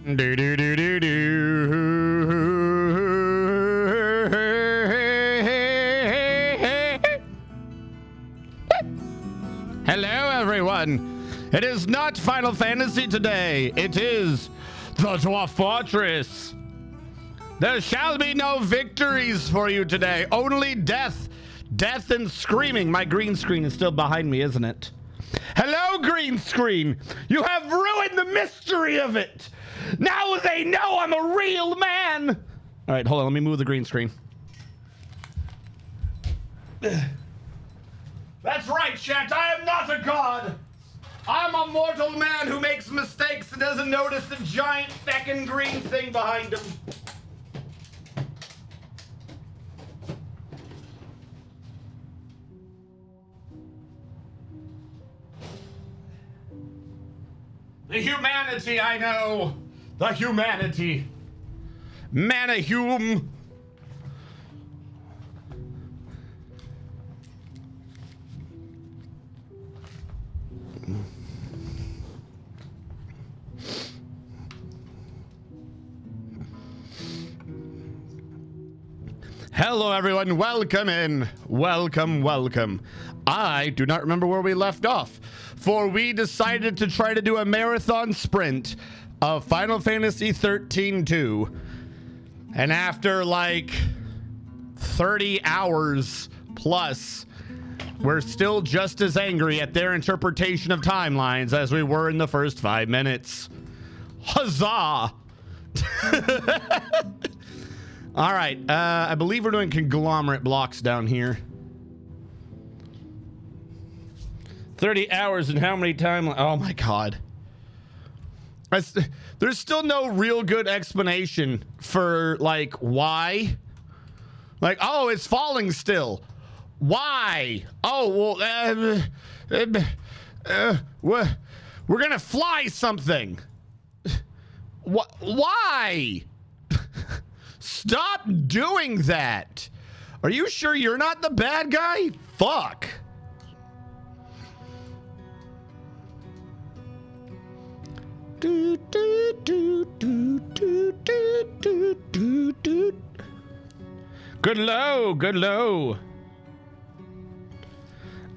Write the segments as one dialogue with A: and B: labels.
A: Do do do do do. Hello, everyone. It is not Final Fantasy today. It is the Dwarf Fortress. There shall be no victories for you today. Only death. Death and screaming. My green screen is still behind me, isn't it? Hello, green screen. You have ruined the mystery of it. Now they know I'm a real man. All right, hold on. Let me move the green screen. That's right, chat. I am not a god. I'm a mortal man who makes mistakes and doesn't notice the giant feckin' green thing behind him. The humanity, I know. The humanity. Manahume. Hello, everyone. Welcome in. Welcome, welcome. I do not remember where we left off, for we decided to try to do a marathon sprint of Final Fantasy 13-2. And after like 30 hours plus, we're still just as angry at their interpretation of timelines as we were in the first 5 minutes. Huzzah! All right, I believe we're doing conglomerate blocks down here. 30 hours and how many timelines? Oh my God. There's still no real good explanation for like why. Like, oh, it's falling still. Why? Oh, well, we're gonna fly something. Why? Stop doing that. Are you sure you're not the bad guy? Fuck. Do, do, do, do, do, do, do, do, do. Good low, good low.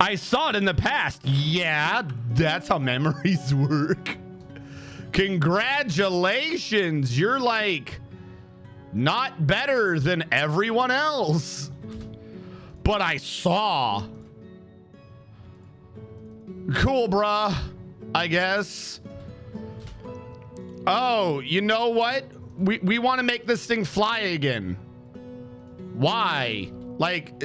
A: I saw it in the past. Yeah, that's how memories work. Congratulations. You're like not better than everyone else. But I saw. Cool, bruh. I guess. Oh, you know what? We want to make this thing fly again. Why? Like,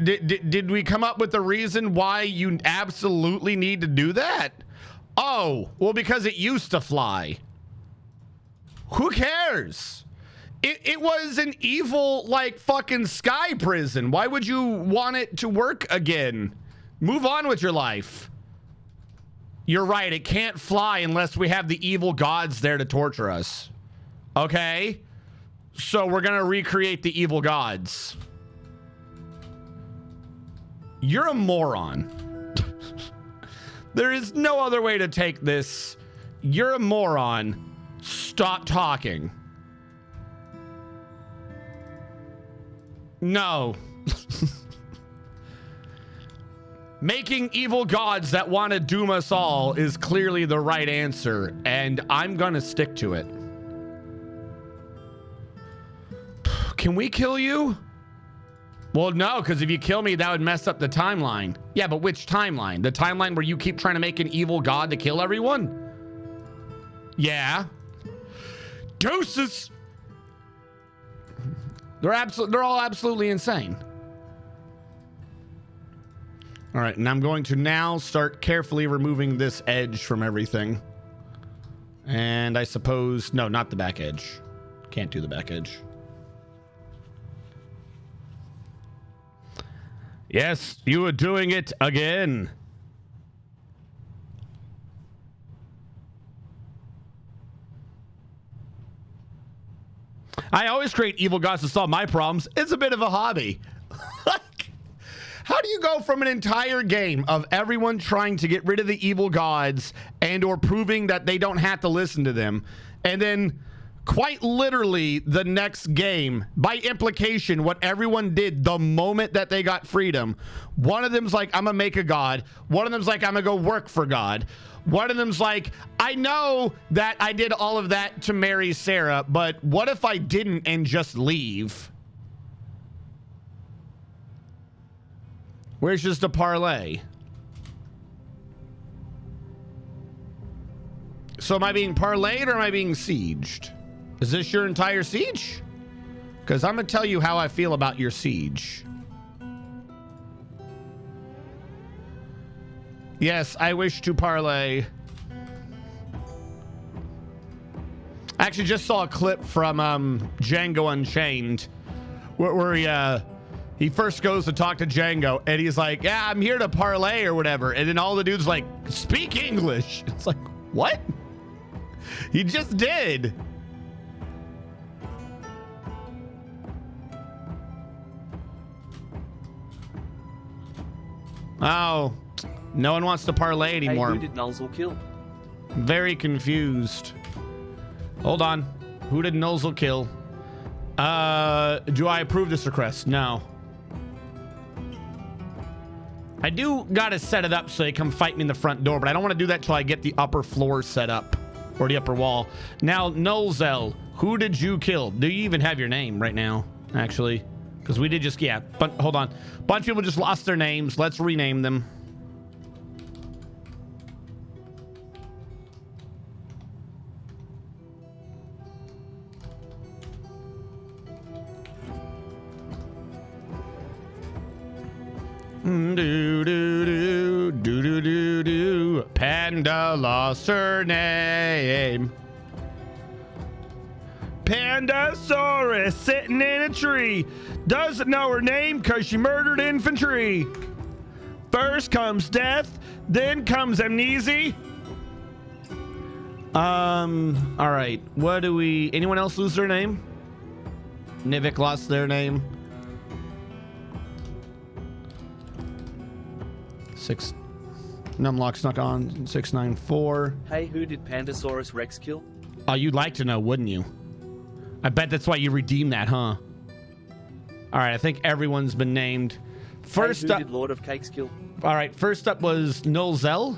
A: did we come up with a reason why you absolutely need to do that? Oh, well, because it used to fly. Who cares? It was an evil, like, fucking sky prison. Why would you want it to work again? Move on with your life. You're right, it can't fly unless we have the evil gods there to torture us. Okay? So we're gonna recreate the evil gods. You're a moron. There is no other way to take this. You're a moron. Stop talking. No. Making evil gods that want to doom us all is clearly the right answer, and I'm gonna stick to it. Can we kill you? Well, no, because if you kill me, that would mess up the timeline. Yeah, but which timeline? The timeline where you keep trying to make an evil god to kill everyone? Yeah. Deuces! They're all absolutely insane. All right, and I'm going to now start carefully removing this edge from everything. And I suppose, no, not the back edge. Can't do the back edge. Yes, you are doing it again. I always create evil gods to solve my problems. It's a bit of a hobby. How do you go from an entire game of everyone trying to get rid of the evil gods and or proving that they don't have to listen to them, and then quite literally the next game, by implication, what everyone did the moment that they got freedom, one of them's like, I'm gonna make a god. One of them's like, I'm gonna go work for God. One of them's like, I know that I did all of that to marry Sarah, but what if I didn't and just leave? Where's just a parlay? So am I being parlayed or am I being sieged? Is this your entire siege? Because I'm going to tell you how I feel about your siege. Yes, I wish to parlay. I actually just saw a clip from Django Unchained where he first goes to talk to Django and he's like, yeah, I'm here to parlay or whatever. And then all the dudes like, speak English. It's like, what? He just did. Oh, no one wants to parlay anymore.
B: Hey, who did Nulzel kill?
A: Very confused. Hold on. Who did Nulzel kill? Do I approve this request? No. I do gotta set it up so they come fight me in the front door, but I don't want to do that till I get the upper floor set up, or the upper wall. Now, Nulzel, who did you kill? Do you even have your name right now, actually? Because we did just, yeah, but hold on. A bunch of people just lost their names. Let's rename them. Do. Panda lost her name. Pandasaurus sitting in a tree. Doesn't know her name because she murdered infantry. First comes death, then comes amnesia. All right. What do we... Anyone else lose their name? Nivik lost their name. 6... Numlock snuck on. 694.
B: Hey, who did Pandasaurus Rex kill?
A: Oh, you'd like to know, wouldn't you? I bet that's why you redeemed that, huh? All right, I think everyone's been named. First
B: who
A: up...
B: did Lord of Cakes kill?
A: All right, first up was Nulzel.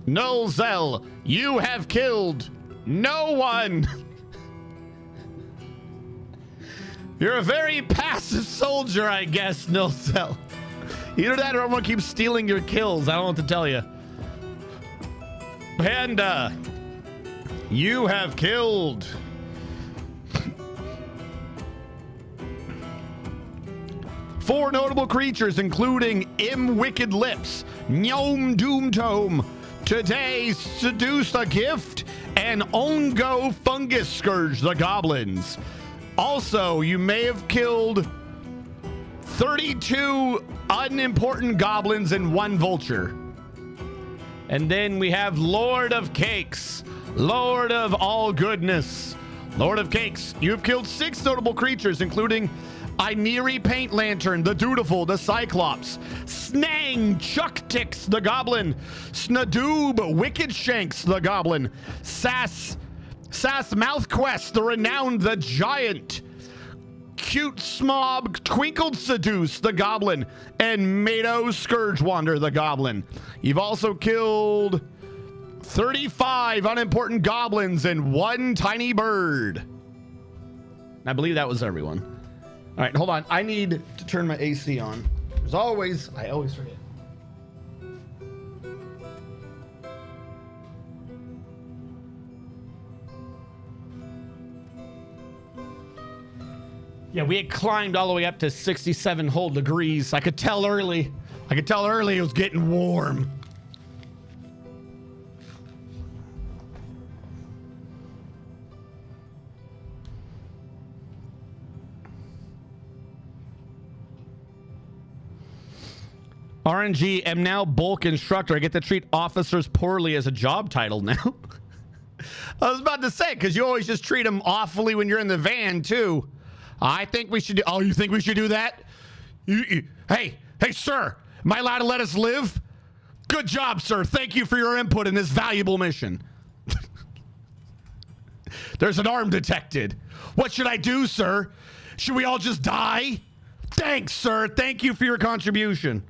A: Nulzel, you have killed no one. You're a very passive soldier, I guess, Nulzel. Either that or everyone keeps stealing your kills. I don't know what to tell you. Panda, you have killed 4 notable creatures, including Wicked Lips, Gnome Doom Tome, Today Seduce a Gift, and Ongo Fungus Scourge the Goblins. Also, you may have killed 32 unimportant goblins and 1 vulture. And then we have Lord of Cakes, Lord of all goodness. Lord of Cakes, you have killed 6 notable creatures, including Iniri Paint Lantern, the Dutiful, the Cyclops, Snang Chucktix, the Goblin, Snadoob Wicked Shanks, the Goblin, Sass Mouthquest, the Renowned, the Giant, Cute Smob Twinkled Seduce, the Goblin, and Mado Scourgewander, the Goblin. You've also killed 35 unimportant goblins and 1 tiny bird. I believe that was everyone. All right, hold on. I need to turn my AC on. As always, I always forget. Yeah, we had climbed all the way up to 67 whole degrees. I could tell early. It was getting warm. RNG, am now bulk instructor. I get to treat officers poorly as a job title now. I was about to say, because you always just treat them awfully when you're in the van, too. I think we should do... Oh, you think we should do that? Hey, sir. Am I allowed to let us live? Good job, sir. Thank you for your input in this valuable mission. There's an arm detected. What should I do, sir? Should we all just die? Thanks, sir. Thank you for your contribution.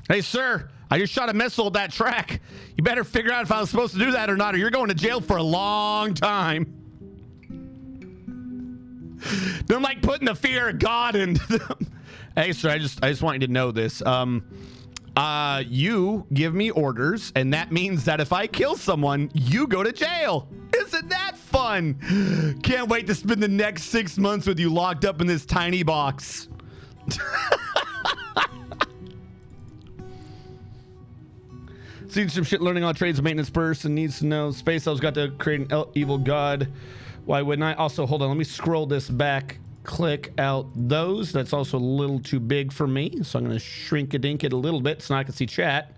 A: Hey, sir. I just shot a missile at that track. You better figure out if I was supposed to do that or not, or you're going to jail for a long time. They're like putting the fear of God into them. Hey, sir, I just want you to know this. You give me orders, and that means that if I kill someone, you go to jail. Isn't that fun? Can't wait to spend the next 6 months with you locked up in this tiny box. Seen some shit learning all trades. Maintenance person needs to know. Space Elves got to create an evil god. Why wouldn't I? Also, hold on. Let me scroll this back. Click out those. That's also a little too big for me. So I'm going to shrink-a-dink it a little bit so I can see chat.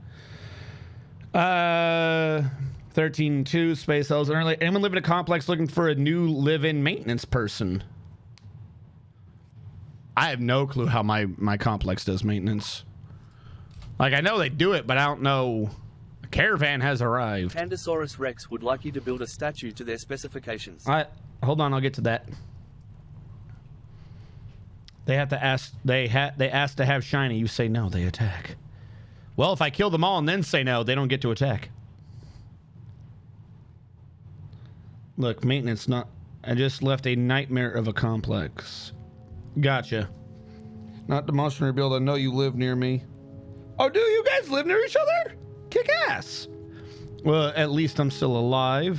A: 13.2 Space Elves. Anyone live in a complex looking for a new live-in maintenance person? I have no clue how my complex does maintenance. Like, I know they do it, but I don't know... A caravan has arrived.
B: Pandasaurus Rex would like you to build a statue to their specifications.
A: Hold on, I'll get to that. They have to ask. They ask to have shiny. You say no, they attack. Well, if I kill them all and then say no, they don't get to attack. Look, maintenance not. I just left a nightmare of a complex. Gotcha. Not demonstrative rebuild. I know you live near me. Oh, do you guys live near each other? Kick ass. Well, at least I'm still alive.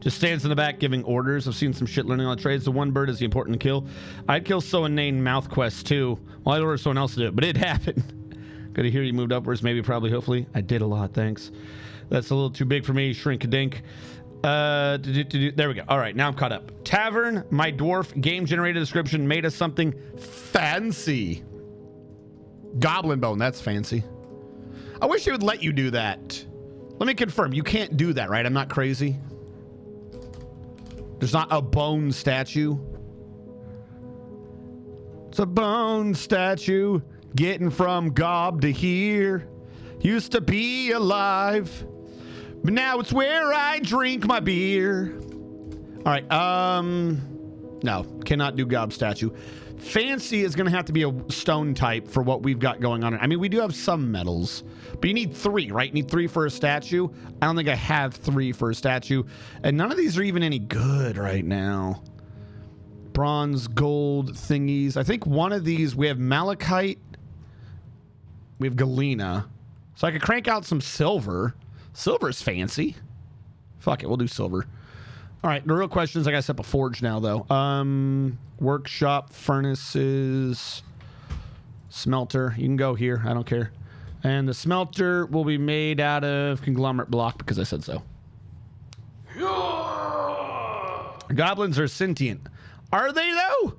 A: Just stands in the back giving orders. I've seen some shit learning on trades. The one bird is the important to kill. I'd kill someone named MouthQuest too. Well, I'd order someone else to do it, but it happened. Good to hear you moved upwards. Maybe, probably, hopefully. I did a lot, thanks. That's a little too big for me. Shrink-a-dink. There we go. All right, now I'm caught up. Tavern, my dwarf, game generated description made us something fancy. Goblin bone, that's fancy. I wish they would let you do that. Let me confirm. You can't do that, right? I'm not crazy. There's not a bone statue. It's a bone statue getting from gob to here. Used to be alive, but now it's where I drink my beer. All right. No, cannot do gob statue. Fancy is going to have to be a stone type for what we've got going on. I mean, we do have some metals, but you need 3, right? You need 3 for a statue. I don't think I have 3 for a statue. And none of these are even any good right now. Bronze, gold thingies. I think one of these, we have malachite. We have galena. So I could crank out some silver. Silver's fancy. Fuck it, we'll do silver. All right, the real question is I gotta set up a forge now, though. Workshop, furnaces, smelter. You can go here. I don't care. And the smelter will be made out of conglomerate block because I said so. Goblins are sentient. Are they, though?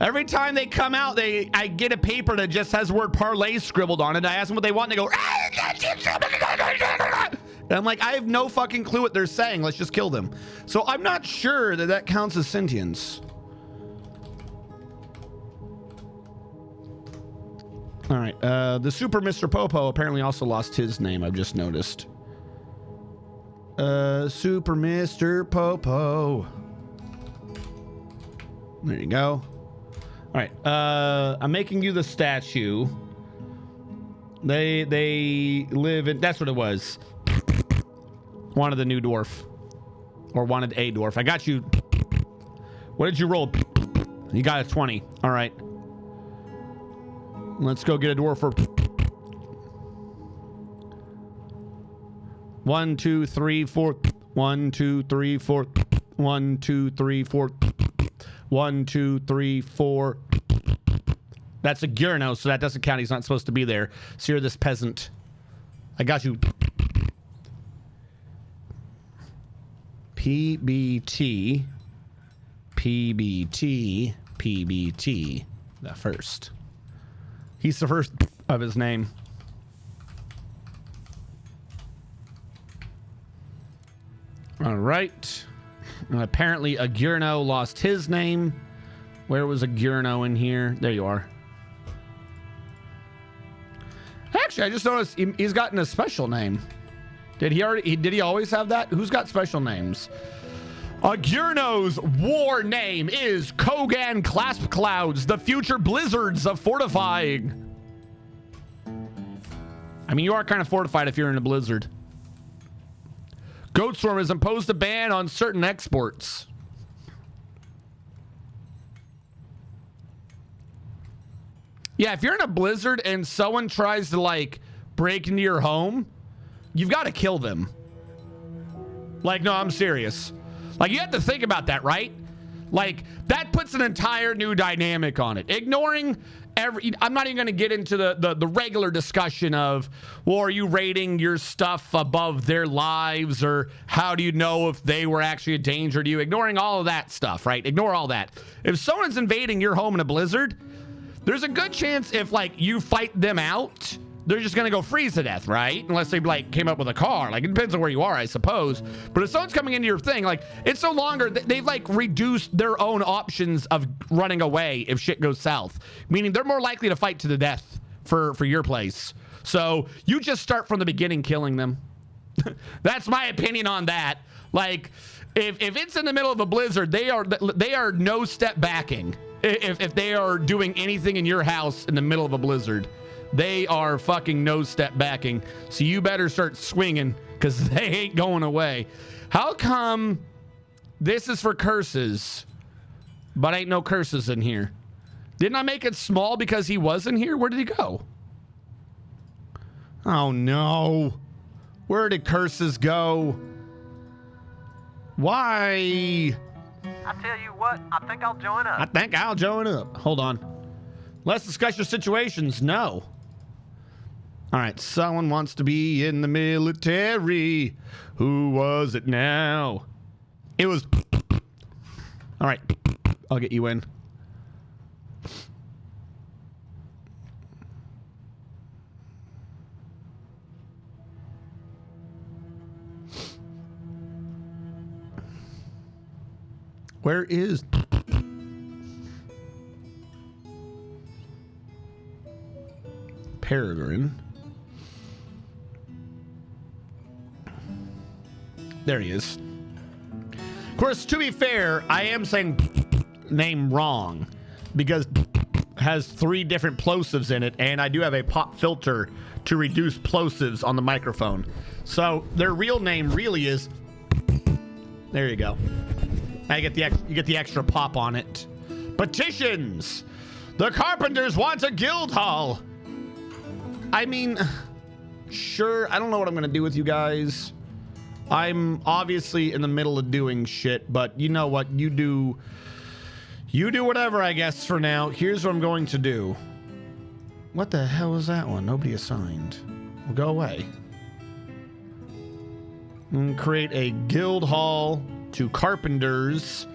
A: Every time they come out, I get a paper that just has the word parlay scribbled on it. I ask them what they want, and they go... And I'm like, I have no fucking clue what they're saying. Let's just kill them. So I'm not sure that that counts as sentience. All right. The Super Mr. Popo apparently also lost his name. I've just noticed. Super Mr. Popo. There you go. All right. I'm making you the statue. They live in... That's what it was. Wanted the new dwarf. Or wanted a dwarf. I got you. What did you roll? You got a 20. All right. Let's go get a dwarf for... 1, 2, 3, 4. 1, 2, 3, 4. 1, 2, 3, 4. 1, 2, 3, 4. That's a Gurno, so that doesn't count. He's not supposed to be there. So you're this peasant. I got you. PBT. PBT. PBT. The first. He's the first of his name. All right. And apparently Agurno lost his name. Where was Agurno in here? There you are. Actually, I just noticed he's gotten a special name. Did he always have that? Who's got special names? Agurno's war name is Kogan Clasp Clouds, the future blizzards of fortifying. I mean, you are kind of fortified if you're in a blizzard. Goatstorm has imposed a ban on certain exports. Yeah, if you're in a blizzard and someone tries to, like, break into your home, you've got to kill them. Like, no, I'm serious. Like, you have to think about that, right? Like, that puts an entire new dynamic on it. Ignoring I'm not even going to get into the regular discussion of, well, are you rating your stuff above their lives, or how do you know if they were actually a danger to you? Ignoring all of that stuff, right? Ignore all that. If someone's invading your home in a blizzard, there's a good chance if, like, you fight them out, they're just going to go freeze to death, right? Unless they, like, came up with a car. Like, it depends on where you are, I suppose. But if someone's coming into your thing, like, it's no longer, they've, like, reduced their own options of running away if shit goes south. Meaning they're more likely to fight to the death for your place. So you just start from the beginning killing them. That's my opinion on that. Like, if it's in the middle of a blizzard, they are no step backing. If they are doing anything in your house in the middle of a blizzard, they are fucking no step backing. So you better start swinging, because they ain't going away. How come this is for curses, but ain't no curses in here? Didn't I make it small because he wasn't here? Where did he go? Oh no. Where did curses go? Why?
C: I tell you what, I think I'll join up.
A: I think I'll join up. Hold on. Let's discuss your situations. No. All right. Someone wants to be in the military. Who was it now? It was. All right. I'll get you in. Where is Peregrine? There he is. Of course, to be fair, I am saying name wrong because has 3 different plosives in it, and I do have a pop filter to reduce plosives on the microphone. So their real name really is. There you go. You get the extra pop on it. Petitions. The Carpenters want a guild hall. I mean, sure. I don't know what I'm gonna do with you guys. I'm obviously in the middle of doing shit, but you know what? You do whatever, I guess, for now. Here's what I'm going to do. What the hell was that one? Nobody assigned. Well, go away. And create a guild hall to carpenters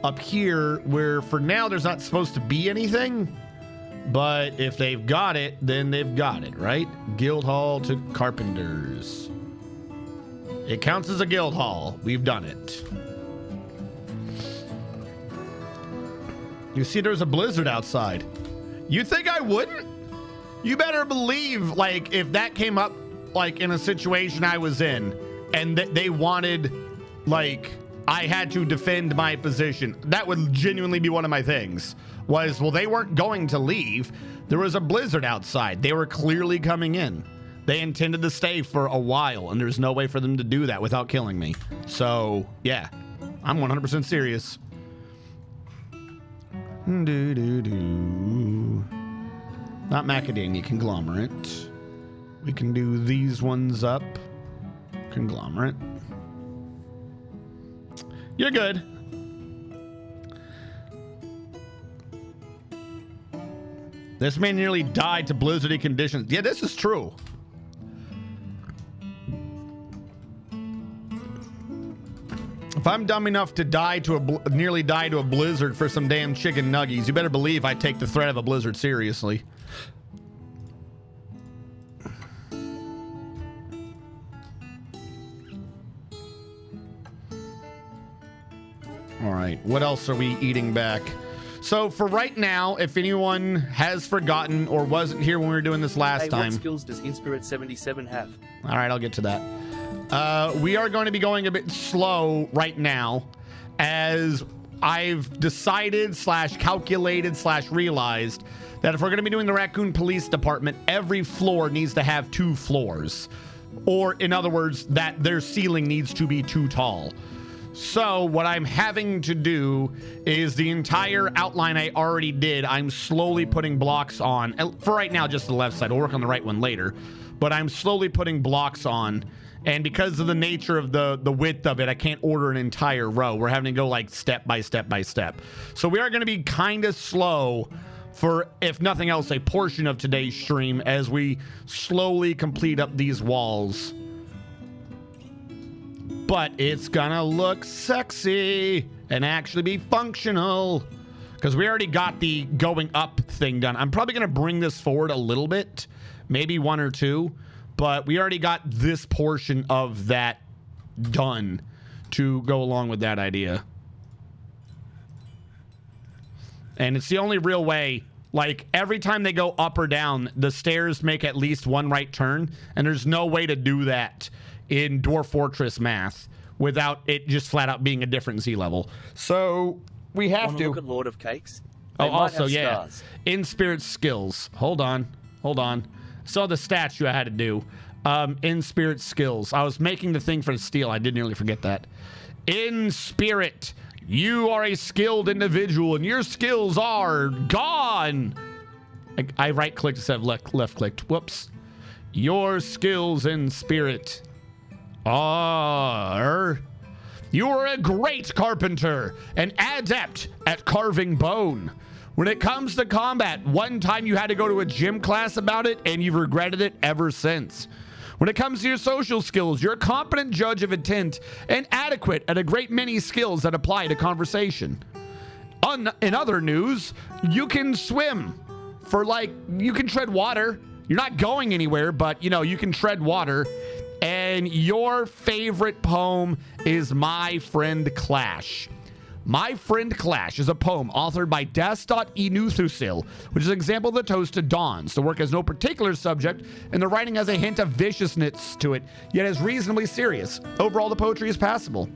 A: up here, where for now there's not supposed to be anything, but if they've got it, then they've got it, right? Guild hall to carpenters. It counts as a guild hall. We've done it. You see, there's a blizzard outside. You think I wouldn't? You better believe, like, if that came up, like, in a situation I was in, and they wanted, like, I had to defend my position, that would genuinely be one of my things. Was, well, they weren't going to leave. There was a blizzard outside. They were clearly coming in. They intended to stay for a while, and there's no way for them to do that without killing me. So, yeah, I'm 100% serious. Not macadamia, conglomerate. We can do these ones up. Conglomerate. You're good. This man nearly died to blizzardy conditions. Yeah, this is true. If I'm dumb enough to die to nearly die to a blizzard for some damn chicken nuggies, you better believe I take the threat of a blizzard seriously. All right. What else are we eating back? So for right now, if anyone has forgotten or wasn't here when we were doing this last time.
B: What skills does Inspirit 77 have?
A: All right, I'll get to that. We are going to be going a bit slow right now as I've decided / calculated / realized that if we're going to be doing the Raccoon Police Department, every floor needs to have 2 floors. Or in other words, that their ceiling needs to be too tall. So what I'm having to do is the entire outline I already did, I'm slowly putting blocks on. For right now, just the left side. We'll work on the right one later. But I'm slowly putting blocks on. And because of the nature of the width of it, I can't order an entire row. We're having to go like step by step by step. So we are going to be kind of slow for, if nothing else, a portion of today's stream as we slowly complete up these walls. But it's gonna look sexy and actually be functional because we already got the going up thing done. I'm probably gonna bring this forward a little bit, maybe 1 or 2, but we already got this portion of that done to go along with that idea. And it's the only real way. Like, every time they go up or down, the stairs make at least 1 right turn, and there's no way to do that in Dwarf Fortress math without it just flat out being a different Z level. So we have to
B: look at Lord of Cakes.
A: Oh, also, yeah. In Spirit skills. Hold on. Saw the statue I had to do. In Spirit skills. I was making the thing for the steel. I did nearly forget that. In Spirit, you are a skilled individual and your skills are gone. I right clicked instead of left clicked. Whoops. Your skills in Spirit are... You are a great carpenter, an adept at carving bone. When it comes to combat, one time you had to go to a gym class about it, and you've regretted it ever since. When it comes to your social skills, you're a competent judge of intent and adequate at a great many skills that apply to conversation. In other news, you can swim for you can tread water. You're not going anywhere, but you can tread water. And your favorite poem is My Friend Clash. My Friend Clash is a poem authored by Das.Inuthusil, which is an example of the toast to Dawns. The work has no particular subject, and the writing has a hint of viciousness to it, yet is reasonably serious. Overall, the poetry is passable.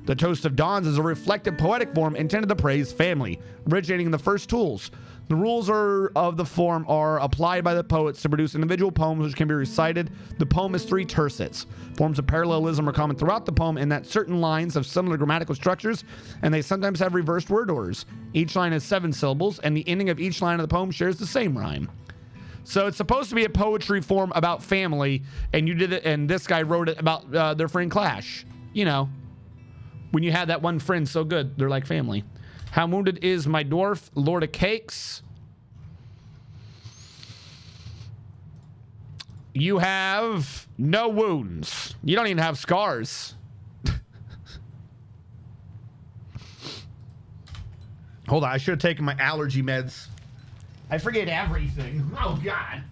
A: The Toast of Dawns is a reflective poetic form intended to praise family, originating in the first tools. The rules of the form are applied by the poets to produce individual poems which can be recited. The poem is 3 tercets. Forms of parallelism are common throughout the poem in that certain lines have similar grammatical structures, and they sometimes have reversed word orders. Each line has 7 syllables, and the ending of each line of the poem shares the same rhyme. So it's supposed to be a poetry form about family, and you did it, and this guy wrote it about their friend Clash. When you have that one friend so good, they're like family. How wounded is my dwarf, Lord of Cakes? You have no wounds. You don't even have scars. Hold on, I should have taken my allergy meds. I forget everything. Oh, God.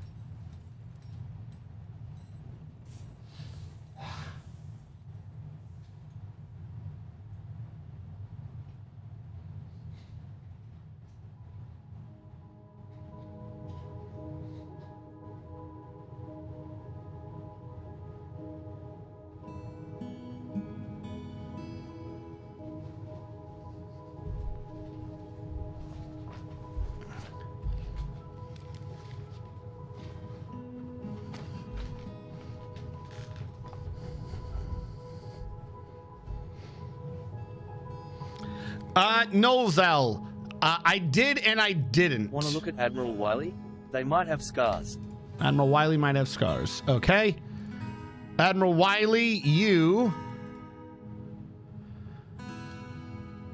A: Nolzel. I did and I didn't.
B: Want to look at Admiral Wiley? They might have scars.
A: Admiral Wiley might have scars. Okay. Admiral Wiley, you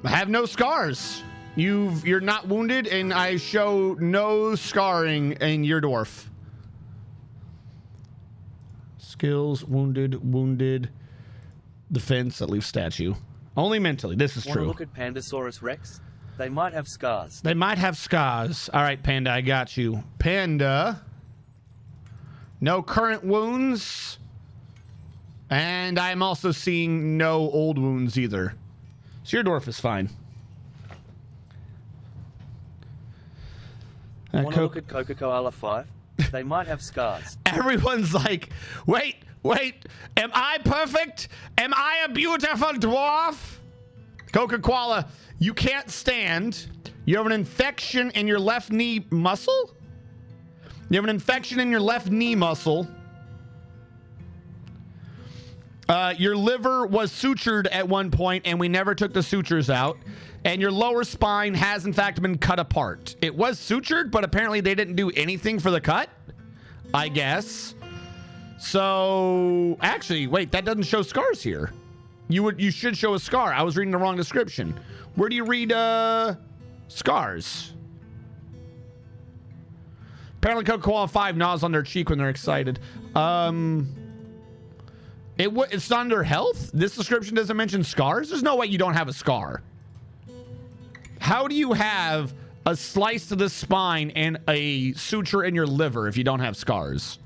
A: have no scars. You're not wounded, and I show no scarring in your dwarf. Skills, wounded, defense, that leaves statue. Only mentally. This is true.
B: Look at Pandasaurus Rex. They might have scars.
A: They might have scars. All right, Panda, I got you. Panda. No current wounds. And I'm also seeing no old wounds either. So your dwarf is fine.
B: Want to look at Coca-Cola 5? They might have scars.
A: Everyone's like, wait, am I perfect? Am I a beautiful dwarf? Coca-Cola, you can't stand. You have an infection in your left knee muscle? You have an infection in your left knee muscle. Your liver was sutured at one point, and we never took the sutures out. And your lower spine has, in fact, been cut apart. It was sutured, but apparently they didn't do anything for the cut, I guess. So, actually, wait, that doesn't show scars here. You should show a scar. I was reading the wrong description. Where do you read scars? Apparently, Coca-Cola 5 gnaws on their cheek when they're excited. It's not under health? This description doesn't mention scars? There's no way you don't have a scar. How do you have a slice to the spine and a suture in your liver if you don't have scars?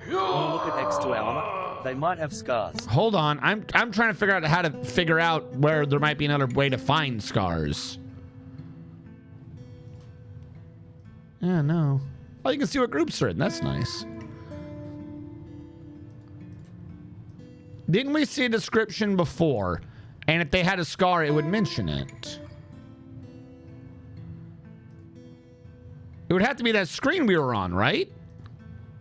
B: Want to look at X to armor? They might have scars.
A: Hold on. I'm trying to figure out how to figure out where there might be another way to find scars. Yeah, no. Oh, you can see what groups are in. That's nice. Didn't we see a description before? And if they had a scar, it would mention it. It would have to be that screen we were on, right?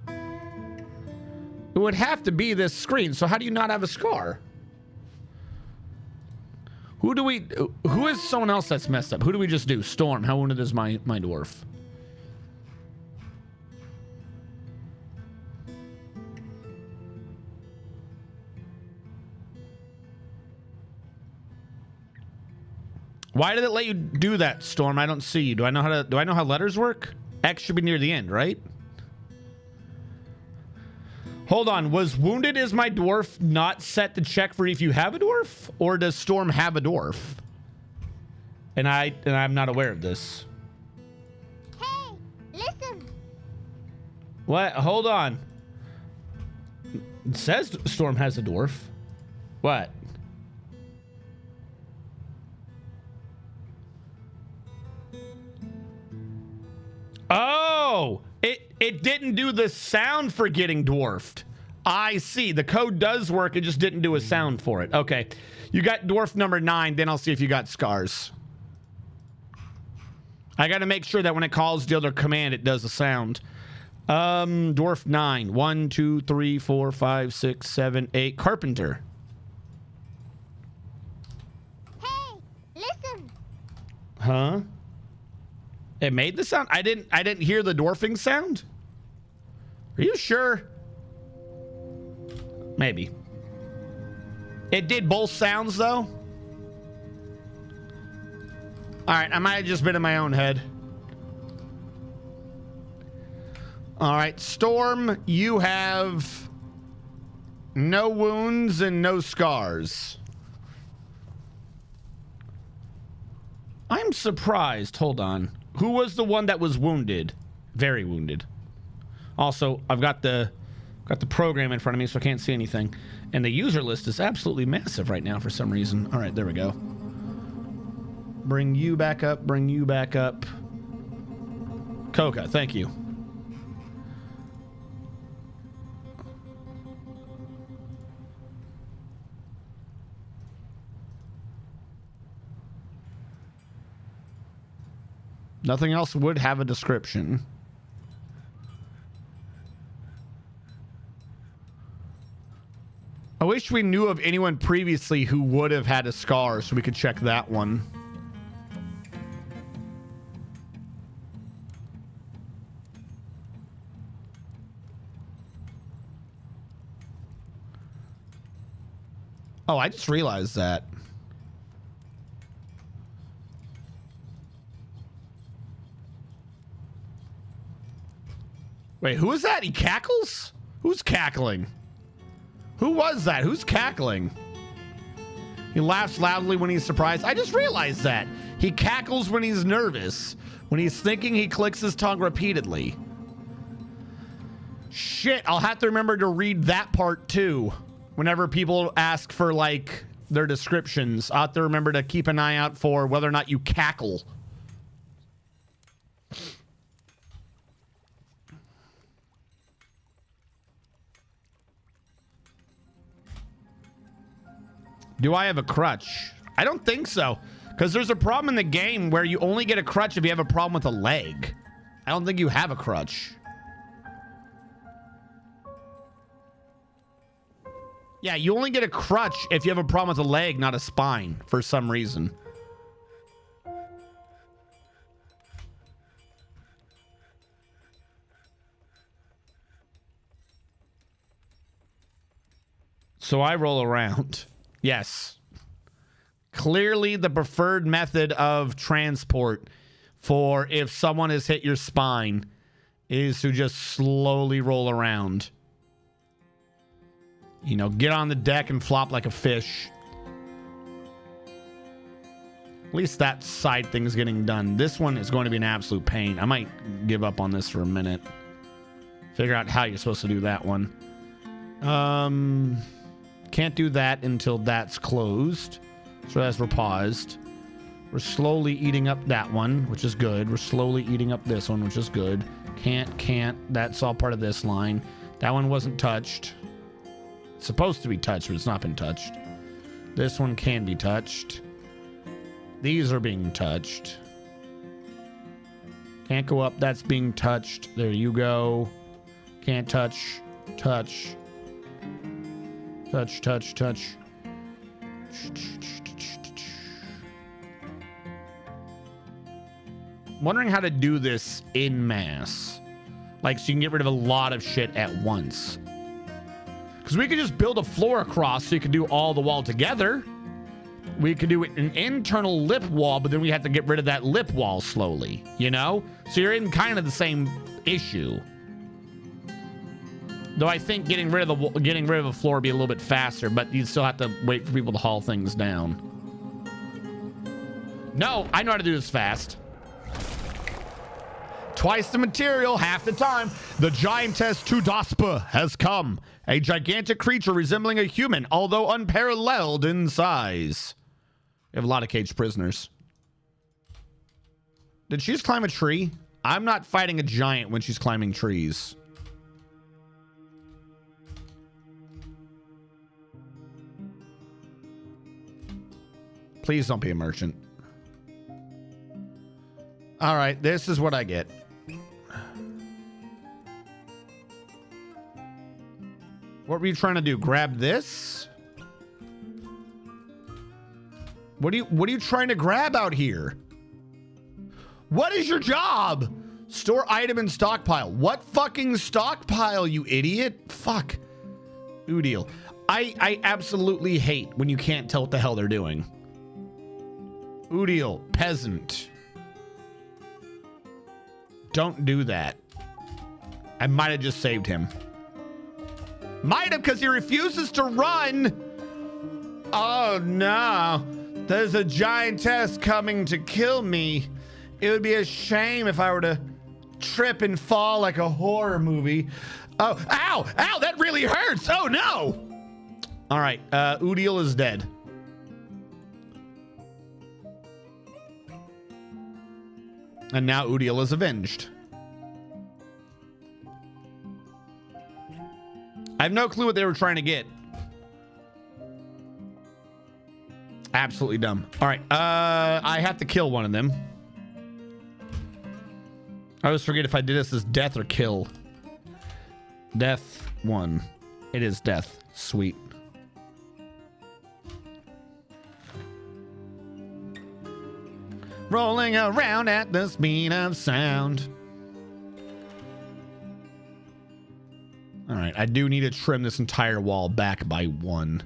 A: It would have to be this screen. So how do you not have a scar? Who is someone else that's messed up? Who do we just do? Storm. How wounded is my dwarf? Why did it let you do that, Storm? I don't see you. Do I know how letters work? X should be near the end, right? Hold on. Was wounded is my dwarf not set to check for if you have a dwarf? Or does Storm have a dwarf? And I'm not aware of this.
D: Hey, listen.
A: What? Hold on. It says Storm has a dwarf. What? Oh, it didn't do the sound for getting dwarfed. I see. The code does work. It just didn't do a sound for it. Okay. You got dwarf number 9. Then I'll see if you got scars. I got to make sure that when it calls the other command, it does a sound. Dwarf 9. 1, 2, 3, 4, 5, 6, 7, 8. Carpenter.
D: Hey, listen.
A: Huh? It made the sound? I didn't hear the dwarfing sound? Are you sure? Maybe. It did both sounds though? Alright, I might have just been in my own head. Alright, Storm, you have no wounds and no scars. I'm surprised. Hold on. Who was the one that was wounded? Very wounded. Also, I've got the program in front of me, so I can't see anything. And the user list is absolutely massive right now for some reason. All right, there we go. Bring you back up. Bring you back up. Coca, thank you. Nothing else would have a description. I wish we knew of anyone previously who would have had a scar so we could check that one. Oh, I just realized that. Wait, who is that? He cackles? Who's cackling? Who was that? Who's cackling? He laughs loudly when he's surprised. I just realized that. He cackles when he's nervous. When he's thinking, he clicks his tongue repeatedly. Shit, I'll have to remember to read that part too. Whenever people ask for, like, their descriptions, I'll have to remember to keep an eye out for whether or not you cackle. Do I have a crutch? I don't think so. Because there's a problem in the game where you only get a crutch if you have a problem with a leg. I don't think you have a crutch. Yeah, you only get a crutch if you have a problem with a leg, not a spine, for some reason. So I roll around. Yes. Clearly the preferred method of transport for if someone has hit your spine is to just slowly roll around. You know, get on the deck and flop like a fish. At least that side thing's getting done. This one is going to be an absolute pain. I might give up on this for a minute. Figure out how you're supposed to do that one. Can't do that until that's closed. So as we're paused. We're slowly eating up that one, which is good. We're slowly eating up this one, which is good. Can't. That's all part of this line. That one wasn't touched. It's supposed to be touched, but it's not been touched. This one can be touched. These are being touched. Can't go up. That's being touched. There you go. Can't touch. Touch. Touch, touch, touch. I'm wondering how to do this in mass. Like, so you can get rid of a lot of shit at once. Because we could just build a floor across so you could do all the wall together. We could do an internal lip wall, but then we have to get rid of that lip wall slowly, you know? So you're in kind of the same issue. Though I think getting rid of the floor would be a little bit faster, but you still have to wait for people to haul things down. No, I know how to do this fast. Twice the material, half the time. The giantess Tudaspa has come. A gigantic creature resembling a human, although unparalleled in size. We have a lot of caged prisoners. Did she just climb a tree? I'm not fighting a giant when she's climbing trees. Please don't be a merchant. All right, this is what I get. What were you trying to do? Grab this? What are you trying to grab out here? What is your job? Store item and stockpile. What fucking stockpile, you idiot? Fuck. Udiel. I absolutely hate when you can't tell what the hell they're doing. Udiel, peasant. Don't do that. I might have just saved him. Might have, because he refuses to run. Oh no. There's a giantess coming to kill me. It would be a shame if I were to trip and fall like a horror movie. Oh, ow, ow, that really hurts. Oh no. All right, Udiel is dead. And now Udiel is avenged. I have no clue what they were trying to get. Absolutely dumb. All right, I have to kill one of them. I always forget if I did this as death or kill. Death 1. It is death. Sweet. Rolling around at the speed of sound. All right, I do need to trim this entire wall back by 1.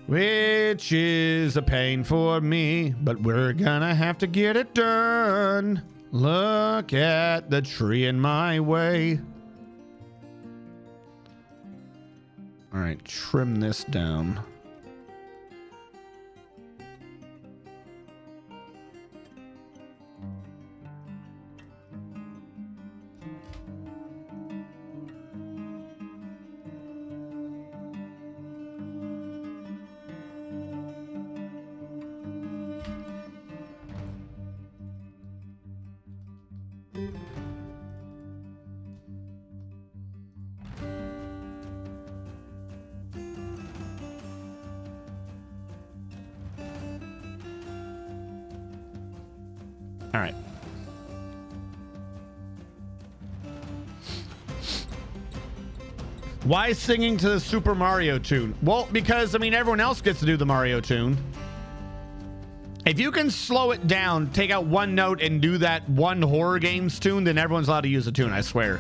A: Which is a pain for me, but we're gonna have to get it done. Look at the tree in my way. All right, trim this down. All right. Why singing to the Super Mario tune? Well, because, I mean, everyone else gets to do the Mario tune. If you can slow it down, take out one note and do that one horror games tune, then everyone's allowed to use the tune, I swear.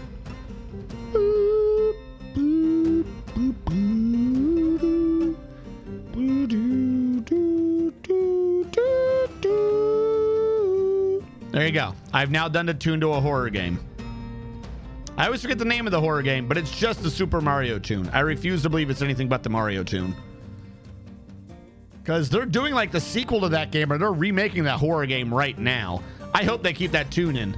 A: There you go. I've now done the tune to a horror game. I always forget the name of the horror game, but it's just the Super Mario tune. I refuse to believe it's anything but the Mario tune. Because they're doing like the sequel to that game, or they're remaking that horror game right now. I hope they keep that tune in.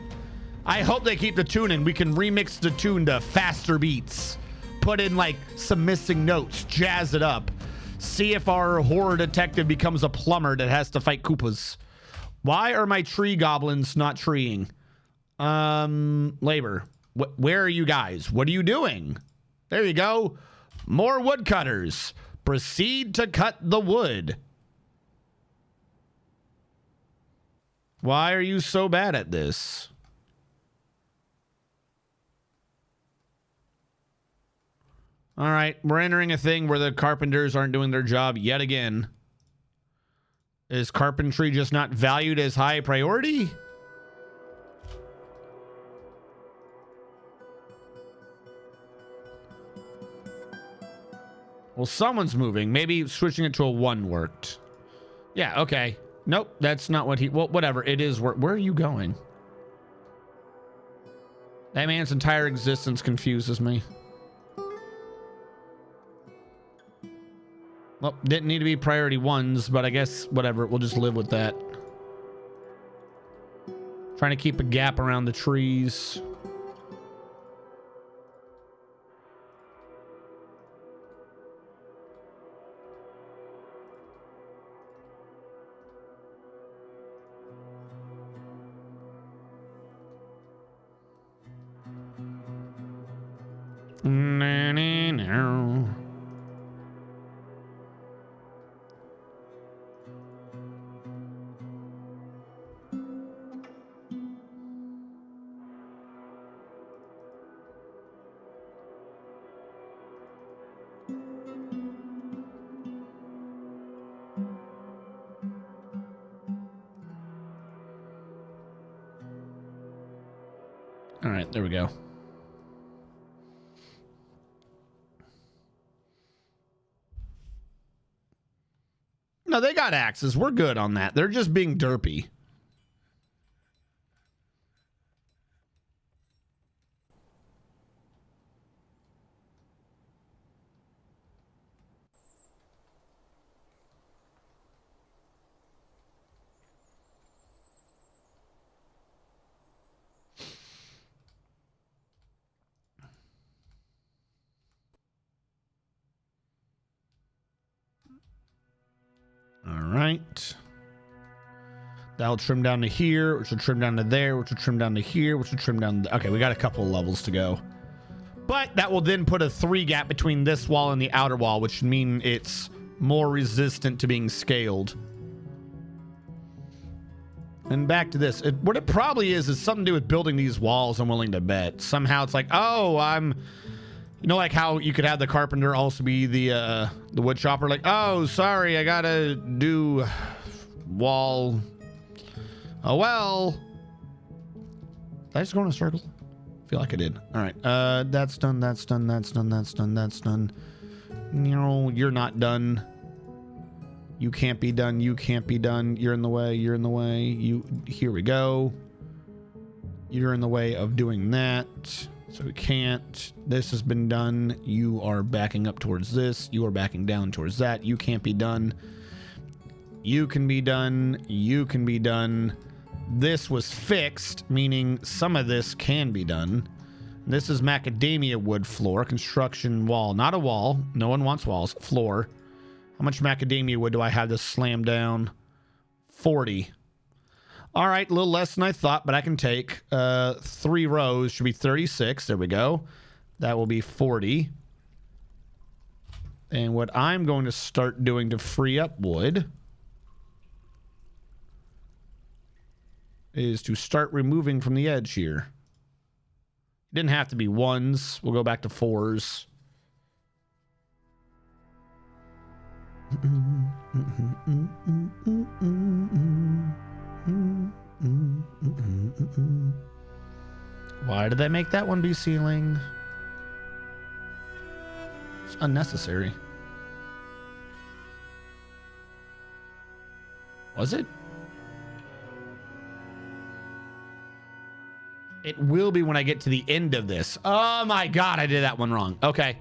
A: I hope they keep the tune in. We can remix the tune to faster beats. Put in like some missing notes. Jazz it up. See if our horror detective becomes a plumber that has to fight Koopas. Why are my tree goblins not treeing? Labor. Where are you guys? What are you doing? There you go. More woodcutters. Proceed to cut the wood. Why are you so bad at this? All right, we're entering a thing where the carpenters aren't doing their job yet again. Is carpentry just not valued as high priority? Well, someone's moving. Maybe switching it to a 1 worked. Yeah, okay. Nope, that's not what he... Well, whatever. It is... Where are you going? That man's entire existence confuses me. Well, didn't need to be priority 1s, but I guess, whatever. We'll just live with that. Trying to keep a gap around the trees. No. All right, there we go. No, they got axes. We're good on that. They're just being derpy. All right. That'll trim down to here, which will trim down to there, which will trim down to here, which will trim down. Okay, we got a couple of levels to go. But that will then put a 3 gap between this wall and the outer wall, which would mean it's more resistant to being scaled. And back to this. What it probably is something to do with building these walls, I'm willing to bet. Somehow it's like, oh, you know, like how you could have the carpenter also be the wood chopper. Like, oh, sorry, I gotta do wall. Oh, well. Did I just go in a circle? I feel like I did. All right. That's done. That's done. That's done. That's done. That's done. No, you're not done. You can't be done. You can't be done. You're in the way. You're in the way. Here we go. You're in the way of doing that. So we can't. This has been done. You are backing up towards this. You are backing down towards that. You can't be done. You can be done. You can be done. This was fixed, meaning some of this can be done. This is macadamia wood floor, construction wall. Not a wall. No one wants walls. Floor. How much macadamia wood do I have to slam down? 40. All right, a little less than I thought, but I can take 3 rows. Should be 36. There we go. That will be 40. And what I'm going to start doing to free up wood is to start removing from the edge here. Didn't have to be 1s. We'll go back to 4s. Why did they make that one be ceiling? It's unnecessary. Was it? It will be when I get to the end of this. Oh my God, I did that one wrong. Okay,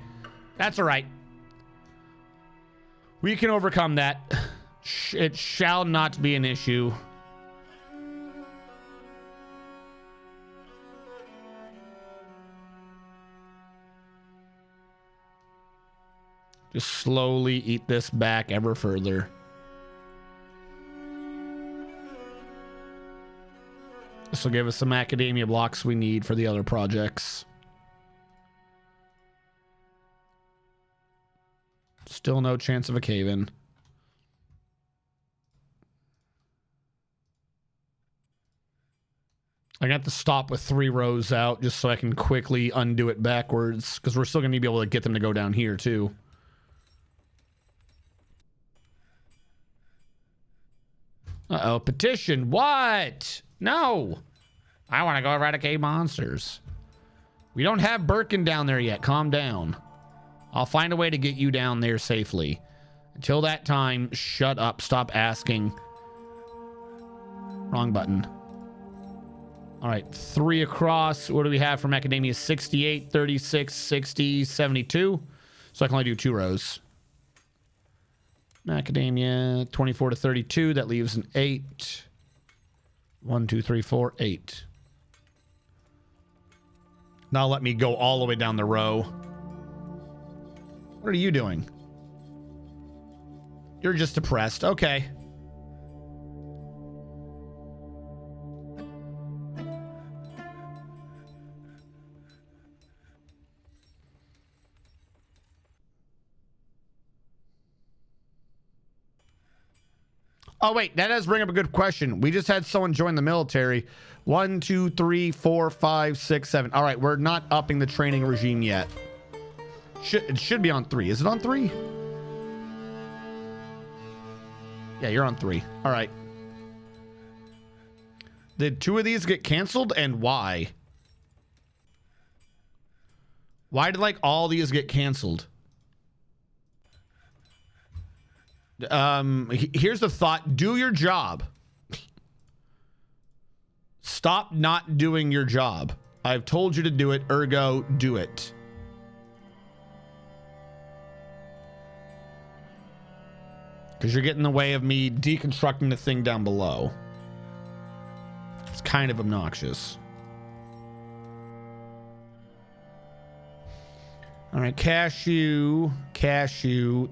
A: that's all right. We can overcome that. It shall not be an issue. Just slowly eat this back ever further. This will give us some academia blocks we need for the other projects. Still no chance of a cave-in. I got to stop with 3 rows out just so I can quickly undo it backwards, because we're still going to be able to get them to go down here too. Uh-oh, petition. What? No. I want to go eradicate monsters. We don't have Birkin down there yet. Calm down. I'll find a way to get you down there safely. Until that time, shut up. Stop asking. Wrong button. All right, 3 across. What do we have from Academia? 68, 36, 60, 72. So I can only do 2 rows. Macadamia 24 to 32. That leaves an 8. 1, 2, 3, 4, 8. Now let me go all the way down the row. What are you doing? You're just depressed. Okay. Oh, wait, that does bring up a good question. We just had someone join the military. 1, 2, 3, 4, 5, 6, 7. All right, we're not upping the training regime yet. It should be on 3. Is it on 3? Yeah, you're on 3. All right. Did 2 of these get canceled, and why? Why did, like, all these get canceled? Here's the thought. Do your job. Stop not doing your job. I've told you to do it, ergo, do it. Because you're getting in the way of me deconstructing the thing down below. It's kind of obnoxious. All right, cashew.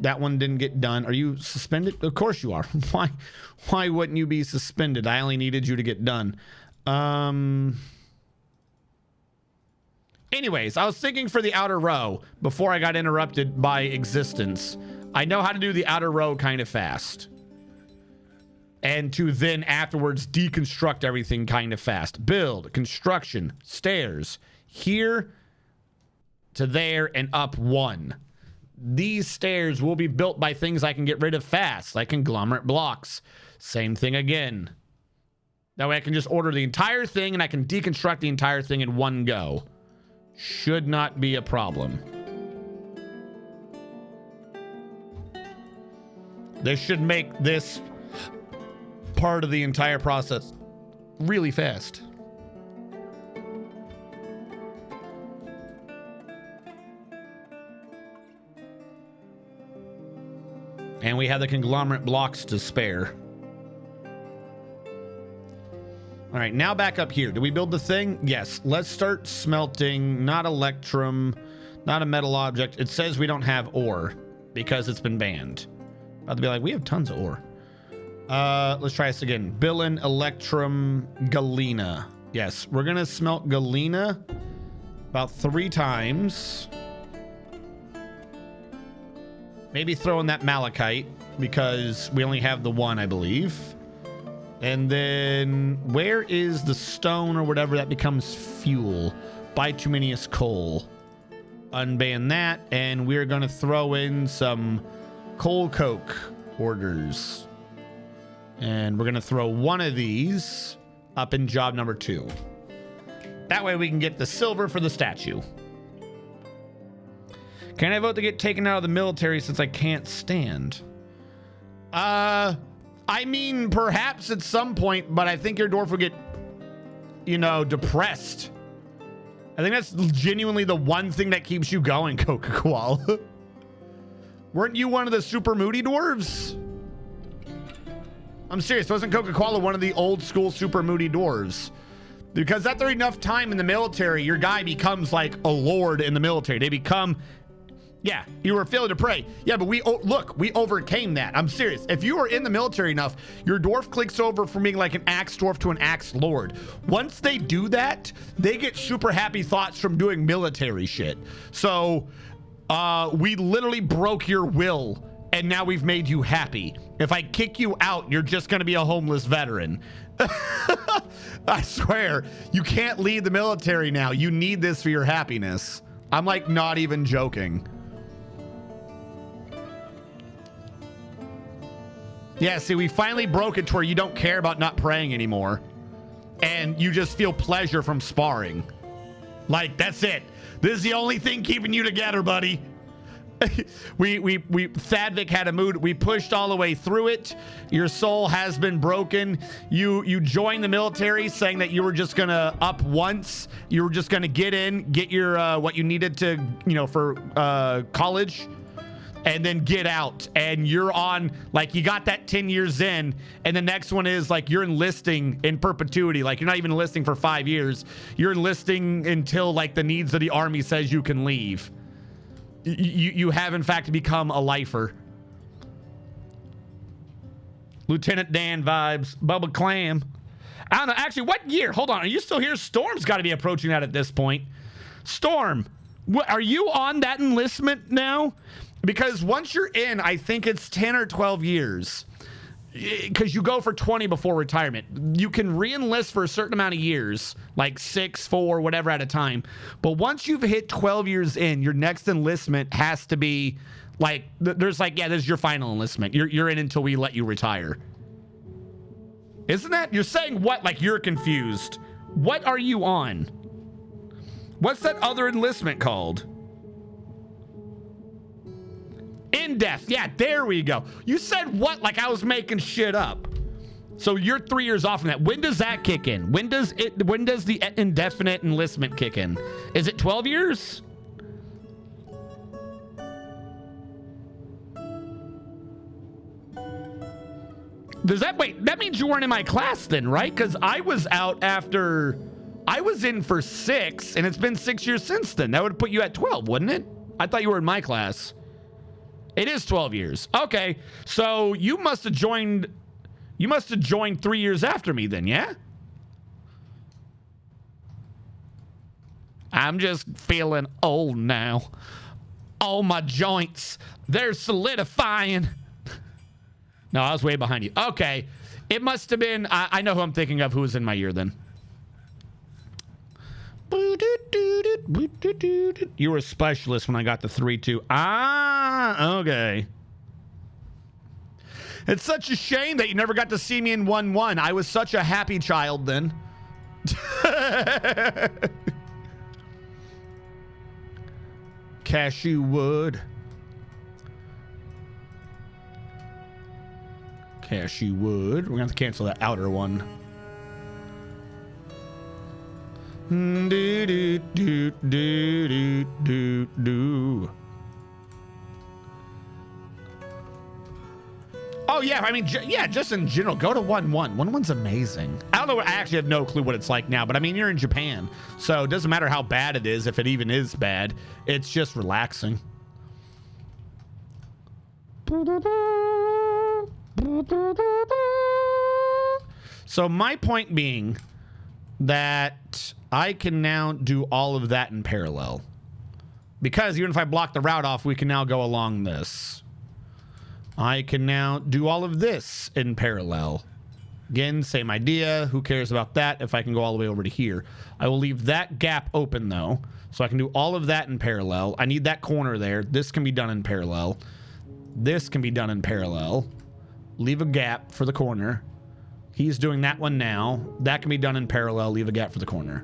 A: That one didn't get done. Are you suspended? Of course you are. Why wouldn't you be suspended? I only needed you to get done. Anyways, I was thinking for the outer row before I got interrupted by existence. I know how to do the outer row kind of fast. And to then afterwards deconstruct everything kind of fast. Build, construction, stairs. Here to there and up 1. These stairs will be built by things I can get rid of fast, like conglomerate blocks. Same thing again. That way I can just order the entire thing and I can deconstruct the entire thing in one go. Should not be a problem. This should make this part of the entire process really fast. And we have the conglomerate blocks to spare. All right, now back up here. Did we build the thing? Yes. Let's start smelting. Not electrum, not a metal object. It says we don't have ore because it's been banned. About to be like, we have tons of ore. Let's try this again. Billin, electrum, galena. Yes, we're going to smelt galena about 3 times. Maybe throw in that malachite because we only have the 1, I believe. And then where is the stone or whatever that becomes fuel? Bituminous coal. Unban that, and we're going to throw in some coal coke orders. And we're going to throw one of these up in job number 2. That way we can get the silver for the statue. Can I vote to get taken out of the military since I can't stand? I mean, perhaps at some point, but I think your dwarf will get, you know, depressed. I think that's genuinely the one thing that keeps you going, Coca-Cola. Weren't you one of the super moody dwarves? I'm serious. Wasn't Coca-Cola one of the old school super moody dwarves? Because after enough time in the military, your guy becomes like a lord in the military. They become... Yeah, you were failing to pray. Yeah, but we overcame that. I'm serious. If you were in the military enough, your dwarf clicks over from being like an axe dwarf to an axe lord. Once they do that, they get super happy thoughts from doing military shit. So we literally broke your will, and now we've made you happy. If I kick you out, you're just going to be a homeless veteran. I swear, you can't leave the military now. You need this for your happiness. I'm like not even joking. Yeah, see, we finally broke it to where you don't care about not praying anymore. And you just feel pleasure from sparring. Like, that's it. This is the only thing keeping you together, buddy. Thadvik had a mood. We pushed all the way through it. Your soul has been broken. You joined the military saying that you were just gonna up once. You were just gonna get in, get your what you needed to, you know, for college, and then get out. And you're on, like, you got that 10 years in, and the next one is like you're enlisting in perpetuity. Like, you're not even enlisting for 5 years. You're enlisting until like the needs of the army says you can leave. You have, in fact, become a lifer. Lieutenant Dan vibes. Bubba Clam. I don't know. Actually, what year? Hold on. Are you still here? Storm's got to be approaching that at this point. Storm, are you on that enlistment now? Because once you're in, I think it's 10 or 12 years. Because you go for 20 before retirement. You can re-enlist for a certain amount of years, like 6, 4, whatever at a time. But once you've hit 12 years in, your next enlistment has to be like, there's like, yeah, this is your final enlistment. You're in until we let you retire. Isn't that? You're saying what? Like you're confused. What are you on? What's that other enlistment called? In death. Yeah, there we go. You said what? Like I was making shit up. So you're 3 years off from that. When does that kick in? When does the indefinite enlistment kick in? Is it 12 years? Does that wait? That means you weren't in my class then, right? Because I was out after I was in for 6, and it's been 6 years since then. That would put you at 12, wouldn't it? I thought you were in my class. It is 12 years. Okay. So you must have joined 3 years after me then, yeah? I'm just feeling old now. Oh, my joints. They're solidifying. No, I was way behind you. Okay. It must have been, I know who I'm thinking of who was in my year then. You were a specialist when I got the 3-2. Ah, okay. It's such a shame that you never got to see me in 1-1. I was such a happy child then. Cashew wood. Cashew wood. We're gonna have to cancel that outer one. Do do do do do do. Oh yeah, I mean, yeah, just in general, go to 1-1. 1-1's amazing. I don't know. I actually have no clue what it's like now, but I mean, you're in Japan, so it doesn't matter how bad it is. If it even is bad, it's just relaxing. So my point being that I can now do all of that in parallel, because even if I block the route off, we can now go along this. I can now do all of this in parallel. Again, same idea. Who cares about that if I can go all the way over to here? I will leave that gap open, though, so I can do all of that in parallel. I need that corner there. This can be done in parallel. This can be done in parallel. Leave a gap for the corner. He's doing that one now. That can be done in parallel. Leave a gap for the corner.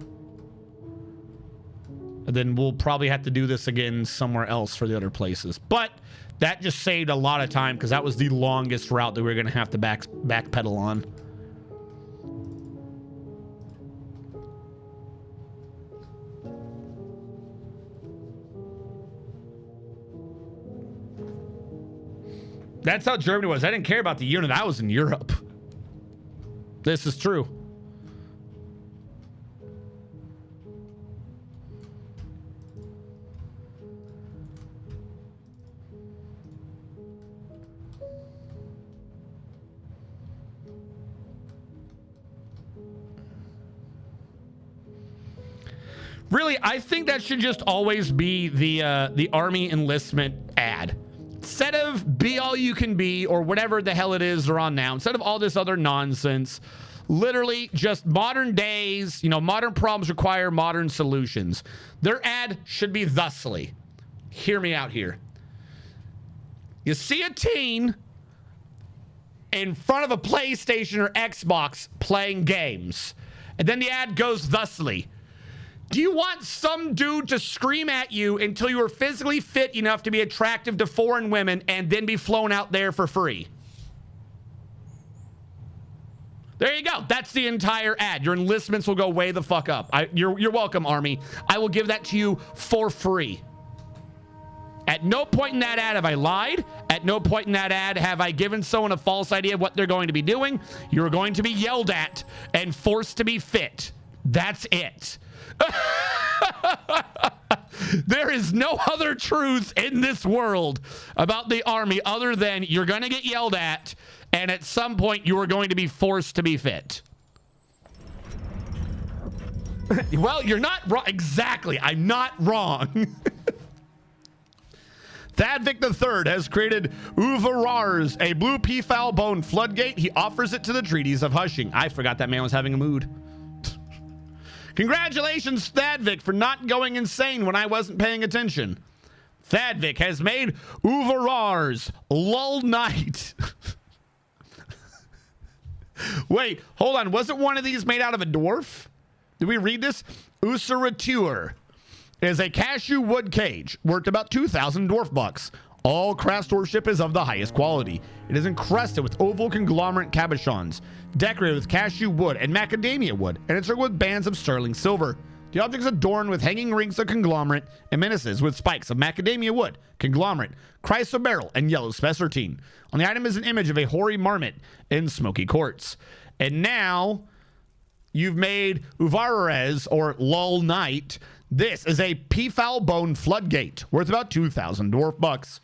A: And then we'll probably have to do this again somewhere else for the other places. But that just saved a lot of time because that was the longest route that we were going to have to backpedal on. That's how Germany was. I didn't care about the unit. I was in Europe. This is true. Really, I think that should just always be the Army enlistment ad. Instead of be all you can be or whatever the hell it is they're on now, instead of all this other nonsense, literally just modern days, modern problems require modern solutions. Their ad should be thusly. Hear me out here. You see a teen in front of a PlayStation or Xbox playing games, and then the ad goes thusly. Do you want some dude to scream at you until you are physically fit enough to be attractive to foreign women and then be flown out there for free? There you go. That's the entire ad. Your enlistments will go way the fuck up. You're welcome, Army. I will give that to you for free. At no point in that ad have I lied. At no point in that ad have I given someone a false idea of what they're going to be doing. You're going to be yelled at and forced to be fit. That's it. There is no other truth in this world about the Army other than you're going to get yelled at, and at some point you are going to be forced to be fit. Well, you're not wrong. Exactly. I'm not wrong. Thadvik III has created Uvarars, a blue peafowl bone floodgate. He offers it to the treaties of hushing. I forgot that man was having a mood. Congratulations, Thadvik, for not going insane when I wasn't paying attention. Thadvik has made Uvarars Lull Night. Wait, hold on. Wasn't one of these made out of a dwarf? Did we read this? Usuratur is a cashew wood cage worth about 2,000 dwarf bucks. All craft dwarfship is of the highest quality. It is encrusted with oval conglomerate cabochons, decorated with cashew wood and macadamia wood, and encircled with bands of sterling silver. The object is adorned with hanging rings of conglomerate and menaces with spikes of macadamia wood, conglomerate, chrysoberyl, and yellow spessartine. On the item is an image of a hoary marmot in smoky quartz. And now you've made Uvararez, or Lull Night. This is a peafowl bone floodgate worth about 2,000 dwarf bucks.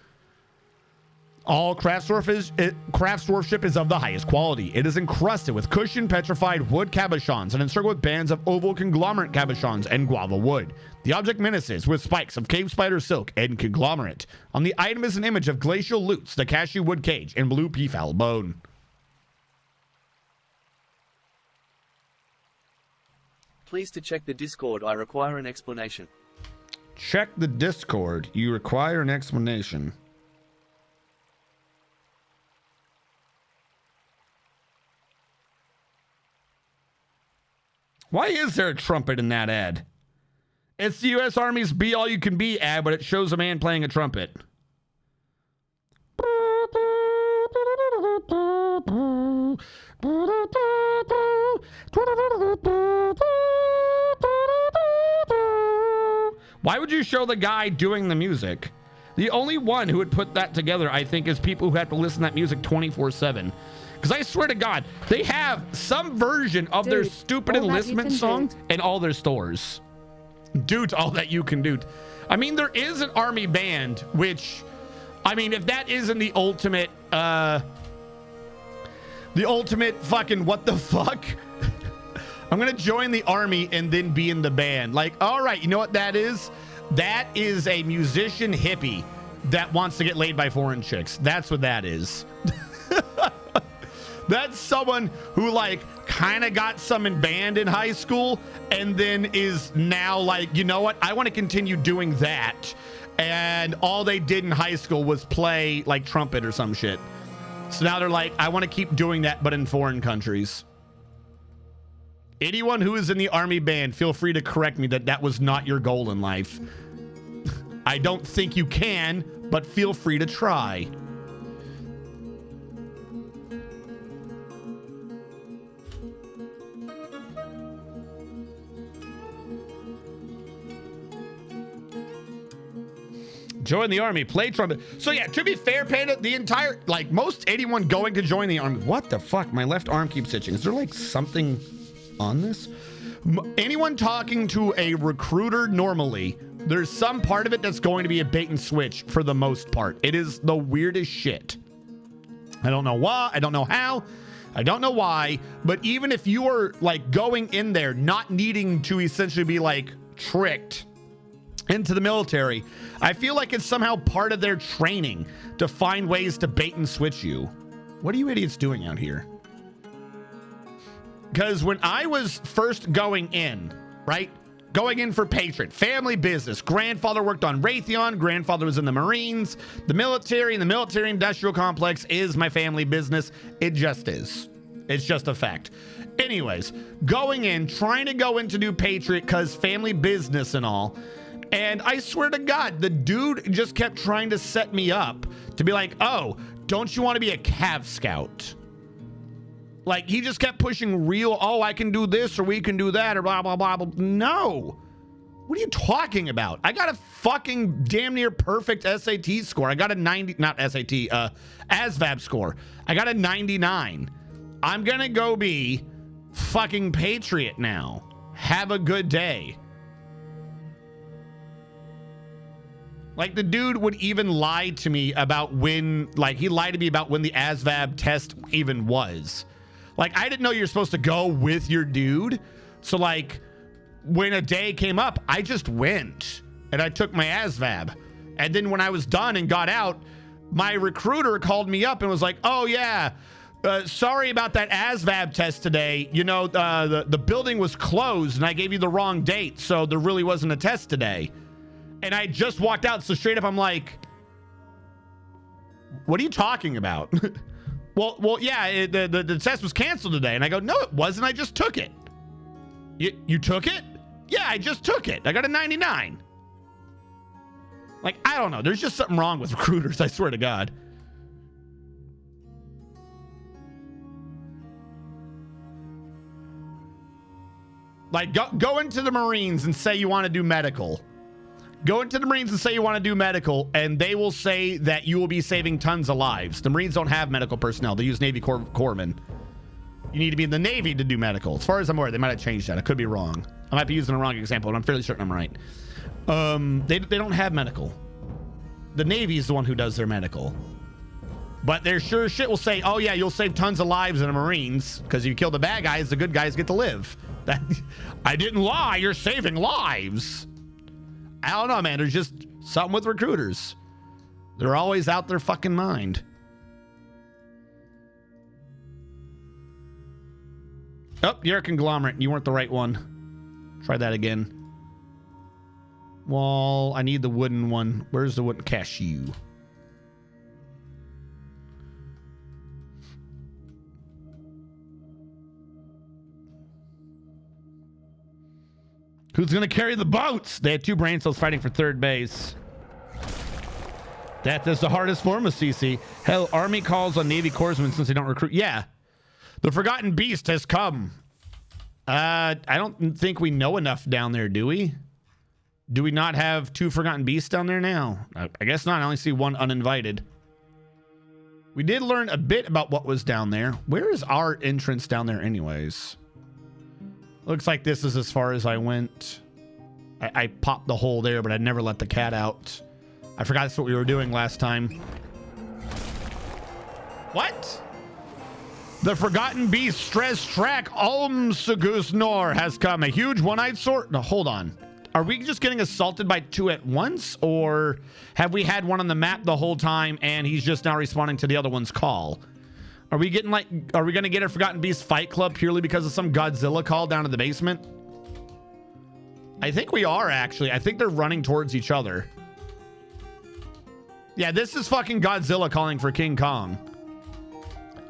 A: All craft dwarfship is of the highest quality. It is encrusted with cushioned petrified wood cabochons and encircled with bands of oval conglomerate cabochons and guava wood. The object menaces with spikes of cave spider silk and conglomerate. On the item is an image of glacial lutes, the cashew wood cage, and blue peafowl bone.
B: Please to check the Discord. I require an explanation.
A: Check the Discord. You require an explanation. Why is there a trumpet in that ad? It's the U.S. Army's Be All You Can Be ad, but it shows a man playing a trumpet. Why would you show the guy doing the music? The only one who would put that together, I think, is people who have to listen to that music 24/7. Because I swear to God, they have some version of their stupid enlistment song in all their stores. Dude, all that you can do. I mean, there is an army band, which, I mean, if that isn't the ultimate fucking what the fuck? I'm going to join the army and then be in the band. Like, all right, you know what that is? That is a musician hippie that wants to get laid by foreign chicks. That's what that is. That's someone who like kind of got some in band in high school and then is now like, you know what? I want to continue doing that. And all they did in high school was play like trumpet or some shit. So now they're like, I want to keep doing that, but in foreign countries. Anyone who is in the army band, feel free to correct me that that was not your goal in life. I don't think you can, but feel free to try. Join the army, play trumpet. So yeah, to be fair, Panda, the entire, like most anyone going to join the army, what the fuck? My left arm keeps itching. Is there like something on this? Anyone talking to a recruiter normally, there's some part of it that's going to be a bait and switch for the most part. It is the weirdest shit. I don't know why, I don't know how, I don't know why, but even if you are like going in there not needing to essentially be like tricked into the military, I feel like it's somehow part of their training to find ways to bait and switch you. What are you idiots doing out here? Because when I was first going in, right? Going in for Patriot, family business. Grandfather worked on Raytheon. Grandfather was in the Marines. The military and the military industrial complex is my family business. It just is. It's just a fact. Anyways, going in, trying to go in to do Patriot because family business and all. And I swear to God, the dude just kept trying to set me up to be like, oh, don't you want to be a Cav Scout? Like, he just kept pushing real, oh, I can do this or we can do that or blah, blah, blah, blah. No. What are you talking about? I got a fucking damn near perfect SAT score. I got a 90, not SAT, ASVAB score. I got a 99. I'm going to go be fucking Patriot now. Have a good day. Like, the dude would even lie to me about when, like, he lied to me about when the ASVAB test even was. Like, I didn't know you're supposed to go with your dude. So, like, when a day came up, I just went and I took my ASVAB. And then when I was done and got out, my recruiter called me up and was like, oh, yeah, sorry about that ASVAB test today. You know, the building was closed and I gave you the wrong date. So there really wasn't a test today. And I just walked out. So straight up, I'm like, what are you talking about? well, yeah, the test was canceled today. And I go, no, it wasn't. I just took it. You took it? Yeah, I just took it. I got a 99. Like, I don't know. There's just something wrong with recruiters. I swear to God. Like, go into the Marines and say you want to do medical. Go into the Marines and say you want to do medical, and they will say that you will be saving tons of lives. The Marines don't have medical personnel. They use Navy corpsmen. You need to be in the Navy to do medical. As far as I'm aware, they might have changed that. I could be wrong. I might be using the wrong example, but I'm fairly certain I'm right. They don't have medical. The Navy is the one who does their medical. But their sure shit will say, oh, yeah, you'll save tons of lives in the Marines, because if you kill the bad guys, the good guys get to live. I didn't lie. You're saving lives. I don't know, man. There's just something with recruiters. They're always out their fucking mind. Oh, you're a conglomerate. You weren't the right one. Try that again. Well, I need the wooden one. Where's the wooden cashew? Who's going to carry the boats? They had two brain cells fighting for third base. That is the hardest form of CC. Hell, Army calls on Navy corpsmen since they don't recruit. Yeah. The Forgotten Beast has come. I don't think we know enough down there, do we? Do we not have two Forgotten Beasts down there now? I guess not. I only see one uninvited. We did learn a bit about what was down there. Where is our entrance down there anyways? Looks like this is as far as I went. I popped the hole there, but I never let the cat out. I forgot that's what we were doing last time. What? The Forgotten Beast Stress Track Nor has come. A huge one-eyed sword. No, hold on. Are we just getting assaulted by two at once? Or have we had one on the map the whole time and he's just now responding to the other one's call? Are we gonna get a Forgotten Beast Fight Club purely because of some Godzilla call down in the basement? I think we are, actually. I think they're running towards each other. Yeah, this is fucking Godzilla calling for King Kong.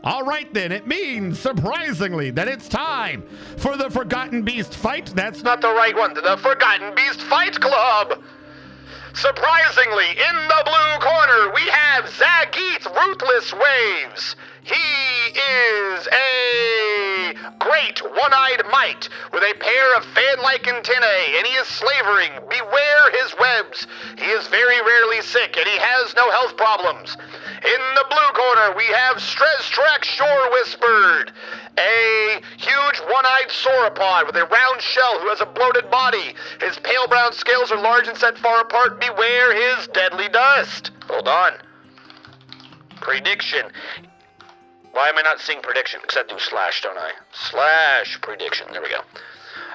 A: All right, then. It means, surprisingly, that it's time for the Forgotten Beast Fight. That's not the right one. The Forgotten Beast Fight Club. Surprisingly, in the blue corner, we have Zageeth Ruthless Waves. He is a great one-eyed mite with a pair of fan-like antennae, and he is slavering. Beware his webs. He is very rarely sick, and he has no health problems. In the blue corner, we have Streztrek Shore Whispered, a huge one-eyed sauropod with a round shell who has a bloated body. His pale brown scales are large and set far apart. Beware his deadly dust. Hold on. Prediction. Why am I not seeing prediction? Because I do slash, don't I? Slash prediction. There we go.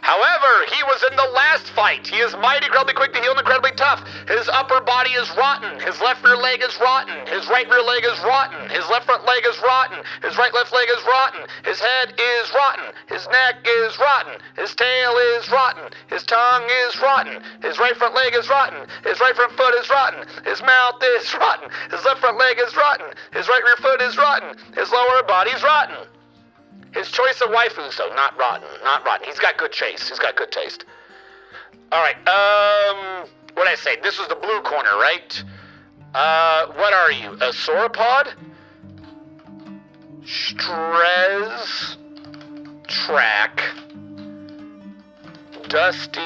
A: However, he was in the last fight. He is mighty, incredibly quick to heal, and incredibly tough. His upper body is rotten. His left rear leg is rotten. His right rear leg is rotten. His left front leg is rotten. His right left leg is rotten. His head is rotten. His neck is rotten. His tail is rotten. His tongue is rotten. His right front leg is rotten. His right front foot is rotten. His mouth is rotten. His left front leg is rotten. His right rear foot is rotten. His lower body is rotten. His choice of waifus, though, not rotten. Not rotten. He's got good taste. He's got good taste. All right, what did I say? This was the blue corner, right? What are you? A sauropod? Strez... Track... Dusty...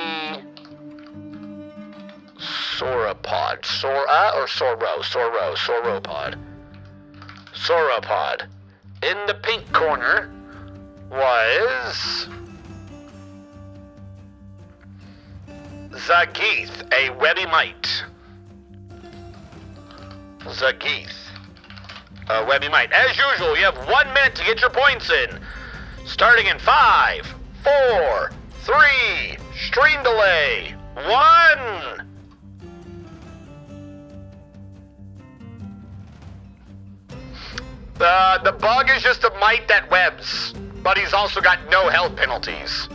A: Sauropod. Sora or Soro? Sauropod. Sauropod. In the pink corner was Zageeth, a webby mite. Zageeth, a webby mite. As usual, you have 1 minute to get your points in. Starting in 5, 4, 3, stream delay, 1. The bug is just a mite that webs, but he's also got no health penalties.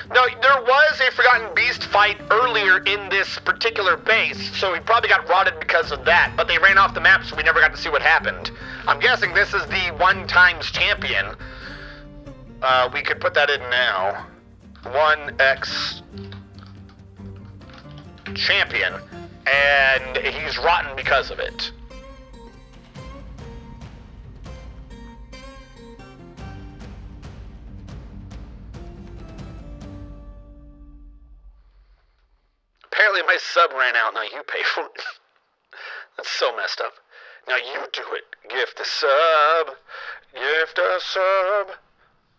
A: No, there was a Forgotten Beast fight earlier in this particular base, so he probably got rotted because of that, but they ran off the map, so we never got to see what happened. I'm guessing this is the 1x champion. We could put that in now. 1x champion, and he's rotten because of it. Apparently my sub ran out, now you pay for it. That's so messed up. Now you do it. Gift a sub. Gift a sub.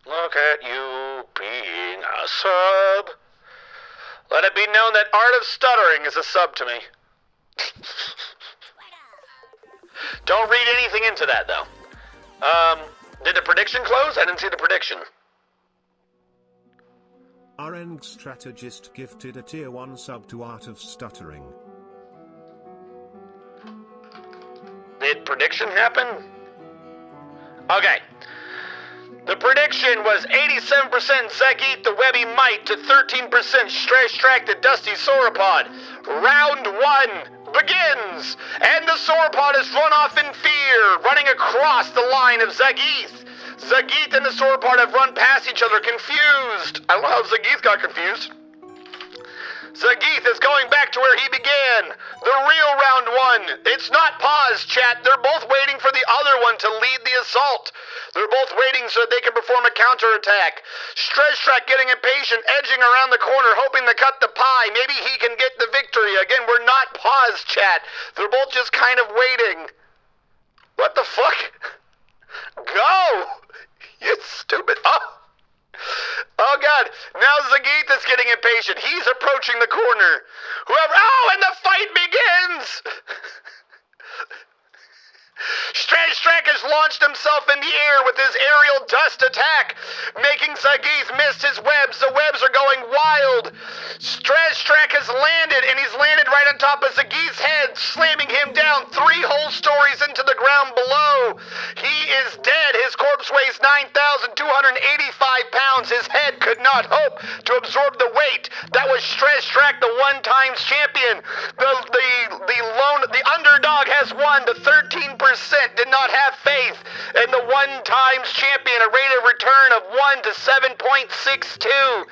A: Look at you being a sub. Let it be known that Art of Stuttering is a sub to me. Don't read anything into that, though. Did the prediction close? I didn't see the prediction.
E: RN Strategist gifted a tier 1 sub to Art of Stuttering.
A: Did prediction happen? Okay. The prediction was 87% Zageeth the Webby Mite to 13% Streztrek the Dusty Sauropod. Round 1 begins, and the sauropod has run off in fear, running across the line of Zageeth. Zageeth and the sauropod have run past each other, confused. I don't know how Zageeth got confused. Zageeth is going back to where he began. The real round 1. It's not paused, chat. They're both waiting for the other one to lead the assault. They're both waiting so that they can perform a counterattack. Streztrek getting impatient, edging around the corner, hoping to cut the pie. Maybe he can get the victory. Again, we're not paused, chat. They're both just kind of waiting. What the fuck? Go! You stupid... Oh God, now Zageeth is getting impatient. He's approaching the corner. And the fight begins! Streztrek has launched himself in the air with his aerial dust attack, making Zageeth miss his webs. The webs are going wild. Track has landed, and he's landed right on top of Zagi's head, slamming him down 3 whole stories into the ground below. He is dead. His corpse weighs 9,285 pounds. His head could not hope to absorb the weight. That was Track, the 1-times champion. The underdog has won. The 13% did not have faith, and the 1-times champion, a rate of return of 1 to 7.62.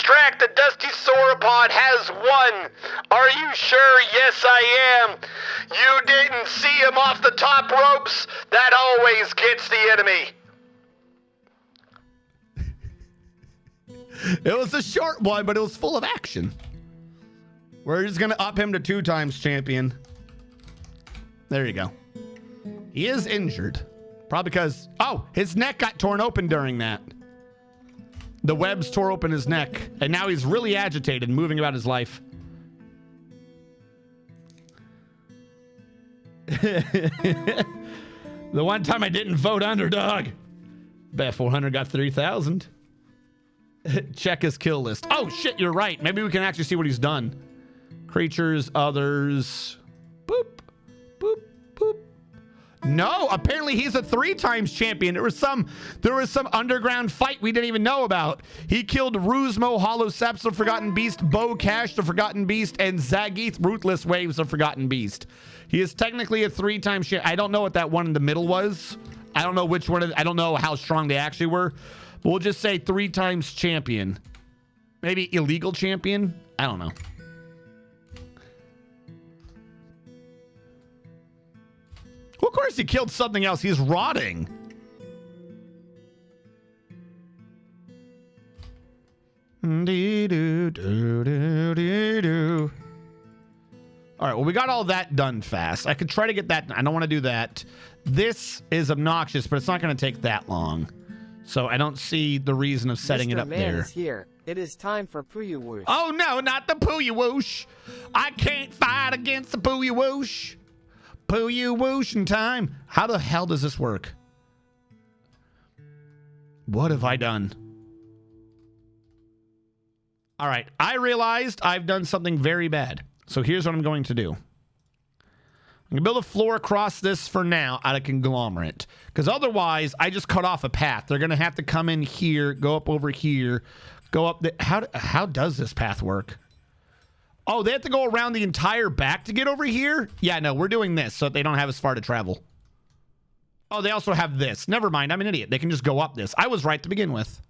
A: Track, the Dusty Sauropod, has won. Are you sure? Yes, I am. You didn't see him off the top ropes? That always gets the enemy. It was a short one, but it was full of action. We're just going to up him to 2-times champion. There you go. He is injured. Probably because, his neck got torn open during that. The webs tore open his neck, and now he's really agitated, moving about his life. The one time I didn't vote underdog. Bet 400 got 3,000. Check his kill list. Oh, shit, you're right. Maybe we can actually see what he's done. Creatures, others. Boop, boop, boop. No, apparently he's a 3-times champion. There was some underground fight we didn't even know about. He killed Ruzmo, Hollow Seps, the Forgotten Beast, Bo Cash, the Forgotten Beast, and Zageeth, Ruthless Waves, the Forgotten Beast. He is technically a 3-times champion. I don't know what that one in the middle was. I don't know which one. I don't know how strong they actually were. But we'll just say 3-times champion. Maybe illegal champion? I don't know. Well, of course he killed something else. He's rotting. All right, well, we got all that done fast. I could try to get that. I don't want to do that. This is obnoxious, but it's not going to take that long. So I don't see the reason of setting it up there.
F: Is here. It is time for Puyo Whoosh.
A: Oh, no, not the Puyo Whoosh. I can't fight against the Puyo Whoosh. Puyo Whoosh in time. How the hell does this work? What have I done? All right, I realized I've done something very bad. So here's what I'm going to do. I'm going to build a floor across this for now out of conglomerate. Because otherwise, I just cut off a path. They're going to have to come in here, go up over here, go up the... How does this path work? Oh, they have to go around the entire back to get over here? Yeah, no, we're doing this so that they don't have as far to travel. Oh, they also have this. Never mind, I'm an idiot. They can just go up this. I was right to begin with.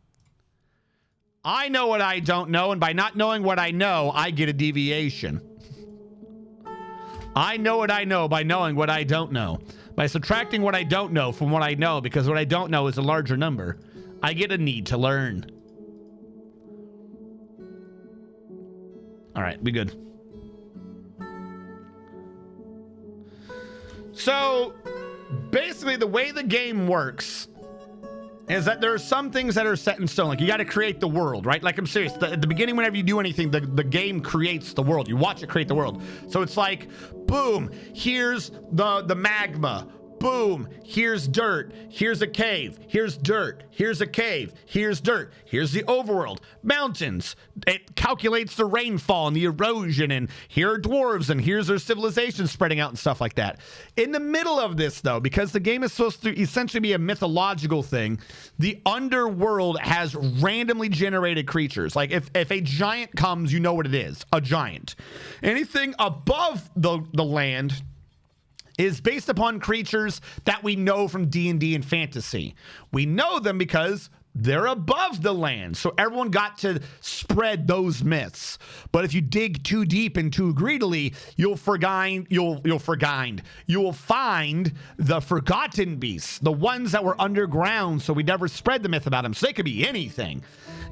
A: I know what I don't know, and by not knowing what I know, I get a deviation. I know what I know by knowing what I don't know. By subtracting what I don't know from what I know, because what I don't know is a larger number, I get a need to learn. All right, be good. So, basically, the way the game works is that there are some things that are set in stone. Like, you got to create the world, right? Like, I'm serious. At the beginning, whenever you do anything, the game creates the world. You watch it create the world. So it's like, boom, here's the magma. Boom, here's dirt. Here's a cave. Here's dirt. Here's a cave. Here's dirt. Here's the overworld. Mountains. It calculates the rainfall and the erosion, and here are dwarves, and here's their civilization spreading out and stuff like that. In the middle of this, though, because the game is supposed to essentially be a mythological thing, the underworld has randomly generated creatures. Like, if a giant comes, you know what it is. A giant. Anything above the land is based upon creatures that we know from D&D and fantasy. We know them because they're above the land, so everyone got to spread those myths. But if you dig too deep and too greedily, you'll find the forgotten beasts, the ones that were underground, so we never spread the myth about them. So they could be anything.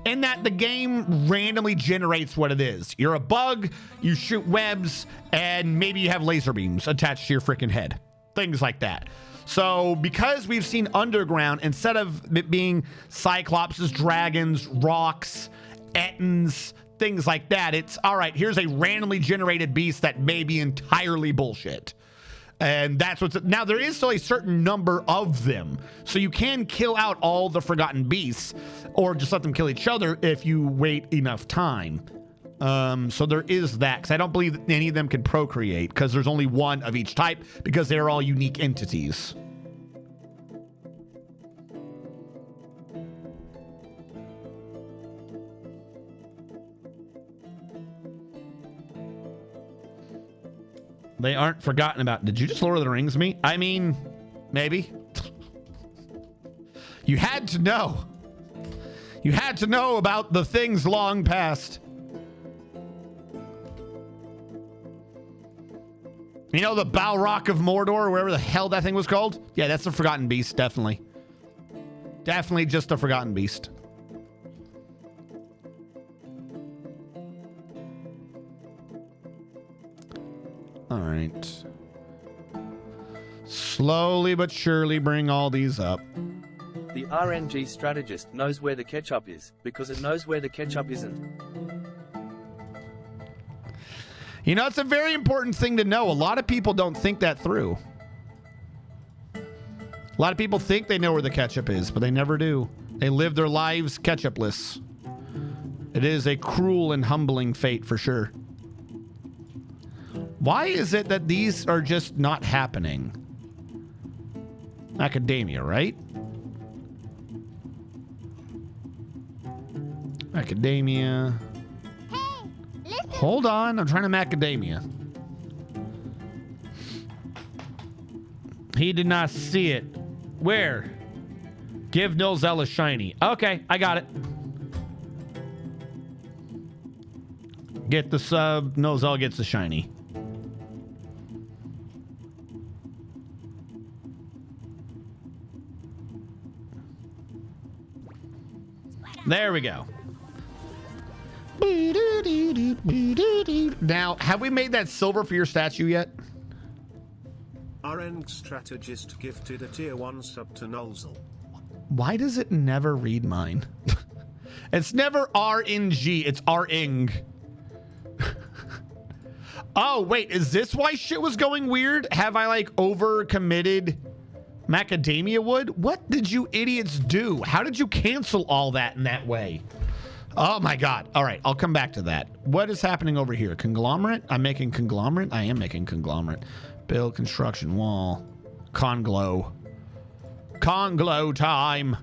A: In that the game randomly generates what it is. You're a bug, you shoot webs, and maybe you have laser beams attached to your freaking head. Things like that. So because we've seen underground, instead of it being cyclopses, dragons, rocks, ettins, things like that, it's, all right, here's a randomly generated beast that may be entirely bullshit. And that's what's... Now, there is still a certain number of them. So you can kill out all the forgotten beasts, or just let them kill each other if you wait enough time. So there is that, because I don't believe that any of them can procreate, because there's only one of each type, because they're all unique entities. They aren't forgotten about. Did you just Lord of the Rings me? I mean, maybe. You had to know. You had to know about the things long past. You know the Balrog of Mordor, or whatever the hell that thing was called? Yeah, that's the Forgotten Beast, definitely. Definitely just a Forgotten Beast. All right. Slowly but surely bring all these up.
B: The RNG strategist knows where the ketchup is, because it knows where the ketchup isn't.
A: You know, it's a very important thing to know. A lot of people don't think that through. A lot of people think they know where the ketchup is, but they never do. They live their lives ketchupless. It is a cruel and humbling fate for sure. Why is it that these are just not happening? Academia, right? Academia.
D: Hey, listen.
A: Hold on, I'm trying to macadamia. He did not see it. Where? Give Nilzel a shiny. Okay, I got it. Get the sub. Nilzel gets a shiny. There we go. Now, have we made that silver for your statue yet?
E: RNG strategist gifted a tier 1 sub to Nolzel.
A: Why does it never read mine? It's never RNG, it's RNG. Oh, wait, is this why shit was going weird? Have I like over committed macadamia wood? What did you idiots do? How did you cancel all that in that way? Oh my God. All right, I'll come back to that. What is happening over here? Conglomerate? I'm making conglomerate? I am making conglomerate. Build construction wall. Conglow. Conglow time.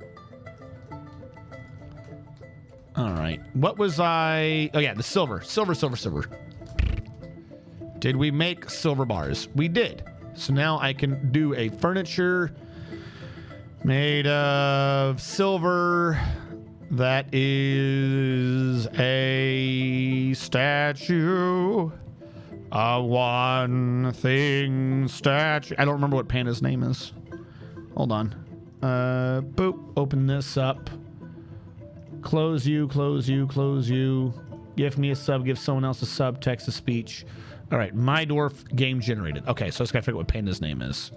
A: All right. What was I? Oh yeah, the silver. Silver. Did we make silver bars? We did. So now I can do a furniture made of silver that is a statue. A one thing statue. I don't remember what Panda's name is. Hold on. Boop. Open this up. Close you. Give me a sub. Give someone else a sub. Text to speech. All right. My dwarf game generated. Okay, so I just gotta figure out what Panda's name is.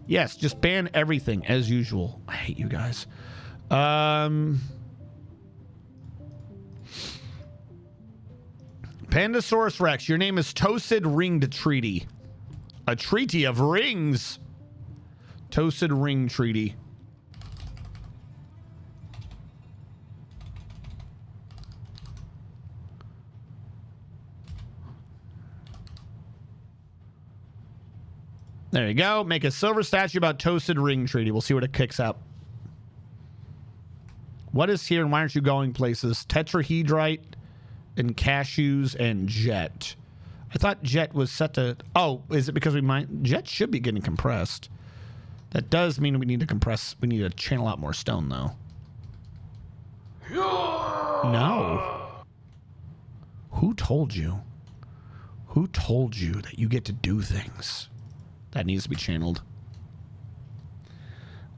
A: Yes, just ban everything as usual. I hate you guys. Pandasaurus Rex, your name is Tosid Ringed Treaty. A treaty of rings. Tosid Ring Treaty. There you go. Make a silver statue about Toasted Ring Treaty. We'll see what it kicks up. What is here and why aren't you going places? Tetrahedrite and cashews and jet. I thought jet was set to... Oh, is it because we might... Jet should be getting compressed. That does mean we need to compress... We need to channel out more stone, though. No. Who told you? Who told you that you get to do things? That needs to be channeled.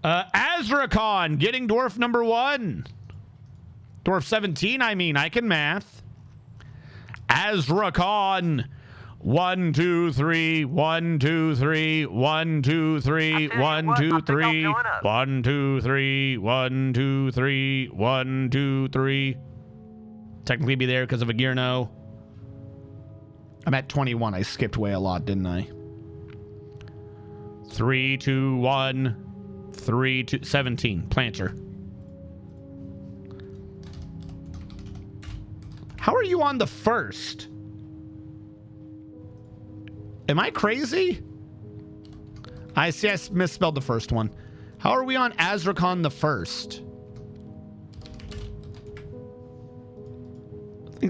A: Azrakon getting dwarf number 1. Dwarf 17, I mean. I can math. Azrakon. 1, 2, 3. 1, 2, 3. 1, 2, 3. 1, 2, 3. 1, 2, 3. 1, 2, 3. 1, 2, 3. Technically be there because of a gear no. I'm at 21. I skipped way a lot, didn't I? 3, 2, 1, 3, 2, 17. Planter. How are you on the first? Am I crazy? I see I misspelled the first one. How are we on Azrakon the first?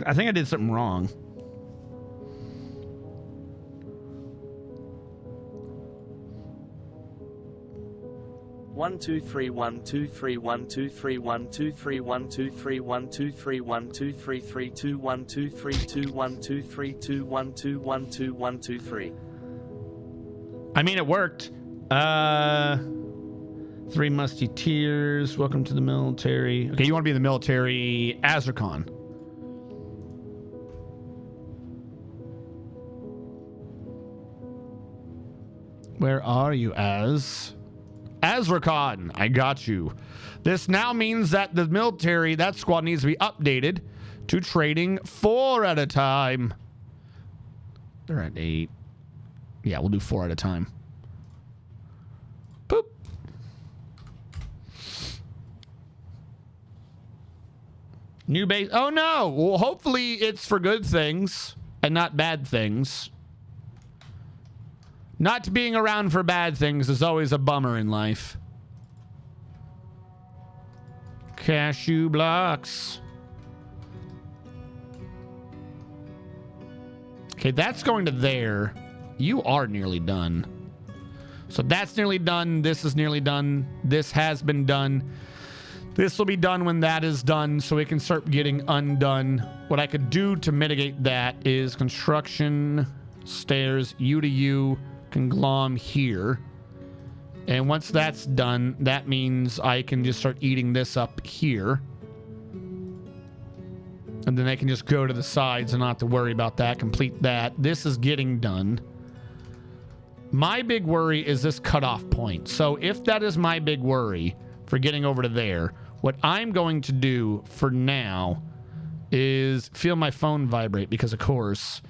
A: I think I did something wrong.
B: One two three one two three one two three one two three one two three one two three one two three three 2 1 2 3 2 1 2 3 2 1 2 1 2 1 2 3.
A: I mean, it worked. Three Musketeers. Welcome to the military. Okay, you want to be in the military, Azrakon. Where are you, Azrakon? I got you. This now means that the military, that squad needs to be updated to trading 4 at a time. They're at 8. Yeah, we'll do 4 at a time. Boop. New base. Oh no. Well, hopefully it's for good things and not bad things. Not being around for bad things is always a bummer in life. Cashew blocks. Okay, that's going to there. You are nearly done. So that's nearly done. This is nearly done. This has been done. This will be done when that is done, so it can start getting undone. What I could do to mitigate that is construction, stairs, U to U, conglom here. And once that's done, that means I can just start eating this up here. And then they can just go to the sides and not have to worry about that. Complete that. This is getting done. My big worry is this cutoff point. So if that is my big worry for getting over to there, what I'm going to do for now is feel my phone vibrate because, of course,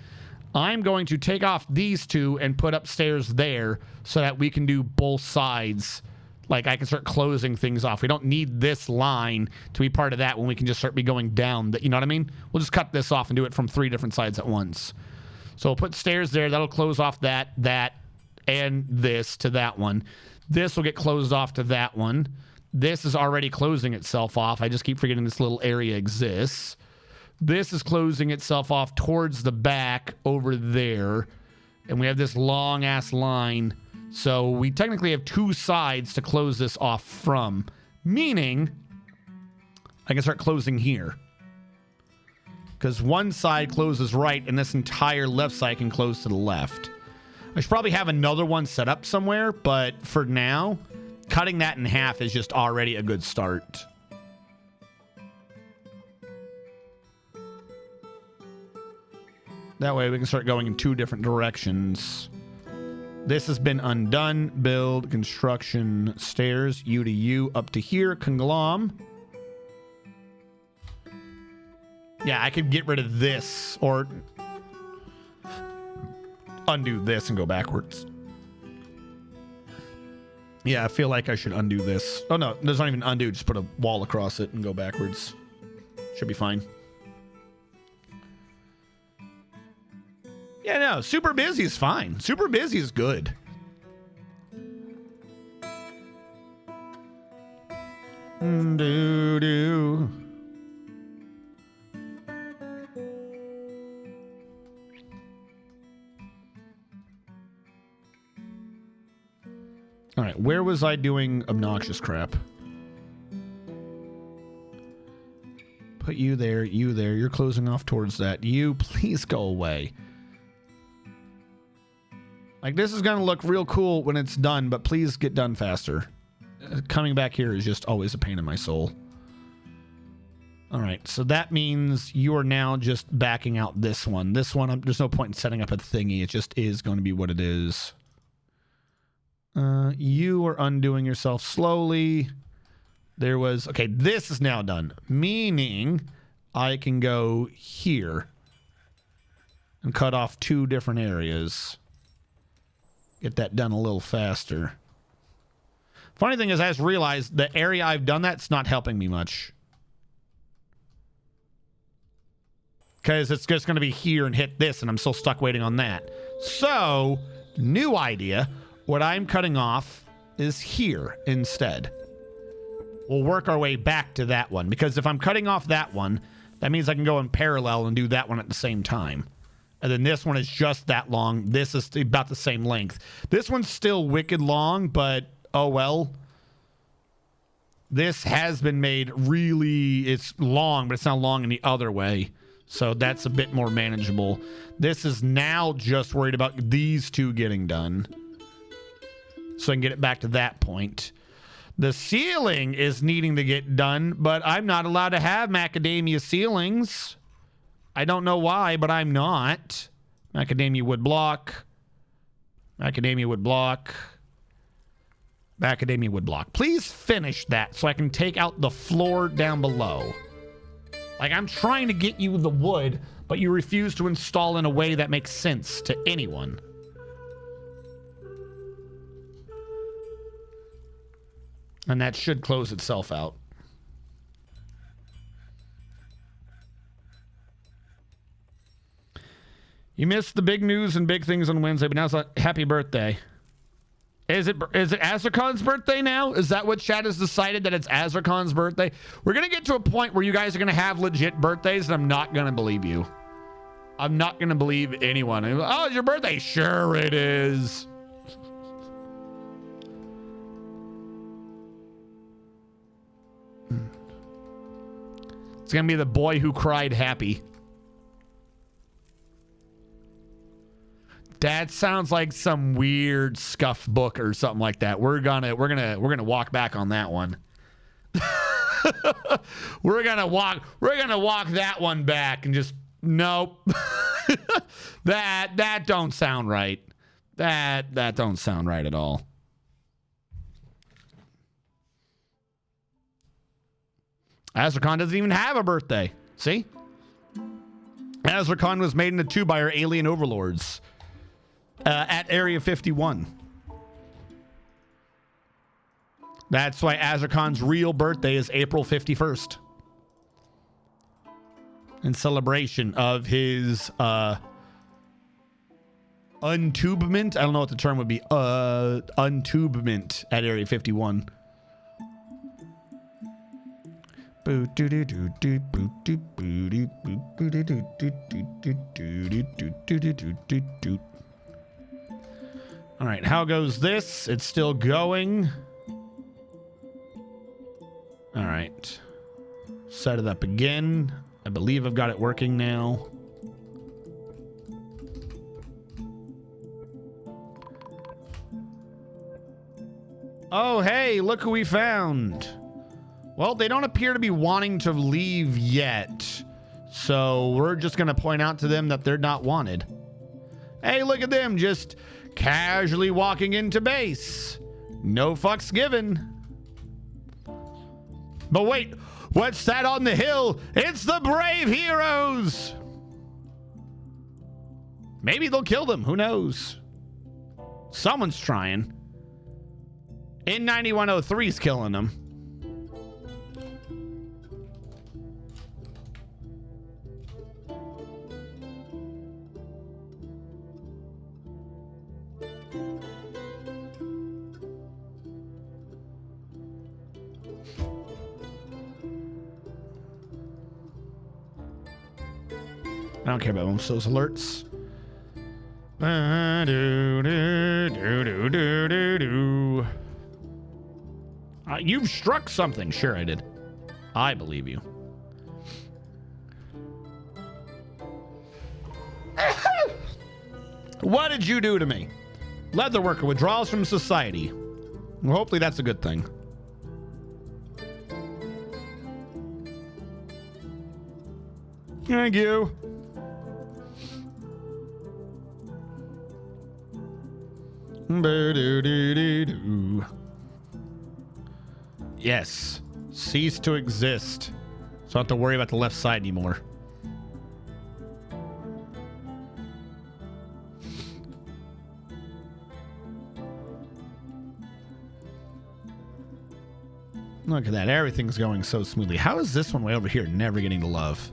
A: I'm going to take off these two and put upstairs there so that we can do both sides. Like, I can start closing things off. We don't need this line to be part of that when we can just start be going down. You know what I mean? We'll just cut this off and do it from 3 different sides at once. So we'll put stairs there. That'll close off that, and this to that one. This will get closed off to that one. This is already closing itself off. I just keep forgetting this little area exists. This is closing itself off towards the back over there. And we have this long ass line. So we technically have 2 sides to close this off from. Meaning, I can start closing here. Because one side closes right and this entire left side can close to the left. I should probably have another one set up somewhere. But for now, cutting that in half is just already a good start. That way we can start going in 2 different directions. This has been undone. Build, construction, stairs, U to U, up to here, conglom. Yeah, I could get rid of this, or undo this and go backwards. Yeah, I feel like I should undo this. Oh no, there's not even undo, just put a wall across it and go backwards. Should be fine. Yeah, no, super busy is fine. Super busy is good. Do. All right, where was I doing obnoxious crap? Put you there, you there. You're closing off towards that. You, please go away. Like, this is going to look real cool when it's done, but please get done faster. Coming back here is just always a pain in my soul. All right, so that means you are now just backing out this one. This one, there's no point in setting up a thingy. It just is going to be what it is. You are undoing yourself slowly. There was... Okay, this is now done. Meaning I can go here and cut off 2 different areas. Get that done a little faster. Funny thing is, I just realized the area I've done that's not helping me much. because it's just going to be here and hit this, and I'm still stuck waiting on that. So, new idea. What I'm cutting off is here instead. We'll work our way back to that one, because if I'm cutting off that one, that means I can go in parallel and do that one at the same time. And then this one is just that long. This is about the same length. This one's still wicked long, but oh well. This has been made really, it's long, but it's not long in the other way. So that's a bit more manageable. This is now just worried about these two getting done. So I can get it back to that point. The ceiling is needing to get done, but I'm not allowed to have macadamia ceilings. I don't know why, but I'm not. Macadamia wood block. Macadamia wood block. Macadamia wood block. Please finish that so I can take out the floor down below. Like, I'm trying to get you the wood, but you refuse to install in a way that makes sense to anyone. And that should close itself out. You missed the big news and big things on Wednesday, but now it's like, happy birthday. Is it Azracon's birthday now? Is that what chat has decided, that it's Azracon's birthday? We're going to get to a point where you guys are going to have legit birthdays, and I'm not going to believe you. I'm not going to believe anyone. Oh, it's your birthday. Sure it is. It's going to be the boy who cried happy. That sounds like some weird scuff book or something like that. We're gonna walk back on that one. we're gonna walk that one back and just nope. that don't sound right. That don't sound right at all. Azracon doesn't even have a birthday. See? Azracon was made into two by our alien overlords. At Area 51. That's why Azracon's real birthday is April 51st. In celebration of his untubement. I don't know what the term would be. Untubement at Area 51. All right, how goes this? It's still going. All right. Set it up again. I believe I've got it working now. Oh, hey, look who we found. Well, they don't appear to be wanting to leave yet. So we're just going to point out to them that they're not wanted. Hey, look at them just casually walking into base. No fucks given. But wait, what's that on the hill? It's the brave heroes. Maybe they'll kill them. Who knows? Someone's trying. N9103's killing them. I don't care about most of those alerts. You've struck something. Sure, I did. I believe you. What did you do to me? Leatherworker withdraws from society. Well, hopefully that's a good thing. Thank you. Yes. Cease to exist. So I don't have to worry about the left side anymore. Look at that. Everything's going so smoothly. How is this one way over here never getting the love?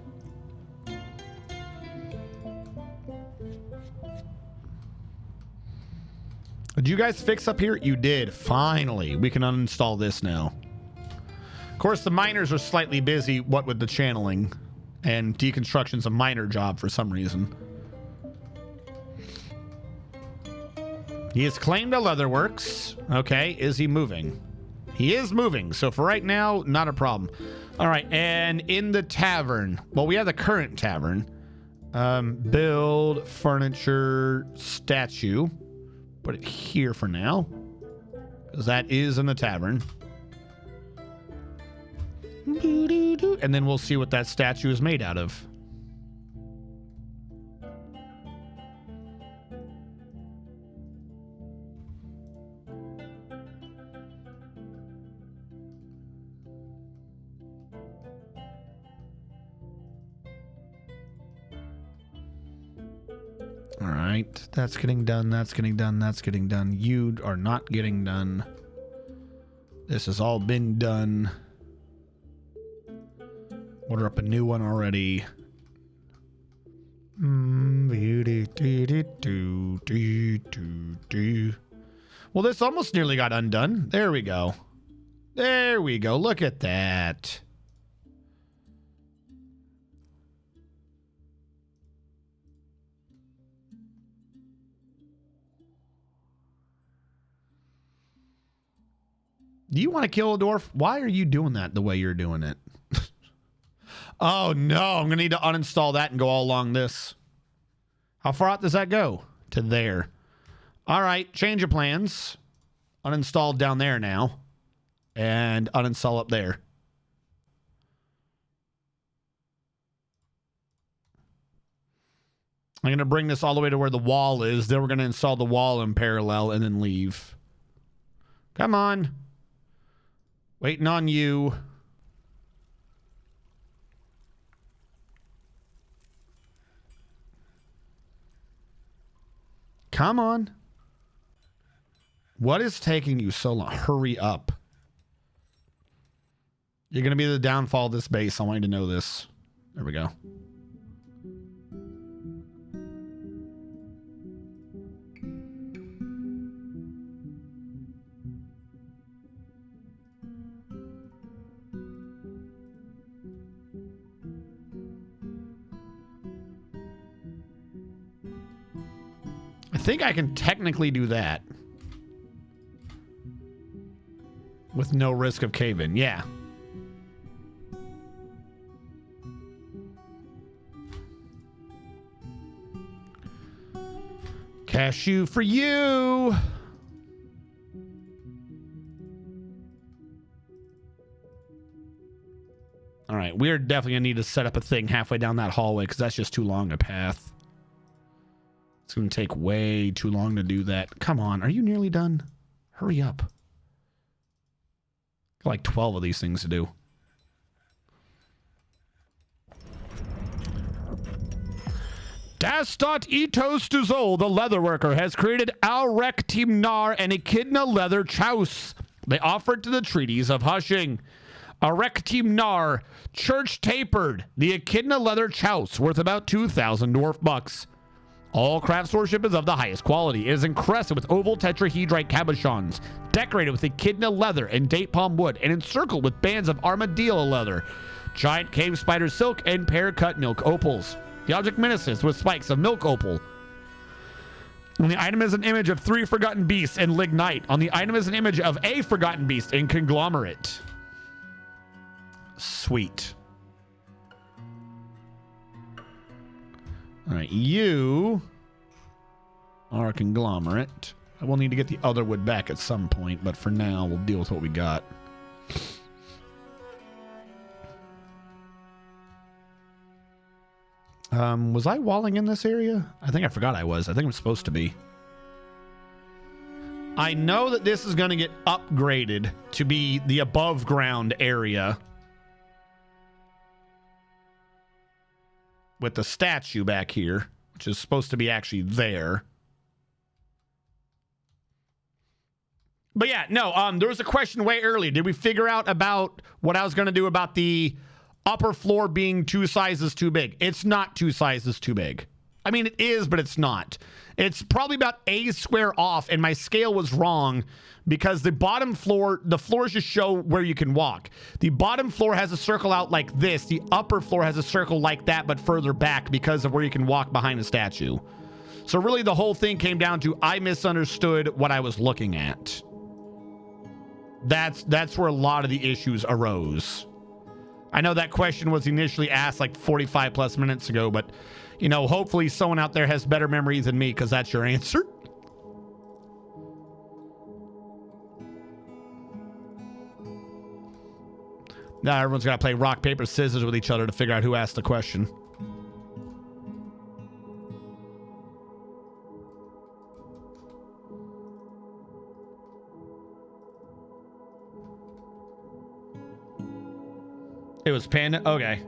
A: Did you guys fix up here? You did. Finally. We can uninstall this now. Of course, the miners are slightly busy, what with the channeling. And deconstruction's a minor job for some reason. He has claimed a leatherworks. Okay, is he moving? He is moving, so for right now, not a problem. All right, and in the tavern, well, we have the current tavern. Build furniture statue. Put it here for now, because that is in the tavern. And then we'll see what that statue is made out of. All right, that's getting done. That's getting done. That's getting done. You are not getting done. This has all been done. Order up a new one already. Well, this almost nearly got undone. There we go. There we go. Look at that. Do you want to kill a dwarf? Why are you doing that the way you're doing it? Oh, no. I'm going to need to uninstall that and go all along this. How far out does that go? To there. All right. Change of plans. Uninstalled down there now. And uninstall up there. I'm going to bring this all the way to where the wall is. Then we're going to install the wall in parallel and then leave. Come on. Waiting on you. Come on. What is taking you so long? Hurry up. You're going to be the downfall of this base. I want you to know this. There we go. I think I can technically do that with no risk of cave-in. Yeah. Cashew for you. All right, we're definitely gonna need to set up a thing halfway down that hallway because that's just too long a path. It's going to take way too long to do that. Come on. Are you nearly done? Hurry up. Got like 12 of these things to do. Das.Itos Duzol, the leatherworker, has created Alrek Timnar and Echidna leather chouse. They offer it to the treaties of Hushing. Alrek Timnar, church tapered. The Echidna leather chouse, worth about 2,000 dwarf bucks. All craftsmanship is of the highest quality. It is encrusted with oval tetrahedrite cabochons, decorated with echidna leather and date palm wood, and encircled with bands of armadillo leather, giant cave spider silk, and pear-cut milk opals. The object menaces with spikes of milk opal. On the item is an image of 3 forgotten beasts and lignite. On the item is an image of a forgotten beast in conglomerate. Sweet. All right, you are a conglomerate. I will need to get the other wood back at some point, but for now, we'll deal with what we got. Was I walling in this area? I think I forgot I was. I think I'm supposed to be. I know that this is going to get upgraded to be the above ground area. With the statue back here, which is supposed to be actually there. But yeah, no, there was a question way earlier. Did we figure out about what I was going to do about the upper floor being 2 sizes too big? It's not 2 sizes too big. I mean, it is, but it's not. It's probably about a square off, and my scale was wrong because the bottom floor, the floors just show where you can walk. The bottom floor has a circle out like this. The upper floor has a circle like that, but further back because of where you can walk behind the statue. So really the whole thing came down to I misunderstood what I was looking at. That's where a lot of the issues arose. I know that question was initially asked like 45 plus minutes ago, but you know, hopefully someone out there has better memory than me because that's your answer. Now everyone's got to play rock, paper, scissors with each other to figure out who asked the question. It was Panda. Okay.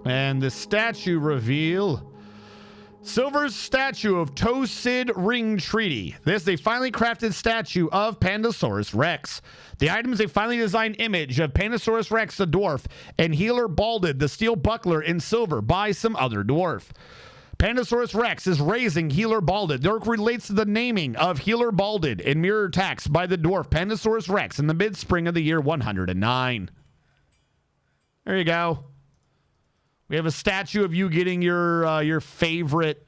A: And the statue reveal. Silver's statue of Tosid Ring Treaty. This is a finely crafted statue of Pandasaurus Rex. The item is a finely designed image of Pandasaurus Rex, the dwarf, and Healer Balded, the steel buckler in silver, by some other dwarf. Pandasaurus Rex is raising Healer Balded. The work relates to the naming of Healer Balded in MirrorTax by the dwarf Pandasaurus Rex in the mid-spring of the year 109. There you go. We have a statue of you getting your favorite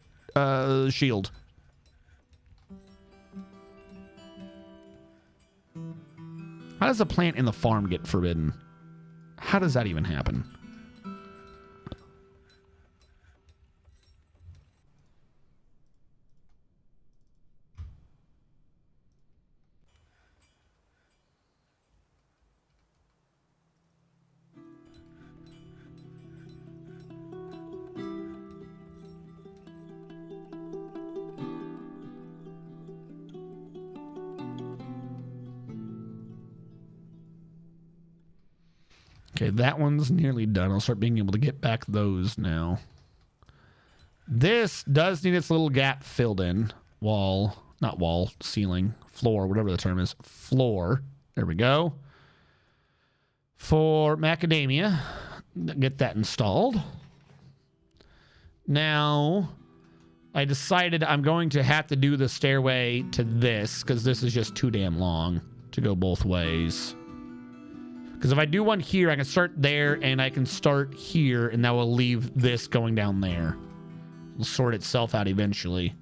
A: shield. How does a plant in the farm get forbidden? How does that even happen? Okay, that one's nearly done. I'll start being able to get back those now. This does need its little gap filled in. Wall, not wall, ceiling, floor, whatever the term is. Floor. There we go. For macadamia, get that installed. Now, I decided I'm going to have to do the stairway to this because this is just too damn long to go both ways. Because if I do one here, I can start there and I can start here, and that will leave this going down there. It'll sort itself out eventually.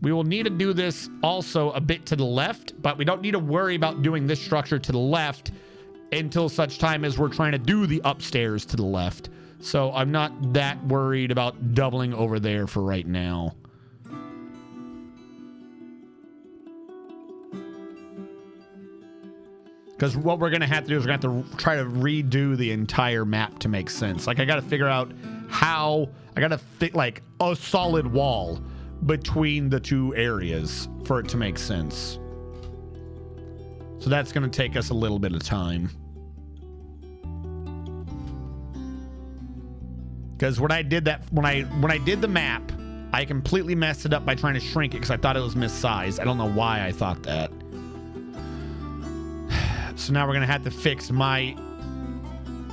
A: We will need to do this also a bit to the left, but we don't need to worry about doing this structure to the left until such time as we're trying to do the upstairs to the left. So I'm not that worried about doubling over there for right now. Because what we're going to have to do is we're going to have to try to redo the entire map to make sense. Like, I got to figure out how... I got to fit, like, a solid wall between the two areas for it to make sense. So that's going to take us a little bit of time. Because when I did that... When I did the map, I completely messed it up by trying to shrink it because I thought it was missized. I don't know why I thought that. So now we're going to have to fix my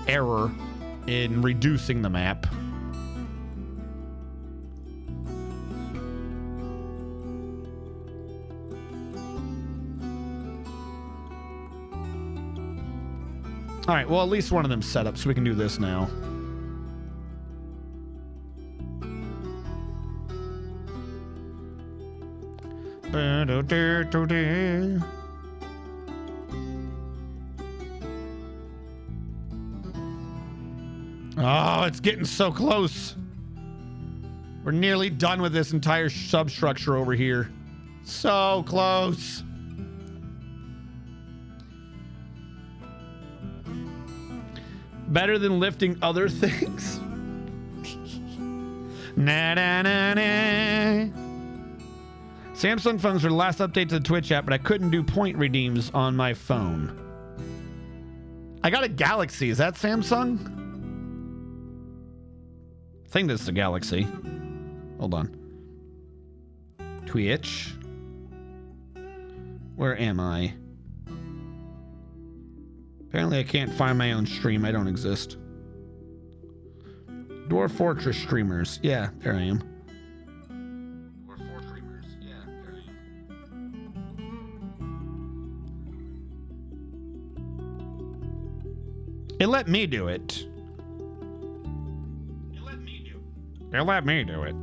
A: error in reducing the map. All right, well, at least one of them's set up, so we can do this now. Oh, it's getting so close. We're nearly done with this entire substructure over here. So close. Better than lifting other things. Na na na na. Samsung phones were the last update to the Twitch app, but I couldn't do point redeems on my phone. I got a Galaxy. Is that Samsung? I think this is a Galaxy. Hold on. Twitch. Where am I? Apparently I can't find my own stream. I don't exist. Dwarf Fortress streamers. Yeah, there I am. Dwarf Fortress streamers. Yeah, there I am. It let me do it. It let me do it. It let me do it.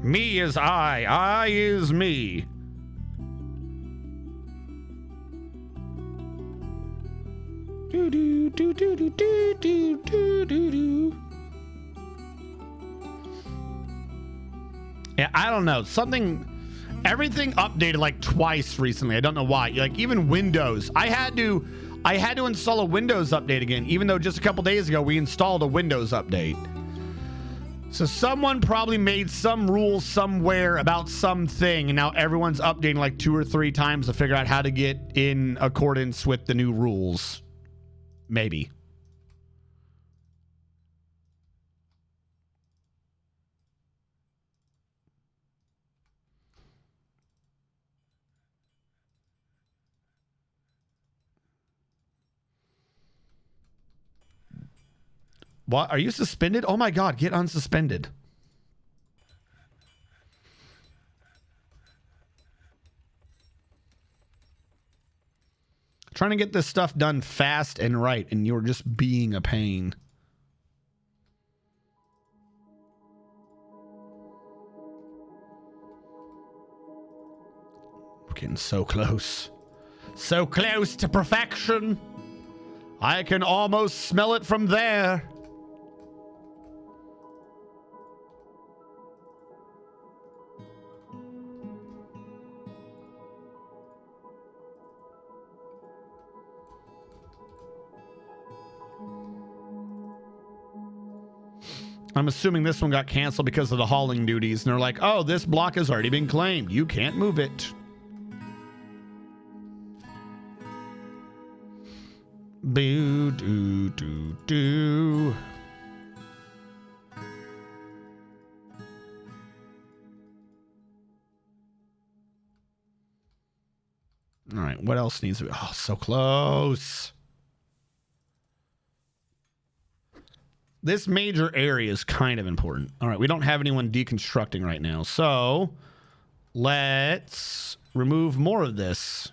A: Me is I is me. Do do do do do do do do do do. Yeah, I don't know. Everything updated like twice recently. I don't know why. Like even Windows. I had to install a Windows update again, even though just a couple days ago we installed a Windows update. So someone probably made some rules somewhere about something, and now everyone's updating like 2 or 3 times to figure out how to get in accordance with the new rules. Maybe. What? Are you suspended? Oh my God, get unsuspended. Trying to get this stuff done fast and right, and you're just being a pain. We're getting so close. So close to perfection. I can almost smell it from there. I'm assuming this one got canceled because of the hauling duties. And they're like, oh, this block has already been claimed. You can't move it. Boo, doo, doo, doo. All right, what else needs to be? Oh, so close. This major area is kind of important. All right, we don't have anyone deconstructing right now. So let's remove more of this.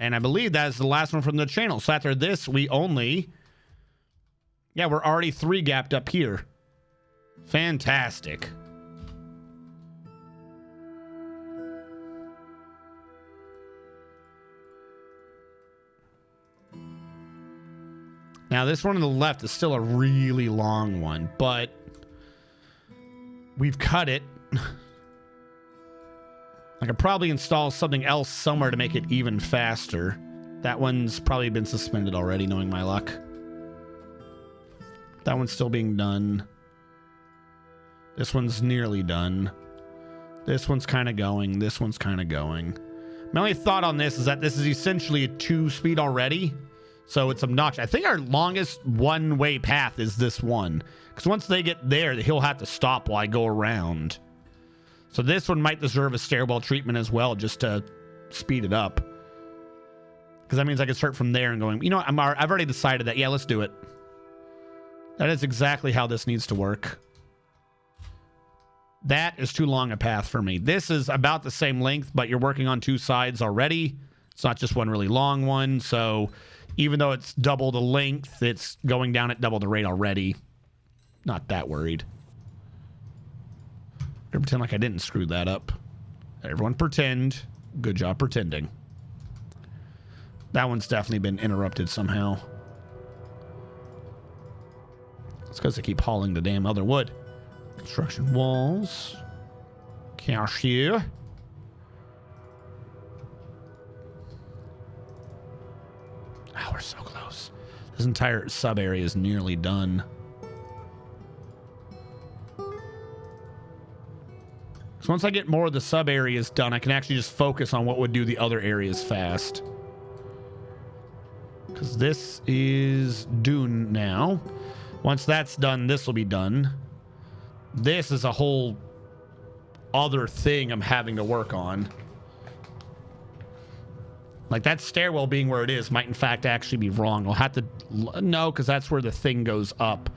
A: And I believe that is the last one from the channel. So after this, we only... Yeah, we're already 3 gapped up here. Fantastic. Now, this one on the left is still a really long one, but we've cut it. I could probably install something else somewhere to make it even faster. That one's probably been suspended already, knowing my luck. That one's still being done. This one's nearly done. This one's kind of going. This one's kind of going. My only thought on this is that this is essentially a 2-speed already. So it's obnoxious. I think our longest one-way path is this one. Because once they get there, he'll have to stop while I go around. So this one might deserve a stairwell treatment as well, just to speed it up. Because that means I can start from there and going, you know, I've already decided that. Yeah, let's do it. That is exactly how this needs to work. That is too long a path for me. This is about the same length, but you're working on 2 sides already. It's not just one really long one, so... Even though it's double the length, it's going down at double the rate already. Not that worried. I'm gonna pretend like I didn't screw that up. Everyone pretend. Good job pretending. That one's definitely been interrupted somehow. It's because I keep hauling the damn other wood. Construction walls. Cashier. Oh, we're so close. This entire sub area is nearly done. So once I get more of the sub areas done, I can actually just focus on what would do the other areas fast. Because this is dune now. Once that's done, this will be done. This is a whole other thing I'm having to work on. Like that stairwell being where it is might in fact actually be wrong. I'll have to, no, because that's where the thing goes up.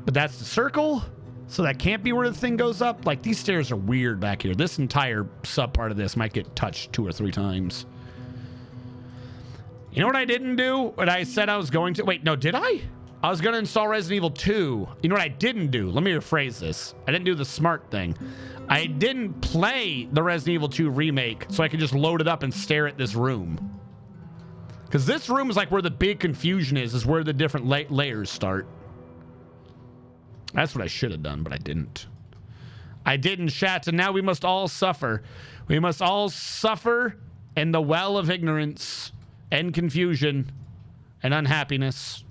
A: But that's the circle, so that can't be where the thing goes up. Like these stairs are weird back here. This entire sub part of this might get touched 2 or 3 times. You know what I didn't do? What I said I was going to, wait, no, did I? I was going to install Resident Evil 2. You know what I didn't do? Let me rephrase this. I didn't do the smart thing. I didn't play the Resident Evil 2 remake so I could just load it up and stare at this room. Because this room is like where the big confusion is where the different layers start. That's what I should have done, but I didn't. I didn't, chat, and now we must all suffer. We must all suffer in the well of ignorance and confusion and unhappiness.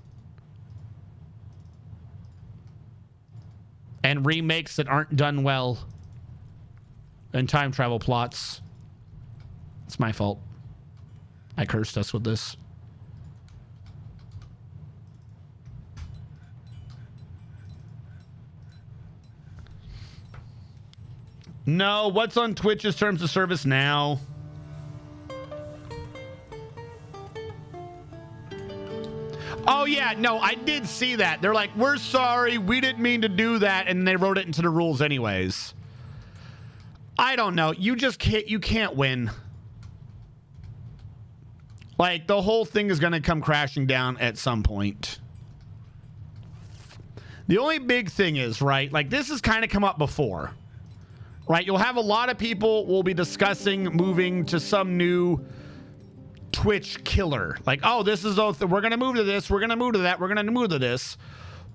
A: And remakes that aren't done well. And time travel plots. It's my fault. I cursed us with this. No, what's on Twitch's terms of service now? Oh, yeah, no, I did see that. They're like, we're sorry, we didn't mean to do that, and they wrote it into the rules anyways. I don't know. You just can't, you can't win. Like, the whole thing is going to come crashing down at some point. The only big thing is, right, like, this has kind of come up before. Right, you'll have a lot of people will be discussing moving to some new Twitch killer. Like, oh, this is, we're going to move to this, we're going to move to that, we're going to move to this.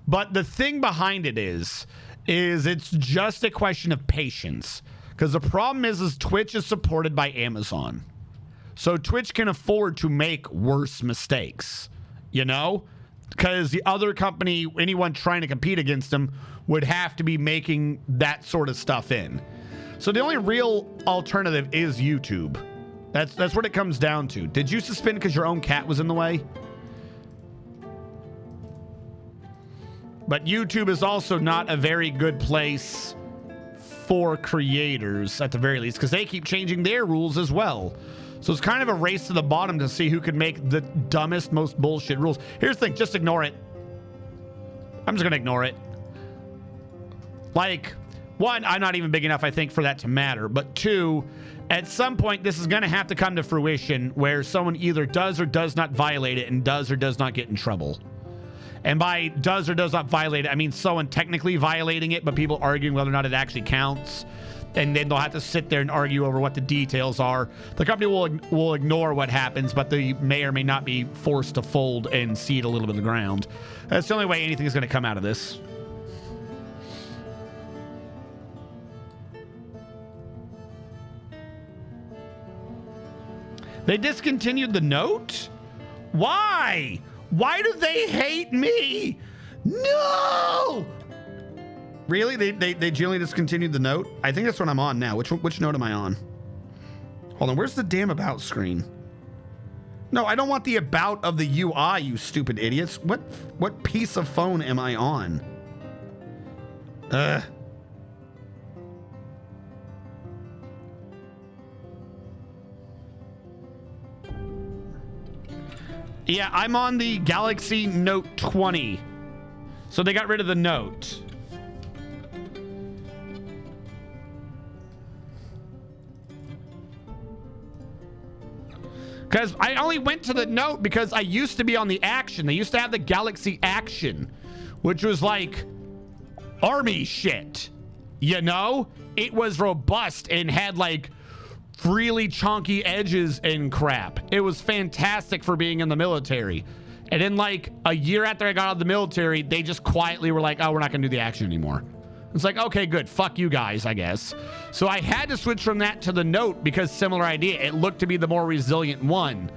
A: But the thing behind it is it's just a question of patience. Because the problem is Twitch is supported by Amazon. So Twitch can afford to make worse mistakes, you know? Because the other company, anyone trying to compete against them, would have to be making that sort of stuff in. So the only real alternative is YouTube. That's what it comes down to. Did you suspend because your own cat was in the way? But YouTube is also not a very good place for creators, at the very least, because they keep changing their rules as well. So it's kind of a race to the bottom to see who can make the dumbest, most bullshit rules. Here's the thing, just ignore it. I'm just going to ignore it. Like, one, I'm not even big enough, I think, for that to matter. But two, at some point, this is going to have to come to fruition where someone either does or does not violate it and does or does not get in trouble. And by does or does not violate it, I mean someone technically violating it, but people arguing whether or not it actually counts. And then they'll have to sit there and argue over what the details are. The company will ignore what happens, but they may or may not be forced to fold and cede a little bit of the ground. That's the only way anything is going to come out of this. They discontinued the note? Why? Why do they hate me? No! Really? They generally discontinued the note? I think that's what I'm on now. Which note am I on? Hold on, where's the damn about screen? No, I don't want the about of the UI, you stupid idiots. What piece of phone am I on? Yeah, I'm on the Galaxy Note 20. So they got rid of the Note. Because I only went to the Note because I used to be on the Action. They used to have the Galaxy Action, which was like army shit. You know? It was robust and had like really chunky edges and crap. It was fantastic for being in the military. And then like a year after I got out of the military, they just quietly were like, oh, we're not gonna do the Action anymore. It's like, okay, good, fuck you guys, I guess. So I had to switch from that to the Note because similar idea. It looked to be the more resilient one.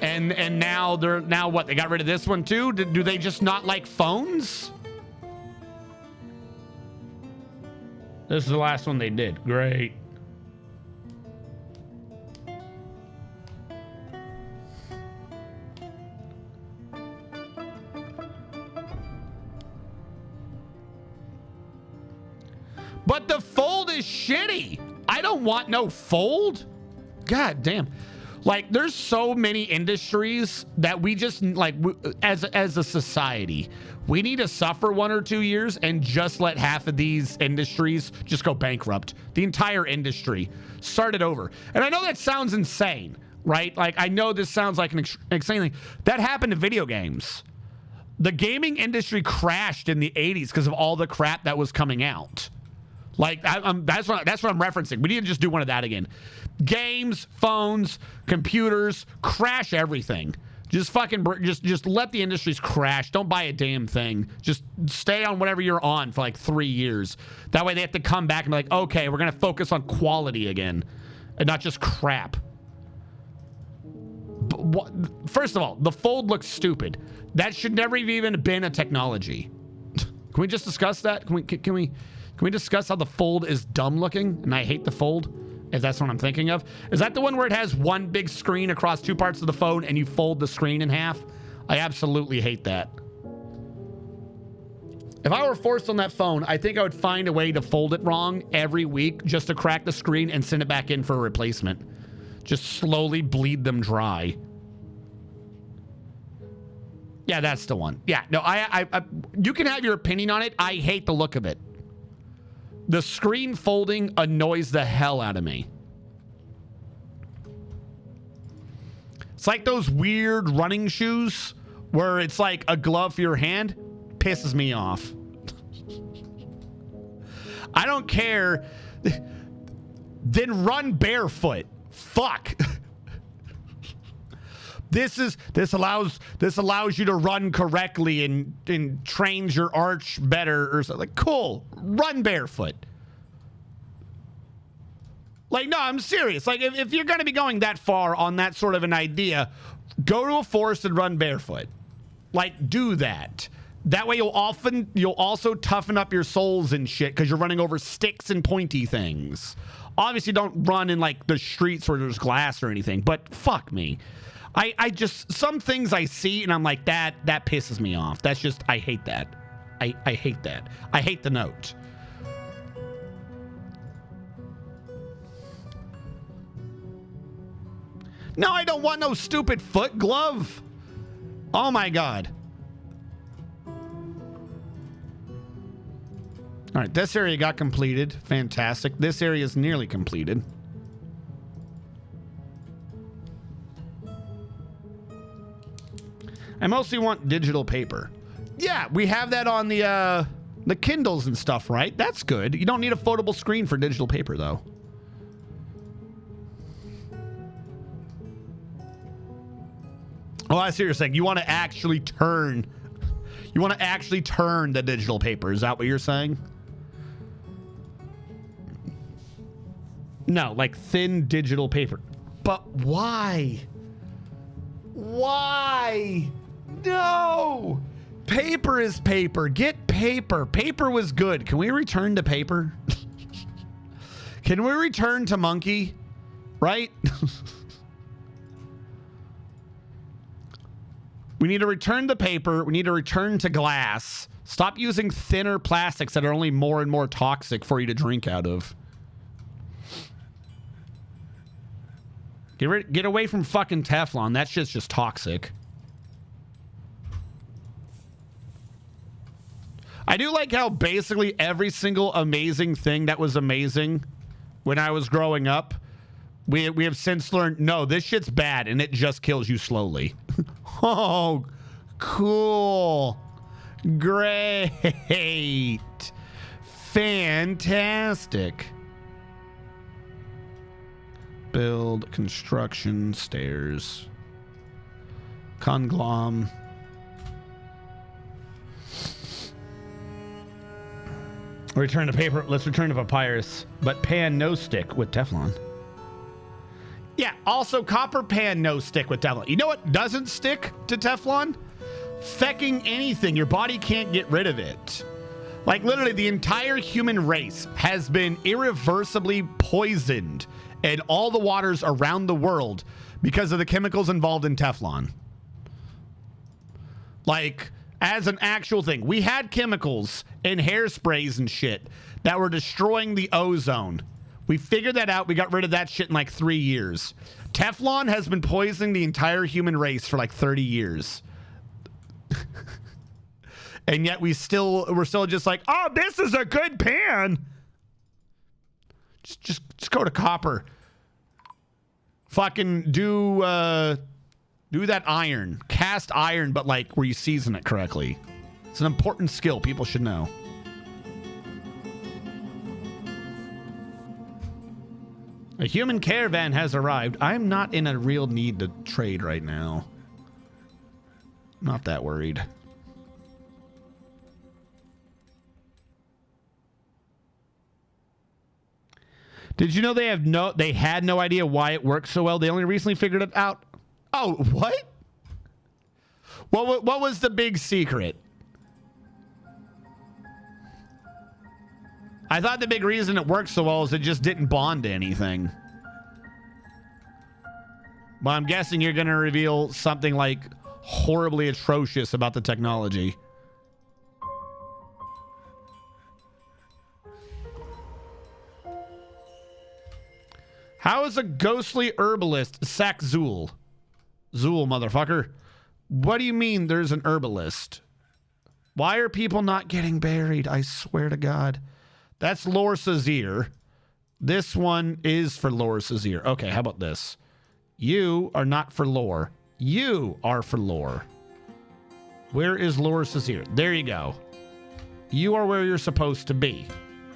A: And now now what, they got rid of this one too? Do they just not like phones? This is the last one they did. Great. But the Fold is shitty. I don't want no Fold. God damn. Like, there's so many industries that we just, like, as a society, we need to suffer 1 or 2 years and just let half of these industries just go bankrupt. The entire industry. Start it over. And I know that sounds insane, right? Like, I know this sounds like an insane thing. That happened to video games. The gaming industry crashed in the 80s because of all the crap that was coming out. Like, that's what I'm referencing. We need to just do one of that again. Games, phones, computers, crash everything. Just fucking, just let the industries crash. Don't buy a damn thing. Just stay on whatever you're on for like 3 years. That way they have to come back and be like, okay, we're going to focus on quality again and not just crap. First of all, the Fold looks stupid. That should never have even been a technology. Can we just discuss that? Can we discuss how the Fold is dumb looking and I hate the Fold? If that's what I'm thinking of. Is that the one where it has one big screen across 2 parts of the phone and you fold the screen in half? I absolutely hate that. If I were forced on that phone, I think I would find a way to fold it wrong every week just to crack the screen and send it back in for a replacement. Just slowly bleed them dry. Yeah, that's the one. Yeah, no, you can have your opinion on it. I hate the look of it. The screen folding annoys the hell out of me. It's like those weird running shoes where it's like a glove for your hand. Pisses me off. I don't care. Then run barefoot. Fuck. This allows you to run correctly and trains your arch better or something. Like, cool. Run barefoot. Like, no, I'm serious. Like, if you're going to be going that far on that sort of an idea, go to a forest and run barefoot. Like, do that. That way you'll also toughen up your soles and shit because you're running over sticks and pointy things. Obviously, don't run in, like, the streets where there's glass or anything, but fuck me. I just, some things I see and I'm like, that pisses me off. That's just, I hate that. I hate that. I hate the note. No, I don't want no stupid foot glove. Oh my God. All right, this area got completed. Fantastic. This area is nearly completed. I mostly want digital paper. Yeah, we have that on the Kindles and stuff, right? That's good. You don't need a foldable screen for digital paper, though. Oh, I see what you're saying. You want to actually turn... You want to actually turn the digital paper. Is that what you're saying? No, like thin digital paper. But why? Why? No! Paper is paper. Get paper. Paper was good. Can we return to paper? Can we return to monkey? Right? We need to return to paper. We need to return to glass. Stop using thinner plastics that are only more and more toxic for you to drink out of. Get away from fucking Teflon. That shit's just toxic. I do like how basically every single amazing thing that was amazing when I was growing up, we have since learned, no, this shit's bad and it just kills you slowly. Oh, cool. Great. Fantastic. Build, construction, stairs. Conglom. Return to paper. Let's return to papyrus. But pan no stick with Teflon. Yeah, also copper pan no stick with Teflon. You know what doesn't stick to Teflon? Fecking anything. Your body can't get rid of it. Like literally the entire human race has been irreversibly poisoned in all the waters around the world because of the chemicals involved in Teflon. Like, as an actual thing. We had chemicals in hairsprays and shit that were destroying the ozone. We figured that out. We got rid of that shit in like 3 years. Teflon has been poisoning the entire human race for like 30 years. And yet we're still just like, oh, this is a good pan. Just go to copper. Fucking do that iron. Cast iron, but like where you season it correctly. It's an important skill people should know. A human caravan has arrived. I'm not in a real need to trade right now. Not that worried. Did you know they had no idea why it works so well? They only recently figured it out. Oh, what? What was the big secret? I thought the big reason it worked so well is it just didn't bond to anything. But I'm guessing you're going to reveal something like horribly atrocious about the technology. How is a ghostly herbalist Sack Zool? Zool, motherfucker. What do you mean there's an herbalist? Why are people not getting buried? I swear to God. That's Lore Sazir. This one is for Lore Sazir. Okay, how about this? You are not for lore. You are for lore. Where is Lore Sazir? There you go. You are where you're supposed to be,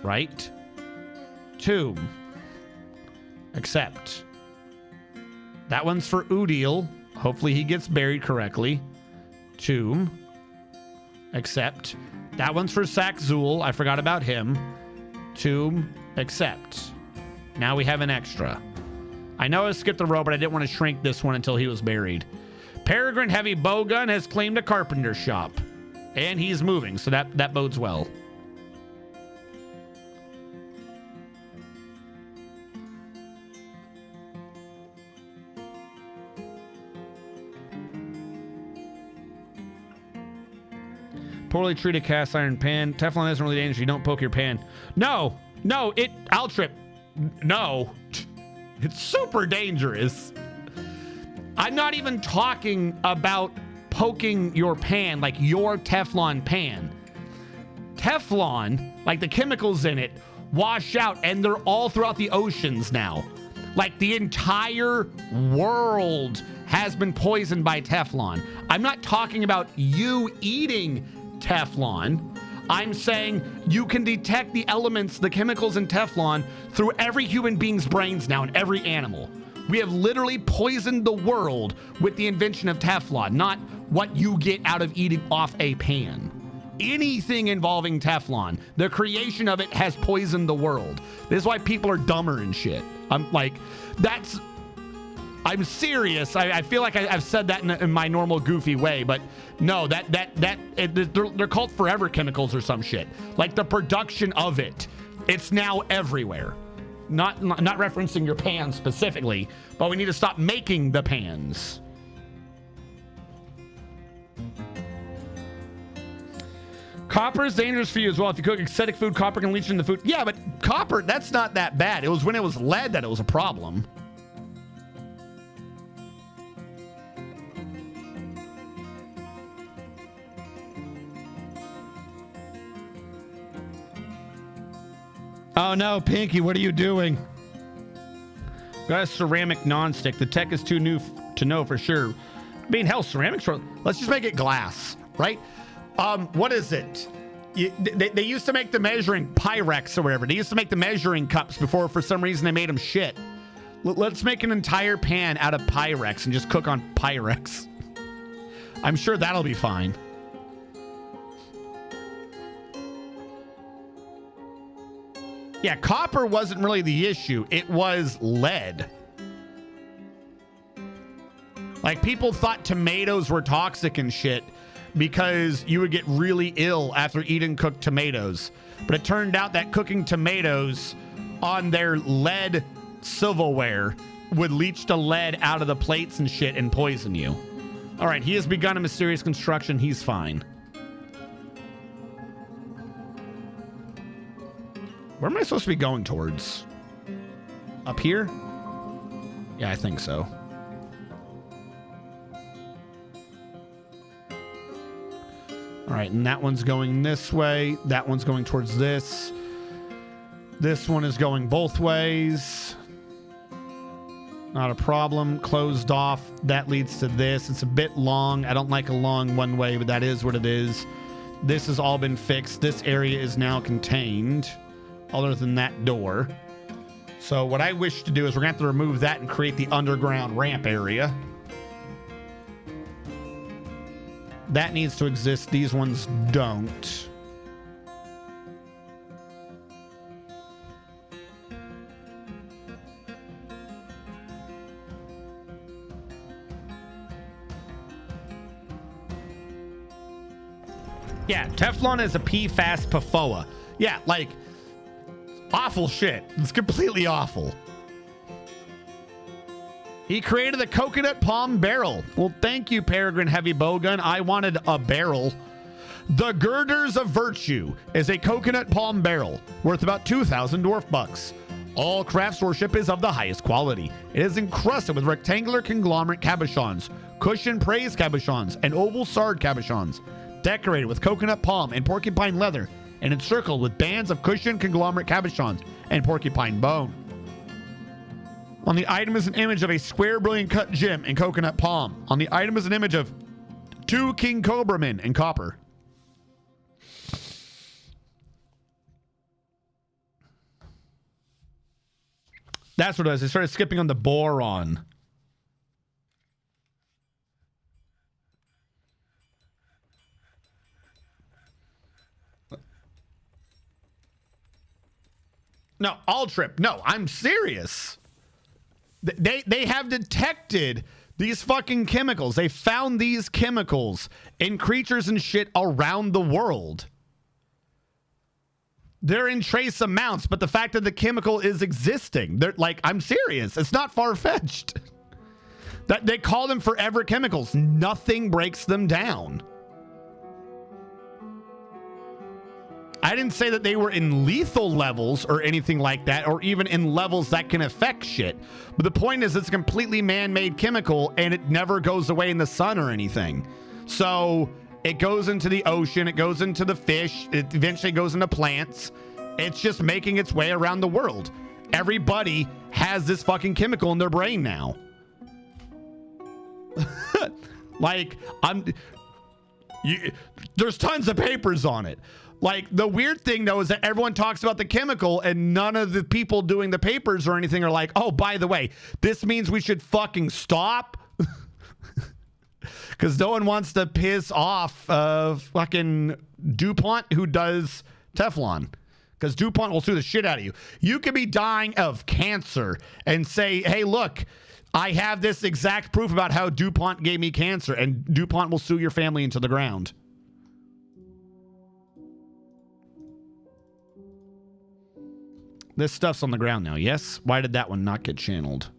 A: right? Tomb. Accept. That one's for Udil. Hopefully he gets buried correctly. Tomb. Accept. That one's for Sack Zool. I forgot about him. Tomb. Accept. Now we have an extra. I know I skipped the row, but I didn't want to shrink this one until he was buried. Peregrine Heavy Bowgun has claimed a carpenter shop. And he's moving, so that bodes well. Poorly treated cast iron pan. Teflon isn't really dangerous. You don't poke your pan. No, I'll trip. No, it's super dangerous. I'm not even talking about poking your pan, like your Teflon pan. Teflon, like the chemicals in it, wash out and they're all throughout the oceans now. Like the entire world has been poisoned by Teflon. I'm not talking about you eating Teflon. I'm saying you can detect the elements, the chemicals in Teflon through every human being's brains now and every animal. We have literally poisoned the world with the invention of Teflon, not what you get out of eating off a pan. Anything involving Teflon, the creation of it has poisoned the world. This is why people are dumber and shit. I'm serious. I feel like I've said that in my normal goofy way, but no, they're called forever chemicals or some shit. Like the production of it, it's now everywhere. Not referencing your pan specifically, but we need to stop making the pans. Copper is dangerous for you as well. If you cook acidic food, copper can leach into the food. Yeah, but copper, that's not that bad. It was when it was lead that it was a problem. Oh no, Pinky, what are you doing? Got a ceramic nonstick. The tech is too new to know for sure. I mean, hell, ceramics, let's just make it glass, right? What is it? They used to make the measuring Pyrex or whatever. They used to make the measuring cups before for some reason they made them shit. Let's make an entire pan out of Pyrex and just cook on Pyrex. I'm sure that'll be fine. Yeah, copper wasn't really the issue. It was lead. Like, people thought tomatoes were toxic and shit because you would get really ill after eating cooked tomatoes. But it turned out that cooking tomatoes on their lead silverware would leach the lead out of the plates and shit and poison you. All right, he has begun a mysterious construction. He's fine. Where am I supposed to be going towards? Up here? Yeah, I think so. All right, and that one's going this way. That one's going towards this. This one is going both ways. Not a problem. Closed off. That leads to this. It's a bit long. I don't like a long one way, but that is what it is. This has all been fixed. This area is now contained, other than that door. So what I wish to do is we're going to have to remove that and create the underground ramp area. That needs to exist. These ones don't. Yeah, Teflon is a PFAS PFOA. Yeah, like, awful shit. It's completely awful. He created the coconut palm barrel. Well, thank you, Peregrine Heavy Bowgun. I wanted a barrel. The Girders of Virtue is a coconut palm barrel worth about 2,000 dwarf bucks. All craft worship is of the highest quality. It is encrusted with rectangular conglomerate cabochons, cushion praise cabochons, and oval sard cabochons, decorated with coconut palm and porcupine leather, and encircled with bands of cushion conglomerate cabochons and porcupine bone. On the item is an image of a square brilliant cut gem in coconut palm. On the item is an image of 2 king cobra men in copper. That's what it was. I started skipping on the boron. No, Altrip. No, I'm serious. They have detected these fucking chemicals. They found these chemicals in creatures and shit around the world. They're in trace amounts, but the fact that the chemical is existing, they're like, I'm serious. It's not far-fetched. That they call them forever chemicals. Nothing breaks them down. I didn't say that they were in lethal levels or anything like that, or even in levels that can affect shit. But the point is, it's a completely man-made chemical, and it never goes away in the sun or anything. So it goes into the ocean, it goes into the fish, it eventually goes into plants. It's just making its way around the world. Everybody has this fucking chemical in their brain now. Like, there's tons of papers on it. Like, the weird thing, though, is that everyone talks about the chemical and none of the people doing the papers or anything are like, oh, by the way, this means we should fucking stop. Because no one wants to piss off fucking DuPont, who does Teflon. Because DuPont will sue the shit out of you. You could be dying of cancer and say, hey, look, I have this exact proof about how DuPont gave me cancer. And DuPont will sue your family into the ground. This stuff's on the ground now, yes? Why did that one not get channeled?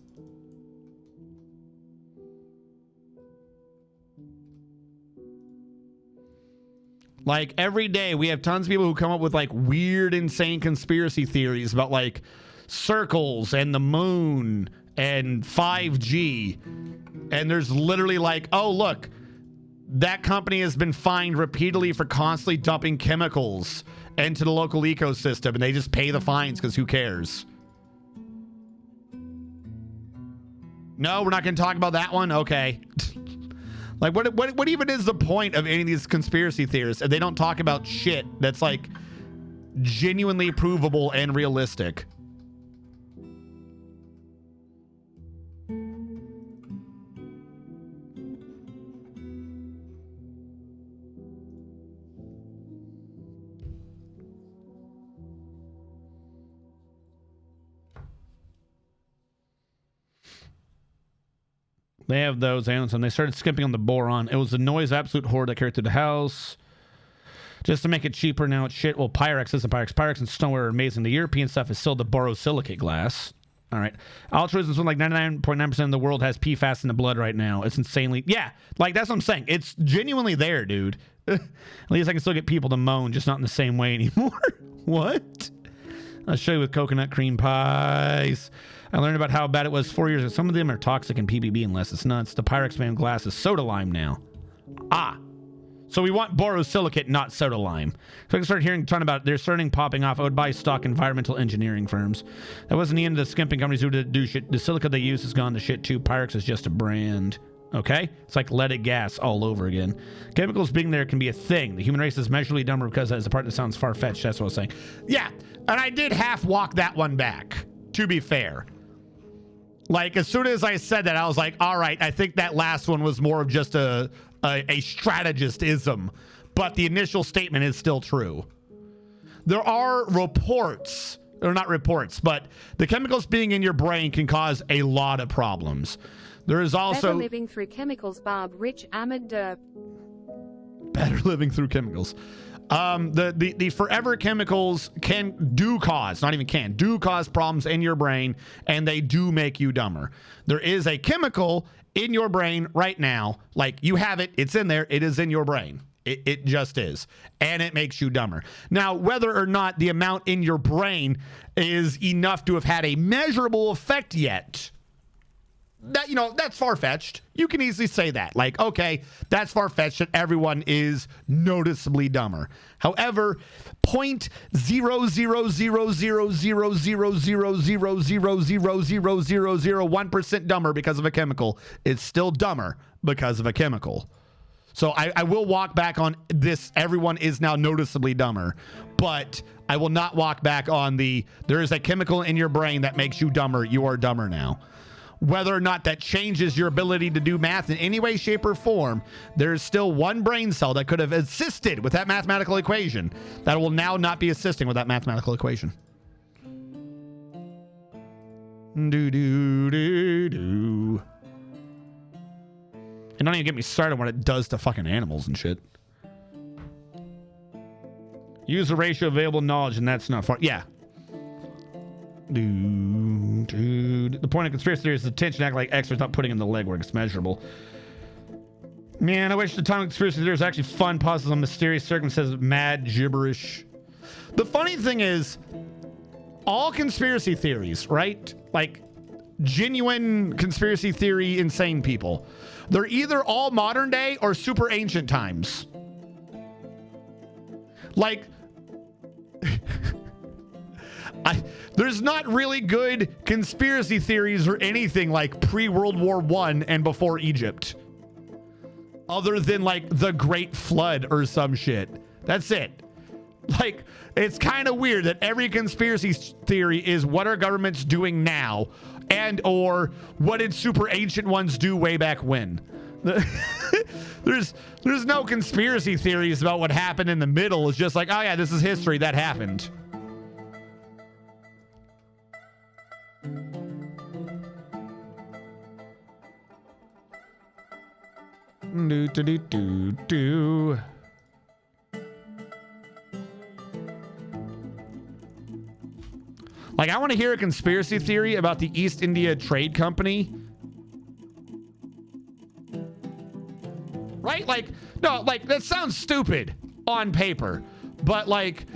A: Like, every day we have tons of people who come up with like weird, insane conspiracy theories about like circles and the moon and 5G. And there's literally like, oh, look, that company has been fined repeatedly for constantly dumping chemicals into the local ecosystem, and they just pay the fines because who cares? No, we're not going to talk about that one? Okay. Like, what even is the point of any of these conspiracy theories if they don't talk about shit that's, like, genuinely provable and realistic? They have those animals, and they started skipping on the boron. It was the noise absolute horde that carried through the house. Just to make it cheaper, now it's shit. Well, Pyrex isn't Pyrex. Pyrex and stoneware are amazing. The European stuff is still the borosilicate glass. All right. Altruism is when like 99.9% of the world has PFAS in the blood right now. It's insanely... Yeah, like that's what I'm saying. It's genuinely there, dude. At least I can still get people to moan, just not in the same way anymore. What? I'll show you with coconut cream pies. I learned about how bad it was 4 years ago. Some of them are toxic in PBB unless it's nuts. The Pyrex Man glass is soda lime now. Ah. So we want borosilicate, not soda lime. So I can start talking about they're starting popping off. I would buy stock environmental engineering firms. That wasn't the end of the skimping companies who did do shit. The silica they use has gone to shit too. Pyrex is just a brand. Okay? It's like leaded gas all over again. Chemicals being there can be a thing. The human race is measurably dumber because that is the part that sounds far-fetched. That's what I was saying. Yeah, and I did half walk that one back, to be fair. Like, as soon as I said that, I was like, all right, I think that last one was more of just a strategist-ism, but the initial statement is still true. There are reports, or not reports, but the chemicals being in your brain can cause a lot of problems. There is also...
G: Better living through chemicals, Bob. Rich Ahmed Derp.
A: Better living through chemicals. The forever chemicals do cause problems in your brain, and they do make you dumber. There is a chemical in your brain right now, like you have it, it's in there, it is in your brain. It just is. And it makes you dumber. Now, whether or not the amount in your brain is enough to have had a measurable effect yet, that, that's far-fetched. You can easily say that. Like, okay, that's far-fetched that everyone is noticeably dumber. However, 0.00000000000000001% dumber because of a chemical is still dumber because of a chemical. So I will walk back on this. Everyone is now noticeably dumber, but I will not walk back on there is a chemical in your brain that makes you dumber. You are dumber now. Whether or not that changes your ability to do math in any way, shape, or form, there's still one brain cell that could have assisted with that mathematical equation that will now not be assisting with that mathematical equation. Do. And don't even get me started on what it does to fucking animals and shit. Use the ratio of available knowledge, and that's not far. Yeah. Dude. The point of conspiracy theory is the attention act like experts, not putting in the legwork. It's measurable. Man, I wish the time of conspiracy theory was actually fun. Pauses on mysterious circumstances, mad gibberish. The funny thing is, all conspiracy theories, right? Like genuine conspiracy theory, insane people. They're either all modern day or super ancient times. Like, there's not really good conspiracy theories or anything like pre-World War I and before Egypt. Other than like the Great Flood or some shit. That's it. Like, it's kind of weird that every conspiracy theory is what are governments doing now and or what did super ancient ones do way back when. There's no conspiracy theories about what happened in the middle. It's just like, oh yeah, this is history that happened. Do. Like, I want to hear a conspiracy theory about the East India Trade Company. Right? Like, no, like, that sounds stupid on paper. But, like,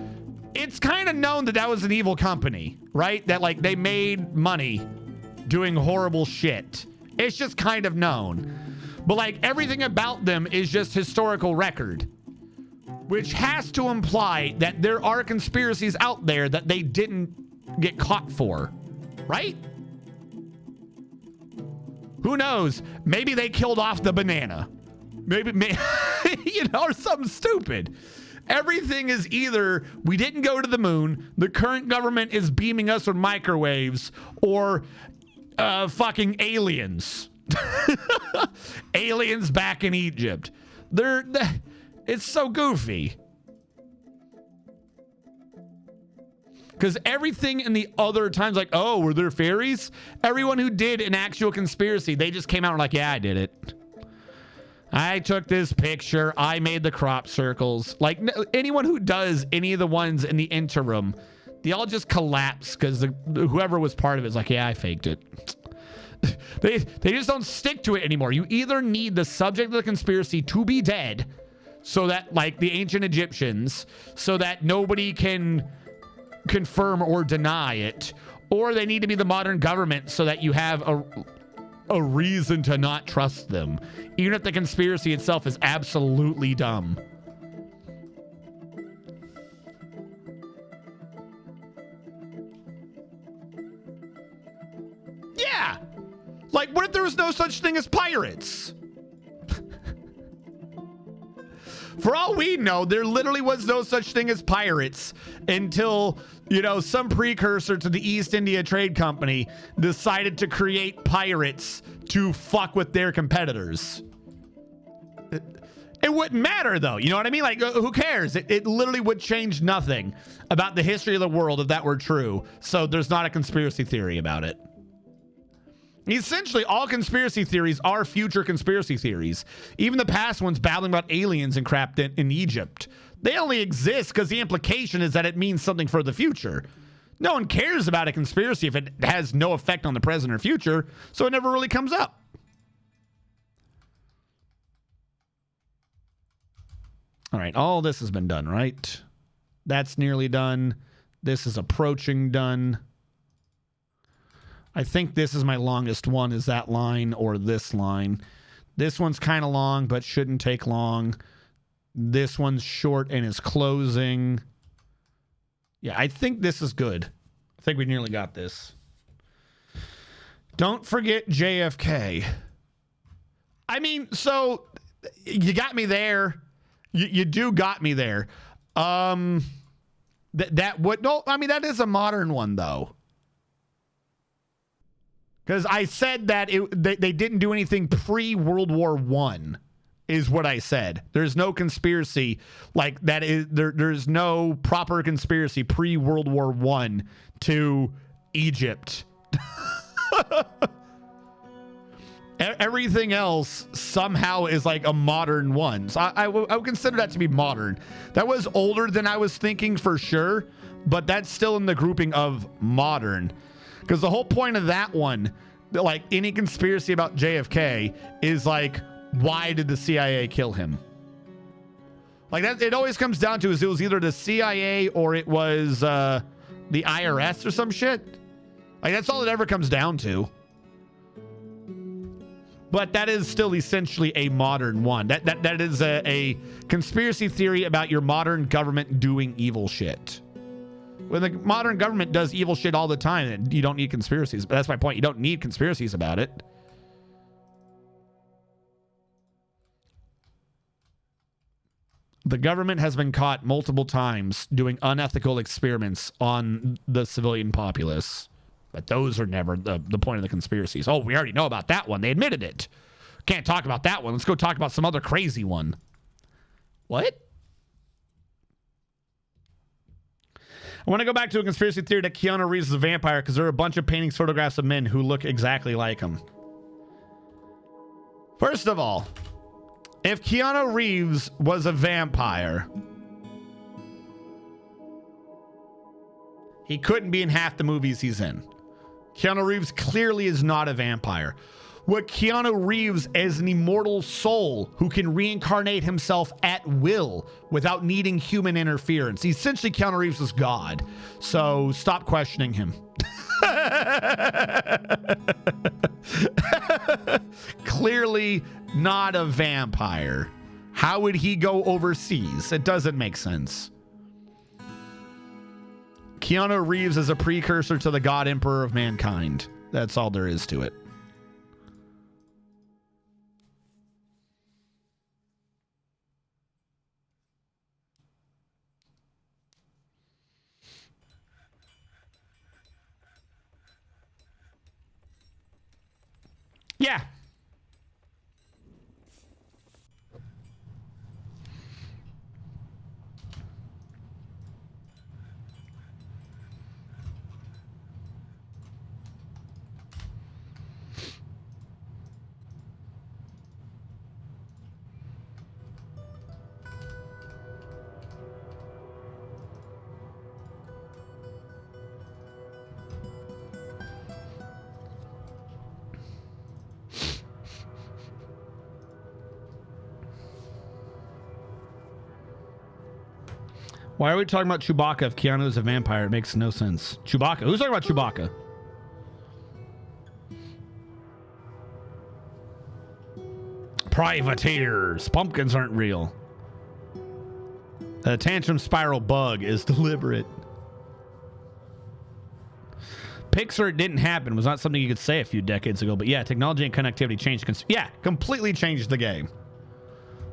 A: it's kind of known that was an evil company, right? That, like, they made money doing horrible shit. It's just kind of known. But, like, everything about them is just historical record. Which has to imply that there are conspiracies out there that they didn't get caught for, right? Who knows? Maybe they killed off the banana. Maybe or something stupid. Everything is either we didn't go to the moon, the current government is beaming us with microwaves, or fucking aliens. Aliens back in Egypt. It's so goofy. Because everything in the other times, like, oh, were there fairies? Everyone who did an actual conspiracy, they just came out and were like, yeah, I did it. I took this picture. I made the crop circles. Like, anyone who does any of the ones in the interim, they all just collapse because whoever was part of it is like, yeah, I faked it. They just don't stick to it anymore. You either need the subject of the conspiracy to be dead, so that, like the ancient Egyptians, so that nobody can confirm or deny it, or they need to be the modern government so that you have a reason to not trust them, even if the conspiracy itself is absolutely dumb. Yeah. Like, what if there was no such thing as pirates? For all we know, there literally was no such thing as pirates until, you know, some precursor to the East India Trade Company decided to create pirates to fuck with their competitors. It wouldn't matter, though. You know what I mean? Like, who cares? It literally would change nothing about the history of the world if that were true. So there's not a conspiracy theory about it. Essentially, all conspiracy theories are future conspiracy theories. Even the past ones battling about aliens and crap in Egypt. They only exist because the implication is that it means something for the future. No one cares about a conspiracy if it has no effect on the present or future, so it never really comes up. All right, all this has been done, right? That's nearly done. This is approaching done. I think this is my longest one, is that line or this line. This one's kind of long, but shouldn't take long. This one's short and is closing. Yeah, I think this is good. I think we nearly got this. Don't forget JFK. I mean, so you got me there. You do got me there. That is a modern one, though. Because I said that they didn't do anything pre-World War I, is what I said. There's no conspiracy like that. There's no proper conspiracy pre-World War I to Egypt. Everything else somehow is like a modern one. So I would consider that to be modern. That was older than I was thinking for sure, but that's still in the grouping of modern. Because the whole point of that one, like any conspiracy about JFK, is like, why did the CIA kill him? Like that, it always comes down to is it was either the CIA or it was the IRS or some shit. Like that's all it ever comes down to. But that is still essentially a modern one. That is a conspiracy theory about your modern government doing evil shit. When the modern government does evil shit all the time, you don't need conspiracies. But that's my point. You don't need conspiracies about it. The government has been caught multiple times doing unethical experiments on the civilian populace. But those are never the point of the conspiracies. Oh, we already know about that one. They admitted it. Can't talk about that one. Let's go talk about some other crazy one. What? I want to go back to a conspiracy theory that Keanu Reeves is a vampire because there are a bunch of paintings, photographs of men who look exactly like him. First of all, if Keanu Reeves was a vampire, he couldn't be in half the movies he's in. Keanu Reeves clearly is not a vampire. What Keanu Reeves is an immortal soul who can reincarnate himself at will without needing human interference. Essentially, Keanu Reeves is God. So stop questioning him. Clearly not a vampire. How would he go overseas? It doesn't make sense. Keanu Reeves is a precursor to the God Emperor of mankind. That's all there is to it. Yeah. Why are we talking about Chewbacca if Keanu is a vampire? It makes no sense. Chewbacca? Who's talking about Chewbacca? Privateers. Pumpkins aren't real. The tantrum spiral bug is deliberate. Pixar didn't happen was not something you could say a few decades ago, but yeah, technology and connectivity changed. Yeah, completely changed the game.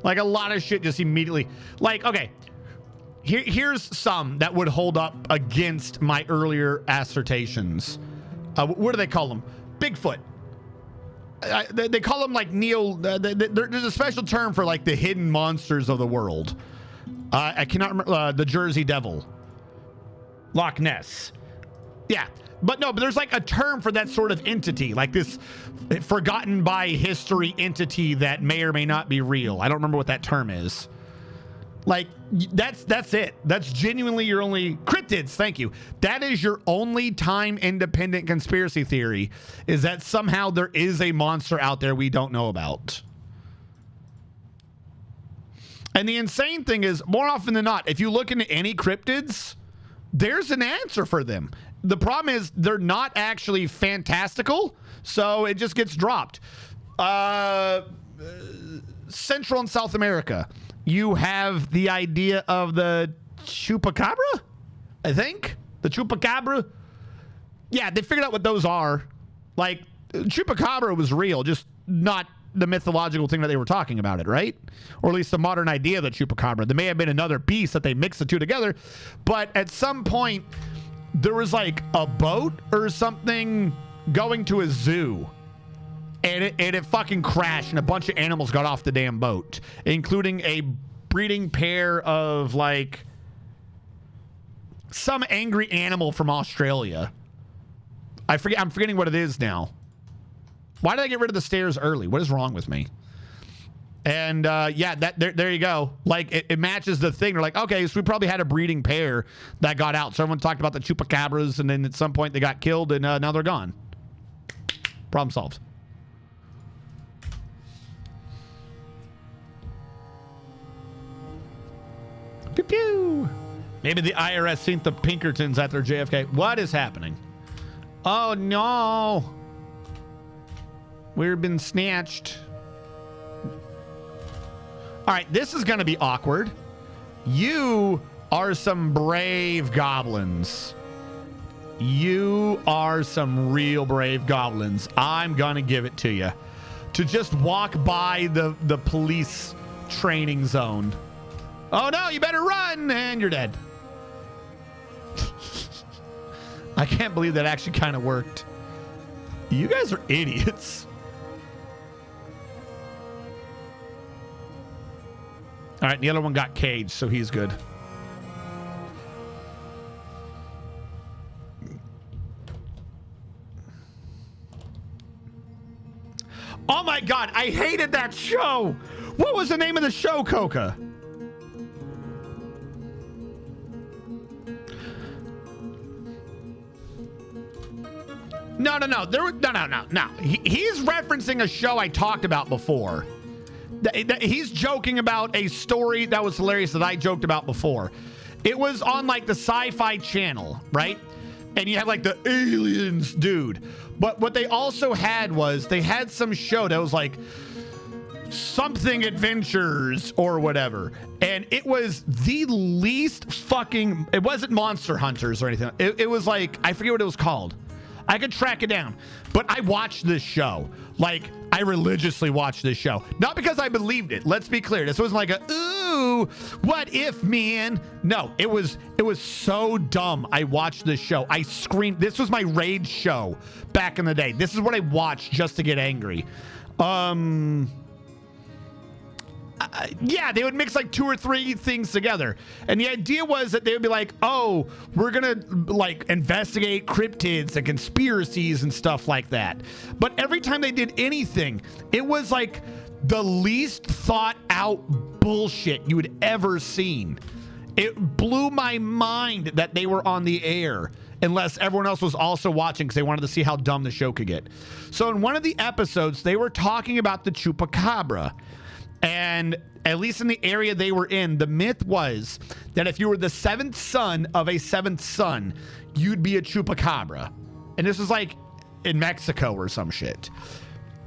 A: Like a lot of shit just immediately. Like, okay, here's some that would hold up against my earlier assertions. What do they call them? Bigfoot. They call them like there's a special term for like the hidden monsters of the world. I cannot remember the Jersey Devil, Loch Ness. Yeah, but there's like a term for that sort of entity, like this forgotten by history entity that may or may not be real. I don't remember what that term is. Like that's it. That's genuinely your only cryptids. Thank you. That is your only time independent conspiracy theory, is that somehow there is a monster out there we don't know about. And the insane thing is, more often than not, if you look into any cryptids, there's an answer for them. The problem is they're not actually fantastical, so it just gets dropped. Central and South America, you have the idea of the chupacabra, I think. The chupacabra. Yeah, they figured out what those are. Like, chupacabra was real, just not the mythological thing that they were talking about it, right? Or at least the modern idea of the chupacabra. There may have been another beast that they mixed the two together, but at some point there was like a boat or something going to a zoo, and it fucking crashed, and a bunch of animals got off the damn boat, including a breeding pair of like some angry animal from Australia. I'm forgetting what it is now. Why did I get rid of the stairs early? What is wrong with me? And yeah, there you go. Like it matches the thing. They're like, okay, so we probably had a breeding pair that got out. So everyone talked about the chupacabras, and then at some point they got killed, and now they're gone. Problem solved. Pew pew. Maybe the IRS seen the Pinkertons at their JFK. What is happening? Oh no. We've been snatched. All right, this is going to be awkward. You are some brave goblins. You are some real brave goblins. I'm going to give it to you. To just walk by the police training zone. Oh no, you better run, and you're dead. I can't believe that actually kind of worked. You guys are idiots. All right, the other one got caged, so he's good. Oh my God, I hated that show. What was the name of the show, Coca? No. He's referencing a show I talked about before. He's joking about a story that was hilarious that I joked about before. It was on like the Sci-Fi Channel, right? And you have like the aliens dude. But what they also had was they had some show that was like something adventures or whatever. And it was the least fucking, it wasn't Monster Hunters or anything. It was like, I forget what it was called. I could track it down, but I watched this show. Like, I religiously watched this show. Not because I believed it. Let's be clear. This wasn't like a, ooh, what if, man? No, it was so dumb. I watched this show. I screamed. This was my rage show back in the day. This is what I watched just to get angry. Yeah, they would mix like 2 or 3 things together. And the idea was that they would be like, oh, we're going to like investigate cryptids and conspiracies and stuff like that. But every time they did anything, it was like the least thought out bullshit you had ever seen. It blew my mind that they were on the air unless everyone else was also watching because they wanted to see how dumb the show could get. So in one of the episodes, they were talking about the chupacabra. And at least in the area they were in, the myth was that if you were the seventh son of a seventh son, you'd be a chupacabra. And this was like in Mexico or some shit.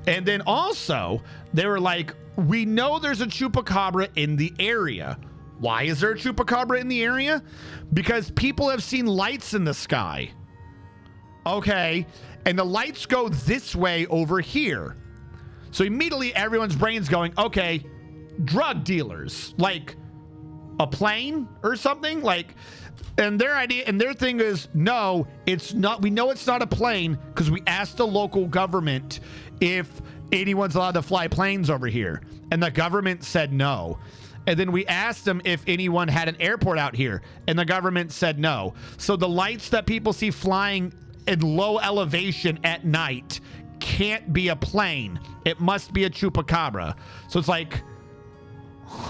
A: And then also, they were like, we know there's a chupacabra in the area. Why is there a chupacabra in the area? Because people have seen lights in the sky. Okay. And the lights go this way over here. So immediately everyone's brain's going, okay, drug dealers, like a plane or something, like, and their idea and their thing is, no, it's not. We know it's not a plane because we asked the local government if anyone's allowed to fly planes over here. And the government said no. And then we asked them if anyone had an airport out here. And the government said no. So the lights that people see flying in low elevation at night can't be a plane. It must be a chupacabra. So it's like,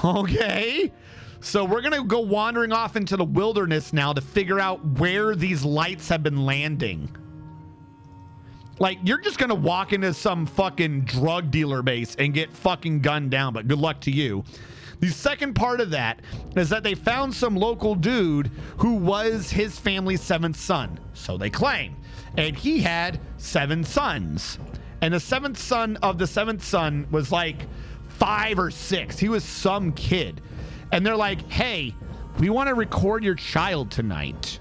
A: okay. So we're going to go wandering off into the wilderness now to figure out where these lights have been landing. Like, you're just going to walk into some fucking drug dealer base and get fucking gunned down, but good luck to you. The second part of that is that they found some local dude who was his family's seventh son. So they claim. And he had 7 sons. And the seventh son of the seventh son was like 5 or 6. He was some kid. And they're like, hey, we want to record your child tonight.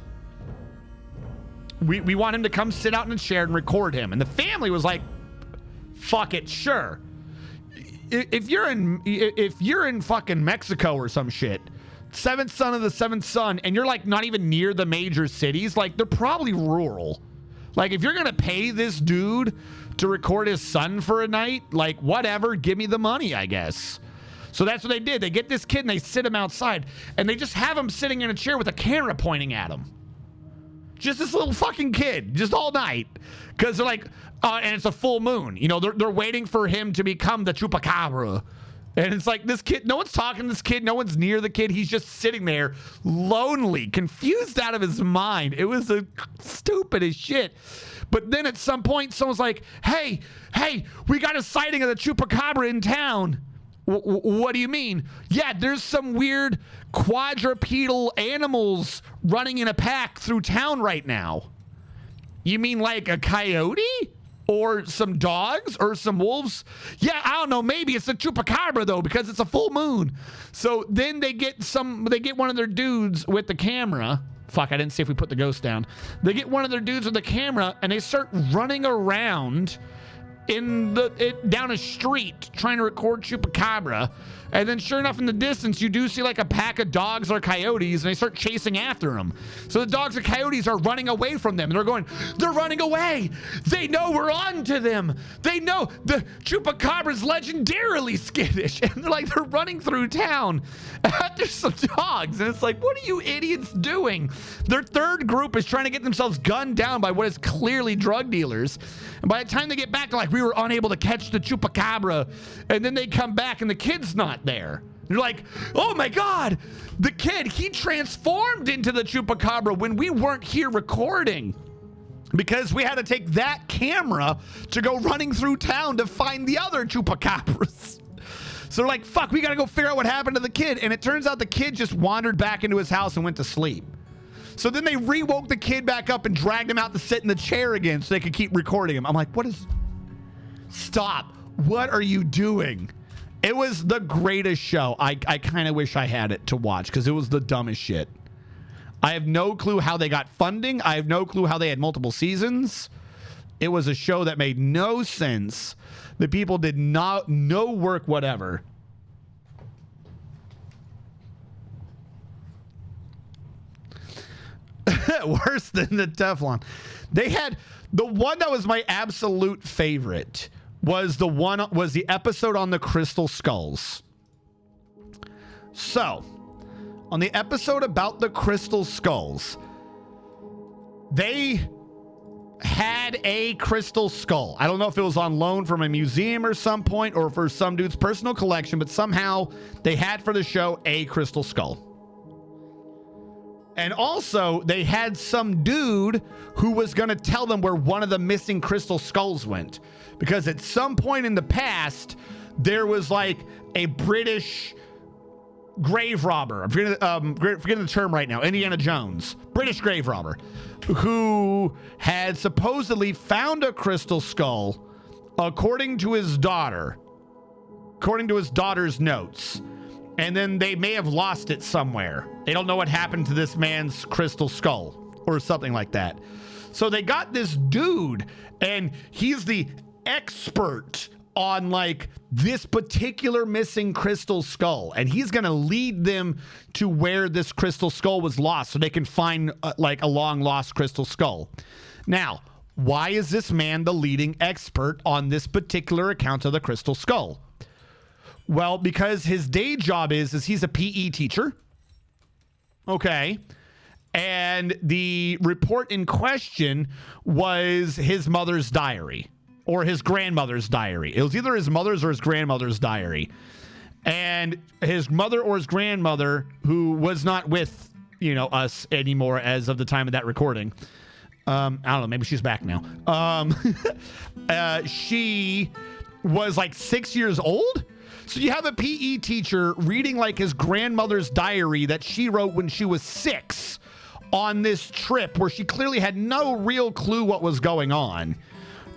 A: We want him to come sit out in a chair and record him. And the family was like, fuck it, sure. If you're in fucking Mexico or some shit, seventh son of the seventh son, and you're like not even near the major cities, like they're probably rural. Like if you're gonna pay this dude to record his son for a night, like whatever, give me the money, I guess. So that's what they did. They get this kid and they sit him outside and they just have him sitting in a chair with a camera pointing at him. Just this little fucking kid, just all night. Because they're like, and it's a full moon. You know, they're waiting for him to become the chupacabra. And it's like this kid, no one's talking to this kid. No one's near the kid. He's just sitting there lonely, confused out of his mind. It was a stupid as shit. But then at some point, someone's like, hey, we got a sighting of the chupacabra in town. What do you mean? Yeah, there's some weird quadrupedal animals running in a pack through town right now. You mean like a coyote? Or some dogs? Or some wolves? Yeah, I don't know. Maybe it's a chupacabra, though, because it's a full moon. So then they get one of their dudes with the camera. Fuck, I didn't see if we put the ghost down. They get one of their dudes with the camera, and they start running around down a street trying to record chupacabra. And then sure enough, in the distance, you do see like a pack of dogs or coyotes, and they start chasing after them. So the dogs and coyotes are running away from them, and they're running away. They know we're on to them. They know the chupacabra's legendarily skittish, and they're running through town after some dogs. And it's like, what are you idiots doing? Their third group is trying to get themselves gunned down by what is clearly drug dealers. And by the time they get back, they're like, we were unable to catch the chupacabra. And then they come back, and the kid's not there. You're like, oh my God, the kid, he transformed into the chupacabra when we weren't here recording because we had to take that camera to go running through town to find the other chupacabras. So they're like, fuck, we got to go figure out what happened to the kid. And it turns out the kid just wandered back into his house and went to sleep. So then they re-woke the kid back up and dragged him out to sit in the chair again so they could keep recording him. I'm like, stop. What are you doing? It was the greatest show. I kind of wish I had it to watch because it was the dumbest shit. I have no clue how they got funding. I have no clue how they had multiple seasons. It was a show that made no sense. The people did no work whatever. Worse than the Teflon. They had the one that was my absolute favorite. Was the episode on the crystal skulls. So, on the episode about the crystal skulls, they had a crystal skull. I don't know if it was on loan from a museum or some point or for some dude's personal collection, but somehow they had for the show a crystal skull. And also, they had some dude who was going to tell them where one of the missing crystal skulls went. Because at some point in the past, there was like a British grave robber. I'm forgetting the term right now. Indiana Jones. British grave robber. Who had supposedly found a crystal skull, according to his daughter. According to his daughter's notes. And then they may have lost it somewhere. They don't know what happened to this man's crystal skull or something like that. So they got this dude, and he's the expert on like this particular missing crystal skull. And he's going to lead them to where this crystal skull was lost so they can find like a long lost crystal skull. Now, why is this man the leading expert on this particular account of the crystal skull? Well, because his day job is he's a PE teacher. Okay. And the report in question was his mother's diary or his grandmother's diary. It was either his mother's or his grandmother's diary. And his mother or his grandmother, who was not with, us anymore as of the time of that recording. I don't know. Maybe she's back now. She was like 6 years old. So you have a PE teacher reading like his grandmother's diary that she wrote when she was 6 on this trip where she clearly had no real clue what was going on.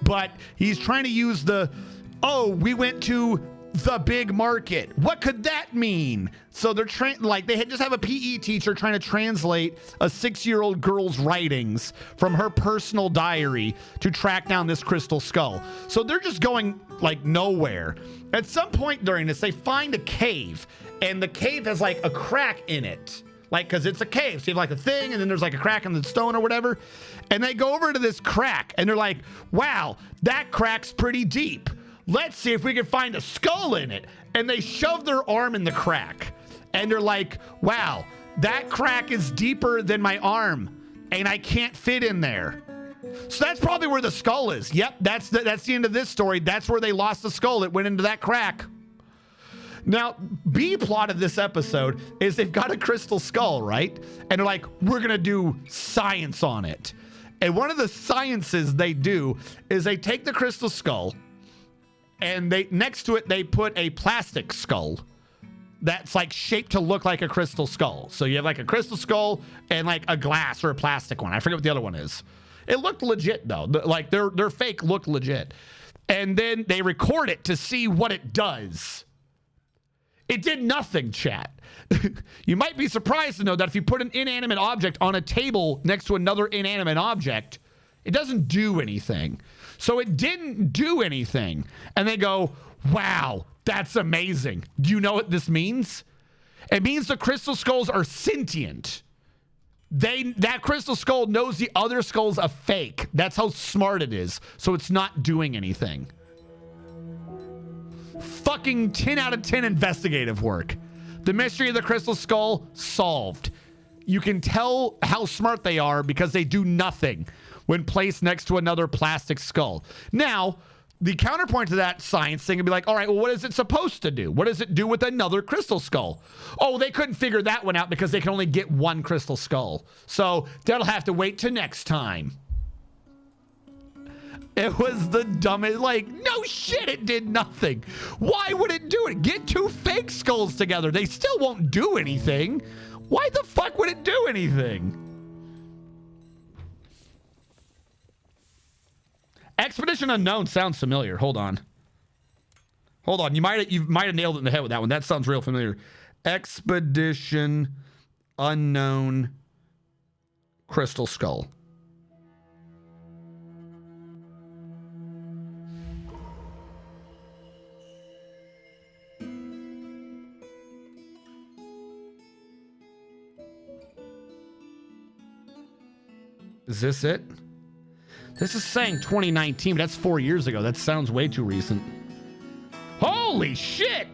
A: But he's trying to use we went to the big market. What could that mean? So they're they just have a PE teacher trying to translate a 6-year-old girl's writings from her personal diary to track down this crystal skull. So they're just going like nowhere. At some point during this, they find a cave, and the cave has like a crack in it. Like, because it's a cave. So you have like a thing, and then there's like a crack in the stone or whatever. And they go over to this crack, and they're like, wow, that crack's pretty deep. Let's see if we can find a skull in it. And they shove their arm in the crack. And they're like, wow, that crack is deeper than my arm, and I can't fit in there. So that's probably where the skull is. Yep, that's the end of this story. That's where they lost the skull. It went into that crack. Now, B plot of this episode is they've got a crystal skull, right? And they're like, we're going to do science on it. And one of the sciences they do is they take the crystal skull, and next to it, they put a plastic skull that's like shaped to look like a crystal skull. So you have like a crystal skull and like a glass or a plastic one. I forget what the other one is. It looked legit though. Like their fake looked legit. And then they record it to see what it does. It did nothing, chat. You might be surprised to know that if you put an inanimate object on a table next to another inanimate object, it doesn't do anything. So it didn't do anything. And they go, wow, that's amazing. Do you know what this means? It means the crystal skulls are sentient. That crystal skull knows the other skull's a fake. That's how smart it is. So it's not doing anything. Fucking 10 out of 10 investigative work. The mystery of the crystal skull solved. You can tell how smart they are because they do nothing when placed next to another plastic skull. Now, the counterpoint to that science thing would be like, all right, well, what is it supposed to do? What does it do with another crystal skull? Oh, they couldn't figure that one out because they can only get one crystal skull. So that'll have to wait till next time. It was the dumbest, like, no shit, it did nothing. Why would it do it? Get two fake skulls together. They still won't do anything. Why the fuck would it do anything? Expedition Unknown sounds familiar. Hold on. You might have nailed it in the head with that one. That sounds real familiar. Expedition Unknown Crystal Skull. Is this it? This is saying 2019, but that's 4 years ago. That sounds way too recent. Holy shit!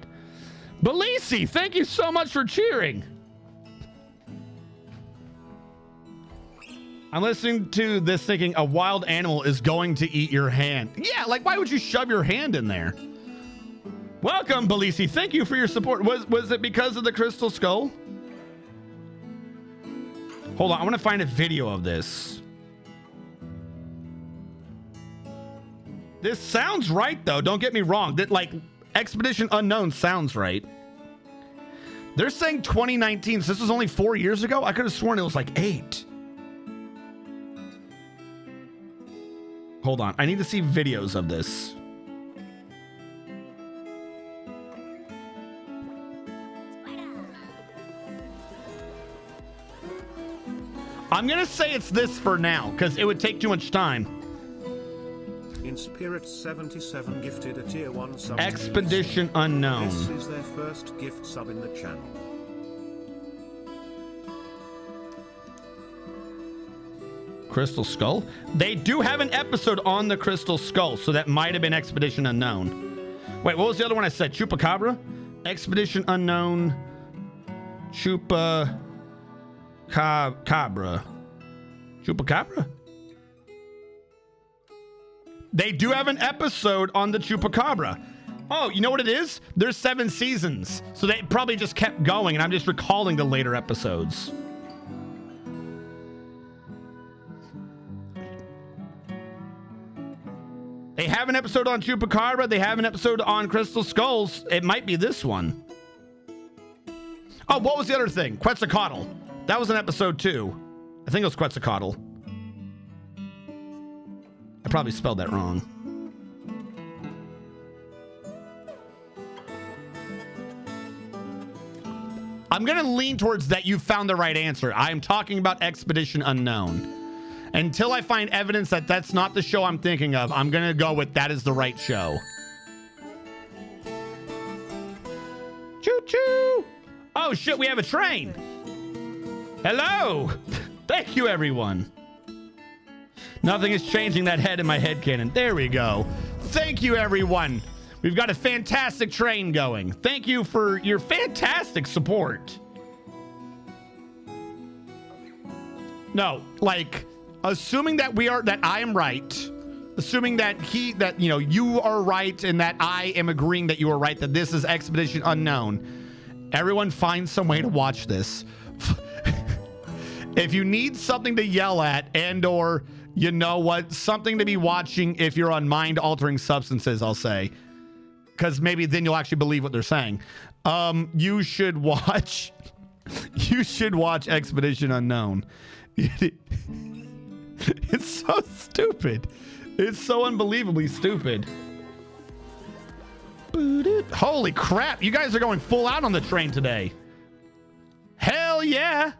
A: Belisi, thank you so much for cheering. I'm listening to this thinking a wild animal is going to eat your hand. Yeah, like why would you shove your hand in there? Welcome, Belisi. Thank you for your support. Was it because of the crystal skull? Hold on, I want to find a video of this. This sounds right, though. Don't get me wrong. That, like, Expedition Unknown sounds right. They're saying 2019, so this was only 4 years ago? I could have sworn it was like 8. Hold on. I need to see videos of this. I'm going to say it's this for now, because it would take too much time.
E: In Spirit 77 gifted a tier 1 sub.
A: Expedition Unknown.
E: This is their first gift sub in the channel.
A: Crystal Skull? They do have an episode on the Crystal Skull, so that might have been Expedition Unknown. Wait, what was the other one I said? Chupacabra? Expedition Unknown. Chupacabra. Chupacabra? They do have an episode on the Chupacabra. Oh, you know what it is? There's 7 seasons. So they probably just kept going, and I'm just recalling the later episodes. They have an episode on Chupacabra. They have an episode on Crystal Skulls. It might be this one. Oh, what was the other thing? Quetzalcoatl. That was an episode too. I think it was Quetzalcoatl. I probably spelled that wrong. I'm going to lean towards that you found the right answer. I am talking about Expedition Unknown. Until I find evidence that that's not the show I'm thinking of, I'm going to go with that is the right show. Choo-choo! Oh, shit, we have a train. Hello. Thank you, everyone. Nothing is changing that head in my head cannon. There we go. Thank you, everyone. We've got a fantastic train going. Thank you for your fantastic support. No, like, assuming that I am right, assuming that you are right and that I am agreeing that you are right, that this is Expedition Unknown, everyone find some way to watch this. If you need something to yell at and or, you know what, something to be watching if you're on mind-altering substances, I'll say, because maybe then you'll actually believe what they're saying. You should watch Expedition Unknown. It's so stupid. It's so unbelievably stupid. Holy crap. You guys are going full out on the train today. Hell yeah.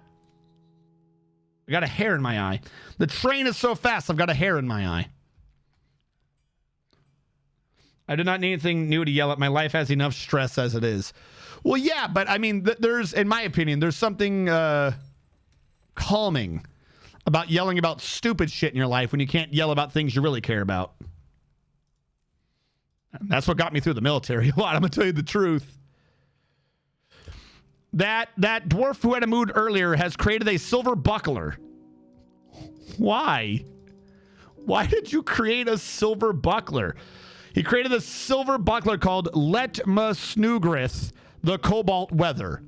A: I got a hair in my eye. The train is so fast, I've got a hair in my eye. I do not need anything new to yell at. My life has enough stress as it is. Well, yeah, but I mean, there's, in my opinion, there's something calming about yelling about stupid shit in your life when you can't yell about things you really care about. That's what got me through the military a lot. I'm gonna tell you the truth. That dwarf who had a mood earlier has created a silver buckler. Why? Why did you create a silver buckler? He created a silver buckler called Letma Snoogrith, the Cobalt Weather.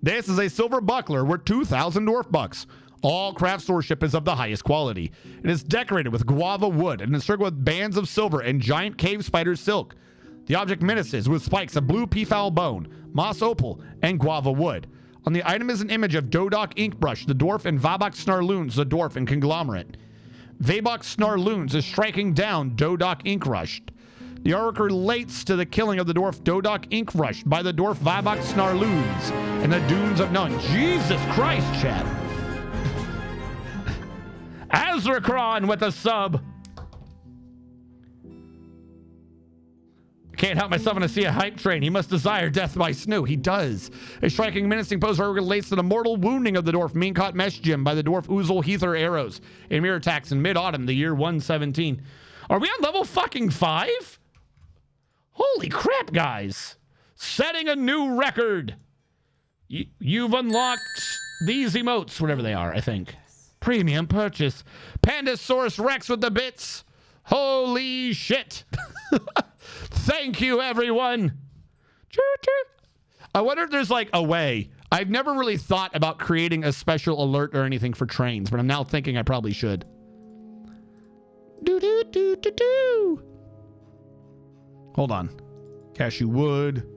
A: This is a silver buckler worth 2,000 dwarf bucks. All craft storesmanship is of the highest quality. It is decorated with guava wood and encircled with bands of silver and giant cave spider silk. The object menaces with spikes of blue peafowl bone, moss opal, and guava wood. On the item is an image of Dodok Inkbrush, the dwarf, and Vabok Snarloons, the dwarf and conglomerate. Vabok Snarloons is striking down Dodok Inkrush. The artwork relates to the killing of the dwarf Dodok Inkrush by the dwarf Vabok Snarloons and the dunes of Nun. Jesus Christ, chat. Azrakron with a sub. Can't help myself when I see a hype train. He must desire death by Snoo. He does. A striking, menacing pose relates to the mortal wounding of the dwarf Minkot Mesh Gym by the dwarf Oozle Heather Arrows in MirrorTax in mid-autumn, the year 117. Are we on level fucking 5? Holy crap, guys. Setting a new record. You've unlocked these emotes, whatever they are, I think. Premium purchase. Pandasaurus Rex with the bits. Holy shit. Thank you, everyone. I wonder if there's like a way. I've never really thought about creating a special alert or anything for trains, but I'm now thinking I probably should. Do do do do do. Hold on. Cashew wood.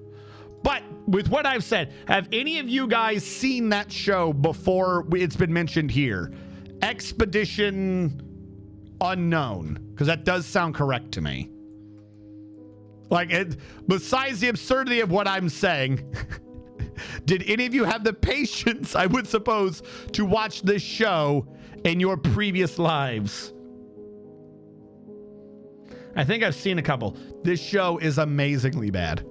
A: But with what I've said, have any of you guys seen that show before it's been mentioned here? Expedition Unknown, because that does sound correct to me. Like, besides the absurdity of what I'm saying, did any of you have the patience, I would suppose, to watch this show in your previous lives? I think I've seen a couple. This show is amazingly bad.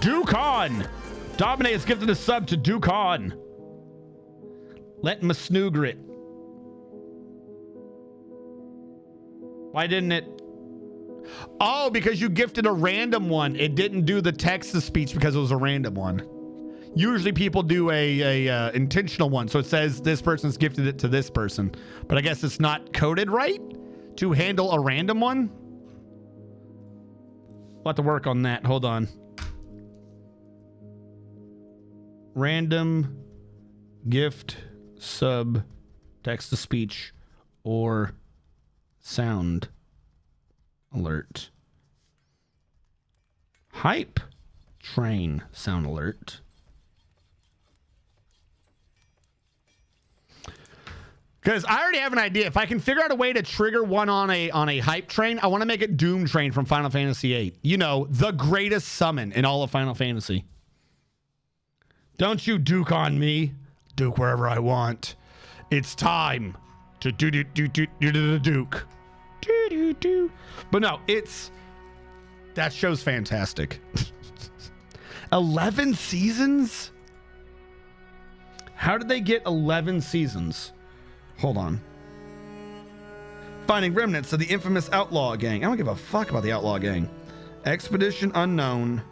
A: Dukon! Dominate has gifted a sub to Dukon. Let Masnoogrit. Why didn't it? Oh, because you gifted a random one. It didn't do the text-to-speech because it was a random one. Usually people do a intentional one. So it says this person's gifted it to this person. But I guess it's not coded right to handle a random one. We'll have to work on that. Hold on. Random gift sub text to speech or sound alert. Hype train sound alert. Because I already have an idea. If I can figure out a way to trigger one on a hype train, I want to make it Doom Train from Final Fantasy VIII. You know, the greatest summon in all of Final Fantasy. Don't you duke on me. Duke wherever I want. It's time to do the duke. Do. But no, that show's fantastic. 11 seasons? How did they get 11 seasons? Hold on. Finding remnants of the infamous Outlaw Gang. I don't give a fuck about the Outlaw Gang. Expedition Unknown.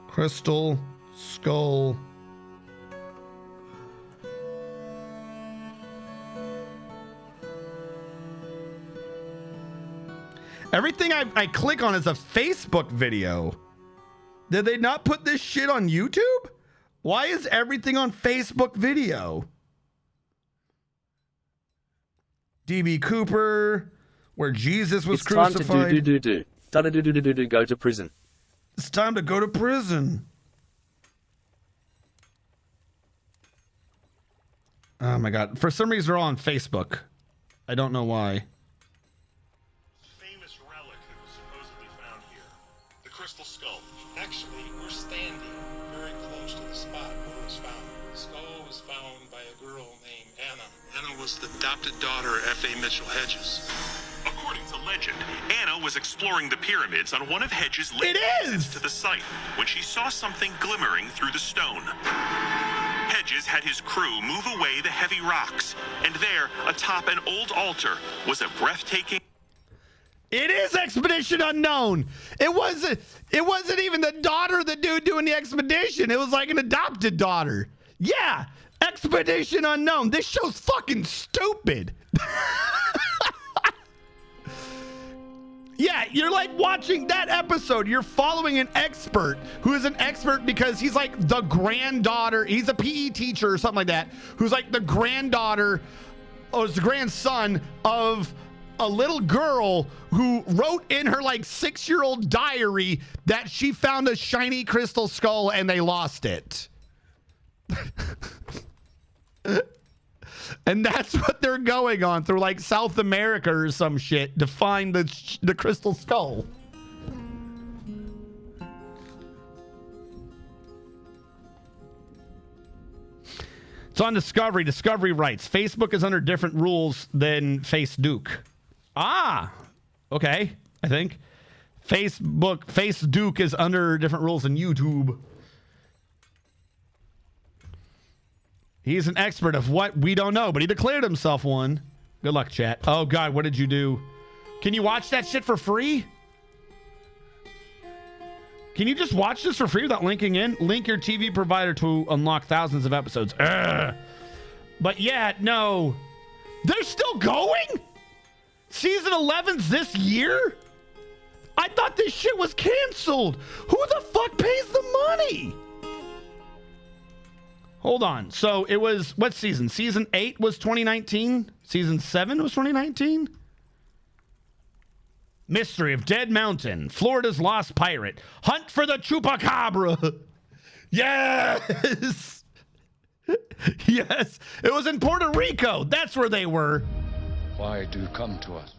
A: Crystal Skull. Everything I click on is a Facebook video. Did they not put this shit on YouTube? Why is everything on Facebook video? DB Cooper, where Jesus was crucified.
B: It's time to do. Go to prison.
A: It's time to go to prison. Oh my God. For some reason, they're all on Facebook. I don't know why.
H: Famous relic that was supposedly found here. The crystal skull. Actually, we're standing very close to the spot where it was found. The skull was found by a girl named Anna. Anna was the adopted daughter of F.A. Mitchell Hedges.
I: According to legend, Anna was exploring the pyramids on one of Hedges' late visits to the site when she saw something glimmering through the stone. Hedges had his crew move away the heavy rocks, and there, atop an old altar, was a breathtaking...
A: It is Expedition Unknown. It wasn't even the daughter of the dude doing the expedition. It was like an adopted daughter. Yeah, Expedition Unknown. This show's fucking stupid. Yeah, you're like watching that episode. You're following an expert who is an expert because he's like the granddaughter. He's a PE teacher or something like that, who's like the granddaughter or the grandson of a little girl who wrote in her like 6-year-old diary that she found a shiny crystal skull and they lost it. And that's what they're going on through like South America or some shit to find the crystal skull. It's on Discovery. Discovery writes, Facebook is under different rules than FaceDuke. Ah, okay. I think FaceDuke is under different rules than YouTube. He's an expert of what we don't know, but he declared himself one. Good luck, chat. Oh, God, what did you do? Can you watch that shit for free? Can you just watch this for free without linking in? Link your TV provider to unlock thousands of episodes. Ugh. But yeah, no. They're still going? Season 11's this year? I thought this shit was canceled. Who the fuck pays the money? Hold on. So it was, what season? Season 8 was 2019? Season 7 was 2019? Mystery of Dead Mountain. Florida's Lost Pirate. Hunt for the Chupacabra. Yes. Yes. It was in Puerto Rico. That's where they were.
J: Why do you come to us?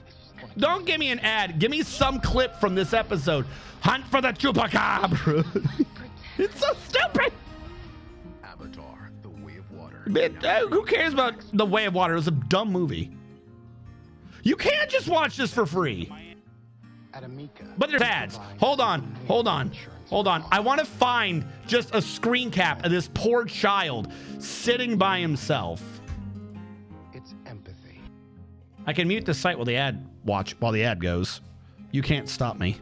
A: Don't give me an ad. Give me some clip from this episode. Hunt for the Chupacabra. It's so stupid.
J: Avatar, The Way of Water.
A: Who cares about The Way of Water? It was a dumb movie. You can't just watch this for free. But there's ads. Hold on. I want to find just a screen cap of this poor child sitting by himself.
J: It's empathy.
A: I can mute the site while the ad goes. You can't stop me.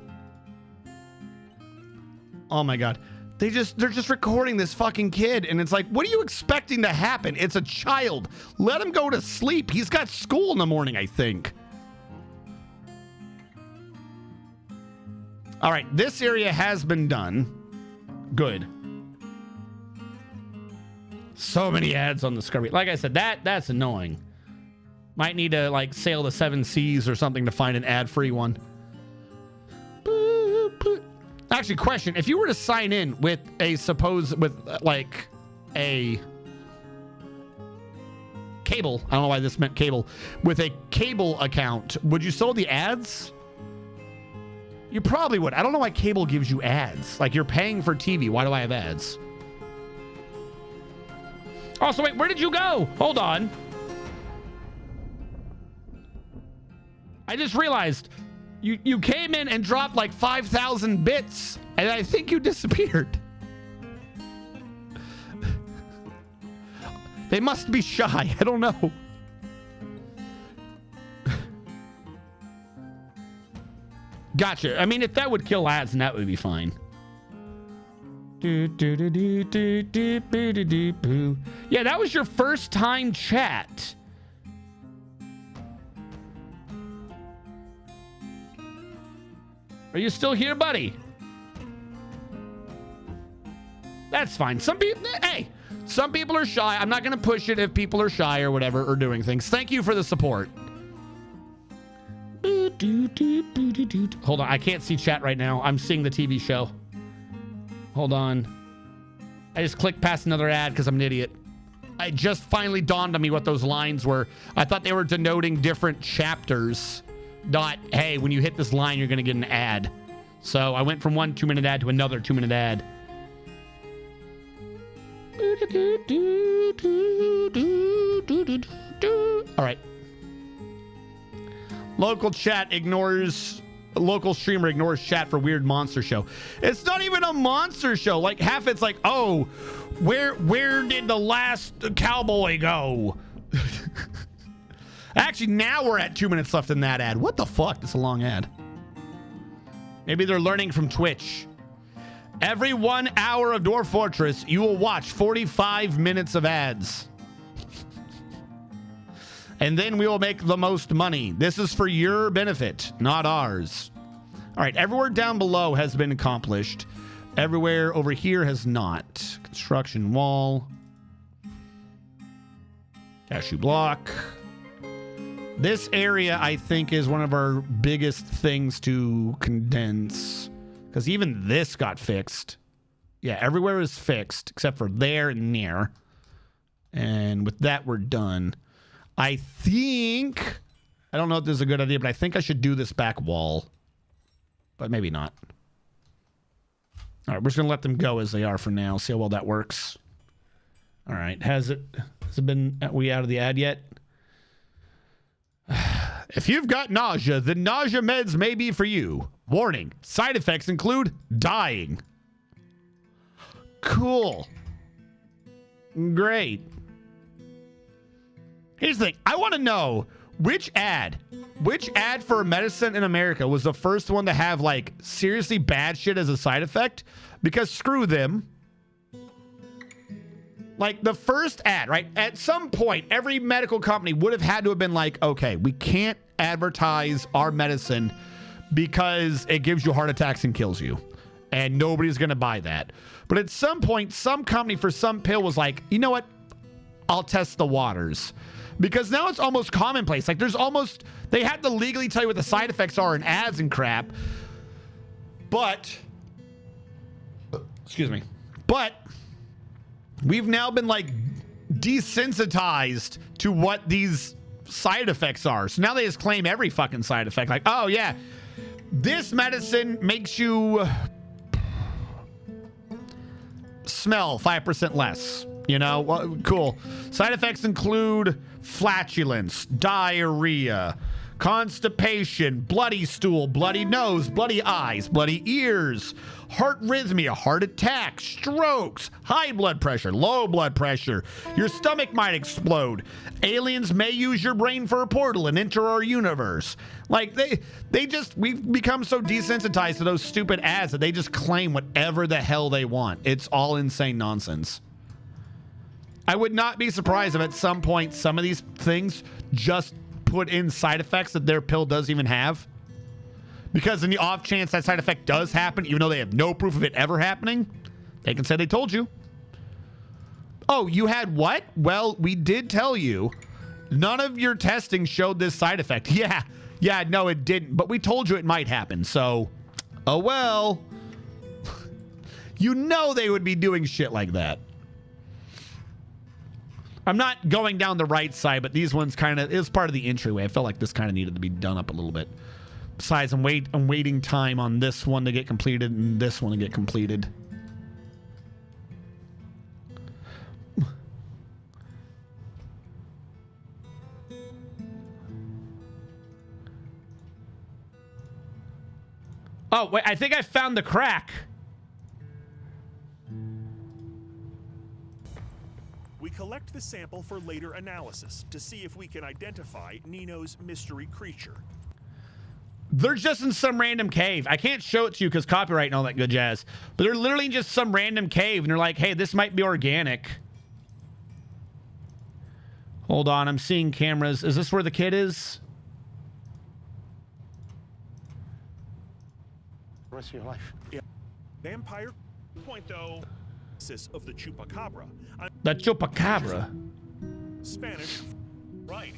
A: Oh my god. They're just recording this fucking kid, and it's like, what are you expecting to happen? It's a child. Let him go to sleep. He's got school in the morning, I think. All right, this area has been done. Good. So many ads on the screen. Like I said, that's annoying. Might need to like sail the 7 seas or something to find an ad-free one. Actually, question: if you were to sign in with a like a cable, I don't know why this meant cable, with a cable account, would you still have the ads? You probably would. I don't know why cable gives you ads. Like, you're paying for TV. Why do I have ads? Also, wait, where did you go? Hold on. I just realized you came in and dropped like 5,000 bits, and I think you disappeared. They must be shy. I don't know. Gotcha. I mean, if that would kill ads, then that would be fine. Yeah, that was your first time chat. Are you still here, buddy? That's fine. Some people are shy. I'm not going to push it if people are shy or whatever or doing things. Thank you for the support. Hold on, I can't see chat right now. I'm seeing the TV show. Hold on. I just clicked past another ad because I'm an idiot. I just finally dawned on me what those lines were. I thought they were denoting different chapters. Not, hey, when you hit this line, you're going to get an ad. So I went from one 2-minute ad to another 2-minute ad. All right. Local streamer ignores chat for weird monster show. It's not even a monster show. Like, half it's like, oh, where did the last cowboy go? Actually, now we're at 2 minutes left in that ad. What the fuck? That's a long ad. Maybe they're learning from Twitch. Every 1 hour of Dwarf Fortress, you will watch 45 minutes of ads. And then we will make the most money. This is for your benefit, not ours. All right, everywhere down below has been accomplished. Everywhere over here has not. Construction wall. Cashew block. This area, I think, is one of our biggest things to condense. Because even this got fixed. Yeah, everywhere is fixed, except for there and there. And with that, we're done. I think, I don't know if this is a good idea, but I think I should do this back wall. But maybe not. All right, we're just going to let them go as they are for now. See how well that works. All right, has it been, are we out of the ad yet? If you've got nausea, the nausea meds may be for you. Warning, side effects include dying. Cool. Great. Here's the thing. I want to know which ad for medicine in America was the first one to have like seriously bad shit as a side effect, because screw them. Like the first ad, right? At some point, every medical company would have had to have been like, okay, we can't advertise our medicine because it gives you heart attacks and kills you. And nobody's going to buy that. But at some point, some company for some pill was like, you know what? I'll test the waters. Because now it's almost commonplace. Like there's almost, they have to legally tell you what the side effects are in ads and crap. But, excuse me. But we've now been like desensitized to what these side effects are. So now they just claim every fucking side effect. Like, oh yeah, this medicine makes you smell 5% less. You know, well, cool. Side effects include flatulence, diarrhea, constipation, bloody stool, bloody nose, bloody eyes, bloody ears, heart rhythmia, heart attack, strokes, high blood pressure, low blood pressure. Your stomach might explode. Aliens may use your brain for a portal and enter our universe. Like we've become so desensitized to those stupid ads that they just claim whatever the hell they want. It's all insane nonsense. I would not be surprised if at some point some of these things just put in side effects that their pill doesn't even have. Because in the off chance that side effect does happen, even though they have no proof of it ever happening, they can say they told you. Oh, you had what? Well, we did tell you. None of your testing showed this side effect. Yeah, no, it didn't. But we told you it might happen. So, oh well. You know they would be doing shit like that. I'm not going down the right side, but these ones kind of, it was part of the entryway. I felt like this kind of needed to be done up a little bit. Besides, I'm waiting time on this one to get completed and this one to get completed. Oh, wait, I think I found the crack.
K: We collect the sample for later analysis to see if we can identify Nino's mystery creature.
A: They're just in some random cave. I can't show it to you because copyright and all that good jazz. But they're literally just some random cave, and they're like, hey, this might be organic. Hold on, I'm seeing cameras. Is this where the kid is?
K: The rest of your life. Yeah. Vampire point, though, of the chupacabra.
A: The chupacabra?
K: Spanish, right.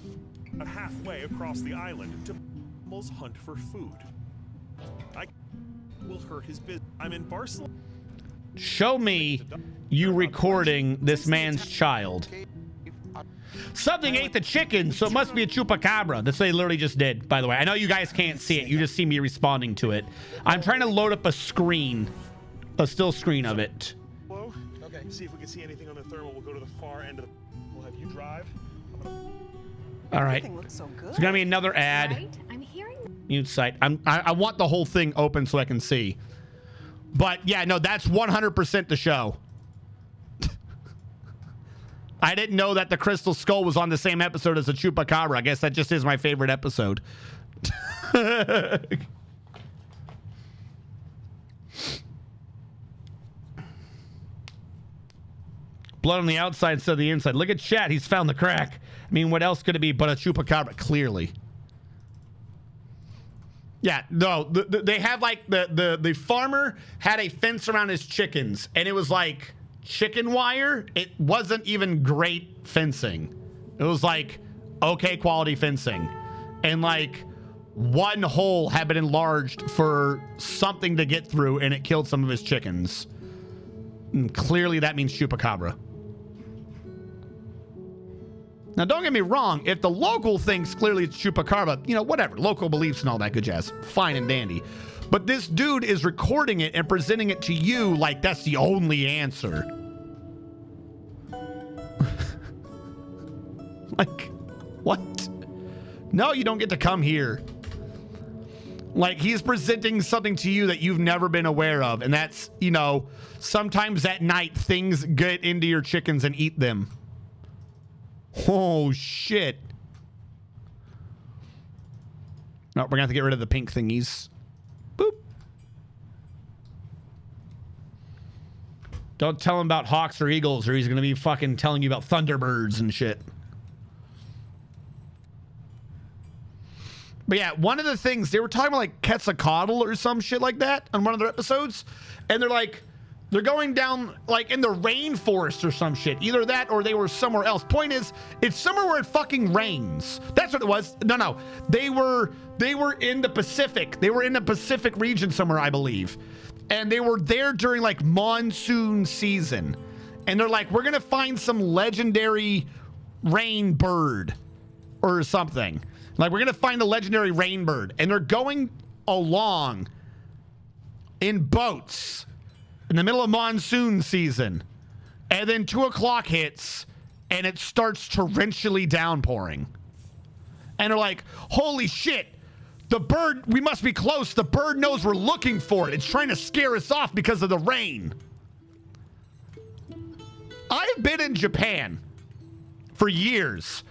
K: Halfway across the island to hunt for food. I will hurt his business. I'm in Barcelona.
A: Show me you recording this man's child. Something ate the chicken, so it must be a chupacabra. That's what they literally just did, by the way. I know you guys can't see it. You just see me responding to it. I'm trying to load up a screen, a still screen of it.
K: Hello? Okay, see if we can see anything on the thermal. We'll go to the far end of the... We'll have you drive.
A: All right. It's gonna be another ad.
G: Right? I'm hearing.
A: Mute site. I want the whole thing open so I can see. But yeah, no, that's 100% the show. I didn't know that the Crystal Skull was on the same episode as the Chupacabra. I guess that just is my favorite episode. Blood on the outside instead of the inside. Look at chat. He's found the crack. I mean, what else could it be but a Chupacabra? Clearly. Yeah, no. They have like the farmer had a fence around his chickens, and it was like chicken wire. It wasn't even great fencing. It was like okay quality fencing, and like one hole had been enlarged for something to get through, and it killed some of his chickens. And clearly that means Chupacabra. Now, don't get me wrong. If the local thinks clearly it's Chupacabra, you know, whatever. Local beliefs and all that good jazz. Fine and dandy. But this dude is recording it and presenting it to you like that's the only answer. Like, what? No, you don't get to come here. Like, he's presenting something to you that you've never been aware of. And that's, you know, sometimes at night things get into your chickens and eat them. Oh, shit. No, we're going to have to get rid of the pink thingies. Boop. Don't tell him about hawks or eagles, or he's going to be fucking telling you about thunderbirds and shit. But yeah, one of the things they were talking about, like Quetzalcoatl or some shit like that on one of their episodes, and they're going down like in the rainforest or some shit. Either that or they were somewhere else. Point is, it's somewhere where it fucking rains. That's what it was. No. They were in the Pacific. They were in the Pacific region somewhere, I believe. And they were there during like monsoon season. And they're like, we're going to find some legendary rain bird or something. Like, we're going to find the legendary rain bird. And they're going along in boats in the middle of monsoon season. And then 2 o'clock hits and it starts torrentially downpouring. And they're like, holy shit, the bird, we must be close. The bird knows we're looking for it. It's trying to scare us off because of the rain. I've been in Japan for years.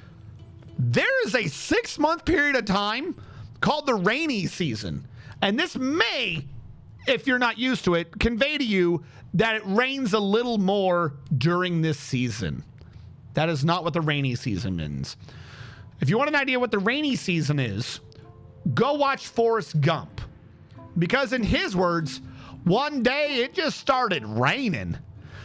A: There is a 6-month period of time called the rainy season. And this may, if you're not used to it, convey to you that it rains a little more during this season. That is not what the rainy season means. If you want an idea what the rainy season is, go watch Forrest Gump. Because in his words, one day it just started raining.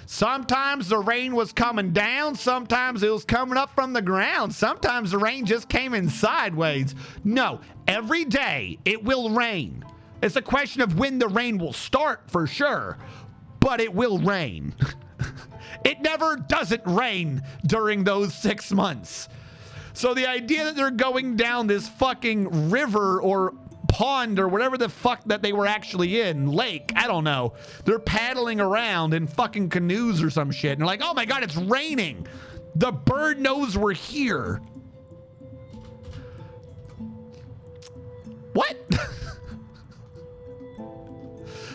A: Sometimes the rain was coming down. Sometimes it was coming up from the ground. Sometimes the rain just came in sideways. No, every day it will rain. It's a question of when the rain will start for sure, but it will rain. It never doesn't rain during those 6 months. So the idea that they're going down this fucking river or pond or whatever the fuck that they were actually in, lake, I don't know. They're paddling around in fucking canoes or some shit. And they're like, oh my God, it's raining. The bird knows we're here. What?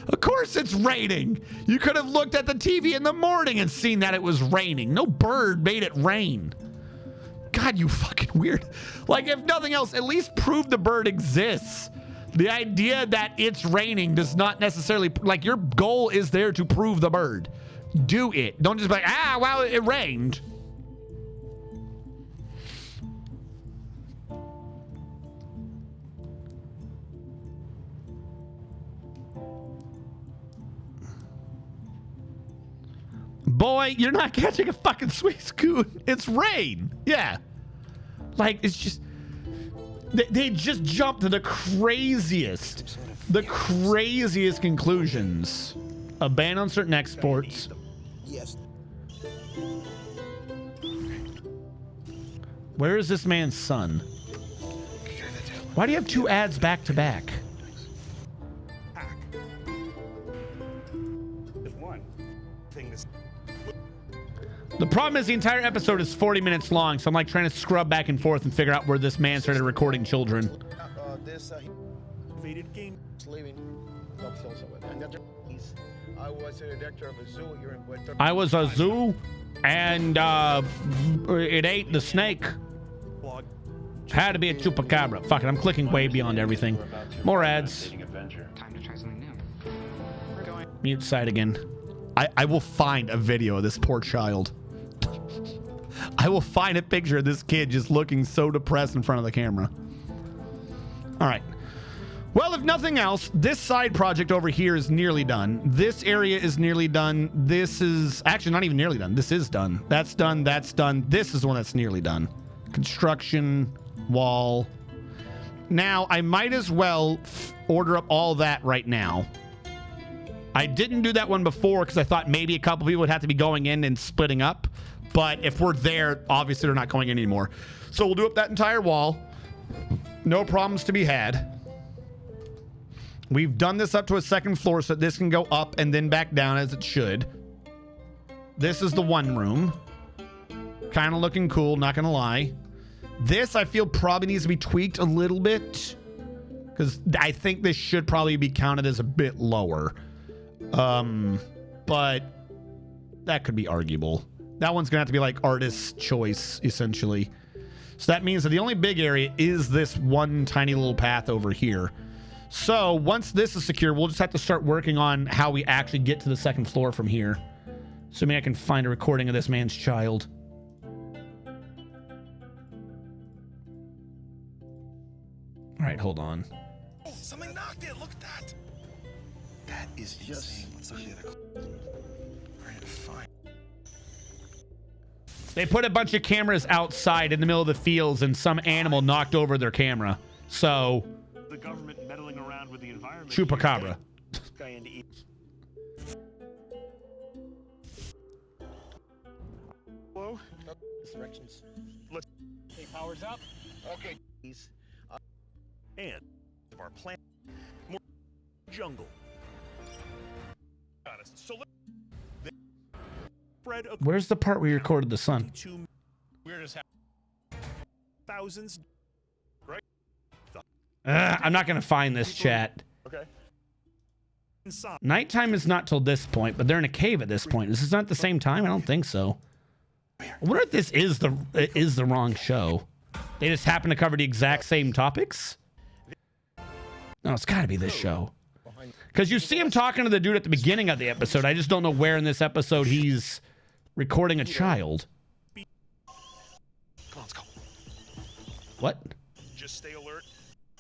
A: Of course it's raining. You could have looked at the TV in the morning and seen that it was raining. No bird made it rain. God, you fucking weird. Like, if nothing else, at least prove the bird exists. The idea that it's raining does not necessarily, like, your goal is there to prove the bird. Do it. Don't just be like, well, it rained. Boy, you're not catching a fucking sweet scoot. It's rain. Yeah. Like, it's just... They just jumped to the craziest conclusions. A ban on certain exports.
L: Yes.
A: Where is this man's son? Why do you have 2 ads back to back? The problem is the entire episode is 40 minutes long, so I'm like trying to scrub back and forth and figure out where this man started recording children.
L: Game. Leaving. I was a director of a zoo here in Puerto.
A: I was a zoo, and it ate the snake. Had to be a chupacabra. Fuck it, I'm clicking way beyond everything. More ads.
M: Time to try something new. We're going.
A: Mute site again. I will find a video of this poor child. I will find a picture of this kid just looking so depressed in front of the camera. All right. Well, if nothing else, this side project over here is nearly done. This area is nearly done. This is actually not even nearly done. This is done. That's done. That's done. This is the one that's nearly done. Construction, wall. Now, I might as well order up all that right now. I didn't do that one before because I thought maybe a couple people would have to be going in and splitting up. But if we're there, obviously they're not going in anymore. So we'll do up that entire wall. No problems to be had. We've done this up to a 2nd floor so that this can go up and then back down as it should. This is the one room. Kind of looking cool, not going to lie. This, I feel, probably needs to be tweaked a little bit. Because I think this should probably be counted as a bit lower. But that could be arguable. That one's gonna have to be like artist's choice, essentially. So that means that the only big area is this one tiny little path over here. So once this is secure, we'll just have to start working on how we actually get to the 2nd floor from here. Assuming I can find a recording of this man's child. All right, hold on.
K: Oh, something knocked it. Look at that. That is just. Let's look at the other. All right, fine.
A: They put a bunch of cameras outside in the middle of the fields, and some animal knocked over their camera. So,
K: The government meddling around with the environment.
A: chupacabra.
K: Guy into eat. Hello?
L: Directions.
K: Let's.
L: Hey, power's up. Okay. Please.
K: And of our planet, more jungle. Honest. So let's spread a
A: Where's the part where you recorded the sun?
K: weirdest thousands, right?
A: I'm not going to find this chat.
K: Okay. Inside.
A: Nighttime is not till this point, but they're in a cave at this point. This is not the same time? I don't think so. I wonder if this is the wrong show. They just happen to cover the exact same topics? No, it's got to be this show. Because you see him talking to the dude at the beginning of the episode. I just don't know where in this episode he's recording a child.
K: Come on, let's go.
A: What?
K: Just stay alert.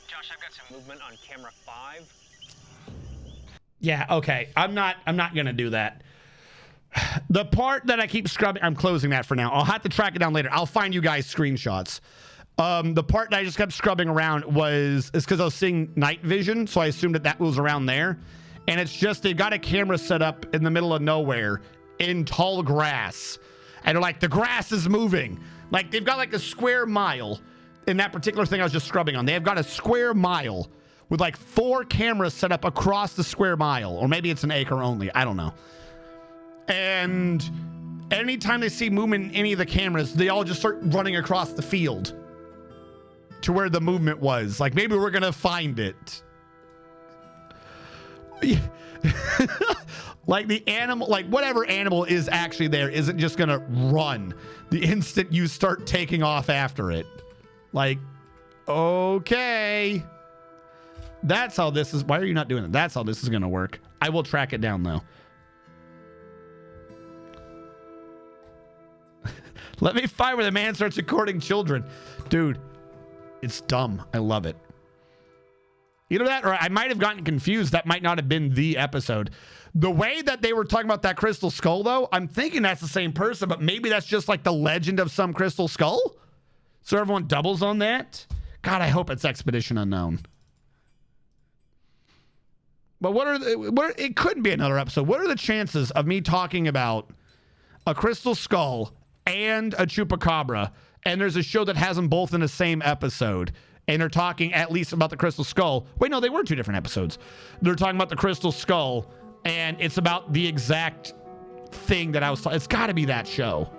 M: Josh, I've got some movement on camera 5.
A: Yeah, okay. I'm not gonna do that. The part that I keep scrubbing, I'm closing that for now. I'll have to track it down later. I'll find you guys screenshots. The part that I just kept scrubbing around is because I was seeing night vision, so I assumed that was around there. And it's just they've got a camera set up in the middle of nowhere in tall grass. And they're like, the grass is moving. Like, they've got like a square mile in that particular thing I was just scrubbing on. They've got a square mile with like 4 cameras set up across the square mile. Or maybe it's an acre only. I don't know. And anytime they see movement in any of the cameras, they all just start running across the field to where the movement was. Like, maybe we're gonna find it. Like the animal, like whatever animal is actually there isn't just gonna run the instant you start taking off after it. Like, okay, that's how this is. Why are you not doing it? That's how this is gonna work. I will track it down though. Let me find where the man starts recording children. Dude, it's dumb. I love it. You know that? Or I might have gotten confused. That might not have been the episode. The way that they were talking about that crystal skull, though, I'm thinking that's the same person, but maybe that's just like the legend of some crystal skull? So everyone doubles on that? God, I hope it's Expedition Unknown. But it couldn't be another episode. What are the chances of me talking about a crystal skull and a chupacabra, and there's a show that has them both in the same episode, and they're talking at least about the crystal skull? Wait, no, they were 2 different episodes. They're talking about the crystal skull, and it's about the exact thing that I was talking. It's got to be that show.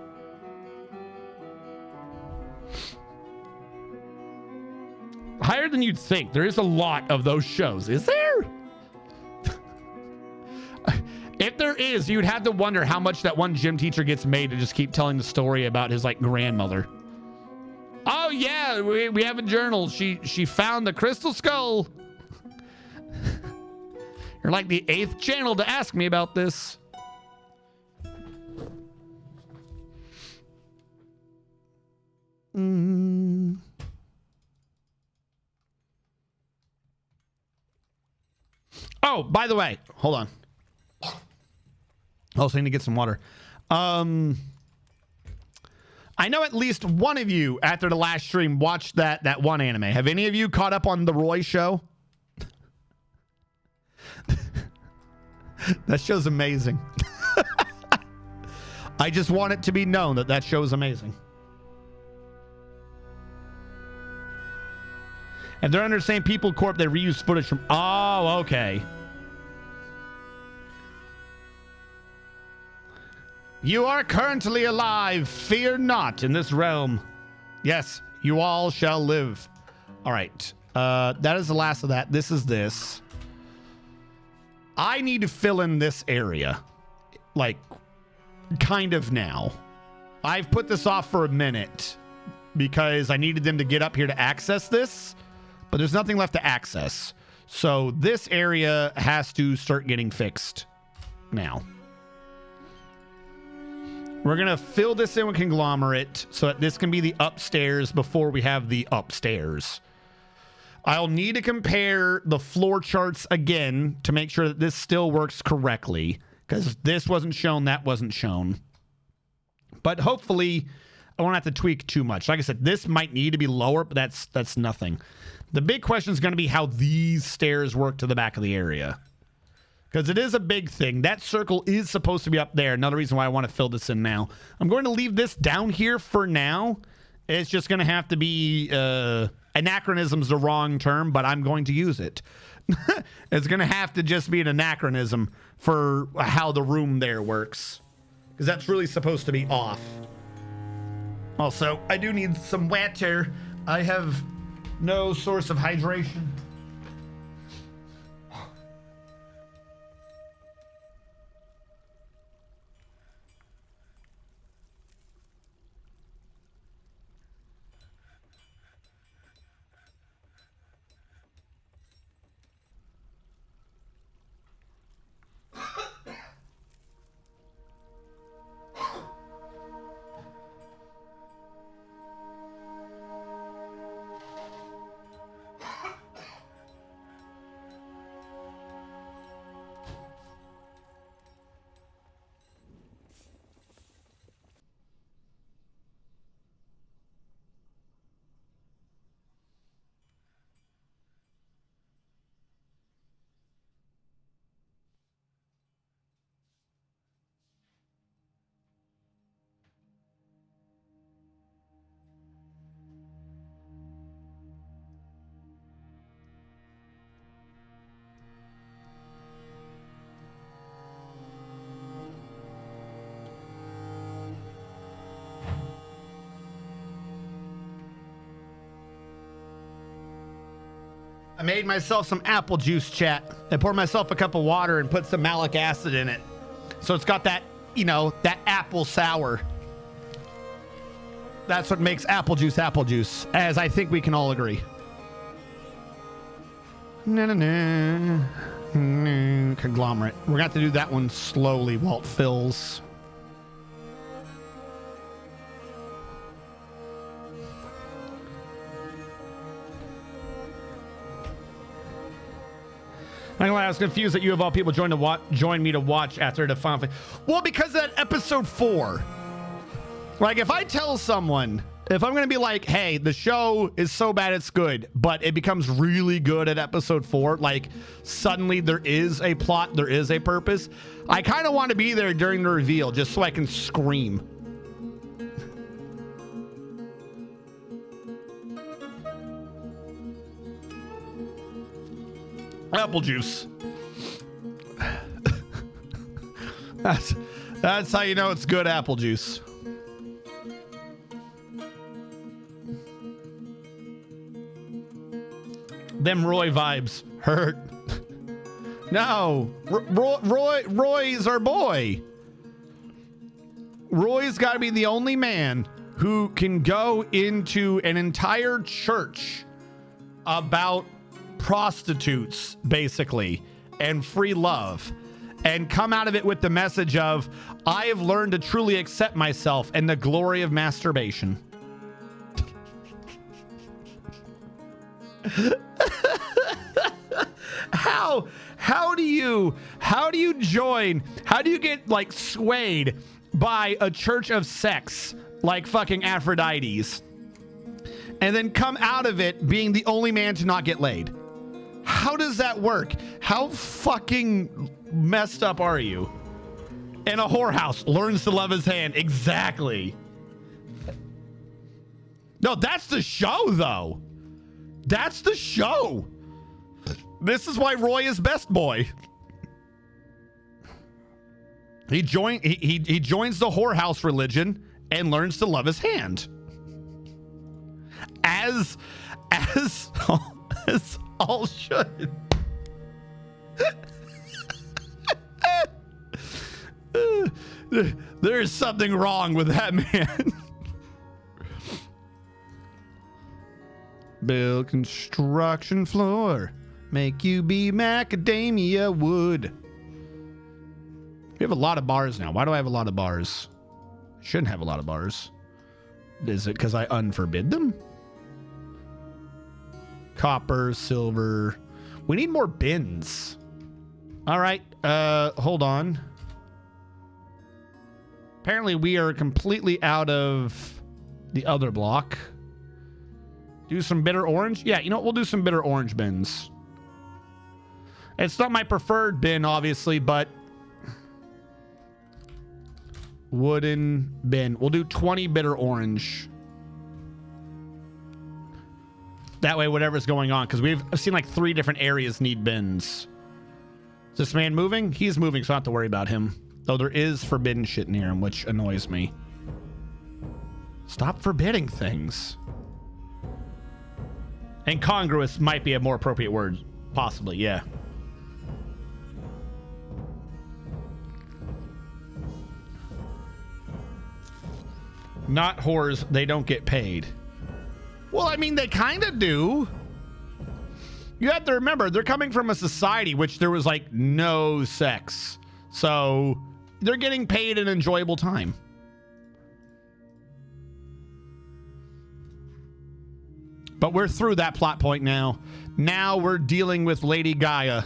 A: Higher than you'd think. There is a lot of those shows. Is there? If there is, you'd have to wonder how much that one gym teacher gets made to just keep telling the story about his like grandmother. Oh yeah, we have a journal. She found the crystal skull. You're like the 8th channel to ask me about this. Oh, by the way, hold on. I also need to get some water. I know at least one of you after the last stream watched that one anime. Have any of you caught up on the Roy show? That show's amazing. I just want it to be known that show is amazing. If they're under the same People Corp, they reuse footage from... Oh, okay. You are currently alive. Fear not in this realm. Yes, you all shall live. All right. That is the last of that. This is this. I need to fill in this area. Like, kind of now. I've put this off for a minute because I needed them to get up here to access this, but there's nothing left to access. So this area has to start getting fixed now. We're going to fill this in with conglomerate so that this can be the upstairs before we have the upstairs. I'll need to compare the floor charts again to make sure that this still works correctly, because this wasn't shown, that wasn't shown. But hopefully I won't have to tweak too much. Like I said, this might need to be lower, but that's nothing. The big question is going to be how these stairs work to the back of the area, because it is a big thing. That circle is supposed to be up there. Another reason why I want to fill this in now. I'm going to leave this down here for now. It's just going to have to be... anachronism's the wrong term, but I'm going to use it. It's going to have to just be an anachronism for how the room there works, because that's really supposed to be off. Also, I do need some water. I have no source of hydration. I made myself some apple juice, chat. I poured myself a cup of water and put some malic acid in it. So it's got that, you know, that apple sour. That's what makes apple juice, as I think we can all agree. Conglomerate. We're going to have to do that one slowly while it fills. I was confused that you of all people joined me to watch after the final. Well, because of that episode 4. Like, if I tell someone, if I'm going to be like, hey, the show is so bad it's good, but it becomes really good at episode 4, like suddenly there is a plot, there is a purpose. I kind of want to be there during the reveal just so I can scream. Apple juice. That's how you know it's good apple juice. Them Roy vibes hurt. No, Roy's our boy. Roy's got to be the only man who can go into an entire church about prostitutes, basically, and free love, and come out of it with the message of, I have learned to truly accept myself and the glory of masturbation. How do you get like swayed by a church of sex like fucking Aphrodite's and then come out of it being the only man to not get laid? How does that work? How fucking messed up are you? In a whorehouse, learns to love his hand. Exactly. No, that's the show, though. That's the show. This is why Roy is best boy. He joins the whorehouse religion and learns to love his hand. As all should. There is something wrong with that man. Build construction floor. Make you be macadamia wood. We have a lot of bars now. Why do I have a lot of bars? Shouldn't have a lot of bars. Is it because I unforbid them? Copper, silver. We need more bins. All right. Hold on. Apparently we are completely out of the other block. Do some bitter orange? Yeah, you know what? We'll do some bitter orange bins. It's not my preferred bin, obviously, but wooden bin. We'll do 20 bitter orange. That way, whatever's going on, because I've seen like 3 different areas need bins. Is this man moving? He's moving, so I don't have to worry about him. Though there is forbidden shit near him, which annoys me. Stop forbidding things. Incongruous might be a more appropriate word. Possibly, yeah. Not whores, they don't get paid. Well, I mean, they kind of do. You have to remember, they're coming from a society which there was like no sex. So they're getting paid an enjoyable time. But we're through that plot point now. Now we're dealing with Lady Gaia.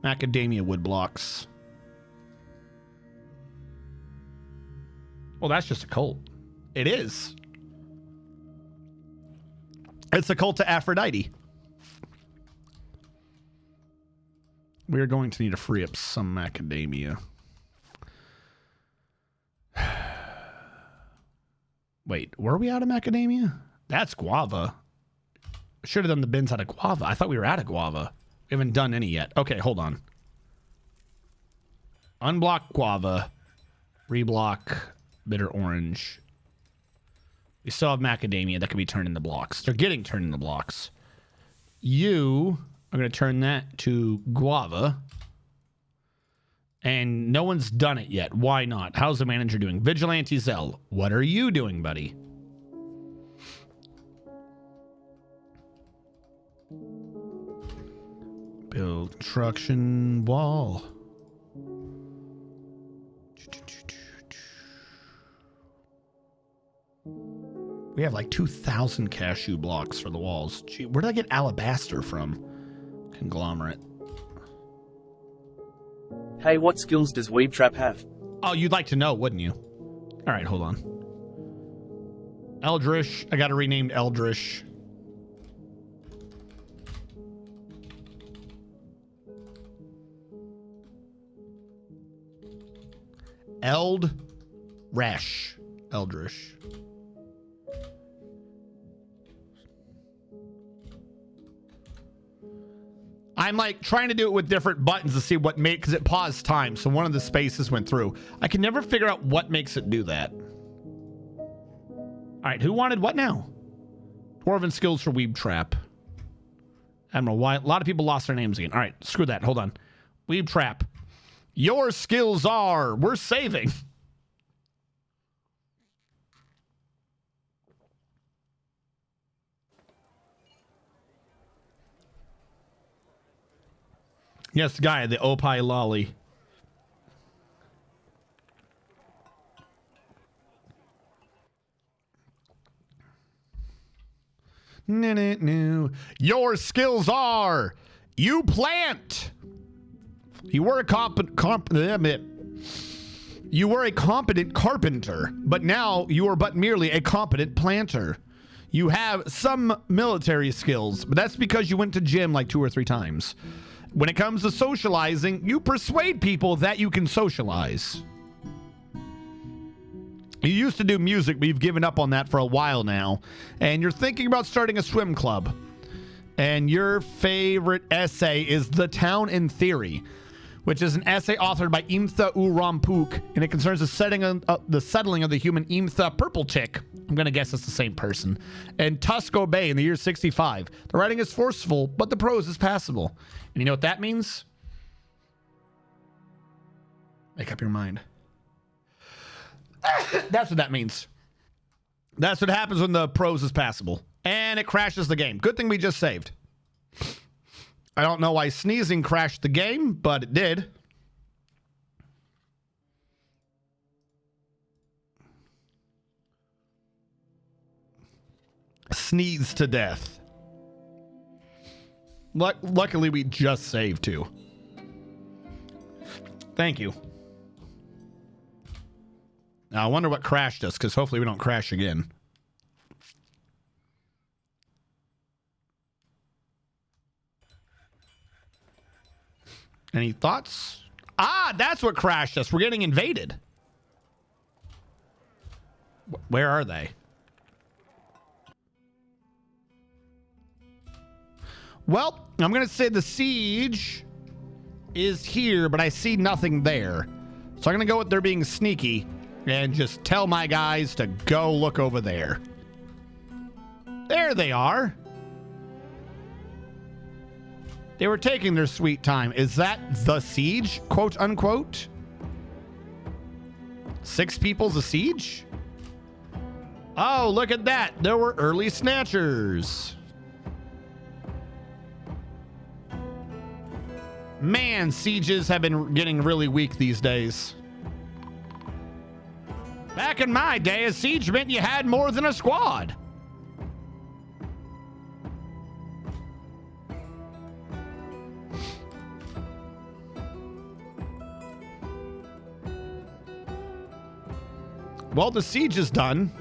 A: Macadamia wood blocks. Well, that's just a cult. It is. It's a cult to Aphrodite. We are going to need to free up some macadamia. Wait, were we out of macadamia? That's guava. Should have done the bins out of guava. I thought we were out of guava. We haven't done any yet. Okay, hold on. Unblock guava. Reblock bitter orange. We still have macadamia that can be turned into blocks. They're getting turned into blocks. You are going to turn that to guava. And no one's done it yet. Why not? How's the manager doing? Vigilante Zell, what are you doing, buddy? Build construction wall. We have like 2,000 cashew blocks for the walls. Gee, where did I get alabaster from? Conglomerate.
B: Hey, what skills does Weeb Trap have?
A: Oh, you'd like to know, wouldn't you? All right, hold on. Eldritch. I got to rename Eldritch. Eldritch. Eldritch. I'm like trying to do it with different buttons to see what makes, because it paused time, so one of the spaces went through. I can never figure out what makes it do that. All right, who wanted what now? Dwarven skills for Weeb Trap. Admiral, why? A lot of people lost their names again. All right, screw that. Hold on. Weeb Trap. Your skills are, we're saving. Yes, guy, the Opie Lolly. No. Your skills are you plant. You were a competent carpenter, but now you are but merely a competent planter. You have some military skills, but that's because you went to gym like 2 or 3 times. When it comes to socializing, you persuade people that you can socialize. You used to do music, but you've given up on that for a while now. And you're thinking about starting a swim club. And your favorite essay is The Town in Theory, which is an essay authored by Imtha Urampuk, and it concerns the settling of the human Imtha purple tick. I'm going to guess it's the same person. And Tusco Bay in the year 65. The writing is forceful, but the prose is passable. And you know what that means? Make up your mind. That's what that means. That's what happens when the prose is passable. And it crashes the game. Good thing we just saved. I don't know why sneezing crashed the game, but it did. Sneeze to death. Luckily, we just saved too. Thank you. Now, I wonder what crashed us, because hopefully we don't crash again. Any thoughts? Ah, that's what crashed us. We're getting invaded. Where are they? Well, I'm going to say the siege is here, but I see nothing there. So I'm going to go with they're being sneaky and just tell my guys to go look over there. There they are. They were taking their sweet time. Is that the siege, quote unquote? 6 people's a siege? Oh, look at that. There were early snatchers. Man, sieges have been getting really weak these days. Back in my day, a siege meant you had more than a squad. Well, the siege is done.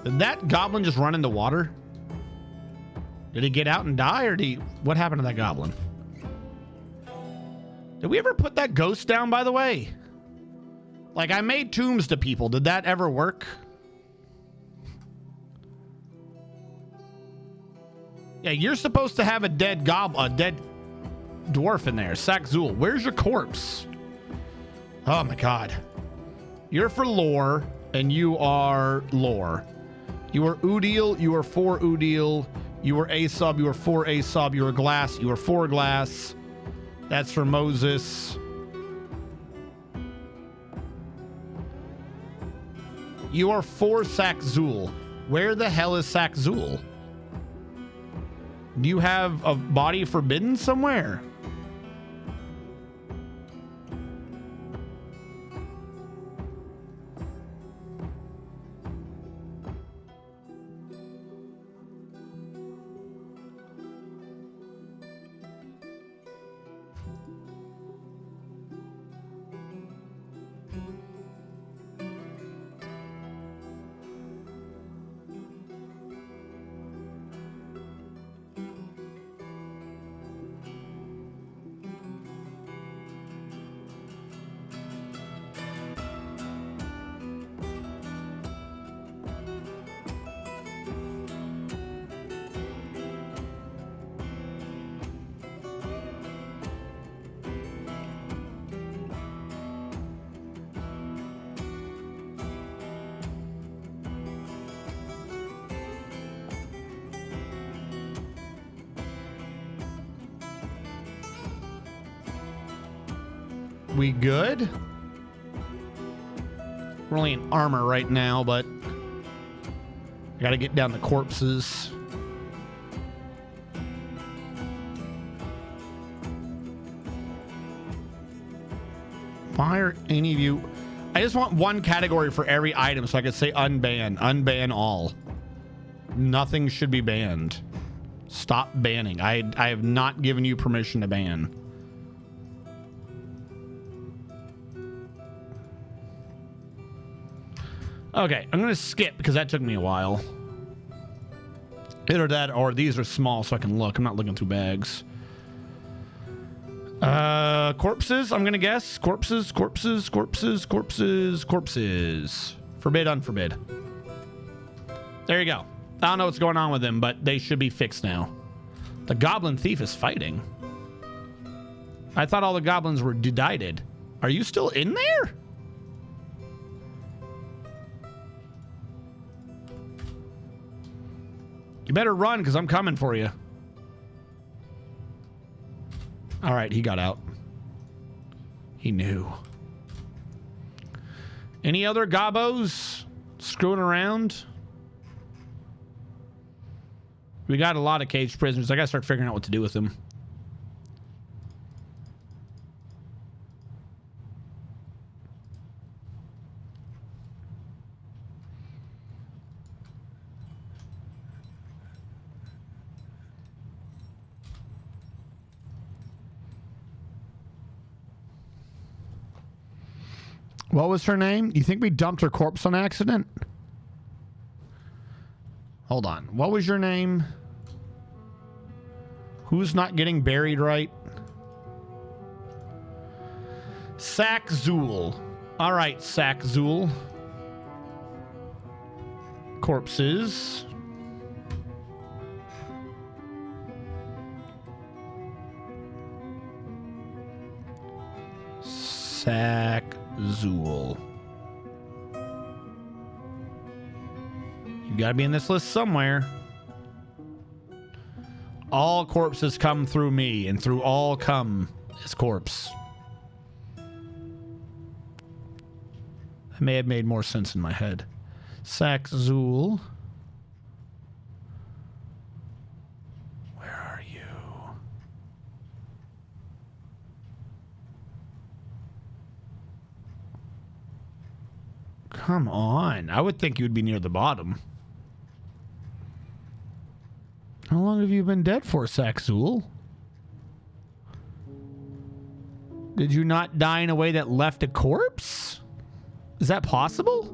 A: Did that goblin just run in the water? Did he get out and die, or what happened to that goblin? Did we ever put that ghost down, by the way? Like, I made tombs to people. Did that ever work? Yeah, you're supposed to have a dead dwarf in there. Saxzul, where's your corpse? Oh my god. You're for lore, and you are lore. You are Udil, you are for Udil. You were a sub, you were for a sub. You were glass, you were for glass. That's for Moses. You are for Saxzul. Where the hell is Saxzul? Do you have a body forbidden somewhere? We good? We're only in armor right now, but I gotta get down the corpses. Why are any of you... I just want one category for every item so I could say unban. Unban all. Nothing should be banned. Stop banning. I have not given you permission to ban. Okay, I'm gonna skip because that took me a while. Either that or these are small so I can look. I'm not looking through bags. Corpses, I'm gonna guess. Corpses. Forbid, unforbid. There you go. I don't know what's going on with them, but they should be fixed now. The goblin thief is fighting. I thought all the goblins were decided. Are you still in there? You better run, because I'm coming for you. All right, he got out. He knew. Any other gobbos screwing around? We got a lot of caged prisoners. I gotta start figuring out what to do with them. What was her name? You think we dumped her corpse on accident? Hold on. What was your name? Who's not getting buried right? Sackzool. All right, Sackzool. Corpses. Sackzool. You gotta be in this list somewhere. All corpses come through me, and through all come his corpse. That may have made more sense in my head. Sackzool. Where are you? Come on. I would think you would be near the bottom. How long have you been dead for, Sackzool? Did you not die in a way that left a corpse? Is that possible?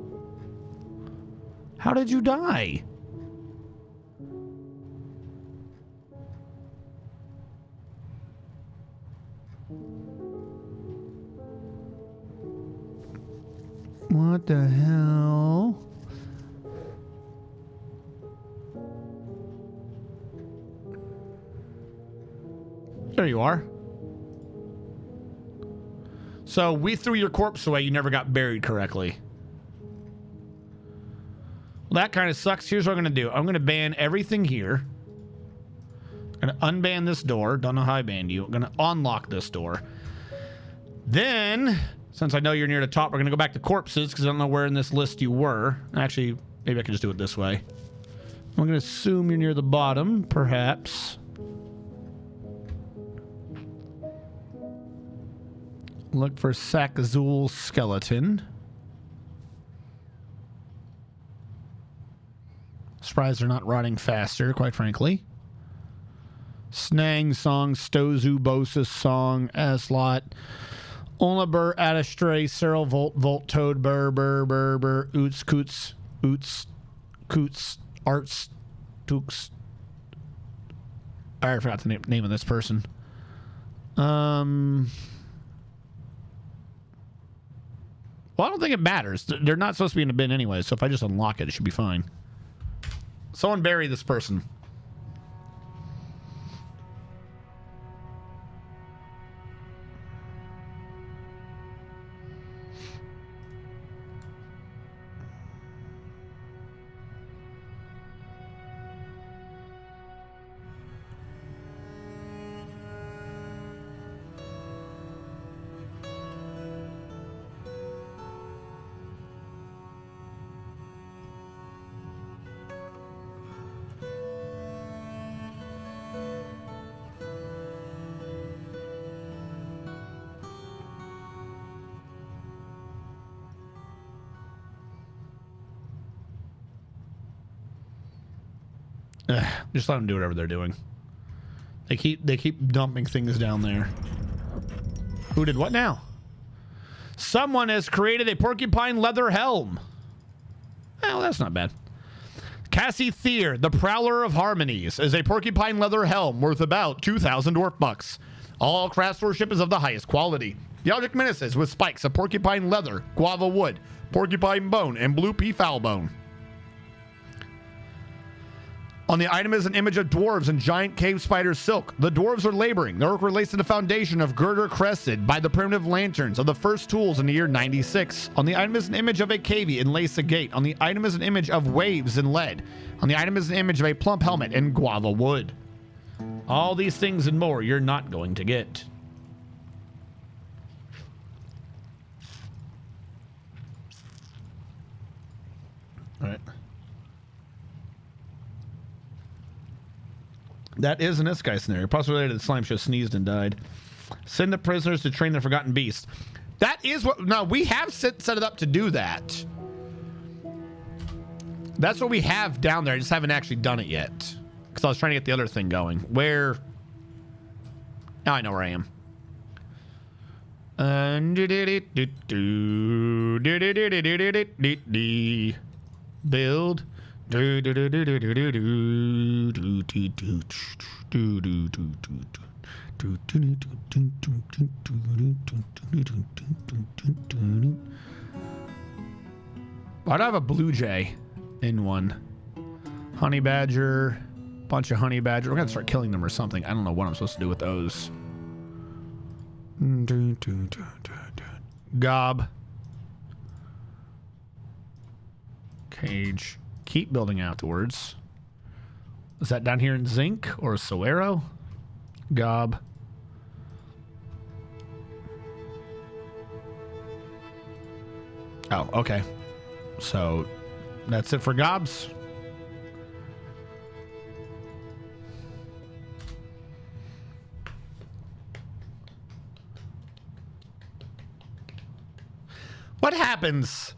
A: How did you die? What the hell? There you are. So we threw your corpse away. You never got buried correctly. Well, that kind of sucks. Here's what I'm going to do. I'm going to ban everything here. I'm going to unban this door. Don't know how I banned you. I'm going to unlock this door. Then, since I know you're near the top, we're going to go back to corpses because I don't know where in this list you were. Actually, maybe I can just do it this way. I'm going to assume you're near the bottom, perhaps. Look for Sackzool skeleton. Surprised they're not rotting faster, quite frankly. Snang song, Stozu Bosus song, Aslot, Olnabur, Adastray, Cyril Volt, Volt Toad, Burr, Oots, Coots, Arts, Tooks. I forgot the name of this person. Well, I don't think it matters. They're not supposed to be in a bin anyway, so if I just unlock it, it should be fine. Someone bury this person. Just let them do whatever they're doing. They keep dumping things down there. Who did what now? Someone has created a porcupine leather helm. Well, that's not bad. Cassie Thier, the Prowler of Harmonies, is a porcupine leather helm worth about 2,000 dwarf bucks. All craftsmanship is of the highest quality. The object menaces with spikes of porcupine leather, guava wood, porcupine bone, and blue pea fowl bone. On the item is an image of dwarves and giant cave spider silk. The dwarves are laboring. Their work relates to the foundation of Girder Crested by the primitive lanterns of the first tools in the year 96. On the item is an image of a cavey in lace agate. On the item is an image of waves in lead. On the item is an image of a plump helmet in guava wood. All these things and more you're not going to get. All right. That is an Isekai scenario. Possibly related to the slime show sneezed and died. Send the prisoners to train the forgotten beast. That is what... No, we have set it up to do that. That's what we have down there. I just haven't actually done it yet. Because I was trying to get the other thing going. Where... Now I know where I am. Build. Why'd I have a blue jay in one? Honey badger, bunch of honey badger. We're gonna start killing them or something. I don't know what I'm supposed to do with those. Gob. Cage. Keep building outwards. Is that down here in zinc or Solero? Gob. Oh, okay. So that's it for gobs. What happens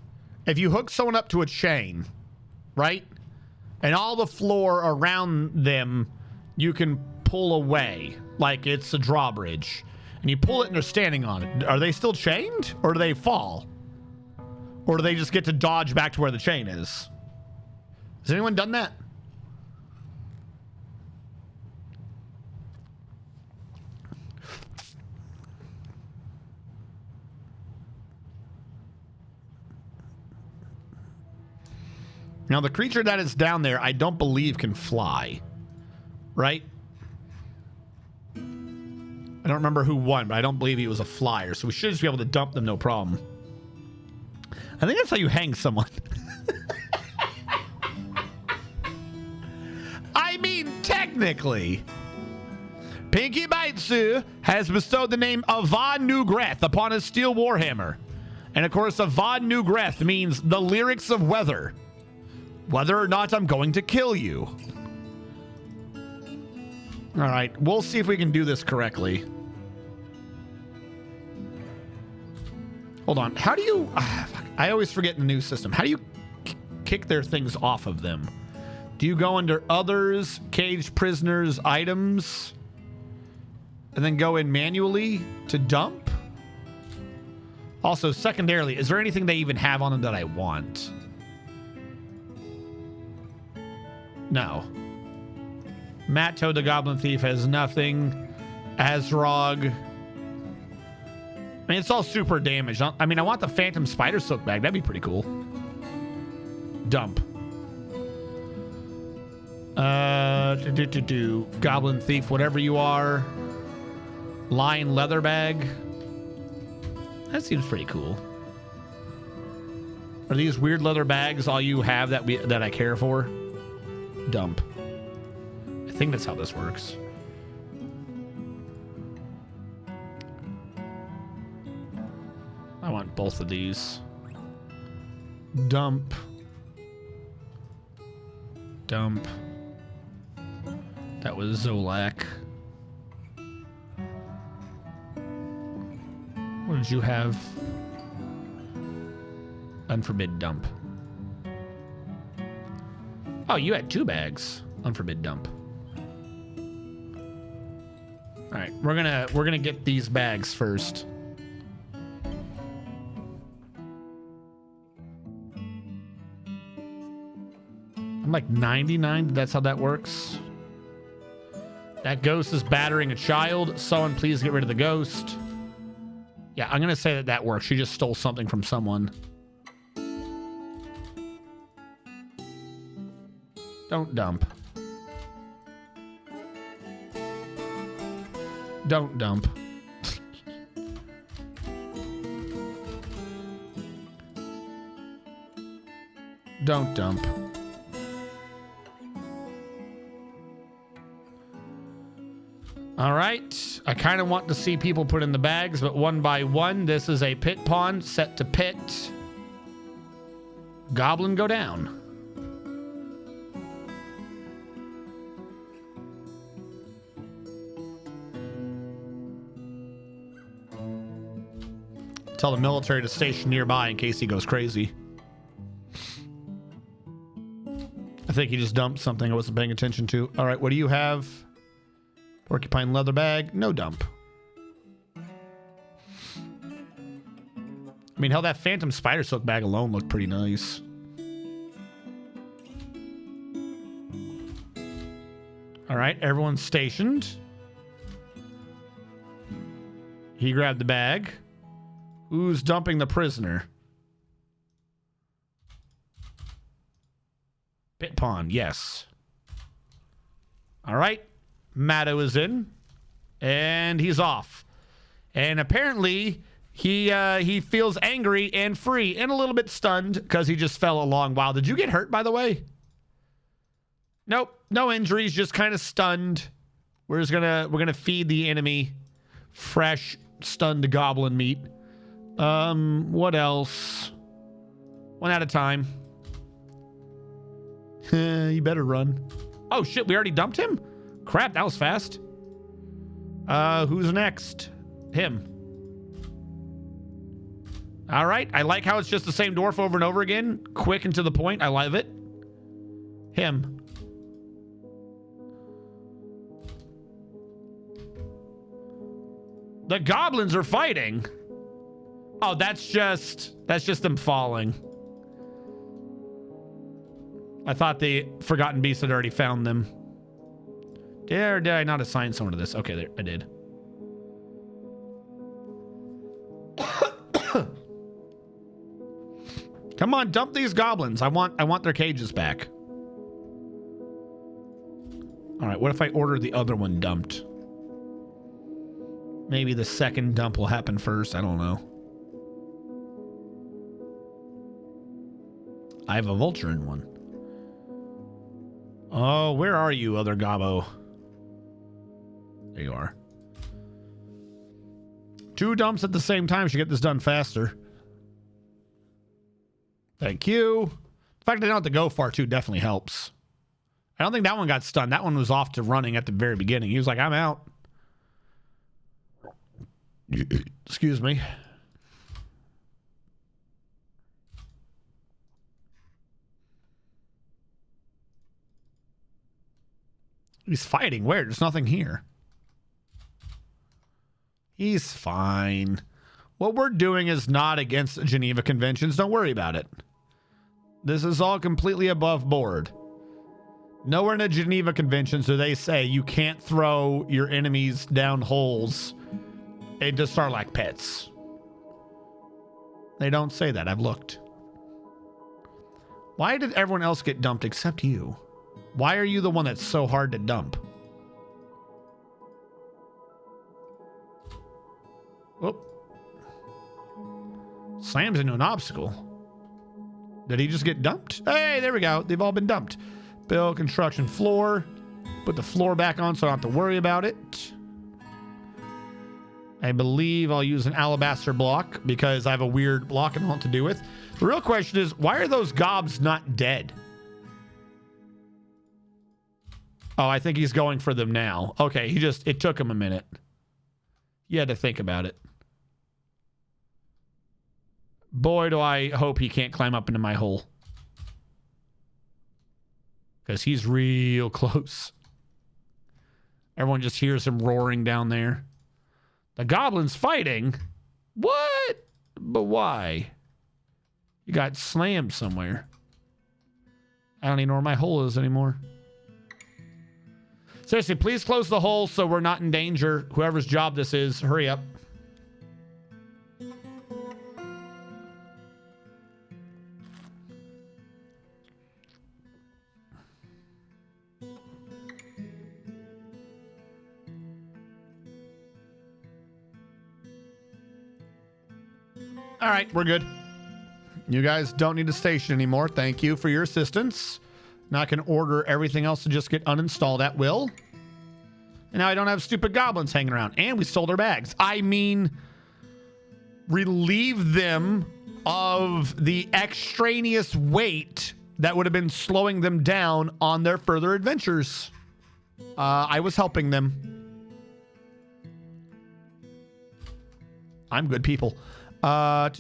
A: if you hook someone up to a chain, right? And all the floor around them you can pull away like it's a drawbridge. And you pull it and they're standing on it. Are they still chained or do they fall? Or do they just get to dodge back to where the chain is? Has anyone done that? Now, the creature that is down there, I don't believe can fly. Right? I don't remember who won, but I don't believe he was a flyer. So we should just be able to dump them, no problem. I think that's how you hang someone. I mean, technically. Pinky Baitsu has bestowed the name Avad Nugreth upon his steel warhammer. And of course, Avad Nugreth means the lyrics of weather. Whether or not I'm going to kill you. All right, we'll see if we can do this correctly. Hold on. How do you... I always forget in the new system. How do you kick their things off of them? Do you go under others, caged prisoners, items, and then go in manually to dump? Also, secondarily, is there anything they even have on them that I want? No. Matto the Goblin Thief has nothing. Azrog. I mean, it's all super damaged. I mean, I want the Phantom Spider Silk Bag. That'd be pretty cool. Dump. Goblin Thief, whatever you are. Lion Leather Bag. That seems pretty cool. Are these weird leather bags all you have that I care for? Dump. I think that's how this works. I want both of these. Dump. Dump. That was Zolak. What did you have? Unforbid dump. Oh, you had 2 bags. Unforbid dump. All right, we're gonna get these bags first. I'm like 99. That's how that works. That ghost is battering a child. Someone please get rid of the ghost. Yeah, I'm gonna say that works. She just stole something from someone. Don't dump. Don't dump. Don't dump. All right. I kind of want to see people put in the bags, but one by one. This is a pit pond set to pit. Goblin go down. Tell the military to station nearby in case he goes crazy. I think he just dumped something I wasn't paying attention to. All right, what do you have? Porcupine leather bag. No dump. mean, hell, that Phantom Spider Silk bag alone looked pretty nice. All right, everyone's stationed. He grabbed the bag. Who's dumping the prisoner? Pit Pond, yes. All right. Matto is in. And he's off. And apparently, he feels angry and free and a little bit stunned because he just fell a long while. Did you get hurt, by the way? Nope. No injuries, just kind of stunned. We're gonna feed the enemy fresh, stunned goblin meat. What else? One at a time. You better run. Oh shit, we already dumped him? Crap, that was fast. Who's next? Him. All right, I like how it's just the same dwarf over and over again. Quick and to the point, I love it. Him. The goblins are fighting. Oh, that's just them falling. I thought the Forgotten Beast had already found them. Did I not assign someone to this? Okay, there, I did. Come on, dump these goblins. I want their cages back. All right, what if I order the other one dumped? Maybe the second dump will happen first. I don't know. I have a vulture in one. Oh, where are you, other gobbo? There you are. 2 dumps at the same time should get this done faster. Thank you. The fact they don't have to go far too definitely helps. I don't think that one got stunned. That one was off to running at the very beginning. He was like, I'm out. Excuse me. He's fighting. Where? There's nothing here. He's fine. What we're doing is not against the Geneva Conventions. Don't worry about it. This is all completely above board. Nowhere in the Geneva Conventions do they say you can't throw your enemies down holes into Sarlacc pits. They don't say that. I've looked. Why did everyone else get dumped except you? Why are you the one that's so hard to dump? Whoop. Slams into an obstacle. Did he just get dumped? Hey, there we go. They've all been dumped. Build construction floor. Put the floor back on so I don't have to worry about it. I believe I'll use an alabaster block because I have a weird block I don't know what to do with. The real question is, why are those gobs not dead? Oh, I think he's going for them now. Okay, it took him a minute. You had to think about it. Boy, do I hope he can't climb up into my hole. Because he's real close. Everyone just hears him roaring down there. The goblin's fighting? What? But why? You got slammed somewhere. I don't even know where my hole is anymore. Seriously, please close the hole so we're not in danger. Whoever's job this is, hurry up. All right, we're good. You guys don't need a station anymore. Thank you for your assistance. Now I can order everything else to just get uninstalled at will. And now I don't have stupid goblins hanging around. And we stole their bags. I mean, relieve them of the extraneous weight that would have been slowing them down on their further adventures. I was helping them. I'm good people. Ban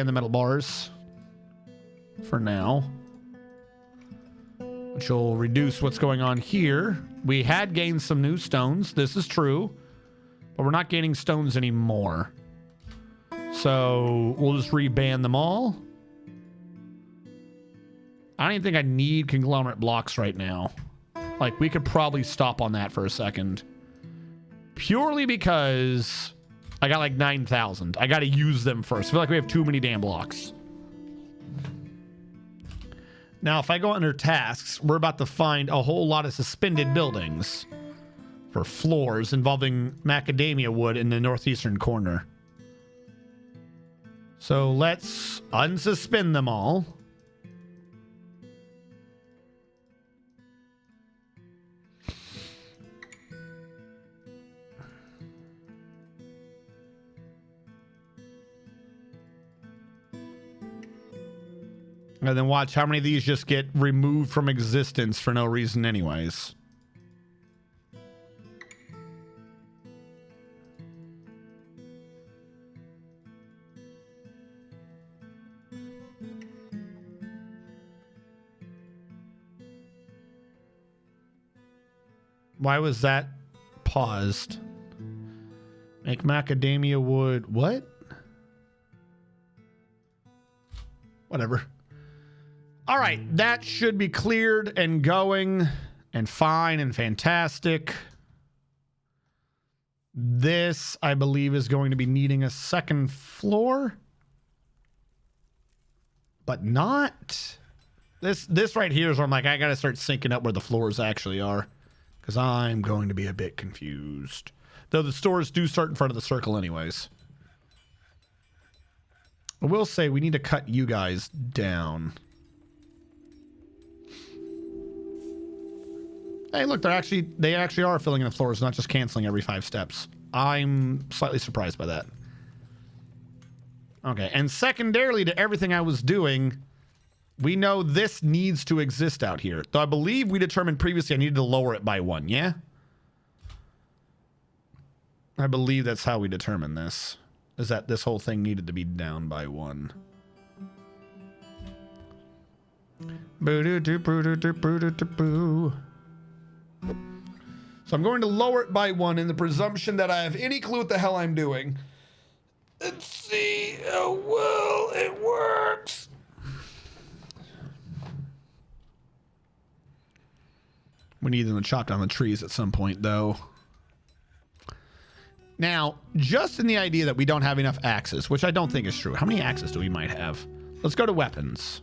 A: the metal bars for now, which will reduce what's going on here. We had gained some new stones. This is true, but we're not gaining stones anymore. So we'll just reban them all. I don't even think I need conglomerate blocks right now. Like, we could probably stop on that for a second. Purely because I got like 9,000. I got to use them first. I feel like we have too many damn blocks. Now, if I go under tasks, we're about to find a whole lot of suspended buildings for floors involving macadamia wood in the northeastern corner. So let's unsuspend them all. And then watch how many of these just get removed from existence for no reason anyways. Why was that paused? Make macadamia wood. What? Whatever. All right, that should be cleared and going and fine and fantastic. This, I believe, is going to be needing a second floor. But not... This right here is where I'm like, I got to start syncing up where the floors actually are. Because I'm going to be a bit confused. Though the stores do start in front of the circle anyways. I will say we need to cut you guys down. Hey, look, they actually are filling in the floors, not just canceling every 5 steps. I'm slightly surprised by that. Okay, and secondarily to everything I was doing, we know this needs to exist out here. Though I believe we determined previously I needed to lower it by 1, yeah? I believe that's how we determined this. Is that this whole thing needed to be down by 1. So I'm going to lower it by 1 in the presumption that I have any clue what the hell I'm doing. Let's see how well it works. We need them to chop down the trees at some point, though. Now, just in the idea that we don't have enough axes, which I don't think is true. How many axes do we might have? Let's go to weapons.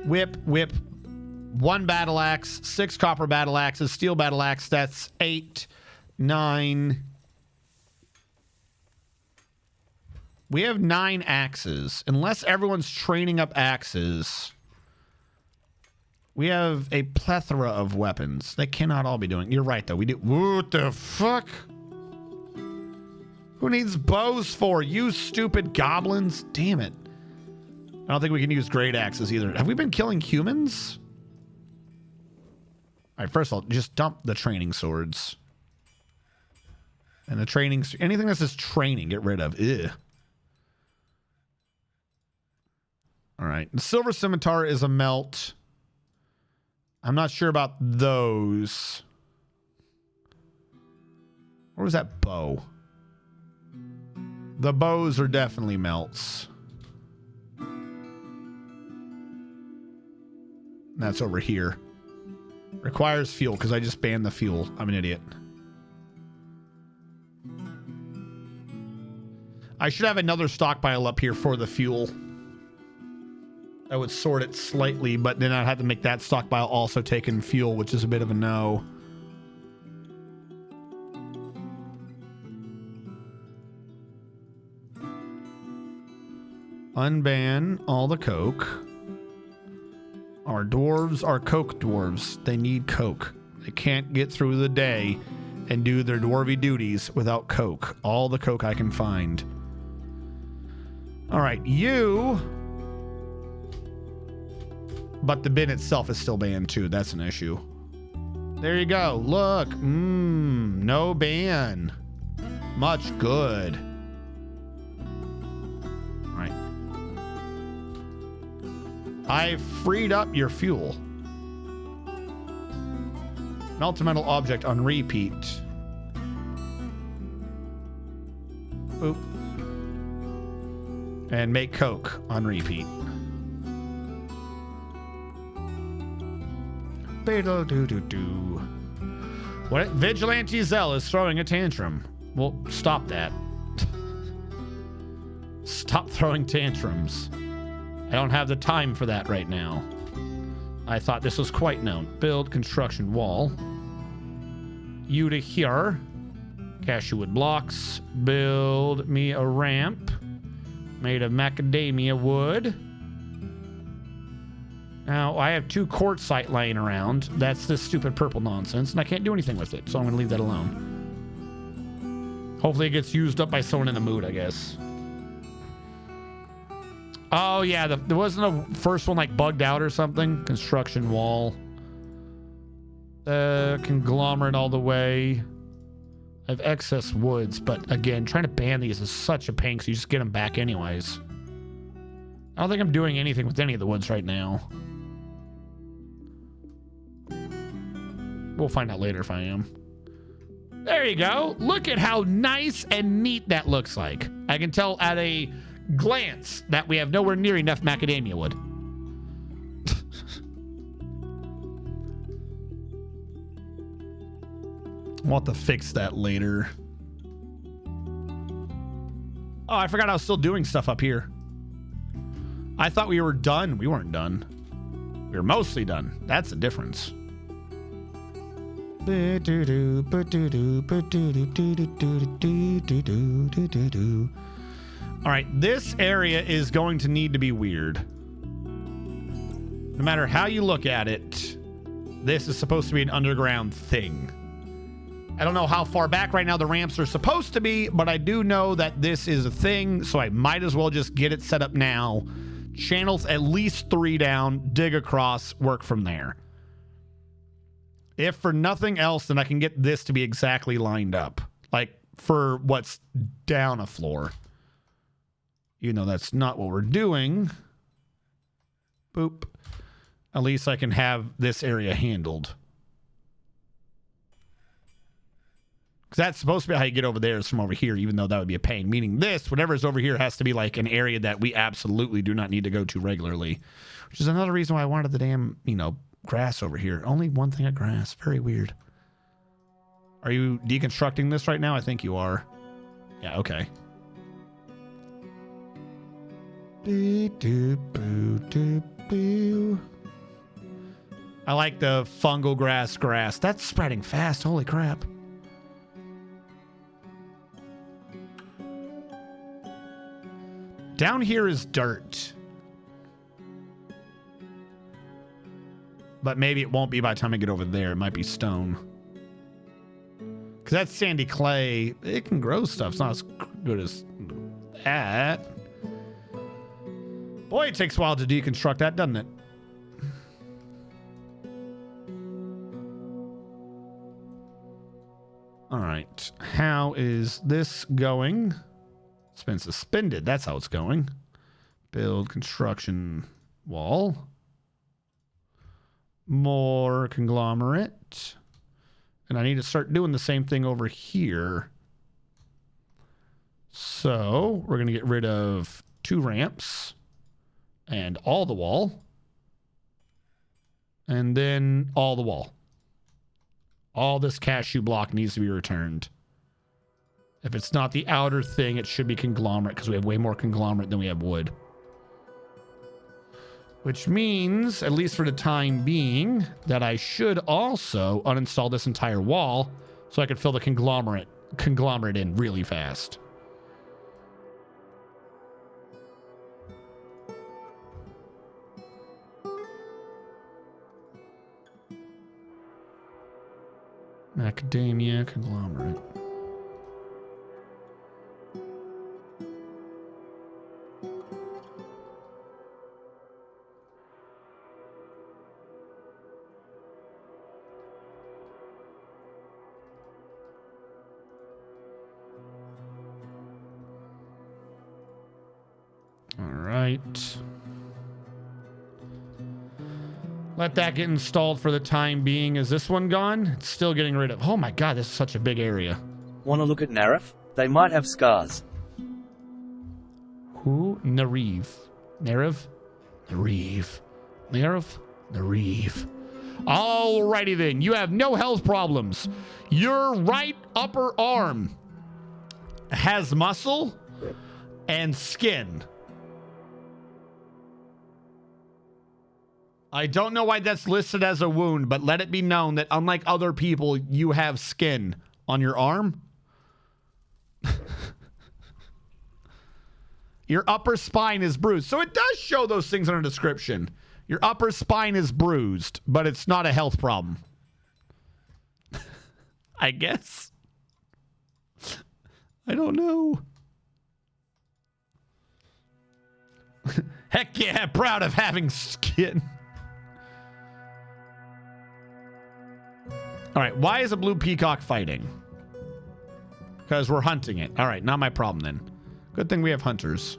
A: Whip. 1 battle axe, 6 copper battle axes, steel battle axe. That's 8, 9. We have 9 axes. Unless everyone's training up axes, we have a plethora of weapons. They cannot all be doing. You're right, though. We do. What the fuck? Who needs bows for? You stupid goblins. Damn it. I don't think we can use great axes either. Have we been killing humans? All right, first of all, just dump the training swords. And the training... Anything that says training, get rid of. Ugh. All right. The silver scimitar is a melt. I'm not sure about those. Where was that bow? The bows are definitely melts. That's over here. Requires fuel because I just banned the fuel. I'm an idiot. I should have another stockpile up here for the fuel. I would sort it slightly, but then I'd have to make that stockpile also take in fuel, which is a bit of a no. Unban all the coke. Our dwarves are coke dwarves. They need coke. They can't get through the day and do their dwarvy duties without coke. All the coke I can find. All right, you... But the bin itself is still banned too. That's an issue. There you go. Look. No ban. Much good. All right. I freed up your fuel. Melt a metal object on repeat. Boop. And make Coke on repeat. Beedle-doo-doo-doo. What? Vigilante Zell is throwing a tantrum. Well, stop that. Stop throwing tantrums. I don't have the time for that right now. I thought this was quite known. Build construction wall. You to here. Cashew wood blocks. Build me a ramp made of macadamia wood. Now, I have 2 quartzite laying around. That's this stupid purple nonsense, and I can't do anything with it, so I'm going to leave that alone. Hopefully it gets used up by someone in the mood, I guess. Oh, yeah, there wasn't a first one, like, bugged out or something? Construction wall. Conglomerate all the way. I have excess woods, but, again, trying to ban these is such a pain, because you just get them back anyways. I don't think I'm doing anything with any of the woods right now. We'll find out later if I am. There you go. Look at how nice and neat that looks like. I can tell at a glance that we have nowhere near enough macadamia wood. I'll have to fix that later. Oh, I forgot I was still doing stuff up here. I thought we were done. We weren't done. We were mostly done. That's the difference. All right, this area is going to need to be weird. No matter how you look at it, this is supposed to be an underground thing. I don't know how far back right now the ramps are supposed to be, but I do know that this is a thing, so I might as well just get it set up now. Channels at least 3 down, dig across, work from there. If for nothing else, then I can get this to be exactly lined up. Like, for what's down a floor. You know, that's not what we're doing. Boop. At least I can have this area handled. Because that's supposed to be how you get over there is from over here, even though that would be a pain. Meaning this, whatever's over here, has to be like an area that we absolutely do not need to go to regularly. Which is another reason why I wanted the damn, you know, grass over here. Only one thing of grass. Very weird. Are you deconstructing this right now? I think you are. Yeah, okay. I like the fungal grass. That's spreading fast. Holy crap. Down here is dirt. But maybe it won't be by the time I get over there. It might be stone. Because that's sandy clay. It can grow stuff. It's not as good as that. Boy, it takes a while to deconstruct that, doesn't it? All right. How is this going? It's been suspended. That's how it's going. Build construction wall. More conglomerate. And I need to start doing the same thing over here. So we're going to get rid of 2 ramps and all the wall. And then all the wall. All this cashew block needs to be returned. If it's not the outer thing, it should be conglomerate because we have way more conglomerate than we have wood. Which means, at least for the time being, that I should also uninstall this entire wall so I can fill the conglomerate in really fast. Macadamia conglomerate. All right. Let that get installed for the time being. Is this one gone? It's still getting rid of. Oh my god, this is such a big area.
B: Want to look at Narif? They might have scars.
A: Who? Nareev. Narev? Nareev. Narev? Nareev. Alrighty then. You have no health problems. Your right upper arm has muscle and skin. I don't know why that's listed as a wound, but let it be known that unlike other people, you have skin on your arm. Your upper spine is bruised. So it does show those things in a description. Your upper spine is bruised, but it's not a health problem. I guess. I don't know. Heck yeah, proud of having skin. All right, why is a blue peacock fighting? Because we're hunting it. All right, not my problem then. Good thing we have hunters.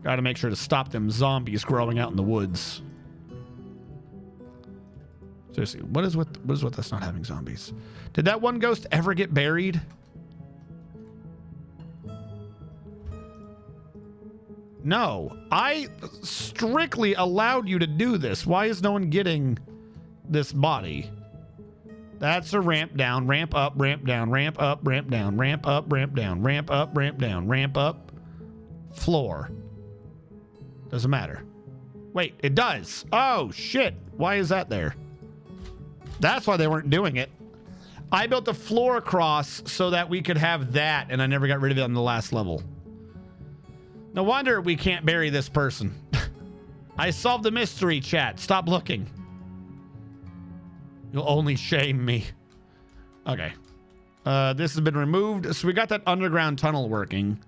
A: Got to make sure to stop them zombies growing out in the woods. Seriously, what is with us not having zombies? Did that one ghost ever get buried? No, I strictly allowed you to do this. Why is no one getting this body? That's a ramp down, ramp up, ramp down, ramp up, ramp down, ramp up, ramp down, ramp up, ramp down, ramp up, floor. Doesn't matter. Wait, it does. Oh, shit. Why is that there? That's why they weren't doing it. I built the floor across so that we could have that, and I never got rid of it on the last level. No wonder we can't bury this person. I solved the mystery, chat. Stop looking. You'll only shame me. Okay. This has been removed. So we got that underground tunnel working.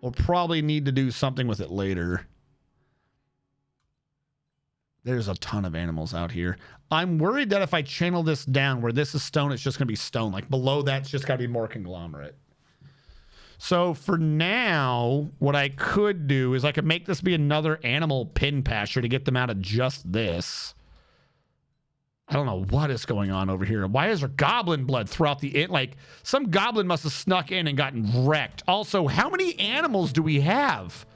A: We'll probably need to do something with it later. There's a ton of animals out here. I'm worried that if I channel this down where this is stone, it's just going to be stone. Like below that, it's just got to be more conglomerate. So for now, what I could do is I could make this be another animal pin pasture to get them out of just this. I don't know what is going on over here. Why is there goblin blood throughout the... Like, some goblin must have snuck in and gotten wrecked. Also, how many animals do we have?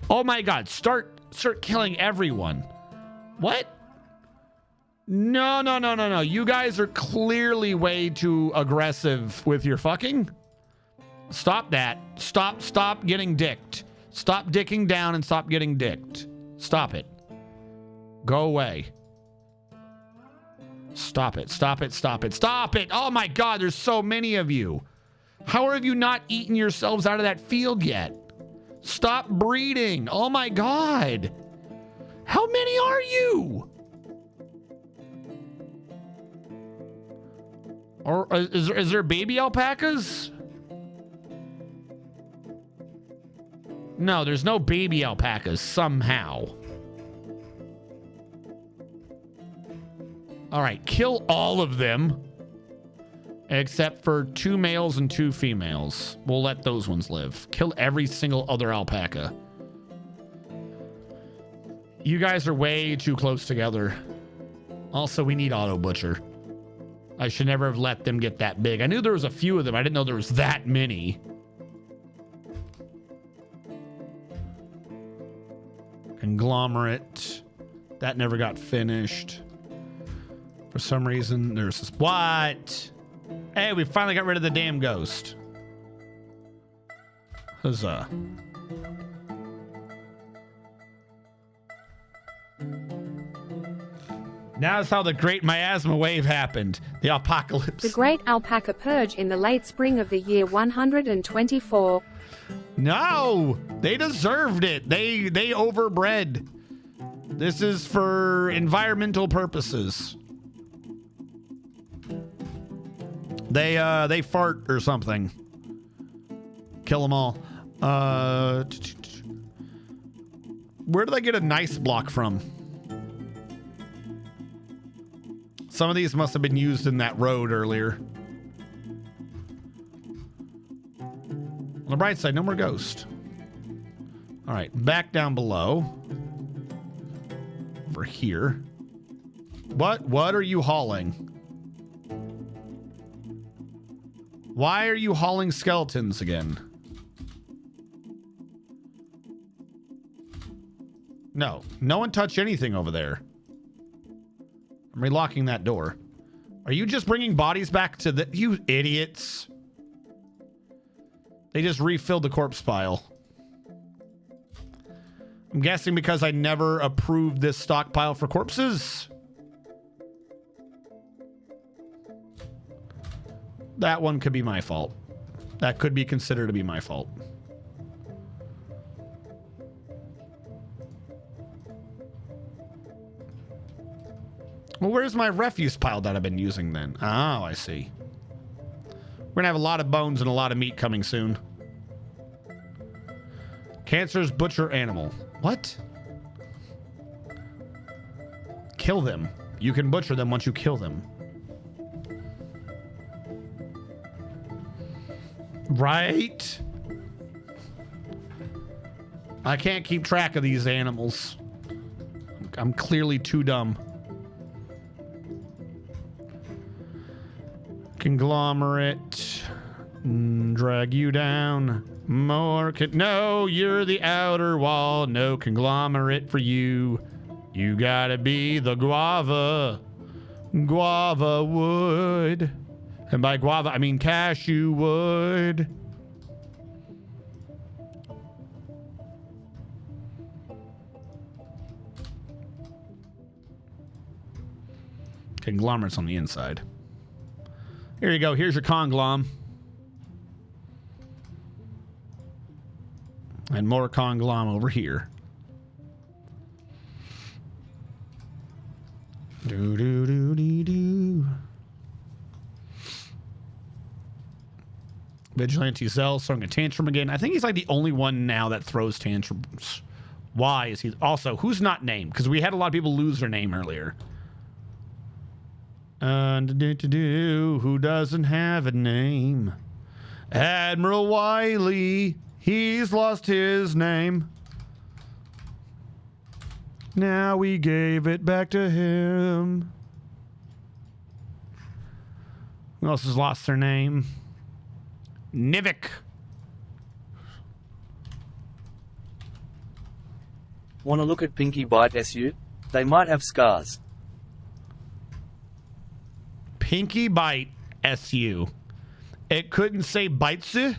A: Oh my god, start killing everyone. What? No. You guys are clearly way too aggressive with your fucking. Stop that. Stop getting dicked. Stop dicking down and stop getting dicked. Stop it. Go away. Stop it. Stop it. Stop it. Stop it. Oh my god, there's so many of you. How have you not eaten yourselves out of that field yet? Stop breeding. Oh my god. How many are you? Or is there baby alpacas? No, there's no baby alpacas somehow. All right, kill all of them. Except for 2 males and 2 females. We'll let those ones live. Kill every single other alpaca. You guys are way too close together. Also, we need auto butcher. I should never have let them get that big. I knew there was a few of them. I didn't know there was that many. Conglomerate. That never got finished. For some reason, there's this... What? Hey, we finally got rid of the damn ghost. Huzzah. Now's how the Great Miasma Wave happened. The apocalypse.
G: The Great Alpaca Purge in the late spring of the year 124.
A: No! They deserved it. They overbred. This is for environmental purposes. They fart or something. Kill them all. Where did I get a nice block from? Some of these must have been used in that road earlier. On the bright side, no more ghost. All right, back down below. Over here. What are you hauling? Why are you hauling skeletons again? No. No one touch anything over there. I'm relocking that door. Are you just bringing bodies back to the... You idiots. They just refilled the corpse pile. I'm guessing because I never approved this stockpile for corpses. That one could be my fault. That could be considered to be my fault. Well, where's my refuse pile that I've been using then? Oh, I see. We're gonna have a lot of bones and a lot of meat coming soon. Cancer's butcher animal. What? Kill them. You can butcher them once you kill them. Right? I can't keep track of these animals. I'm clearly too dumb. Conglomerate. Drag you down. More. No, you're the outer wall. No conglomerate for you. You gotta be the guava. Guava wood. And by guava, I mean cashew wood. Conglomerates on the inside. Here you go. Here's your conglom. And more conglom over here. Do do do do do. Vigilante Zell throwing a tantrum again. I think he's like the only one now that throws tantrums. Why is he also? Who's not named? Because we had a lot of people lose their name earlier. Who doesn't have a name? Admiral Wiley. He's lost his name. Now we gave it back to him. Who else has lost their name? Nivik.
B: Want to look at Pinky Bite SU? They might have scars.
A: Pinky Bite SU. It couldn't say Bitsu.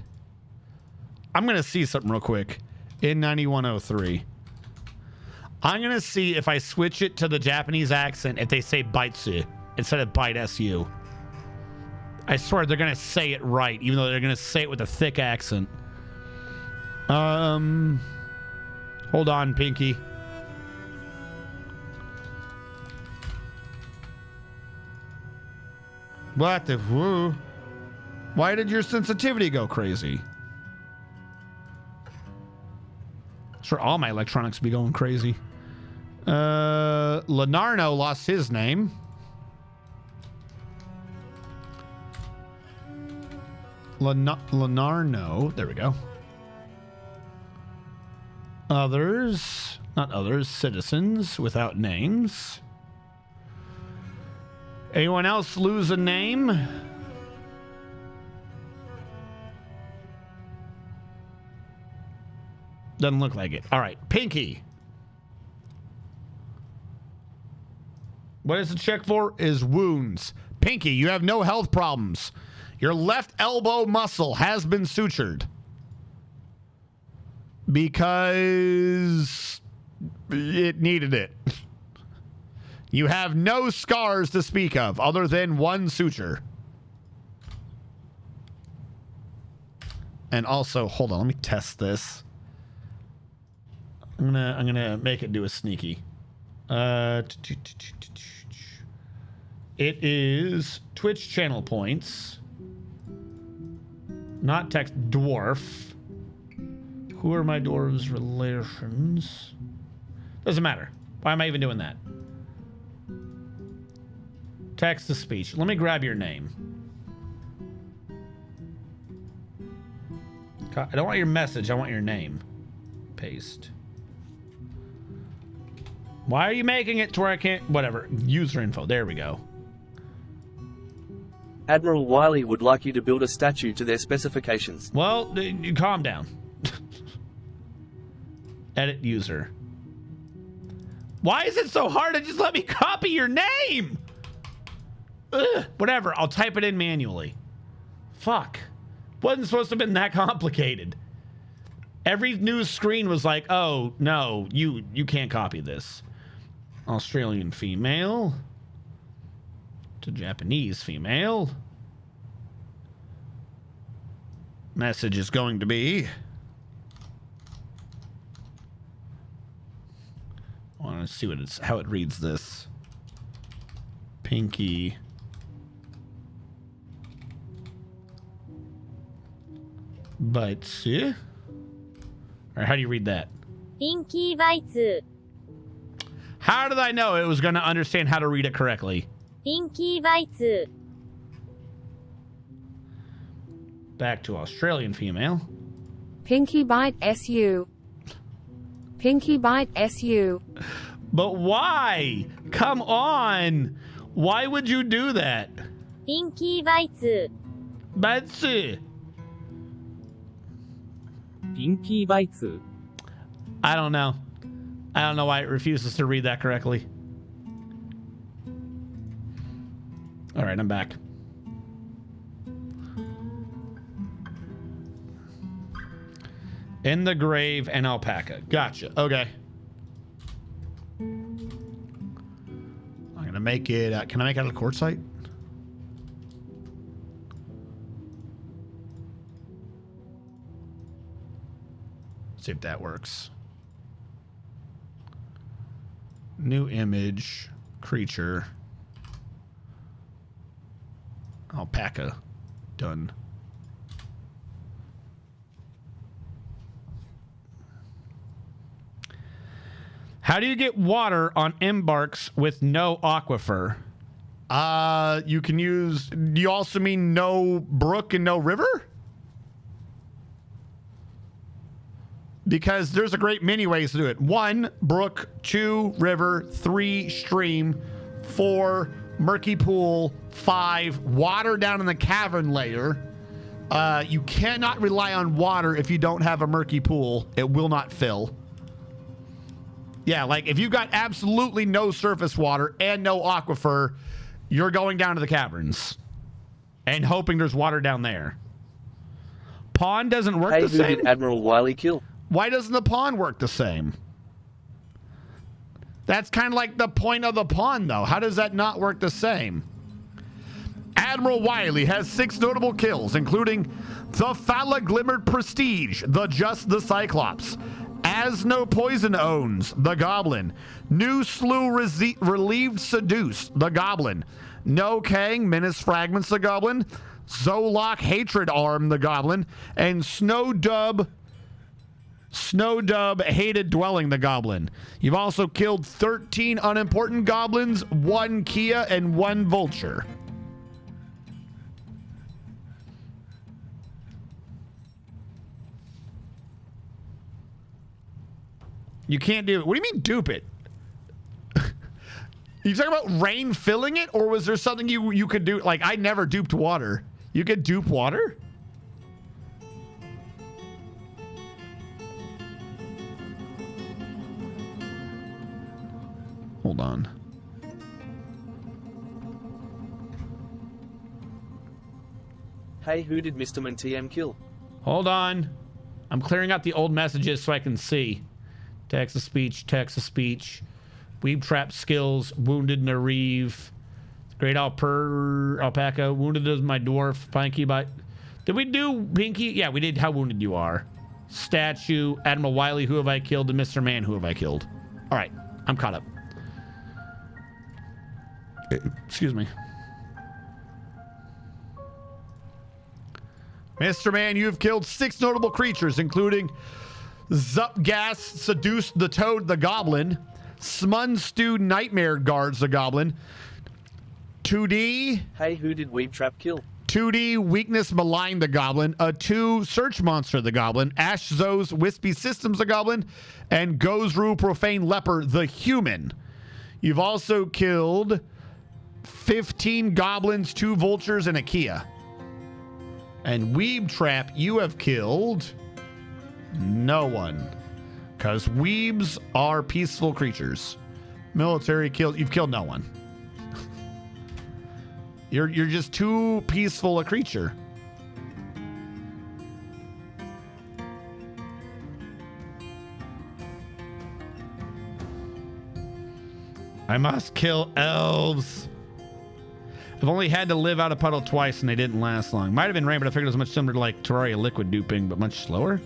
A: I'm going to see something real quick. In 9103. I'm going to see if I switch it to the Japanese accent if they say Bitsu instead of Bite SU. I swear they're going to say it right, even though they're going to say it with a thick accent. Hold on, Pinky. What the woo? Why did your sensitivity go crazy? Sure, all my electronics be going crazy. Lenarno lost his name. Lenarno. There we go. Others. Not others. Citizens without names. Anyone else lose a name? Doesn't look like it. All right. Pinky. What is the check for? Is wounds. Pinky, you have no health problems. Your left elbow muscle has been sutured. Because it needed it. You have no scars to speak of other than one suture. And also, hold on, let me test this. I'm gonna make it do a sneaky. It is Twitch channel points. Not text dwarf. Who are my dwarves' relations? Doesn't matter. Why am I even doing that? Text to speech. Let me grab your name. I don't want your message. I want your name. Paste. Why are you making it to where I can't? Whatever. User info. There we go.
B: Admiral Wiley would like you to build a statue to their specifications.
A: Well, calm down. Edit user. Why is it so hard to just let me copy your name? Ugh, whatever, I'll type it in manually. Fuck. Wasn't supposed to have been that complicated. Every news screen was like, oh, no, you can't copy this. Australian female to Japanese female. Message is going to be... I want to see how it reads this. Pinky. Bites. Or how do you read that?
D: Pinky bites.
A: How did I know it was going to understand how to read it correctly?
D: Pinky bites.
A: Back to Australian female.
G: Pinky bite SU. Pinky bite SU.
A: But why? Come on. Why would you do that?
D: Pinky bites.
A: Bites.
N: Pinky bites.
A: I don't know. I don't know why it refuses to read that correctly. All right, I'm back. In the grave and alpaca. Gotcha. Okay. I'm gonna make it. Can I make it out of quartzite? See if that works. New image, creature, alpaca, done. How do you get water on embarks with no aquifer? You can use, do you also mean no brook and no river? Because there's a great many ways to do it. 1, brook. 2, river. 3, stream. 4, murky pool. 5, water down in the cavern layer. You cannot rely on water if you don't have a murky pool. It will not fill. Yeah, like if you've got absolutely no surface water and no aquifer, you're going down to the caverns and hoping there's water down there. Pond doesn't work the same.
B: Who did Admiral Wiley kill?
A: Why doesn't the pond work the same? That's kind of like the point of the pond, though. How does that not work the same? Admiral Wiley has 6 notable kills, including the Fala Glimmered Prestige, the Just the Cyclops, As No Poison Owns, the Goblin, New Slew Relieved Seduced, the Goblin, No Kang Menace Fragments, the Goblin, Zolok Hatred Arm, the Goblin, and Snowdub Hated Dwelling, the Goblin. You've also killed 13 unimportant goblins, 1 Kia, and 1 vulture. You can't do it. What do you mean dupe it? You talking about rain filling it, or was there something you could do? Like, I never duped water. You could dupe water? Hold on.
B: Hey, who did Mr. TM kill?
A: Hold on. I'm clearing out the old messages so I can see. Text to speech, text to speech. Weeb trap skills, wounded Nariv. Great alpaca, wounded as my dwarf, Pinky bite. Did we do Pinky? Yeah, we did how wounded you are. Statue, Admiral Wiley, who have I killed, and Mr. Man, who have I killed. All right, I'm caught up. Excuse me. Mr. Man, you have killed 6 notable creatures, including Zupgas Seduced the Toad, the Goblin, Smunstew Nightmare Guards, the Goblin, 2D.
B: Hey, who did Weeb Trap kill?
A: 2D Weakness Malign, the Goblin, a 2 Search Monster, the Goblin, Ashzo's Wispy Systems, the Goblin, and Gozru Profane Leper, the Human. You've also killed 15 goblins, 2 vultures, and a Kia. And Weeb Trap, you have killed no one. Because weebs are peaceful creatures. Military killed. You've killed no one. You're just too peaceful a creature. I must kill elves. I've only had to live out a puddle twice and they didn't last long. Might have been rain, but I figured it was much similar to like Terraria liquid duping, but much slower.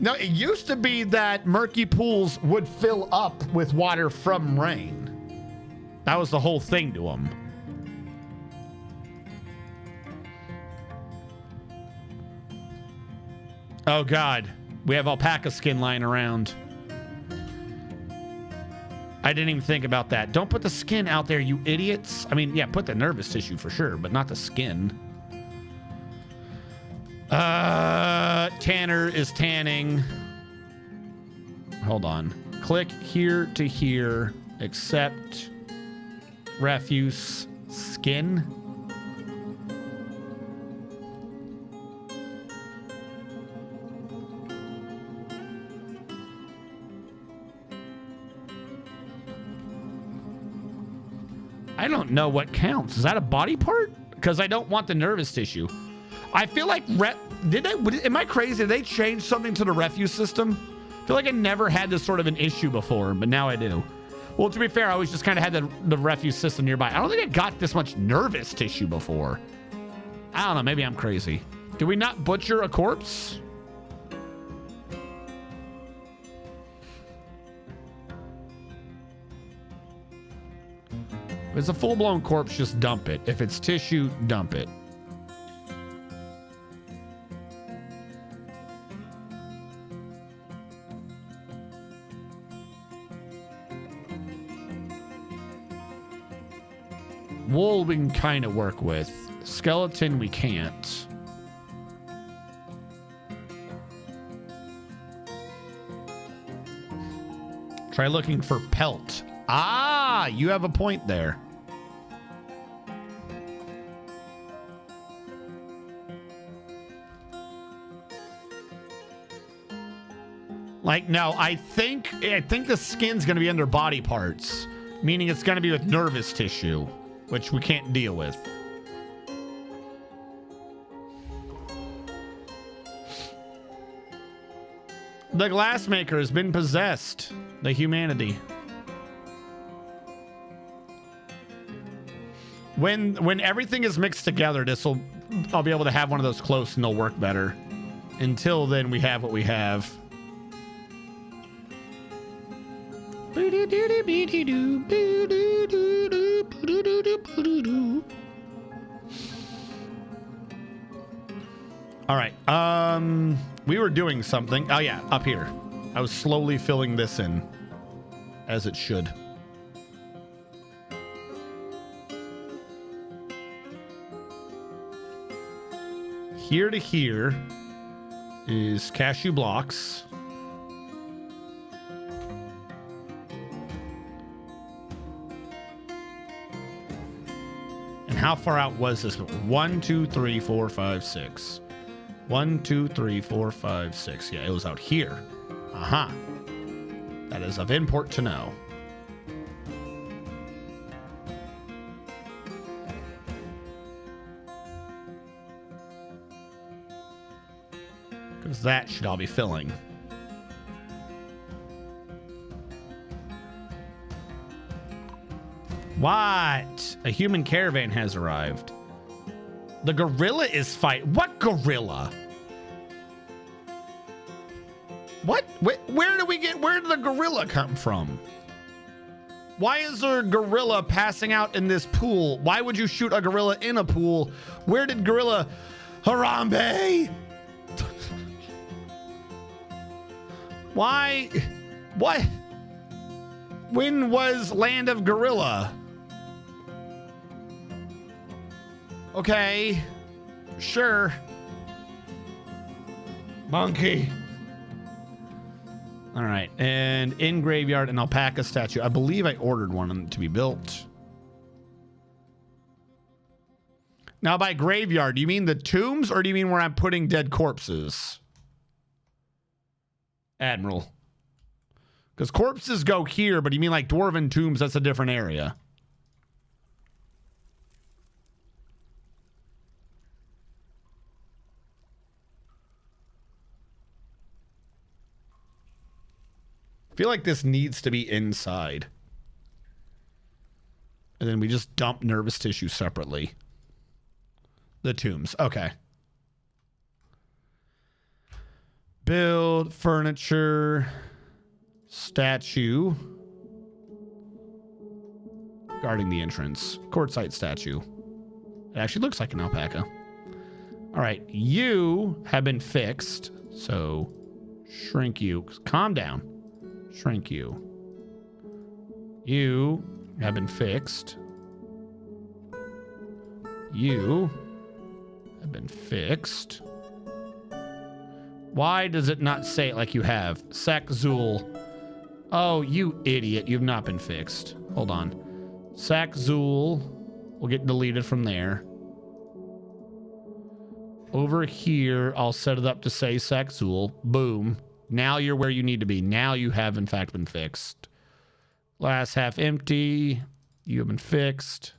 A: Now, it used to be that murky pools would fill up with water from rain. That was the whole thing to them. Oh, God. We have alpaca skin lying around. I didn't even think about that. Don't put the skin out there, you idiots. I mean, yeah, put the nervous tissue for sure, but not the skin. Tanner is tanning. Hold on. Click here to here. Accept refuse skin. I don't know what counts. Is that a body part? Because I don't want the nervous tissue. I feel like am I crazy? Did they change something to the refuse system? I feel like I never had this sort of an issue before, but now I do. Well, to be fair, I always just kind of had the refuse system nearby. I don't think I got this much nervous tissue before. I don't know. Maybe I'm crazy. Do we not butcher a corpse? If it's a full-blown corpse, just dump it. If it's tissue, dump it. Wool we can kind of work with. Skeleton we can't. Try looking for pelt. Ah, you have a point there. Like, no, I think the skin's going to be under body parts, meaning it's going to be with nervous tissue, which we can't deal with. The glassmaker has been possessed. The humanity. When everything is mixed together, I'll be able to have one of those close and they'll work better. Until then, we have what we have. All right. We were doing something. Oh yeah, up here. I was slowly filling this in, as it should. Here to here is cashew blocks. And how far out was this? 1, 2, 3, 4, 5, 6. 1, 2, 3, 4, 5, 6. Yeah, it was out here. Aha. That is of import to know. Because that should all be filling. What? A human caravan has arrived. The gorilla is fight. What gorilla? What? Where did the gorilla come from? Why is there a gorilla passing out in this pool? Why would you shoot a gorilla in a pool? Where did gorilla Harambe? Why? What? When was Land of Gorilla? Okay. Sure. Monkey. All right. And in graveyard, an alpaca statue. I believe I ordered one to be built. Now, by graveyard, do you mean the tombs or do you mean where I'm putting dead corpses? Admiral. Because corpses go here, but you mean like dwarven tombs, that's a different area. I feel like this needs to be inside. And then we just dump nervous tissue separately. The tombs. Okay. Build furniture. Statue. Guarding the entrance. Quartzite statue. It actually looks like an alpaca. All right. You have been fixed. So shrink you. Calm down. Shrink you. You have been fixed. You have been fixed. Why does it not say it like you have? Sakzul. Oh, you idiot. You've not been fixed. Hold on. Sakzul will get deleted from there. Over here, I'll set it up to say Sakzul. Boom. Now you're where you need to be. Now you have, in fact, been fixed. Glass half empty. You have been fixed.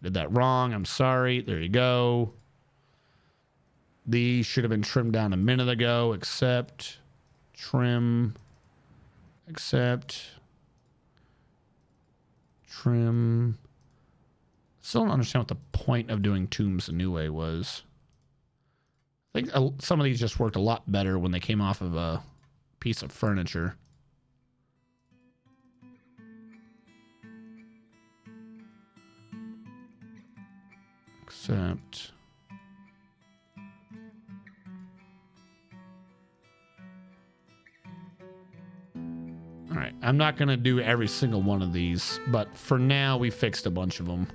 A: Did that wrong. I'm sorry. There you go. These should have been trimmed down a minute ago. Accept. Trim. Accept. Trim. Still don't understand what the point of doing tombs a new way was. I think some of these just worked a lot better when they came off of a piece of furniture. Accept. All right, I'm not going to do every single one of these, but for now we fixed a bunch of them.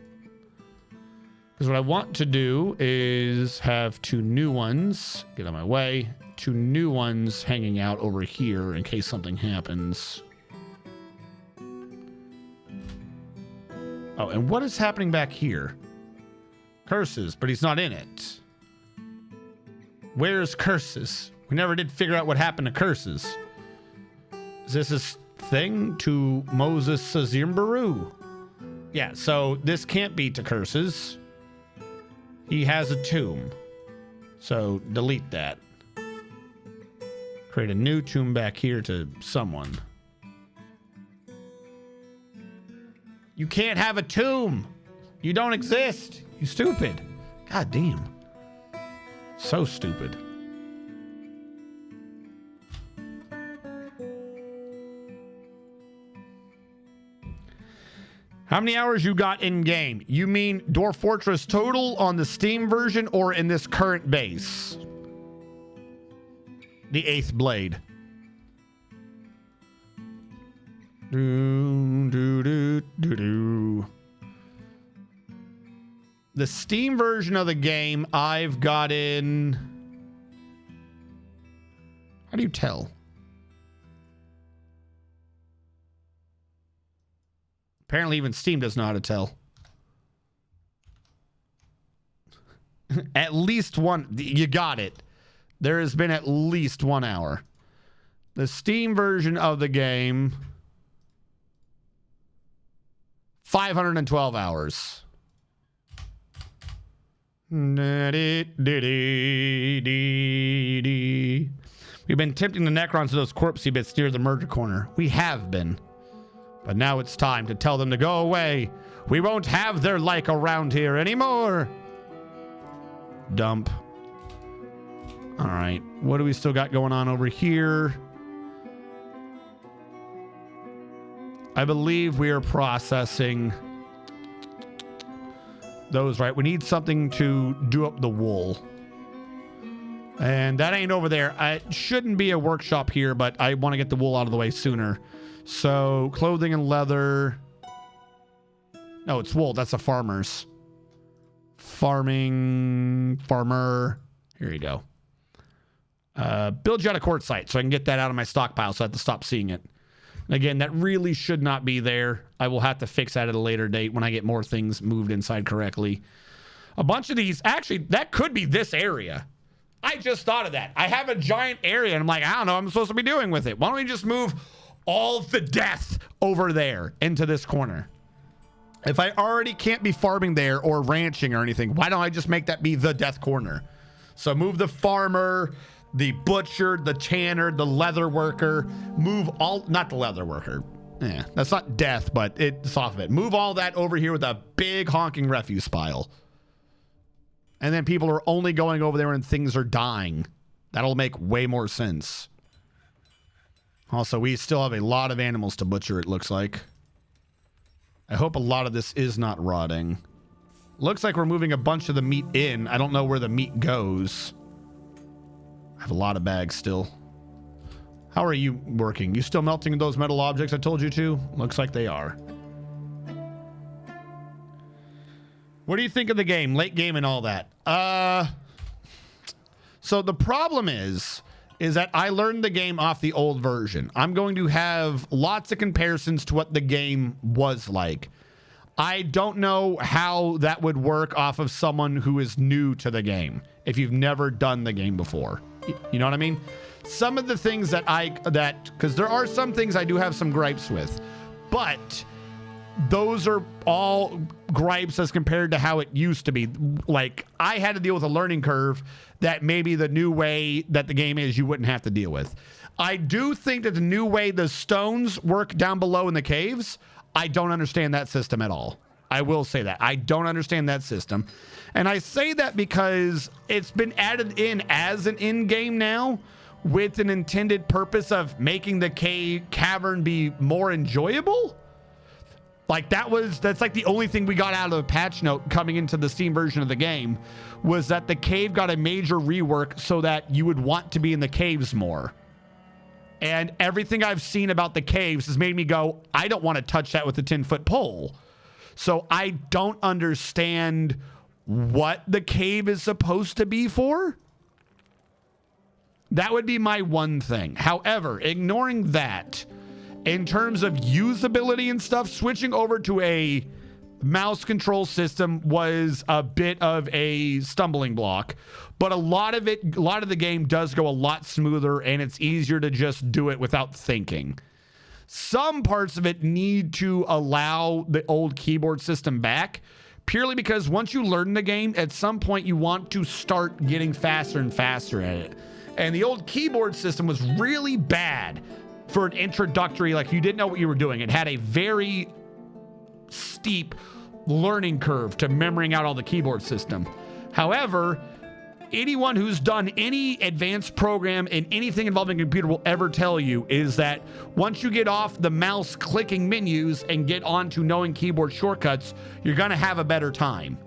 A: Because what I want to do is have 2 new ones, get out of my way, 2 new ones hanging out over here in case something happens. Oh, and what is happening back here? Curses, but he's not in it. Where's Curses? We never did figure out what happened to Curses. Is this his thing to Moses Sazimbaru? Yeah, so this can't be to Curses. He has a tomb. So delete that. Create a new tomb back here to someone. You can't have a tomb. You don't exist. You stupid. God damn. So stupid. How many hours you got in game? You mean Dwarf Fortress total on the Steam version or in this current base? The 8th blade. The Steam version of the game I've got in... How do you tell? Apparently even Steam doesn't know how to tell. At least one. You got it. There has been at least 1 hour. The Steam version of the game... 512 hours. We've been tempting the Necrons to those corpsey bits near the murder corner. We have been. But now it's time to tell them to go away. We won't have their like around here anymore. Dump. All right. What do we still got going on over here? I believe we are processing those, right? We need something to do up the wool. And that ain't over there. It shouldn't be a workshop here, but I want to get the wool out of the way sooner. So, clothing and leather. No, it's wool. That's a farmer's. Farmer. Here you go. Build you out a quartzite so I can get that out of my stockpile so I have to stop seeing it. And again, that really should not be there. I will have to fix that at a later date when I get more things moved inside correctly. A bunch of these, actually, that could be this area. I just thought of that. I have a giant area, and I'm like, I don't know what I'm supposed to be doing with it. Why don't we just move all the death over there into this corner? If I already can't be farming there or ranching or anything, why don't I just make that be the death corner? So move the farmer, the butcher, the tanner, the leather worker, move all, not the leather worker. Yeah, that's not death, but it's off of it. Move all that over here with a big honking refuse pile. And then people are only going over there when things are dying. That'll make way more sense. Also, we still have a lot of animals to butcher, it looks like. I hope a lot of this is not rotting. Looks like we're moving a bunch of the meat in. I don't know where the meat goes. I have a lot of bags still. How are you working? You still melting those metal objects I told you to? Looks like they are. What do you think of the game? Late game and all that. So the problem is that I learned the game off the old version. I'm going to have lots of comparisons to what the game was like. I don't know how that would work off of someone who is new to the game, if you've never done the game before. You know what I mean? Some of the things because there are some things I do have some gripes with, but those are all gripes as compared to how it used to be. Like, I had to deal with a learning curve that maybe the new way that the game is, you wouldn't have to deal with. I do think that the new way the stones work down below in the caves, I don't understand that system at all. I will say that. I don't understand that system. And I say that because it's been added in as an in-game now with an intended purpose of making the cavern be more enjoyable. Like, that's like the only thing we got out of the patch note coming into the Steam version of the game, was that the cave got a major rework so that you would want to be in the caves more. And everything I've seen about the caves has made me go, I don't want to touch that with a 10-foot pole. So I don't understand what the cave is supposed to be for. That would be my one thing. However, ignoring that, in terms of usability and stuff, switching over to a mouse control system was a bit of a stumbling block, but a lot of the game does go a lot smoother, and it's easier to just do it without thinking. Some parts of it need to allow the old keyboard system back, purely because once you learn the game, at some point you want to start getting faster and faster at it. And the old keyboard system was really bad for an introductory, like, you didn't know what you were doing. It had a very steep learning curve to memorizing out all the keyboard system. However, anyone who's done any advanced program in anything involving a computer will ever tell you is that once you get off the mouse clicking menus and get onto knowing keyboard shortcuts, you're going to have a better time.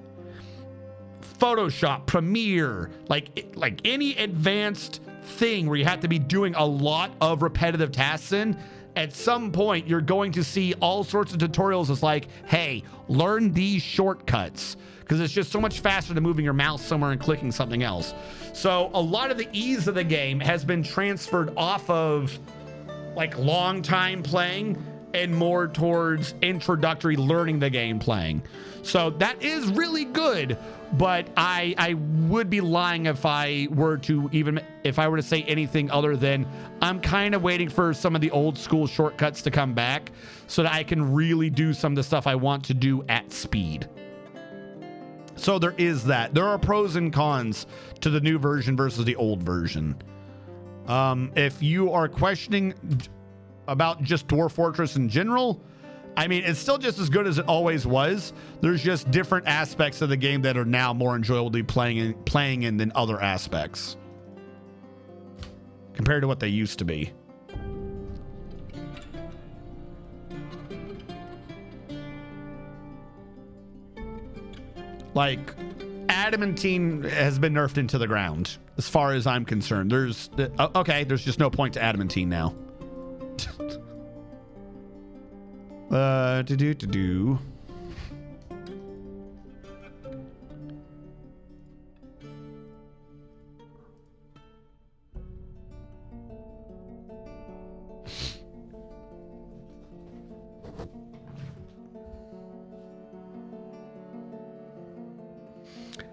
A: Photoshop, Premiere, like any advanced thing where you have to be doing a lot of repetitive tasks in, at some point you're going to see all sorts of tutorials that's like, hey, learn these shortcuts, because it's just so much faster than moving your mouse somewhere and clicking something else. So a lot of the ease of the game has been transferred off of like long time playing and more towards introductory learning the game playing. So that is really good, but I would be lying if I were to say anything other than I'm kind of waiting for some of the old school shortcuts to come back so that I can really do some of the stuff I want to do at speed. So there is that. There are pros and cons to the new version versus the old version. If you are questioning about just Dwarf Fortress in general, I mean, it's still just as good as it always was. There's just different aspects of the game that are now more enjoyable to be playing in than other aspects compared to what they used to be. Like, adamantine has been nerfed into the ground as far as I'm concerned. There's just no point to adamantine now.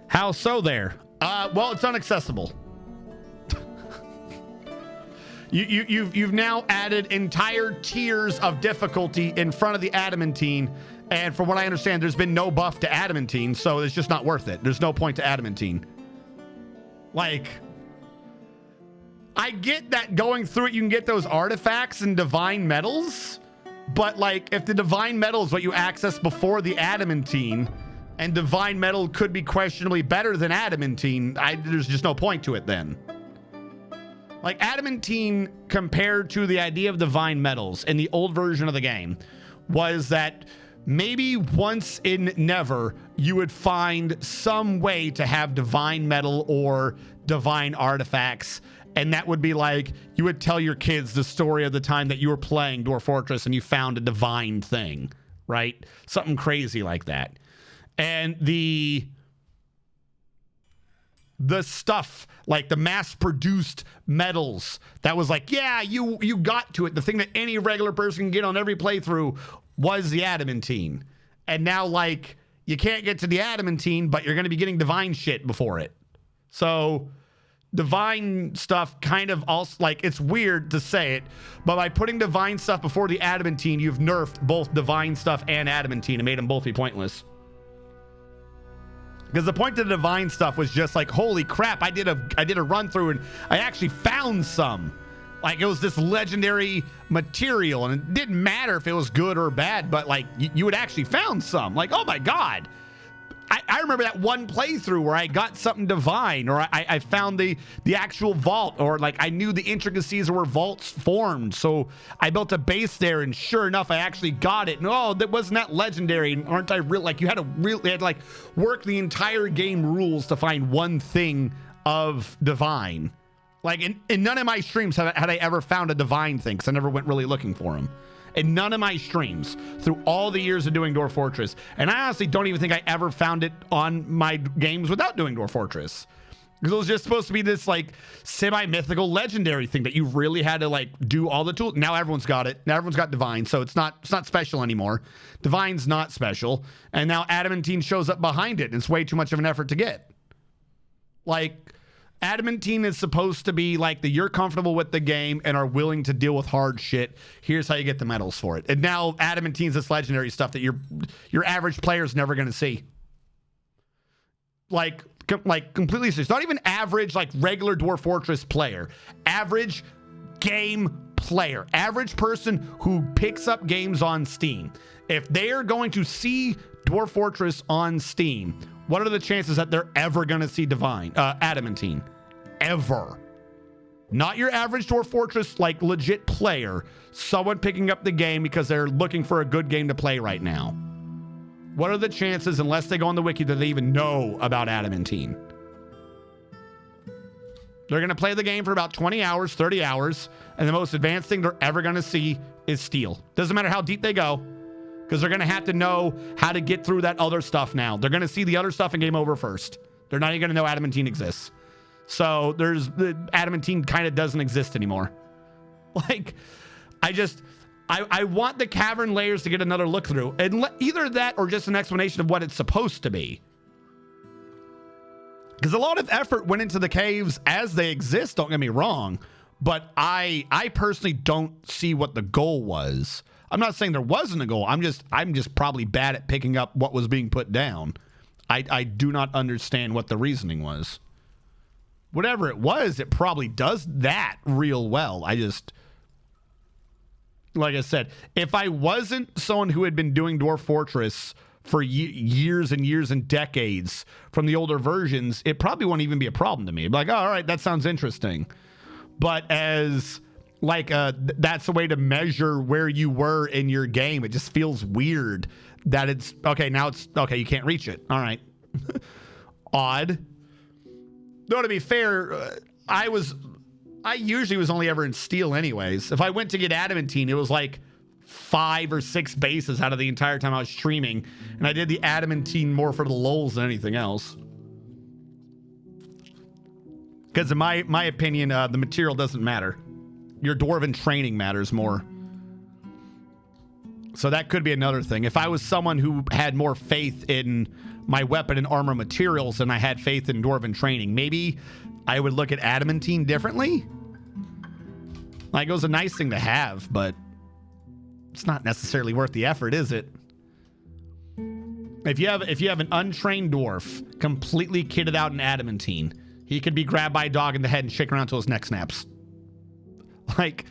A: How so there? Well, it's unaccessible. You've now added entire tiers of difficulty in front of the adamantine, and from what I understand, there's been no buff to adamantine, so it's just not worth it. There's no point to adamantine. Like, I get that going through it, you can get those artifacts and divine metals, but like, if the divine metal is what you access before the adamantine, and divine metal could be questionably better than adamantine, there's just no point to it then. Like, adamantine compared to the idea of divine metals in the old version of the game was that maybe once in never you would find some way to have divine metal or divine artifacts, and that would be like, you would tell your kids the story of the time that you were playing Dwarf Fortress and you found a divine thing, right? Something crazy like that. And the stuff, like the mass-produced metals, that was like, yeah, you got to it. The thing that any regular person can get on every playthrough was the adamantine. And now, like, you can't get to the adamantine, but you're going to be getting divine shit before it. So divine stuff kind of also, like, it's weird to say it, but by putting divine stuff before the adamantine, you've nerfed both divine stuff and adamantine and made them both be pointless. Because the point of the divine stuff was just like, holy crap, I did a run through and I actually found some. Like, it was this legendary material, and it didn't matter if it was good or bad, but like, you had actually found some. Like, oh my God. I remember that one playthrough where I got something divine, or I found the actual vault, or like I knew the intricacies of where vaults formed. So I built a base there, and sure enough, I actually got it. And oh, that wasn't that legendary. And aren't I real? Like, you had to like work the entire game rules to find one thing of divine. Like, in none of my streams had I ever found a divine thing, because I never went really looking for them. In none of my streams through all the years of doing Dwarf Fortress. And I honestly don't even think I ever found it on my games without doing Dwarf Fortress. Because it was just supposed to be this like semi-mythical legendary thing that you really had to like do all the tools. Now everyone's got it. Now everyone's got divine, so it's not special anymore. Divine's not special. And now adamantine shows up behind it, and it's way too much of an effort to get. Like, adamantine is supposed to be like you're comfortable with the game and are willing to deal with hard shit. Here's how you get the medals for it. And now adamantine's this legendary stuff that your average player's never going to see. Like completely serious. Not even average, like regular Dwarf Fortress player. Average game player. Average person who picks up games on Steam. If they are going to see Dwarf Fortress on Steam, what are the chances that they're ever going to see adamantine? Ever. Not your average Dwarf Fortress, like, legit player. Someone picking up the game because they're looking for a good game to play right now. What are the chances, unless they go on the wiki, that they even know about adamantine? They're going to play the game for about 20 hours, 30 hours, and the most advanced thing they're ever going to see is steel. Doesn't matter how deep they go, because they're going to have to know how to get through that other stuff now. They're going to see the other stuff in game over first. They're not even going to know adamantine exists. So the adamantine kind of doesn't exist anymore. Like, I want the cavern layers to get another look through. And either that or just an explanation of what it's supposed to be. Because a lot of effort went into the caves as they exist, don't get me wrong. But I personally don't see what the goal was. I'm not saying there wasn't a goal. I'm just probably bad at picking up what was being put down. I do not understand what the reasoning was. Whatever it was, it probably does that real well. Like I said, if I wasn't someone who had been doing Dwarf Fortress for years and years and decades from the older versions, it probably wouldn't even be a problem to me. I'd be like, oh, all right, that sounds interesting. But as like that's a way to measure where you were in your game, it just feels weird that it's okay. Now it's okay. You can't reach it. All right. Odd. Though, to be fair, I usually was only ever in steel anyways. If I went to get adamantine, it was like 5 or 6 bases out of the entire time I was streaming, and I did the adamantine more for the lulz than anything else. Because in my opinion, the material doesn't matter. Your dwarven training matters more. So that could be another thing. If I was someone who had more faith in my weapon and armor materials than I had faith in dwarven training, maybe I would look at adamantine differently. Like, it was a nice thing to have, but it's not necessarily worth the effort, is it? If you have an untrained dwarf completely kitted out in adamantine, he could be grabbed by a dog in the head and shaken around until his neck snaps. Like,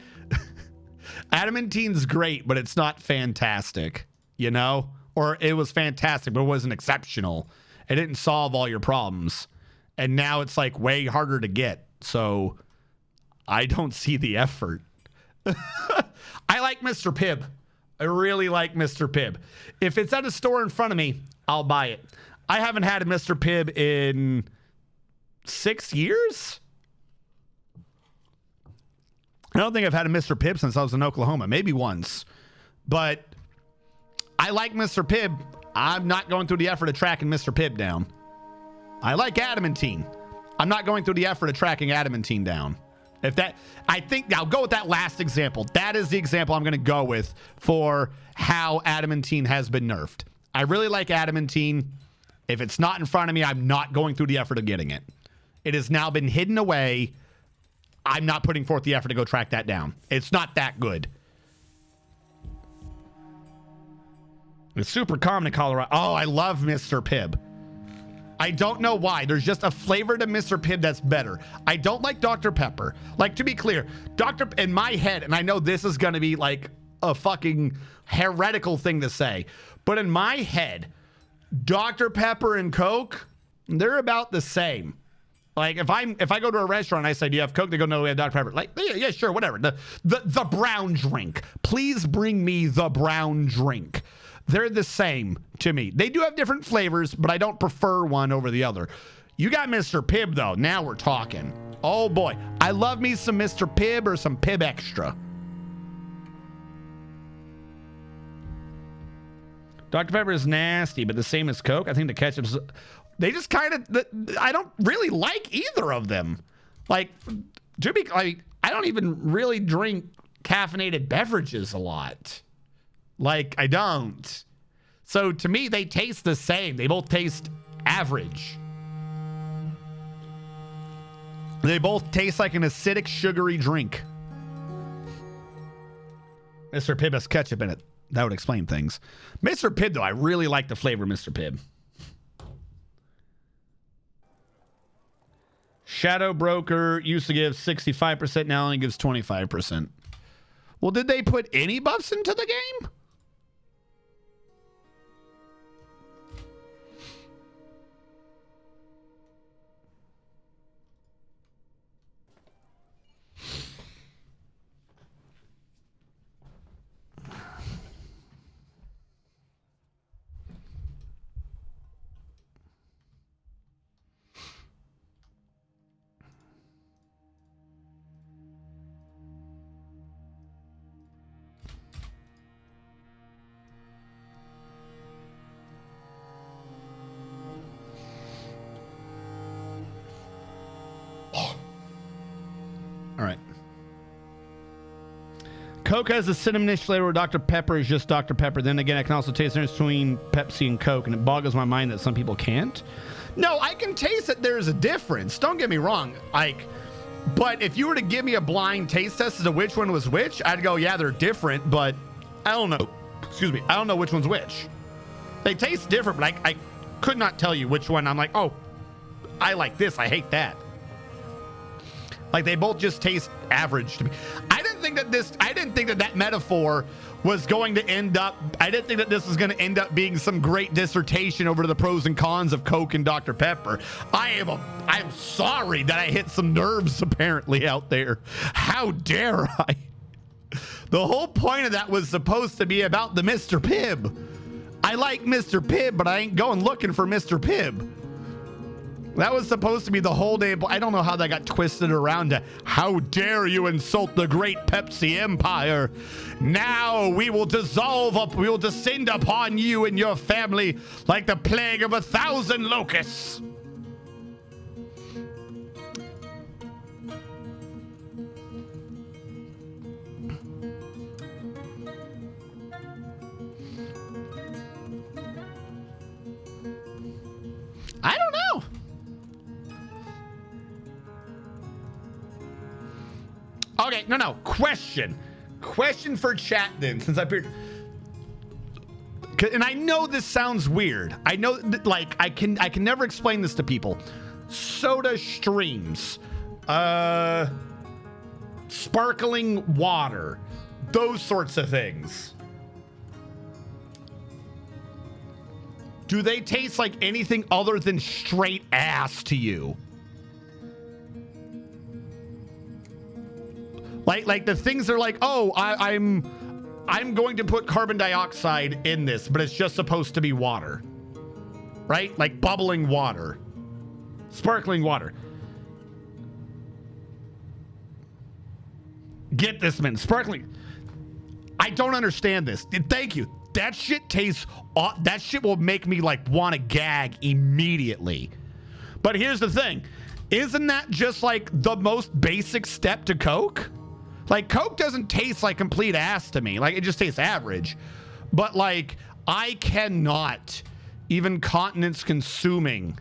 A: adamantine's great, but it's not fantastic, you know? Or it was fantastic, but it wasn't exceptional. It didn't solve all your problems. And now it's like way harder to get. So I don't see the effort. I like Mr. Pibb. I really like Mr. Pibb. If it's at a store in front of me, I'll buy it. I haven't had a Mr. Pibb in 6 years. I don't think I've had a Mr. Pibb since I was in Oklahoma. Maybe once. But I like Mr. Pibb. I'm not going through the effort of tracking Mr. Pibb down. I like adamantine. I'm not going through the effort of tracking adamantine down. I think I'll go with that last example. That is the example I'm going to go with for how adamantine has been nerfed. I really like adamantine. If it's not in front of me, I'm not going through the effort of getting it. It has now been hidden away. I'm not putting forth the effort to go track that down. It's not that good. It's super common in Colorado. Oh, I love Mr. Pibb. I don't know why. There's just a flavor to Mr. Pibb that's better. I don't like Dr. Pepper. Like, to be clear, in my head, and I know this is going to be like a fucking heretical thing to say, but in my head, Dr. Pepper and Coke, they're about the same. Like, if I go to a restaurant and I say, do you have Coke? They go, no, we have Dr. Pepper. Like, yeah, sure, whatever. The brown drink. Please bring me the brown drink. They're the same to me. They do have different flavors, but I don't prefer one over the other. You got Mr. Pibb, though. Now we're talking. Oh, boy. I love me some Mr. Pibb or some Pibb Extra. Dr. Pepper is nasty, but the same as Coke. I think the ketchup's... They just kind of... I don't really like either of them. Like, I don't even really drink caffeinated beverages a lot. Like, I don't. So to me, they taste the same. They both taste average. They both taste like an acidic, sugary drink. Mr. Pibb has ketchup in it. That would explain things. Mr. Pibb, though, I really like the flavor of Mr. Pibb. Shadow Broker used to give 65%, now only gives 25%. Well, did they put any buffs into the game? All right. Coke has a cinnamonish flavor where Dr. Pepper is just Dr. Pepper. Then again, I can also taste the difference between Pepsi and Coke, and it boggles my mind that some people can't. No, I can taste that there's a difference. Don't get me wrong. But if you were to give me a blind taste test as to which one was which, I'd go, yeah, they're different, but I don't know. Excuse me. I don't know which one's which. They taste different, but I could not tell you which one. I'm like, oh, I like this. I hate that. Like, they both just taste average to me. I didn't think that metaphor was going to end up, I didn't think that this was going to end up being some great dissertation over the pros and cons of Coke and Dr. Pepper. I'm sorry that I hit some nerves apparently out there. How dare I? The whole point of that was supposed to be about the Mr. Pibb. I like Mr. Pibb, but I ain't going looking for Mr. Pibb. That was supposed to be the whole day. I don't know how that got twisted around to, how dare you insult the great Pepsi empire. Now we will we will descend upon you and your family like the plague of 1,000 locusts. I don't know. Okay, no. Question for chat then, since I appeared. And I know this sounds weird. I know, like, I can never explain this to people. Soda streams, sparkling water, those sorts of things. Do they taste like anything other than straight ass to you? Like the things are like, oh, I'm going to put carbon dioxide in this, but it's just supposed to be water, right? Like bubbling water, sparkling water. Get this, man, sparkling. I don't understand this. Thank you. That shit tastes, that shit will make me like want to gag immediately. But here's the thing. Isn't that just like the most basic step to Coke? Like, Coke doesn't taste like complete ass to me. Like, it just tastes average. But, like, I cannot even continence consuming,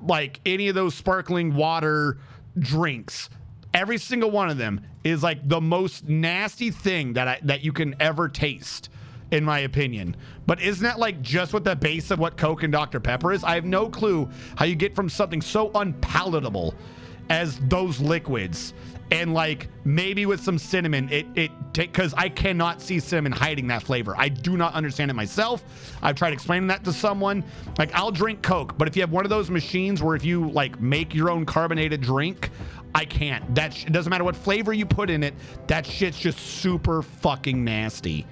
A: like, any of those sparkling water drinks. Every single one of them is, like, the most nasty thing that you can ever taste, in my opinion. But isn't that, like, just what the base of what Coke and Dr. Pepper is? I have no clue how you get from something so unpalatable as those liquids, and like maybe with some cinnamon, because I cannot see cinnamon hiding that flavor. I do not understand it myself. I've tried explaining that to someone. Like, I'll drink Coke, but if you have one of those machines where if you like make your own carbonated drink, I can't. It doesn't matter what flavor you put in it. That shit's just super fucking nasty.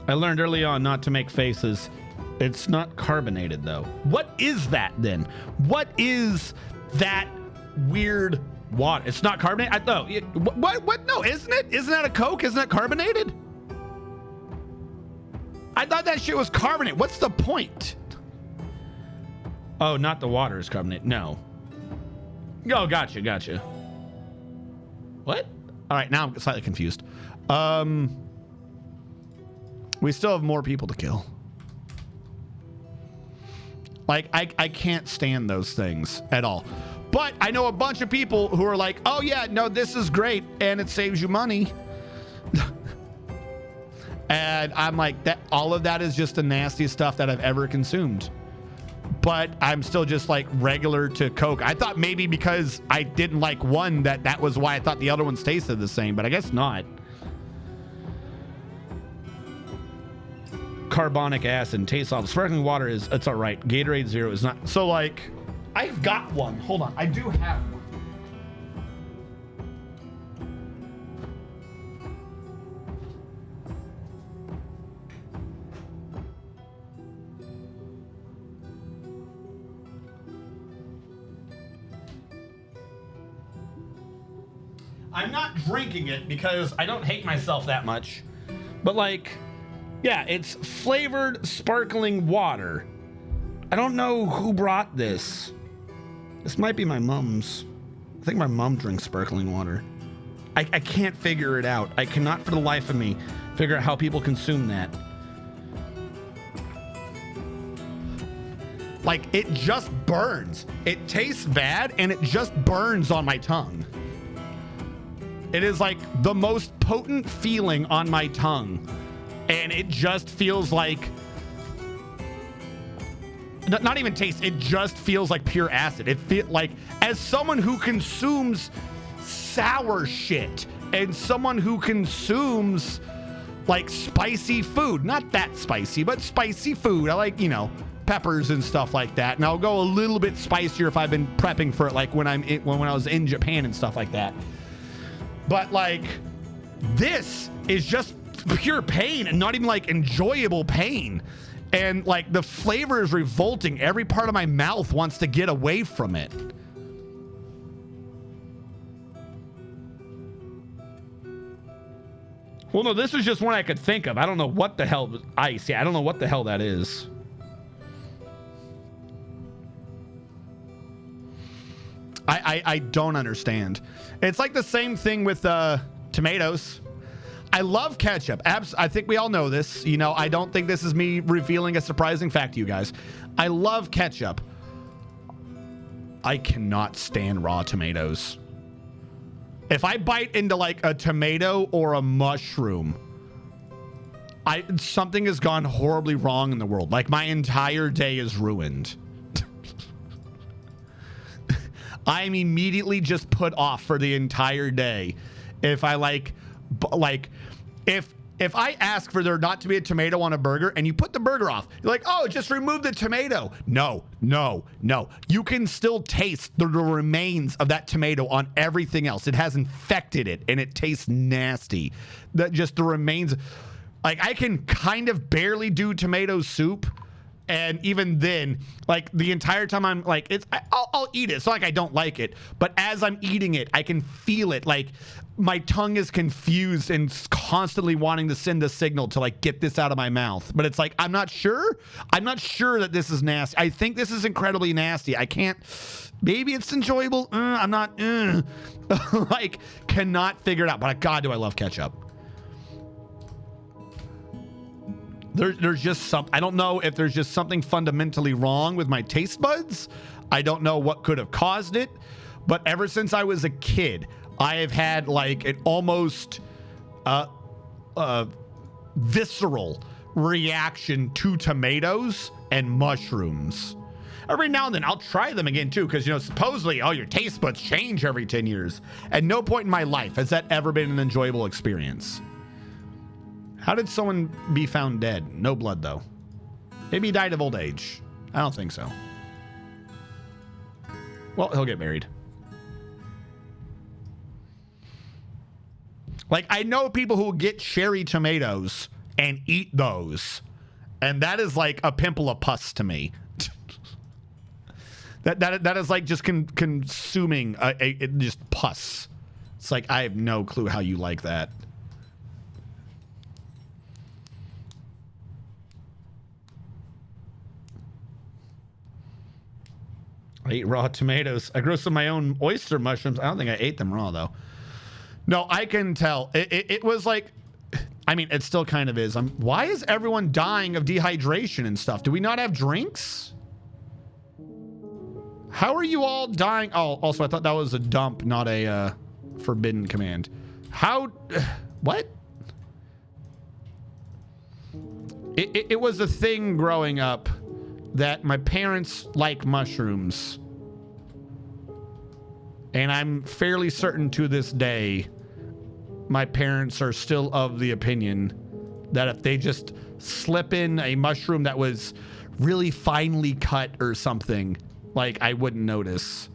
A: I learned early on not to make faces. It's not carbonated, though. What is that, then? What is that weird water? It's not carbonated? What? No, isn't it? Isn't that a Coke? Isn't that carbonated? I thought that shit was carbonated. What's the point? Oh, not the water is carbonated. No. Oh, gotcha. What? All right, now I'm slightly confused. We still have more people to kill. Like, I can't stand those things at all. But I know a bunch of people who are like, oh yeah, no, this is great and it saves you money. And I'm like, that all of that is just the nastiest stuff that I've ever consumed. But I'm still just like regular to Coke. I thought maybe because I didn't like one that was why I thought the other ones tasted the same, but I guess not. Carbonic acid tastes awful. Sparkling water it's all right. Gatorade Zero is not. So like, I've got one. Hold on, I do have one. I'm not drinking it because I don't hate myself that much, but like, yeah, it's flavored sparkling water. I don't know who brought this. This might be my mom's. I think my mom drinks sparkling water. I can't figure it out. I cannot for the life of me figure out how people consume that. Like, it just burns. It tastes bad and it just burns on my tongue. It is like the most potent feeling on my tongue. And it just feels like, not even taste, it just feels like pure acid. It feels like, as someone who consumes sour shit and someone who consumes like spicy food, not that spicy, but spicy food. I like, you know, peppers and stuff like that. And I'll go a little bit spicier if I've been prepping for it, like when I was in Japan and stuff like that. But like, this is just pure pain and not even like enjoyable pain. And like, the flavor is revolting. Every part of my mouth wants to get away from it. Well, no, this is just one I could think of. I don't know what the hell ice. Yeah, I don't know what the hell that is. I don't understand. It's like the same thing with tomatoes. I love ketchup. I think we all know this. You know, I don't think this is me revealing a surprising fact to you guys. I love ketchup. I cannot stand raw tomatoes. If I bite into like a tomato or a mushroom, something has gone horribly wrong in the world. Like my entire day is ruined. I'm immediately just put off for the entire day. If I if I ask for there not to be a tomato on a burger and you put the burger off, you're like, oh, just remove the tomato. No. You can still taste the remains of that tomato on everything else. It has infected it and it tastes nasty. That just the remains. Like I can kind of barely do tomato soup. And even then, like the entire time I'm like, I'll eat it. It's not like I don't like it, but as I'm eating it, I can feel it. Like my tongue is confused and constantly wanting to send a signal to like get this out of my mouth. But it's like, I'm not sure that this is nasty. I think this is incredibly nasty. I can't, maybe it's enjoyable. I'm not, like cannot figure it out. But God, do I love ketchup. There's just some, I don't know if there's just something fundamentally wrong with my taste buds. I don't know what could have caused it, but ever since I was a kid, I have had like an almost visceral reaction to tomatoes and mushrooms. Every now and then I'll try them again too, because, you know, supposedly, your taste buds change every 10 years. At no point in my life has that ever been an enjoyable experience. How did someone be found dead? No blood, though. Maybe he died of old age. I don't think so. Well, he'll get married. Like, I know people who get cherry tomatoes and eat those. And that is like a pimple of pus to me. that is like just consuming just pus. It's like, I have no clue how you like that. I eat raw tomatoes. I grew some of my own oyster mushrooms. I don't think I ate them raw, though. No, I can tell. It was like, I mean, it still kind of is. Why is everyone dying of dehydration and stuff? Do we not have drinks? How are you all dying? Oh, also, I thought that was a dump, not a forbidden command. How? What? It was a thing growing up that my parents like mushrooms. And I'm fairly certain to this day, my parents are still of the opinion that if they just slip in a mushroom that was really finely cut or something, like I wouldn't notice.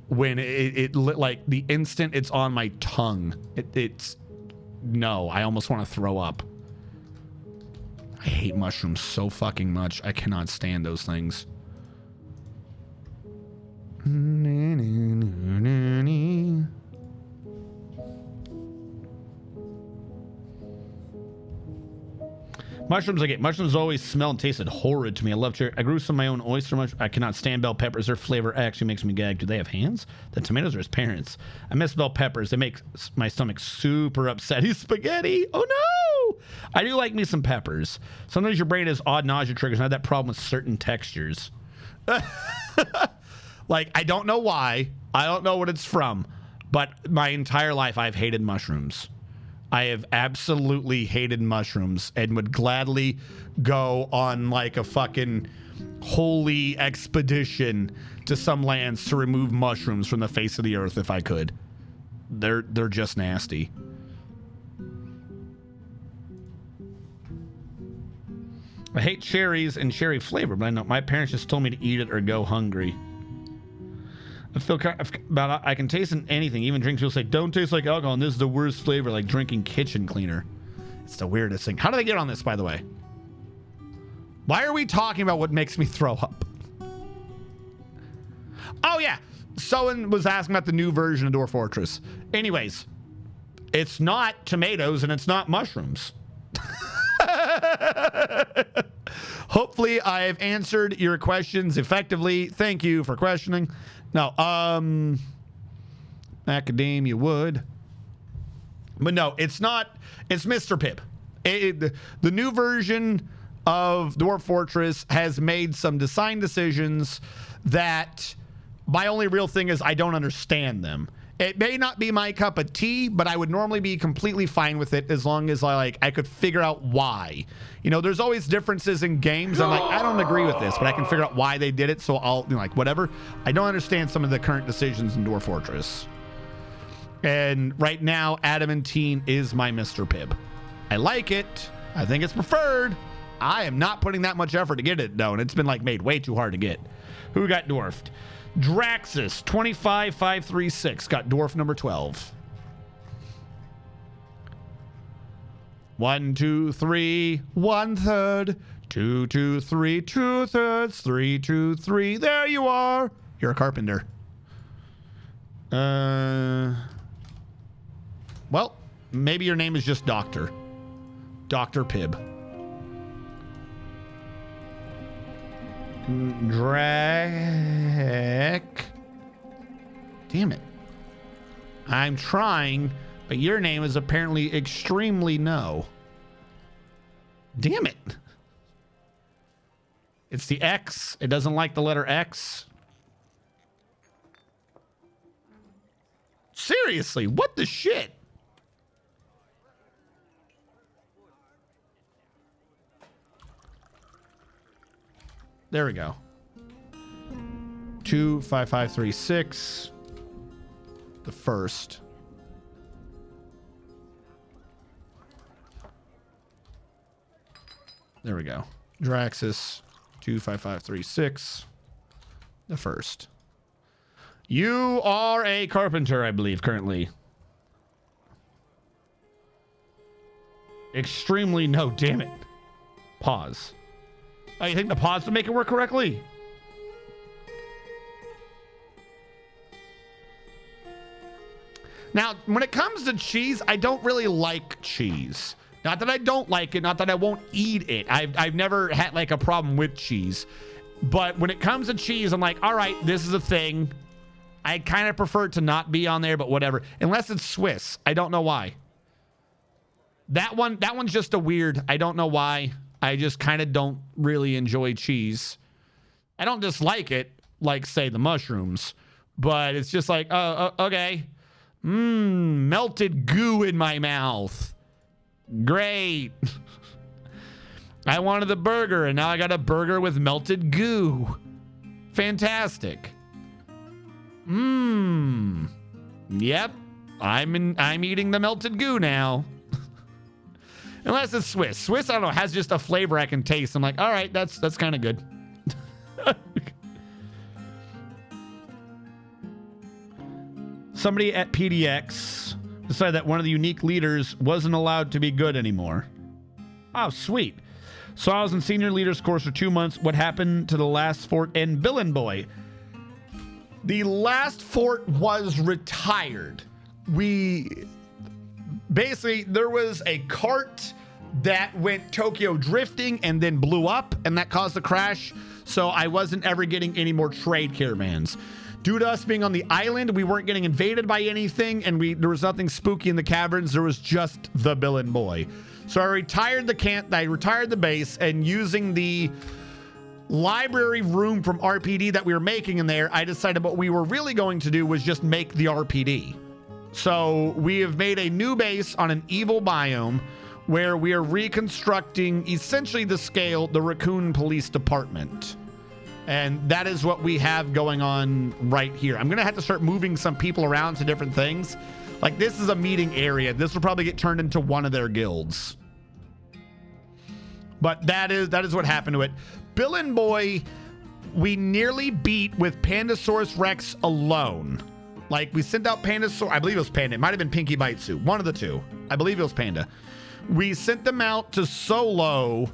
A: When it like the instant it's on my tongue, it's no, I almost want to throw up. I hate mushrooms so fucking much. I cannot stand those things. Mushrooms I get. Mushrooms always smell and tasted horrid to me. I love cherry. I grew some of my own oyster mushrooms. I cannot stand bell peppers. Their flavor actually makes me gag. Do they have hands? The tomatoes are his parents. I miss bell peppers. They make my stomach super upset. He's spaghetti. Oh no! I do like me some peppers. Sometimes your brain has odd nausea triggers, and I have that problem with certain textures. Like, I don't know why. I don't know what it's from. But my entire life, I've hated mushrooms. I have absolutely hated mushrooms and would gladly go on like a fucking holy expedition to some lands to remove mushrooms from the face of the earth if I could. They're just nasty. I hate cherries and cherry flavor, but I know my parents just told me to eat it or go hungry. I feel about I can taste in anything. Even drinks will say, don't taste like alcohol, and this is the worst flavor, like drinking kitchen cleaner. It's the weirdest thing. How did I get on this, by the way? Why are we talking about what makes me throw up? Oh, yeah. Someone was asking about the new version of Dwarf Fortress. Anyways, it's not tomatoes and it's not mushrooms. Hopefully I have answered your questions effectively. Thank you for questioning. No, Macadamia wood. But no, it's not. It's Mr. Pip. The new version of Dwarf Fortress has made some design decisions that my only real thing is I don't understand them. It may not be my cup of tea, but I would normally be completely fine with it as long as I could figure out why. You know, there's always differences in games. I'm like, I don't agree with this, but I can figure out why they did it. So I'll, whatever. I don't understand some of the current decisions in Dwarf Fortress. And right now, Adamantine is my Mr. Pibb. I like it. I think it's preferred. I am not putting that much effort to get it, though, and it's been made way too hard to get. Who got dwarfed? Draxus 25536 got dwarf number 12. 1, 2, 3, 1/3. 2, 2, 3, 2/3. 3, 2, 3. There you are. You're a carpenter. Well, maybe your name is just Doctor. Dr. Pibb. Drek. Damn it. I'm trying, but your name is apparently extremely no. Damn it. It's the X. It doesn't like the letter X. Seriously, what the shit? There we go. 25536. The first. There we go. Draxus 25536. The first. You are a carpenter, I believe, currently. Extremely no, damn it. Pause. Oh, you think the pause would make it work correctly? Now, when it comes to cheese, I don't really like cheese. Not that I don't like it, not that I won't eat it. I've never had a problem with cheese. But when it comes to cheese, I'm like, all right, this is a thing. I kind of prefer it to not be on there, but whatever. Unless it's Swiss. I don't know why. That one's just a weird. I don't know why. I just kind of don't really enjoy cheese. I don't dislike it, like, say, the mushrooms. But it's just like, okay. Melted goo in my mouth. Great. I wanted the burger, and now I got a burger with melted goo. Fantastic. Yep. I'm eating the melted goo now. Unless it's Swiss. Swiss, I don't know, has just a flavor I can taste. I'm like, all right, that's kind of good. Somebody at PDX decided that one of the unique leaders wasn't allowed to be good anymore. Oh, sweet. So I was in senior leaders course for 2 months. What happened to the last fort in Billenboy? The last fort was retired. Basically, there was a cart that went Tokyo drifting and then blew up, and that caused the crash. So I wasn't ever getting any more trade caravans. Due to us being on the island, we weren't getting invaded by anything, and there was nothing spooky in the caverns. There was just the Billen Boy. So I retired the camp, I retired the base, and using the library room from RPD that we were making in there, I decided what we were really going to do was just make the RPD. So we have made a new base on an evil biome where we are reconstructing essentially the scale, the Raccoon Police Department. And that is what we have going on right here. I'm going to have to start moving some people around to different things. Like, this is a meeting area. This will probably get turned into one of their guilds. But that is what happened to it. Bill and Boy, we nearly beat with Pandasaurus Rex alone. Like, we sent out Pandasaurus. I believe it was Panda. It might have been Pinky Baitsu. One of the two. I believe it was Panda. We sent them out to solo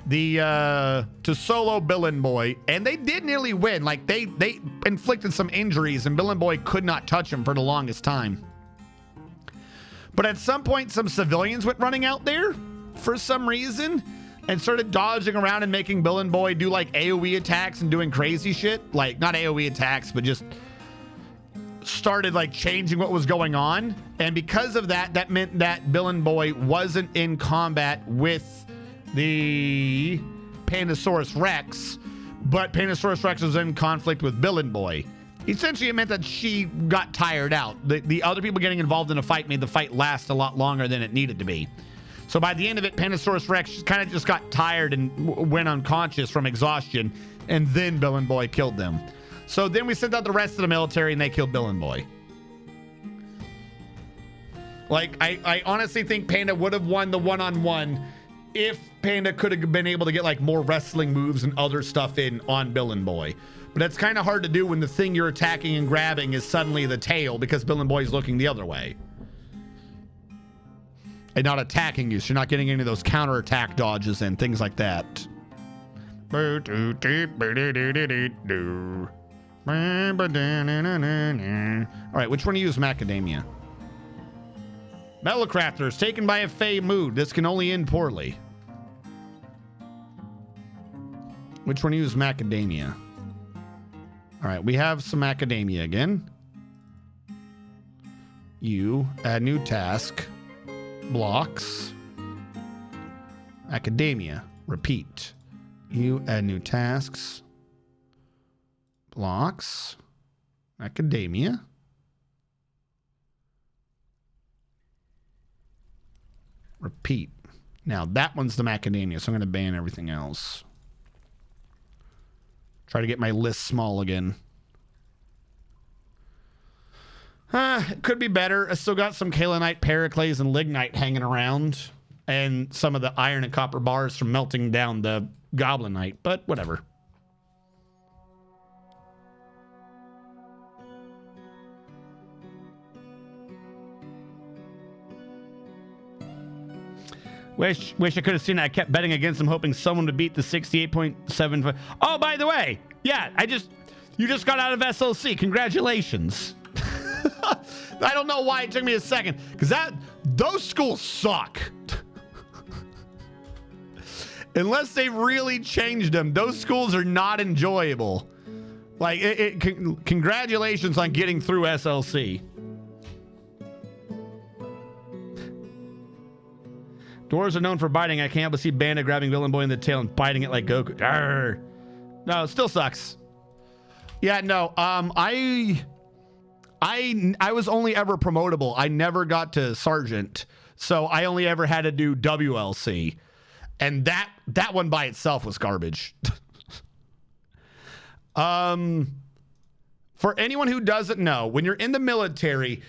A: Bill and Boy, and they did nearly win. Like, they inflicted some injuries, and Bill and Boy could not touch him for the longest time. But at some point, some civilians went running out there for some reason. and started dodging around and making Bill and Boy do like AoE attacks and doing crazy shit. Like, not AoE attacks, but just started like changing what was going on. And because of that, that meant that Bill and Boy wasn't in combat with the Pandasaurus Rex, but Pandasaurus Rex was in conflict with Bill and Boy. Essentially, it meant that she got tired out. The other people getting involved in a fight made the fight last a lot longer than it needed to be. So by the end of it, Pandasaurus Rex kind of just got tired and went unconscious from exhaustion, and then Bill and Boy killed them. So then we sent out the rest of the military, and they killed Bill and Boy. Like, I honestly think Panda would have won the one-on-one if Panda could have been able to get like more wrestling moves and other stuff in on Bill and Boy. But that's kind of hard to do when the thing you're attacking and grabbing is suddenly the tail because Bill and Boy's looking the other way. And not attacking you, so you're not getting any of those counterattack dodges and things like that. All right, which one of you is Macadamia? Metal Crafters, taken by a Fey mood. This can only end poorly. Which one of you is Macadamia? All right, we have some Macadamia again. You, add new task. Blocks. Academia. Repeat. You, add new tasks. Blocks. Academia. Repeat. Now that one's the macadamia, so I'm going to ban everything else. Try to get my list small again. It could be better. I still got some kaolinite, periclase, and lignite hanging around. And some of the iron and copper bars from melting down the goblinite, but whatever. Wish I could have seen it. I kept betting against him, hoping someone would beat the 68.75. Oh, by the way, yeah, you just got out of SLC. Congratulations. I don't know why it took me a second, because those schools suck. Unless they've really changed them, those schools are not enjoyable. Like, congratulations on getting through SLC. Doors are known for biting. I can't help but see Banda grabbing Bill and Boy in the tail and biting it like Goku. Arr. No, it still sucks. Yeah, no. I was only ever promotable. I never got to sergeant, so I only ever had to do WLC, and that one by itself was garbage. For anyone who doesn't know, when you're in the military,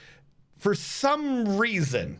A: for some reason,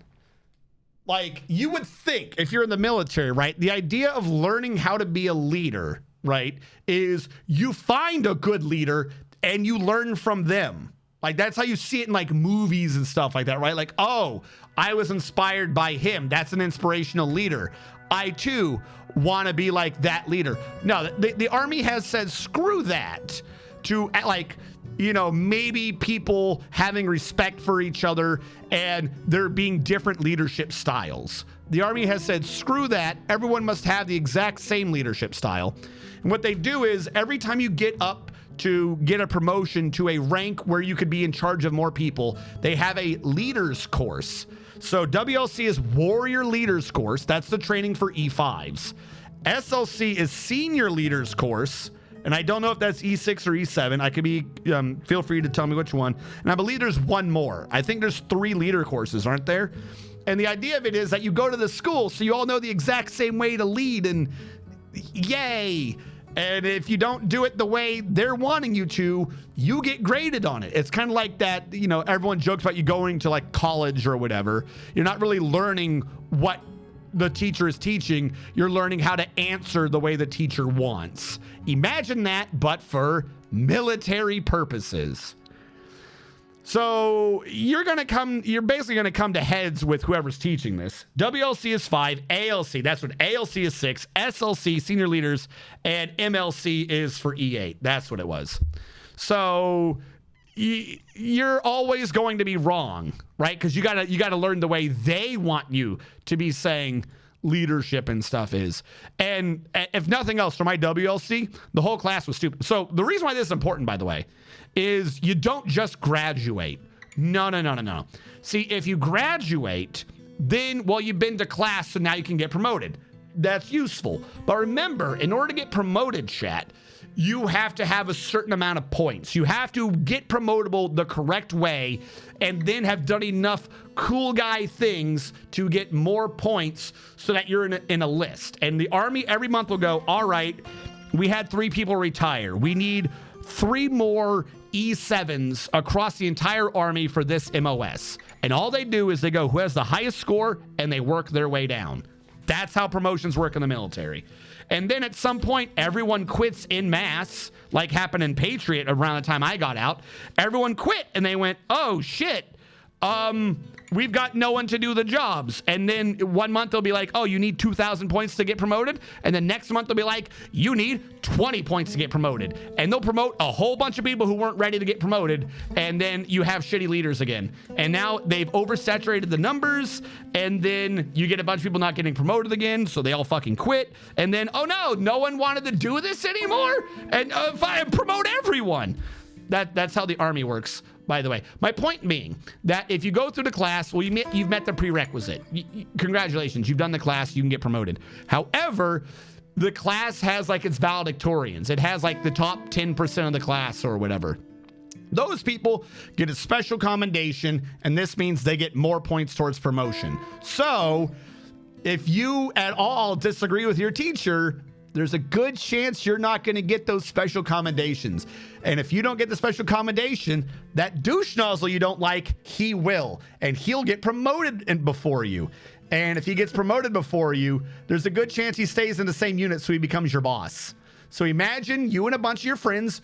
A: like, you would think if you're in the military, right, the idea of learning how to be a leader, right, is you find a good leader and you learn from them. Like, that's how you see it in like movies and stuff like that, right? Like, oh, I was inspired by him. That's an inspirational leader. I too want to be like that leader. No, the Army has said, screw that, to like, you know, maybe people having respect for each other and there being different leadership styles. The Army has said, screw that. Everyone must have the exact same leadership style. And what they do is every time you get up to get a promotion to a rank where you could be in charge of more people, they have a leaders course. So WLC is warrior leaders course. That's the training for E5s. SLC is senior leaders course. And I don't know if that's E6 or E7. I could be, feel free to tell me which one. And I believe there's one more. I think there's 3 leader courses, aren't there? And the idea of it is that you go to the school, so you all know the exact same way to lead, and yay. And if you don't do it the way they're wanting you to, you get graded on it. It's kind of like that, you know, everyone jokes about you going to like college or whatever. You're not really learning what the teacher is teaching. You're learning how to answer the way the teacher wants. Imagine that, but for military purposes. So you're basically going to come to heads with whoever's teaching this. WLC is 5, ALC, that's what ALC is 6, SLC, senior leaders, and MLC is for E8. That's what it was. So you're always going to be wrong, right? Because you gotta learn the way they want you to be saying, leadership and stuff is. And if nothing else, for my WLC, the whole class was stupid. So the reason why this is important, by the way, is you don't just graduate. No. See, if you graduate, then, well, you've been to class, so now you can get promoted. That's useful. But remember, in order to get promoted, chat, you have to have a certain amount of points. You have to get promotable the correct way and then have done enough cool guy things to get more points so that you're in a list. And the Army every month will go, all right, we had 3 people retire. We need 3 more E7s across the entire Army for this MOS. And all they do is they go, who has the highest score, and they work their way down. That's how promotions work in the military. And then at some point, everyone quits en masse, like happened in Patriot around the time I got out. Everyone quit, and they went, oh, shit. We've got no one to do the jobs. And then one month they'll be like, oh, you need 2,000 points to get promoted. And then next month they'll be like, you need 20 points to get promoted. And they'll promote a whole bunch of people who weren't ready to get promoted. And then you have shitty leaders again. And now they've oversaturated the numbers. And then you get a bunch of people not getting promoted again. So they all fucking quit. And then, oh no one wanted to do this anymore. And promote everyone. That's how the Army works, by the way. My point being that if you go through the class, well, you've met the prerequisite. Congratulations, you've done the class, you can get promoted. However, the class has like its valedictorians. It has like the top 10% of the class or whatever. Those people get a special commendation, and this means they get more points towards promotion. So if you at all disagree with your teacher, there's a good chance you're not going to get those special commendations. And if you don't get the special commendation, that douche nozzle you don't like, he will. And he'll get promoted before you. And if he gets promoted before you, there's a good chance he stays in the same unit so he becomes your boss. So imagine you and a bunch of your friends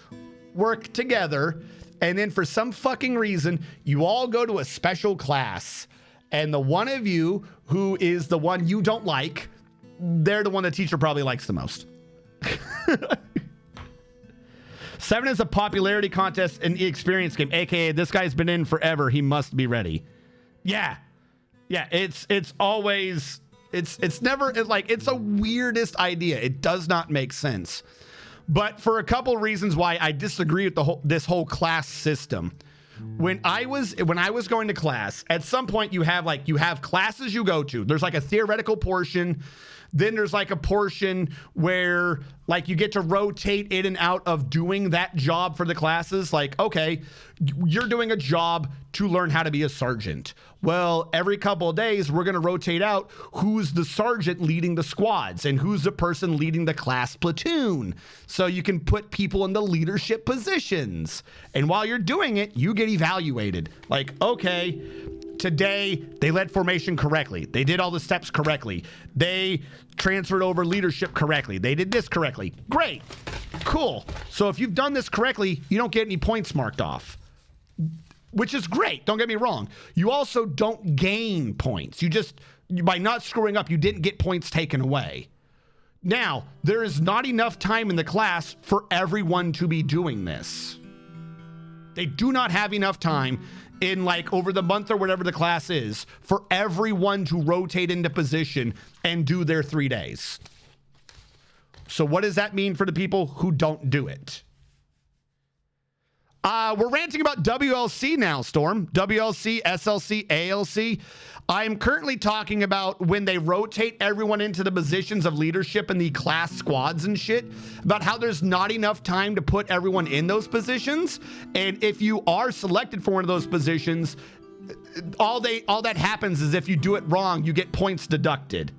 A: work together, and then for some fucking reason, you all go to a special class. And the one of you who is the one you don't like, they're the one the teacher probably likes the most. 7 is a popularity contest in the experience game, aka this guy's been in forever, he must be ready. Yeah, it's always, it's never, it's a weirdest idea. It does not make sense. But for a couple reasons why I disagree with this whole class system. When I was going to class, at some point you have classes you go to. There's like a theoretical portion. Then there's like a portion where like you get to rotate in and out of doing that job for the classes. Like, okay, you're doing a job to learn how to be a sergeant. Well, every couple of days, we're going to rotate out who's the sergeant leading the squads and who's the person leading the class platoon. So you can put people in the leadership positions. And while you're doing it, you get evaluated. Like, okay, today they led formation correctly. They did all the steps correctly. They transferred over leadership correctly. They did this correctly. Great. Cool. So if you've done this correctly, you don't get any points marked off, which is great. Don't get me wrong. You also don't gain points. By not screwing up, you didn't get points taken away. Now, there is not enough time in the class for everyone to be doing this. They do not have enough time in like over the month or whatever the class is for everyone to rotate into position and do their 3 days. So what does that mean for the people who don't do it? We're ranting about WLC now, Storm. WLC, SLC, ALC. I'm currently talking about when they rotate everyone into the positions of leadership in the class squads and shit, about how there's not enough time to put everyone in those positions. And if you are selected for one of those positions, all that happens is if you do it wrong, you get points deducted.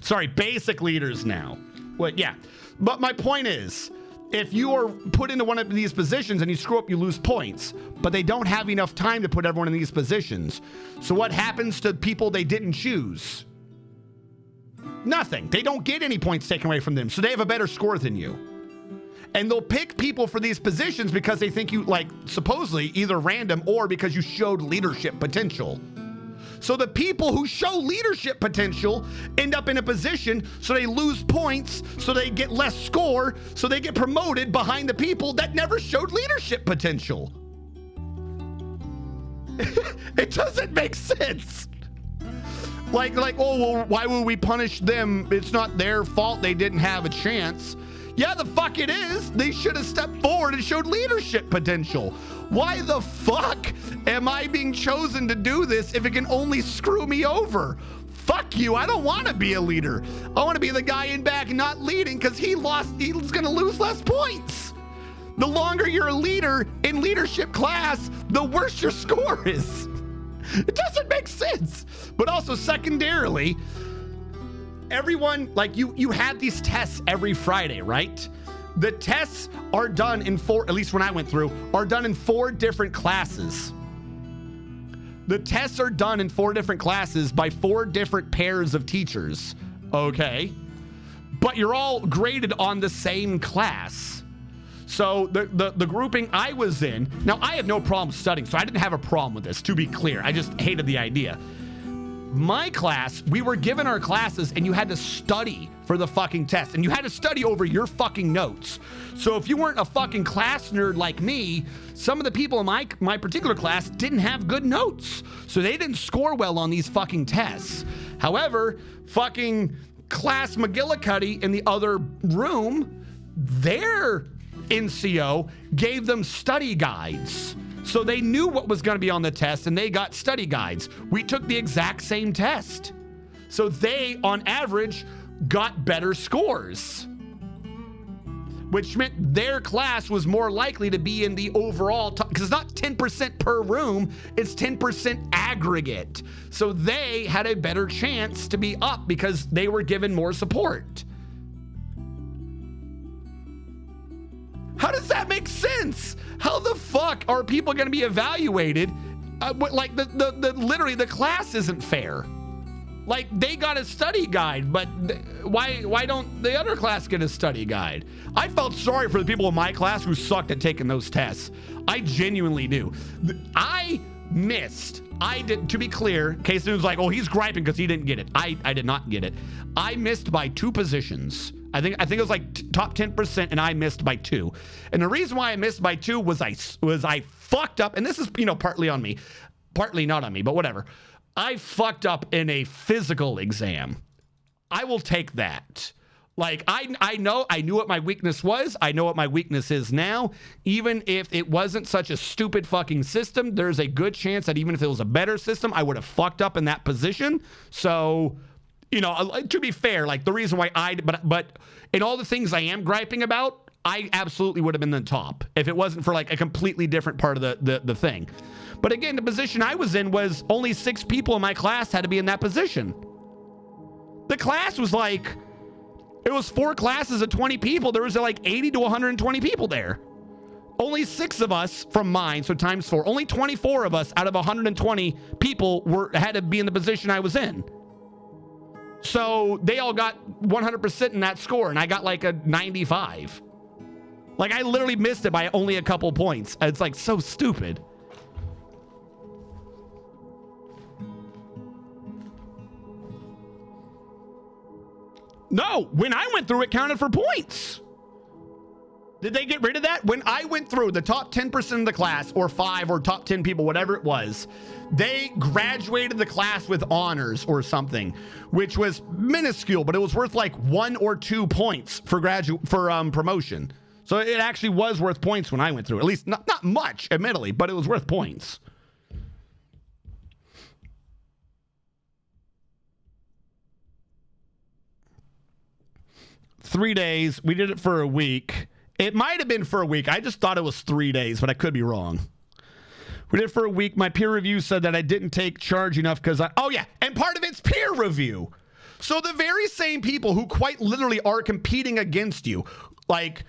A: Sorry, basic leaders now. Well, yeah. But my point is, if you are put into one of these positions and you screw up, you lose points. But they don't have enough time to put everyone in these positions. So what happens to people they didn't choose? Nothing. They don't get any points taken away from them. So they have a better score than you. And they'll pick people for these positions because they think you, like, supposedly either random or because you showed leadership potential. So the people who show leadership potential end up in a position, so they lose points, so they get less score, so they get promoted behind the people that never showed leadership potential. It doesn't make sense. Like, oh, well, why would we punish them? It's not their fault they didn't have a chance. Yeah, the fuck it is. They should have stepped forward and showed leadership potential. Why the fuck am I being chosen to do this if it can only screw me over? Fuck you. I don't want to be a leader. I want to be the guy in back not leading because he's going to lose less points. The longer you're a leader in leadership class, the worse your score is. It doesn't make sense. But also secondarily, everyone, like you had these tests every Friday, right? The tests are done in at least when I went through, are done in 4 different classes. The tests are done in 4 different classes by 4 different pairs of teachers, okay? But you're all graded on the same class. So the grouping I was in, now I have no problem studying, so I didn't have a problem with this, to be clear. I just hated the idea. My class, we were given our classes and you had to study for the fucking test, and you had to study over your fucking notes. So if you weren't a fucking class nerd like me, some of the people in my particular class didn't have good notes. So they didn't score well on these fucking tests. However, fucking class McGillicuddy in the other room, their NCO gave them study guides. So they knew what was going to be on the test and they got study guides. We took the exact same test. So they, on average, got better scores, which meant their class was more likely to be in the overall, because it's not 10% per room, it's 10% aggregate. So they had a better chance to be up because they were given more support. How does that make sense? How the fuck are people going to be evaluated? Like literally the class isn't fair. Like they got a study guide, but why don't the other class get a study guide? I felt sorry for the people in my class who sucked at taking those tests. I genuinely do. I missed. To be clear, in case it was like, oh, he's griping because he didn't get it. I did not get it. I missed by 2 positions. I think it was like top 10%, and I missed by 2. And the reason why I missed by 2 was I fucked up, and this is, partly on me, partly not on me, but whatever. I fucked up in a physical exam. I will take that. Like, I knew what my weakness was. I know what my weakness is now. Even if it wasn't such a stupid fucking system, there's a good chance that even if it was a better system, I would have fucked up in that position. So, to be fair, like the reason why but in all the things I am griping about, I absolutely would have been the top if it wasn't for like a completely different part of the thing. But again, the position I was in was only 6 people in my class had to be in that position. The class was like, it was 4 classes of 20 people. There was like 80 to 120 people there. Only 6 of us from mine, so times 4. Only 24 of us out of 120 people had to be in the position I was in. So they all got 100% in that score, and I got like a 95. Like I literally missed it by only a couple points. It's like so stupid. No, when I went through, it counted for points. Did they get rid of that? When I went through the top 10% of the class, or 5 or top 10 people, whatever it was, they graduated the class with honors or something, which was minuscule, but it was worth like 1 or 2 points for promotion. So it actually was worth points when I went through. At least not much, admittedly, but it was worth points. Three days. We did it for a week. It might have been for a week. I just thought it was 3 days, but I could be wrong. We did it for a week. My peer review said that I didn't take charge enough because and part of it's peer review. So the very same people who quite literally are competing against you, like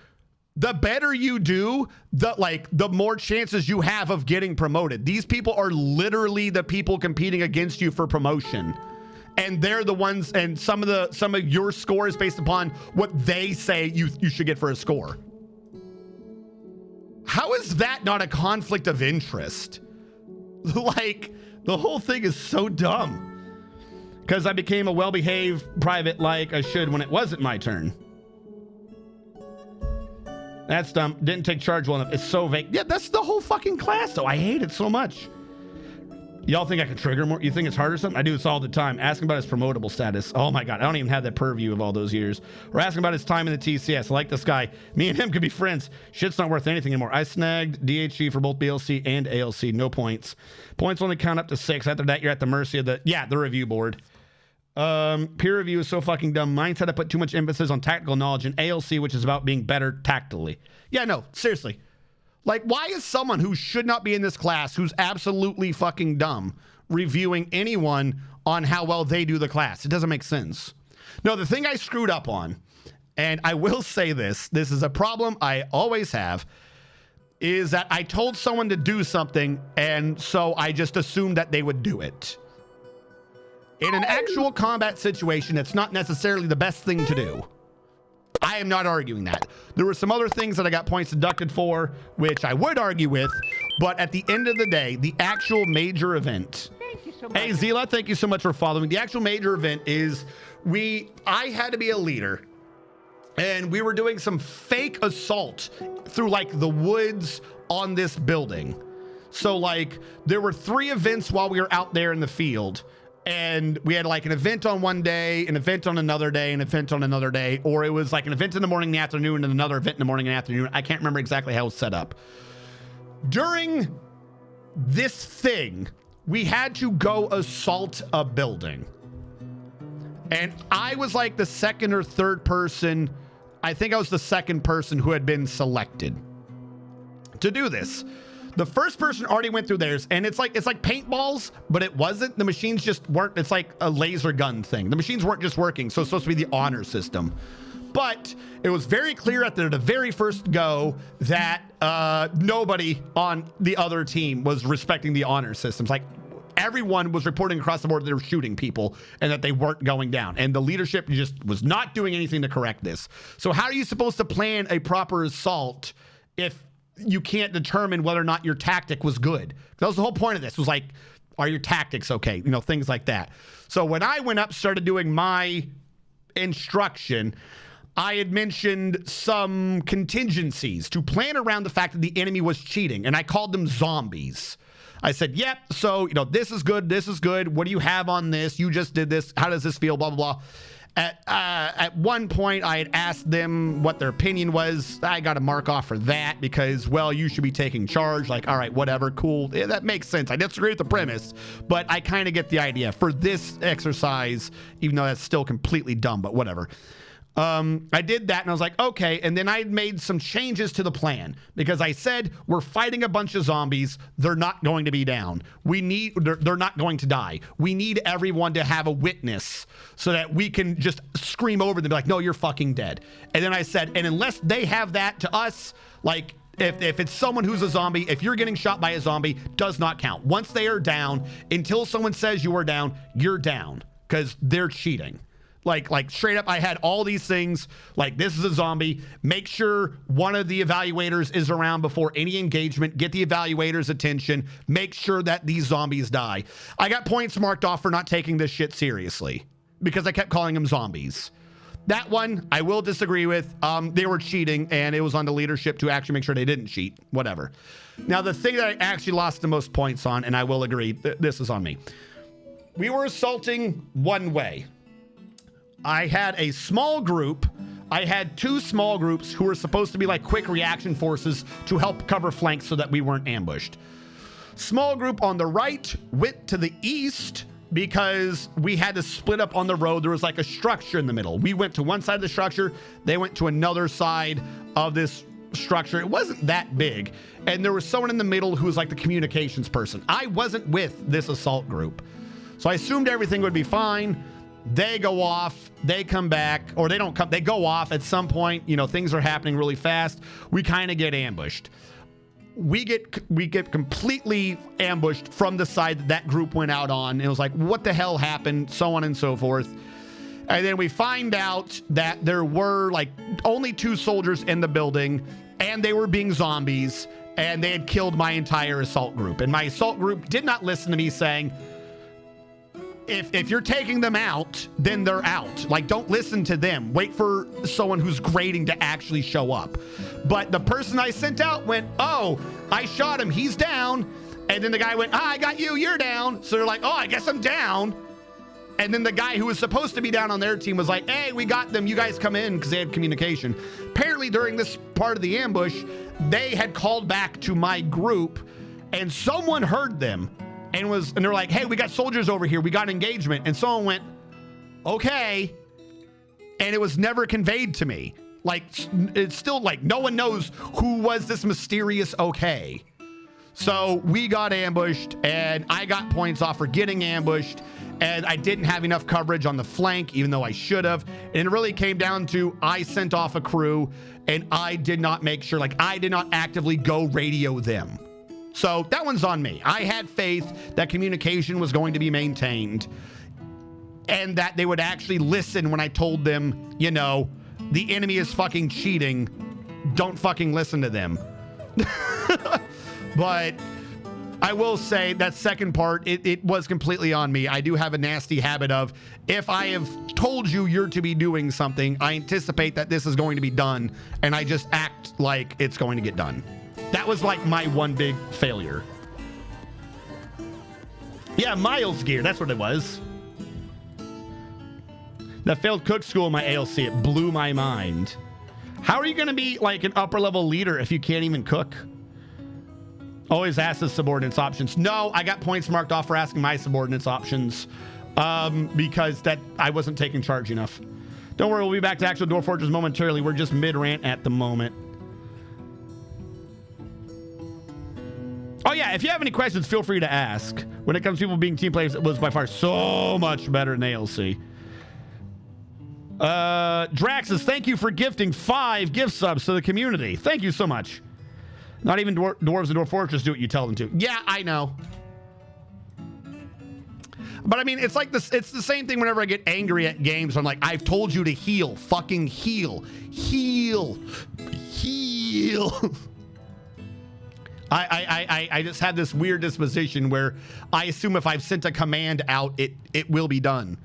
A: the better you do, the more chances you have of getting promoted. These people are literally the people competing against you for promotion. And they're the ones, and some of your score is based upon what they say you should get for a score. How is that not a conflict of interest? Like, the whole thing is so dumb. Because I became a well-behaved private like I should when it wasn't my turn. That's dumb. Didn't take charge well enough. It's so vague. Yeah, that's the whole fucking class, though. I hate it so much. Y'all think I can trigger more? You think it's hard or something? I do this all the time. Asking about his promotable status. Oh my God, I don't even have that purview of all those years. Or asking about his time in the TCS. I like this guy. Me and him could be friends. Shit's not worth anything anymore. I snagged DHE for both BLC and ALC. No points. Points only count up to 6. After that, you're at the mercy of the review board. Peer review is so fucking dumb. Mine said I put too much emphasis on tactical knowledge in ALC, which is about being better tactically. Yeah, no, seriously. Like, why is someone who should not be in this class, who's absolutely fucking dumb, reviewing anyone on how well they do the class? It doesn't make sense. No, the thing I screwed up on, and I will say this is a problem I always have, is that I told someone to do something, and so I just assumed that they would do it. In an actual combat situation, it's not necessarily the best thing to do. I am not arguing that. There were some other things that I got points deducted for, which I would argue with, but at the end of the day, the actual major event.
O: Thank you so much.
A: Hey, Zila, thank you so much for following. The actual major event is I had to be a leader, and we were doing some fake assault through like the woods on this building. So like there were 3 events while we were out there in the field. And we had like an event on one day, an event on another day, an event on another day, or it was like an event in the morning, and the afternoon, and another event in the morning and afternoon. I can't remember exactly how it was set up. During this thing, we had to go assault a building. And I was like the second or third person. I think I was the second person who had been selected to do this. The first person already went through theirs, and it's like paintballs, but it wasn't. The machines just weren't. It's like a laser gun thing. The machines weren't just working, so it's supposed to be the honor system. But it was very clear at the very first go that nobody on the other team was respecting the honor systems. Like everyone was reporting across the board that they were shooting people and that they weren't going down. And the leadership just was not doing anything to correct this. So how are you supposed to plan a proper assault if you can't determine whether or not your tactic was good? That was the whole point of this, was like, are your tactics okay? You know, things like that. So when I went up, started doing my instruction, I had mentioned some contingencies to plan around the fact that the enemy was cheating, and I called them zombies. I said, yep, so, you know, this is good, this is good. What do you have on this? You just did this. How does this feel? Blah, blah, blah. At one point, I had asked them what their opinion was. I got a mark off for that because, well, you should be taking charge. Like, all right, whatever, cool. Yeah, that makes sense. I disagree with the premise, but I kind of get the idea. For this exercise, even though that's still completely dumb, but whatever. I did that and I was like, okay. And then I made some changes to the plan because I said, we're fighting a bunch of zombies. They're not going to be down. They're not going to die. We need everyone to have a witness so that we can just scream over them, be like, no, you're fucking dead. And then I said, and unless they have that to us, like, if it's someone who's a zombie, if you're getting shot by a zombie, does not count. Once they are down, until someone says you are down, you're down because they're cheating. Like straight up, I had all these things, like this is a zombie. Make sure one of the evaluators is around before any engagement. Get the evaluator's attention. Make sure that these zombies die. I got points marked off for not taking this shit seriously because I kept calling them zombies. That one, I will disagree with. They were cheating, and it was on the leadership to actually make sure they didn't cheat. Whatever. Now, the thing that I actually lost the most points on, and I will agree, this is on me. We were assaulting one way. I had a small group. I had 2 small groups who were supposed to be like quick reaction forces to help cover flanks so that we weren't ambushed. Small group on the right went to the east because we had to split up on the road. There was like a structure in the middle. We went to one side of the structure. They went to another side of this structure. It wasn't that big. And there was someone in the middle who was like the communications person. I wasn't with this assault group. So I assumed everything would be fine. They go off, they come back, or they don't come, they go off at some point. You know, things are happening really fast. We kind of get ambushed. We get completely ambushed from the side that group went out on. It was like, what the hell happened? So on and so forth. And then we find out that there were like only 2 soldiers in the building, and they were being zombies, and they had killed my entire assault group. And my assault group did not listen to me saying, if you're taking them out, then they're out. Like, don't listen to them. Wait for someone who's grading to actually show up. But the person I sent out went, oh, I shot him. He's down. And then the guy went, I got you, you're down. So they're like, oh, I guess I'm down. And then the guy who was supposed to be down on their team was like, hey, we got them. You guys come in, because they had communication. Apparently during this part of the ambush, they had called back to my group and someone heard them and they're like, hey, we got soldiers over here. We got engagement. And someone went, okay. And it was never conveyed to me. Like, it's still like no one knows who was this mysterious okay. So we got ambushed and I got points off for getting ambushed. And I didn't have enough coverage on the flank, even though I should have. And it really came down to I sent off a crew and I did not make sure, like I did not actively go radio them. So that one's on me. I had faith that communication was going to be maintained and that they would actually listen when I told them, you know, the enemy is fucking cheating. Don't fucking listen to them. But I will say that second part, it was completely on me. I do have a nasty habit of, if I have told you you're to be doing something, I anticipate that this is going to be done, and I just act like it's going to get done. That was like my one big failure. Yeah, Miles gear, that's what it was. That failed cook school in my ALC, it blew my mind. How are you going to be like an upper level leader if you can't even cook? Always ask the subordinates options. No, I got points marked off for asking my subordinates options because I wasn't taking charge enough. Don't worry, we'll be back to actual Dwarf Fortress momentarily. We're just mid-rant at the moment. Oh yeah, if you have any questions, feel free to ask. When it comes to people being team players, it was by far so much better than ALC. Draxus, thank you for gifting 5 gift subs to the community. Thank you so much. Not even dwarves and Dwarf Fortress do what you tell them to. Yeah, I know. But I mean, it's like this. It's the same thing whenever I get angry at games. I'm like, I've told you to heal. Fucking heal. Heal. Heal. I just have this weird disposition where I assume if I've sent a command out, it will be done.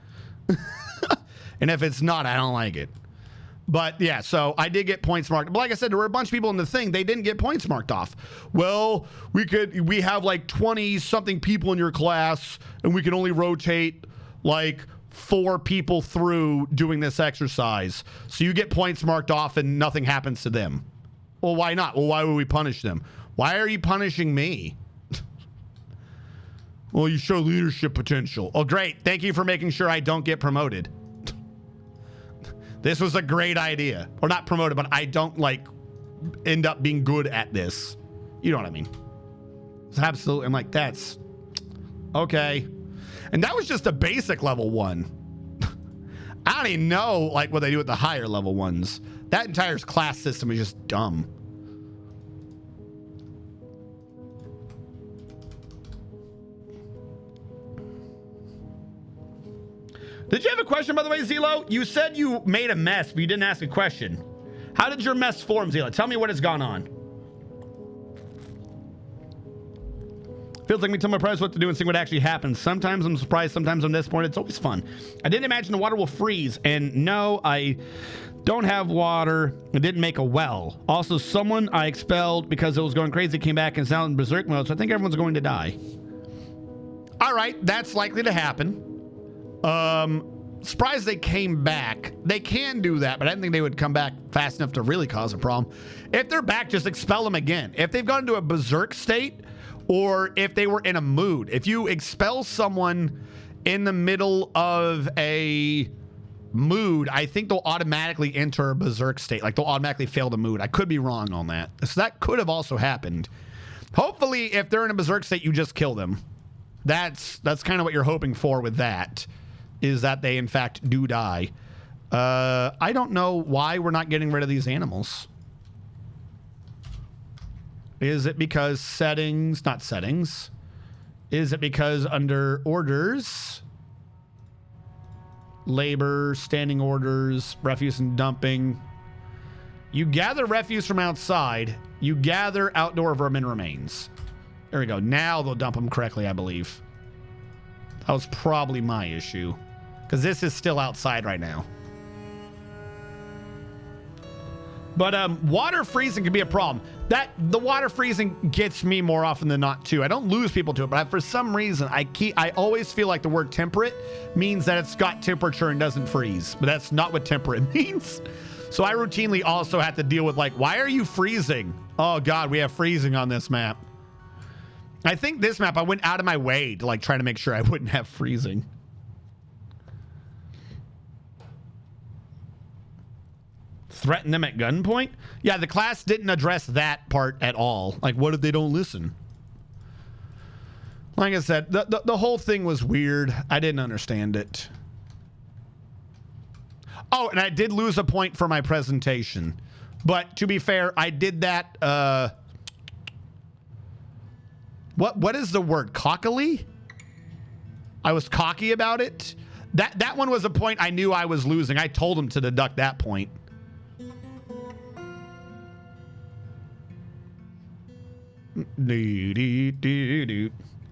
A: And if it's not, I don't like it. But yeah, so I did get points marked. But like I said, there were a bunch of people in the thing. They didn't get points marked off. Well, we have like 20 something people in your class and we can only rotate like 4 people through doing this exercise. So you get points marked off and nothing happens to them. Well, why not? Well, why would we punish them? Why are you punishing me? Well, you show leadership potential. Oh, great. Thank you for making sure I don't get promoted. This was a great idea. Or not promoted, but I don't like end up being good at this. You know what I mean? It's absolutely, I'm like, that's okay. And that was just a basic level 1. I don't even know like what they do with the higher level ones. That entire class system is just dumb. Did you have a question, by the way, Zelo? You said you made a mess, but you didn't ask a question. How did your mess form, Zelo? Tell me what has gone on. Feels like me tell my prize what to do and see what actually happens. Sometimes I'm surprised, sometimes I'm disappointed. It's always fun. I didn't imagine the water will freeze, and no, I don't have water. I didn't make a well. Also, someone I expelled because it was going crazy came back and is now in berserk mode, so I think everyone's going to die. All right, that's likely to happen. Surprised they came back. They can do that, but I didn't think they would come back fast enough to really cause a problem. If they're back, just expel them again. If they've gone into a berserk state, or if they were in a mood. If you expel someone in the middle of a mood, I think they'll automatically enter a berserk state. Like they'll automatically fail the mood. I could be wrong on that. So that could have also happened. Hopefully, if they're in a berserk state, you just kill them. That's kind of what you're hoping for with that, is that they in fact do die. I don't know why we're not getting rid of these animals. Is it because settings, not settings? Is it because under orders, labor, standing orders, refuse and dumping, you gather refuse from outside, you gather outdoor vermin remains. There we go. Now they'll dump them correctly, I believe. That was probably my issue, because this is still outside right now. But water freezing can be a problem. That the water freezing gets me more often than not too. I don't lose people to it, but for some reason I always feel like the word temperate means that it's got temperature and doesn't freeze, but that's not what temperate means. So I routinely also have to deal with like, why are you freezing? Oh God, we have freezing on this map. I think this map I went out of my way to like try to make sure I wouldn't have freezing. Threaten them at gunpoint? Yeah, the class didn't address that part at all. Like, what if they don't listen? Like I said, the whole thing was weird. I didn't understand it. Oh, and I did lose a point for my presentation. But to be fair, I did that, what is the word? Cockily? I was cocky about it. That one was a point I knew I was losing. I told him to deduct that point.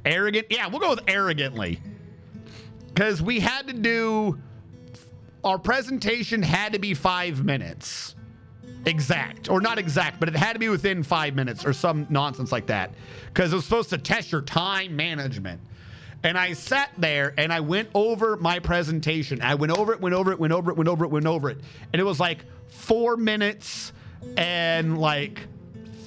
A: Arrogant? Yeah, we'll go with arrogantly. Because we had to do... Our presentation had to be 5 minutes. Exact. Or not exact, but it had to be within 5 minutes or some nonsense like that. Because it was supposed to test your time management. And I sat there and I went over my presentation. I went over it. And it was like 4 minutes and like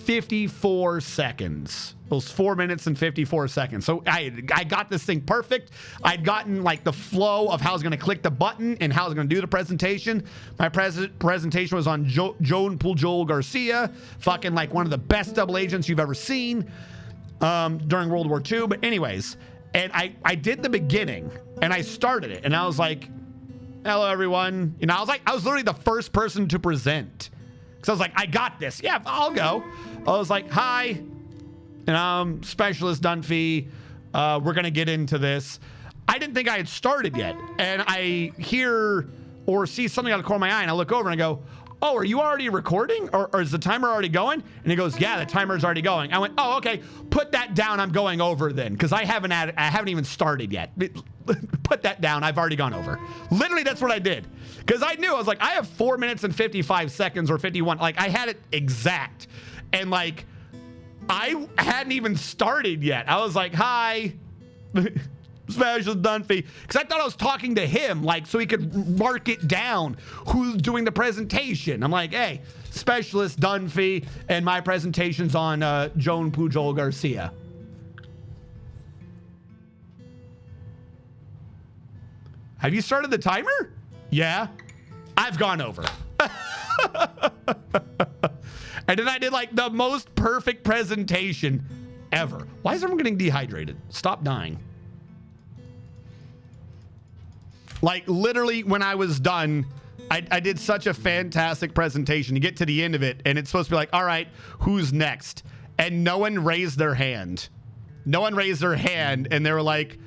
A: 54 seconds. It was 4 minutes and 54 seconds. So I got this thing perfect. I'd gotten like the flow of how I was going to click the button and how I was going to do the presentation. My presentation was on Joan Pujol Garcia, fucking like one of the best double agents you've ever seen during World War II. But anyways, and I did the beginning and I started it and I was like, hello everyone. You know, I was literally the first person to present. So I was like, I got this. Yeah, I'll go. I was like, hi. And Specialist Dunphy, we're going to get into this. I didn't think I had started yet. And I hear or see something out of the corner of my eye, and I look over and I go, oh, are you already recording? Or is the timer already going? And he goes, yeah, the timer's already going. I went, oh, okay, put that down. I'm going over then, because I haven't even started yet. Put that down. I've already gone over. Literally, that's what I did. Because I knew, I was like, I have 4 minutes and 55 seconds or 51. Like, I had it exact. And like, I hadn't even started yet. I was like, hi, Specialist Dunphy. Because I thought I was talking to him, like, so he could mark it down who's doing the presentation. I'm like, hey, Specialist Dunphy, and my presentation's on Joan Pujol Garcia. Have you started the timer? Yeah. I've gone over. And then I did like the most perfect presentation ever. Why is everyone getting dehydrated? Stop dying. Like literally when I was done, I did such a fantastic presentation. You get to the end of it and it's supposed to be like, all right, who's next? And no one raised their hand. No one raised their hand and they were like,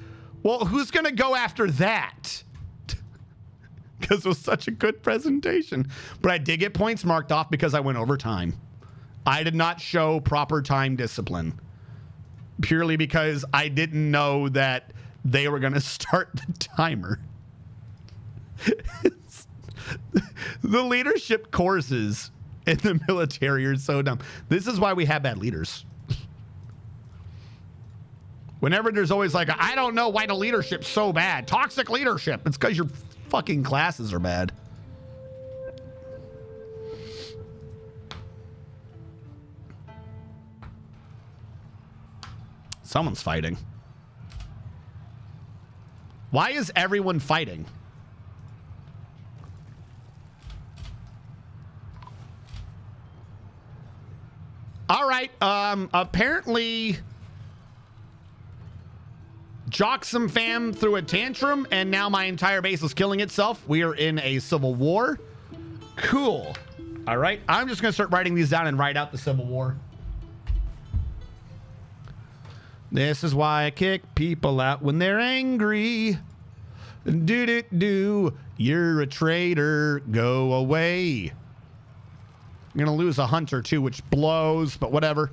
A: well, who's going to go after that? Because it was such a good presentation. But I did get points marked off because I went over time. I did not show proper time discipline. Purely because I didn't know that they were going to start the timer. The leadership courses in the military are so dumb. This is why we have bad leaders. Whenever there's always like, I don't know why the leadership's so bad. Toxic leadership. It's because your fucking classes are bad. Someone's fighting. Why is everyone fighting? All right. Apparently Jocksum fam threw a tantrum and now my entire base is killing itself. We are in a civil war. Cool. All right. I'm just going to start writing these down and write out the civil war. This is why I kick people out when they're angry. Do. You're a traitor. Go away. I'm going to lose a hunter too, which blows, but whatever.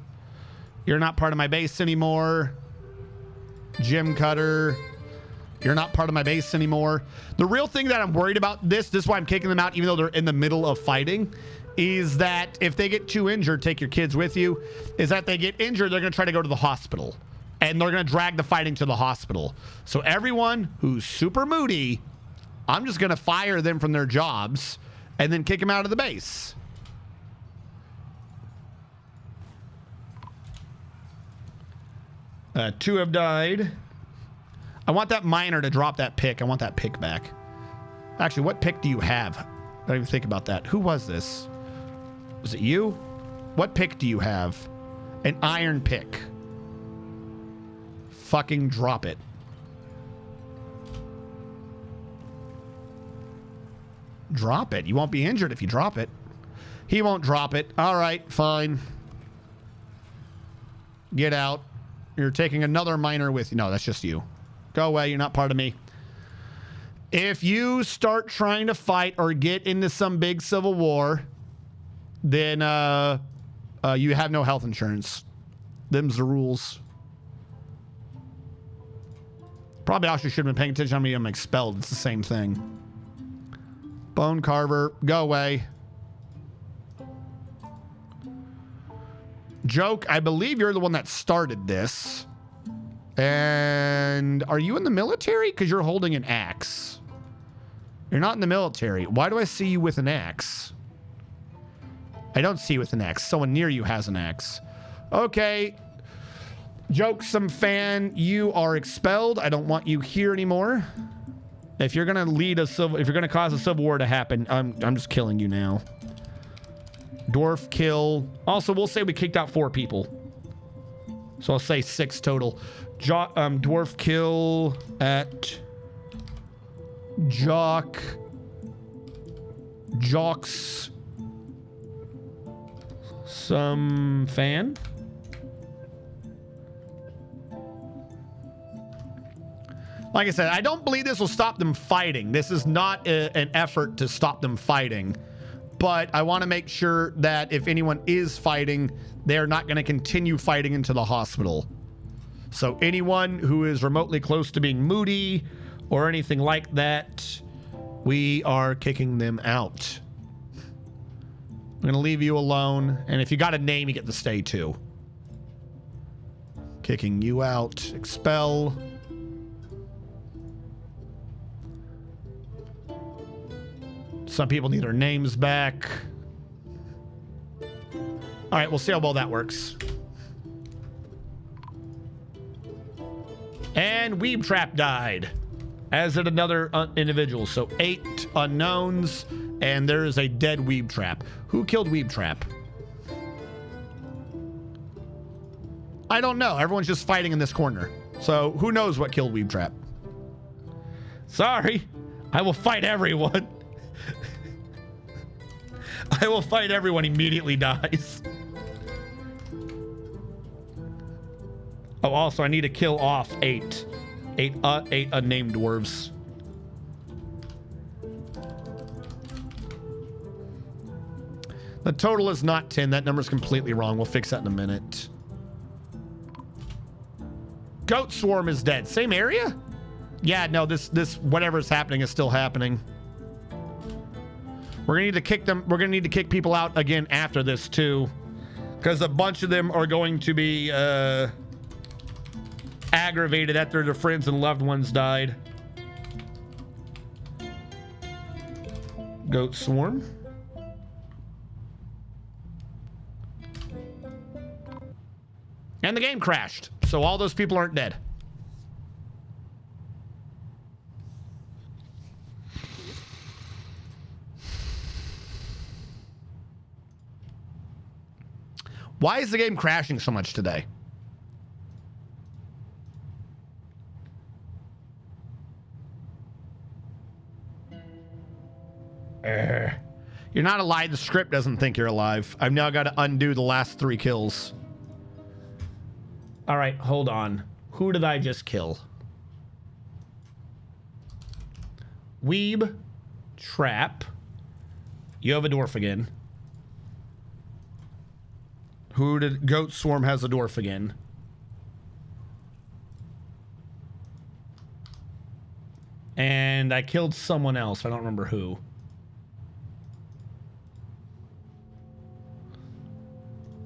A: You're not part of my base anymore. Jim Cutter, you're not part of my base anymore. The real thing that I'm worried about this is why I'm kicking them out, even though they're in the middle of fighting, is that if they get too injured, take your kids with you, is that they get injured, they're going to try to go to the hospital. And they're going to drag the fighting to the hospital. So everyone who's super moody, I'm just going to fire them from their jobs and then kick them out of the base. Two have died. I want that miner to drop that pick. I want that pick back. Actually, what pick do you have? I don't even think about that. Who was this? Was it you? What pick do you have? An iron pick. Fucking drop it. Drop it. You won't be injured if you drop it. He won't drop it. All right, fine. Get out. You're taking another miner with you. No, that's just you. Go away. You're not part of me. If you start trying to fight or get into some big civil war, then you have no health insurance. Them's the rules. Probably actually should have been paying attention how many I'm expelled. It's the same thing. Bone Carver, go away. Joke, I believe you're the one that started this. And are you in the military? Because you're holding an axe. You're not in the military. Why do I see you with an axe? I don't see you with an axe. Someone near you has an axe. Okay. Jokesome fan, you are expelled. I don't want you here anymore. If you're gonna lead a civil, if you're gonna cause a civil war to happen, I'm just killing you now. Dwarf kill. Also, we'll say we kicked out 4 people, so I'll say 6 total. Dwarf kill at Jocks. Some fan. Like I said, I don't believe this will stop them fighting. This is not an effort to stop them fighting. But I want to make sure that if anyone is fighting, they're not going to continue fighting into the hospital. So anyone who is remotely close to being moody or anything like that, we are kicking them out. I'm going to leave you alone. And if you got a name, you get to stay too. Kicking you out. Expel. Some people need their names back. All right, we'll see how well that works. And Weeb Trap died, as did another individual. So 8 unknowns, and there is a dead Weeb Trap. Who killed Weeb Trap? I don't know. Everyone's just fighting in this corner. So who knows what killed Weeb Trap? Sorry. I will fight everyone. I will fight everyone immediately dies. Oh, also, I need to kill off 8 unnamed dwarves. The total is not 10. That number's completely wrong. We'll fix that in a minute. Goat Swarm is dead. Same area? Yeah, no, this whatever's happening is still happening. We're gonna need to kick them. We're gonna need to kick people out again after this too, because a bunch of them are going to be aggravated after their friends and loved ones died. Goat Swarm. And the game crashed, so all those people aren't dead. Why is the game crashing so much today? You're not alive. The script doesn't think you're alive. I've now got to undo the last 3 kills. All right, hold on. Who did I just kill? Weeb Trap. You have a dwarf again. Who did Goat Swarm has a dwarf again? And I killed someone else. I don't remember who.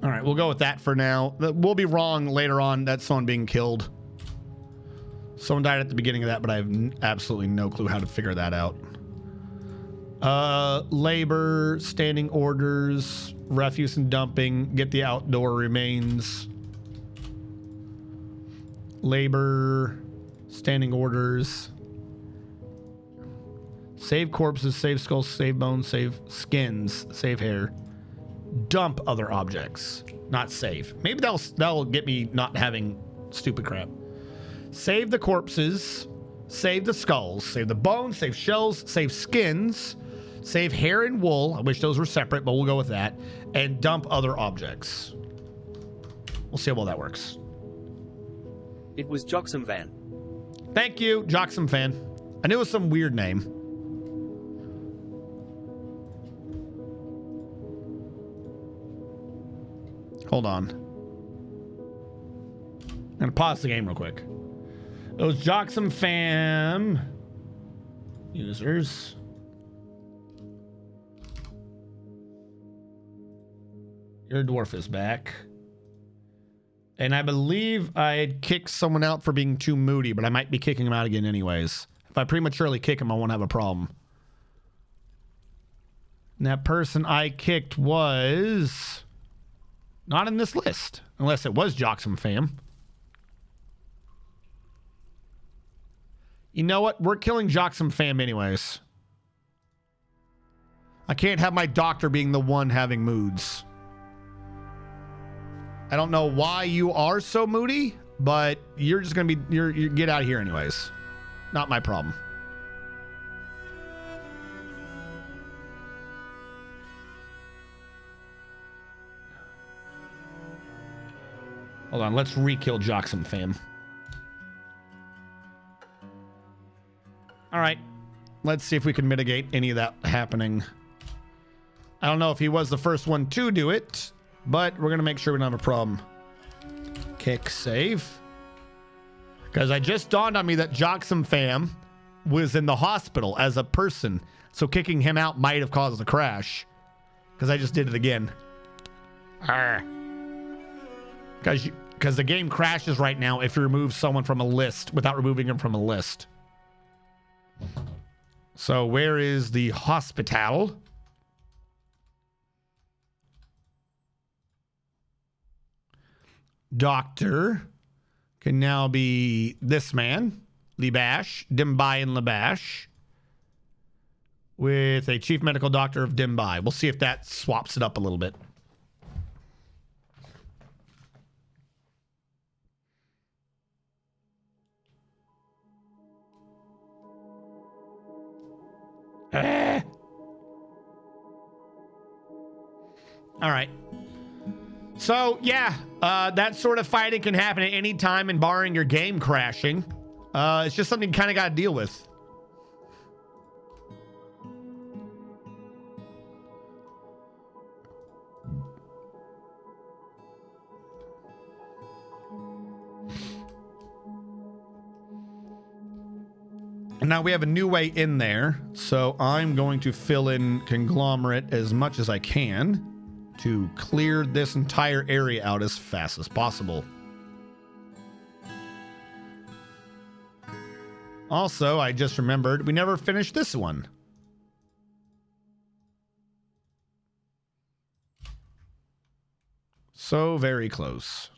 A: All right, we'll go with that for now. We'll be wrong later on. That's someone being killed. Someone died at the beginning of that, but I have absolutely no clue how to figure that out. Labor, standing orders, refuse and dumping, get the outdoor remains. Labor, standing orders. Save corpses, save skulls, save bones, save skins, save hair. Dump other objects, not save. Maybe that'll get me not having stupid crap. Save the corpses, save the skulls, save the bones, save shells, save skins, save hair and wool. I wish those were separate, but we'll go with that. And dump other objects. We'll see how well that works.
B: It was Joxem Van.
A: Thank you, Joxem Fan. I knew it was some weird name. Hold on. I'm gonna pause the game real quick. It was Joxem Fam users. Your dwarf is back. And I believe I had kicked someone out for being too moody, but I might be kicking him out again anyways. If I prematurely kick him, I won't have a problem. And that person I kicked was not in this list, unless it was Joxem Fam. You know what? We're killing Joxem Fam anyways. I can't have my doctor being the one having moods. I don't know why you are so moody, but you're just gonna be you get out of here anyways. Not my problem. Hold on, let's re-kill Joxem Fam. All right, let's see if we can mitigate any of that happening. I don't know if he was the first one to do it, but we're gonna make sure we don't have a problem. Kick save. Because I just dawned on me that Joxem Fam was in the hospital as a person, so kicking him out might have caused the crash. Because I just did it again. Because the game crashes right now if you remove someone from a list without removing him from a list. So where is the hospital? Doctor can now be this man, Libash, Dimbai and Libash, with a chief medical doctor of Dimbai. We'll see if that swaps it up a little bit. All right. So, yeah, that sort of fighting can happen at any time and barring your game crashing. It's just something you kind of got to deal with. And now we have a new way in there, so I'm going to fill in conglomerate as much as I can to clear this entire area out as fast as possible. Also, I just remembered we never finished this one. So very close.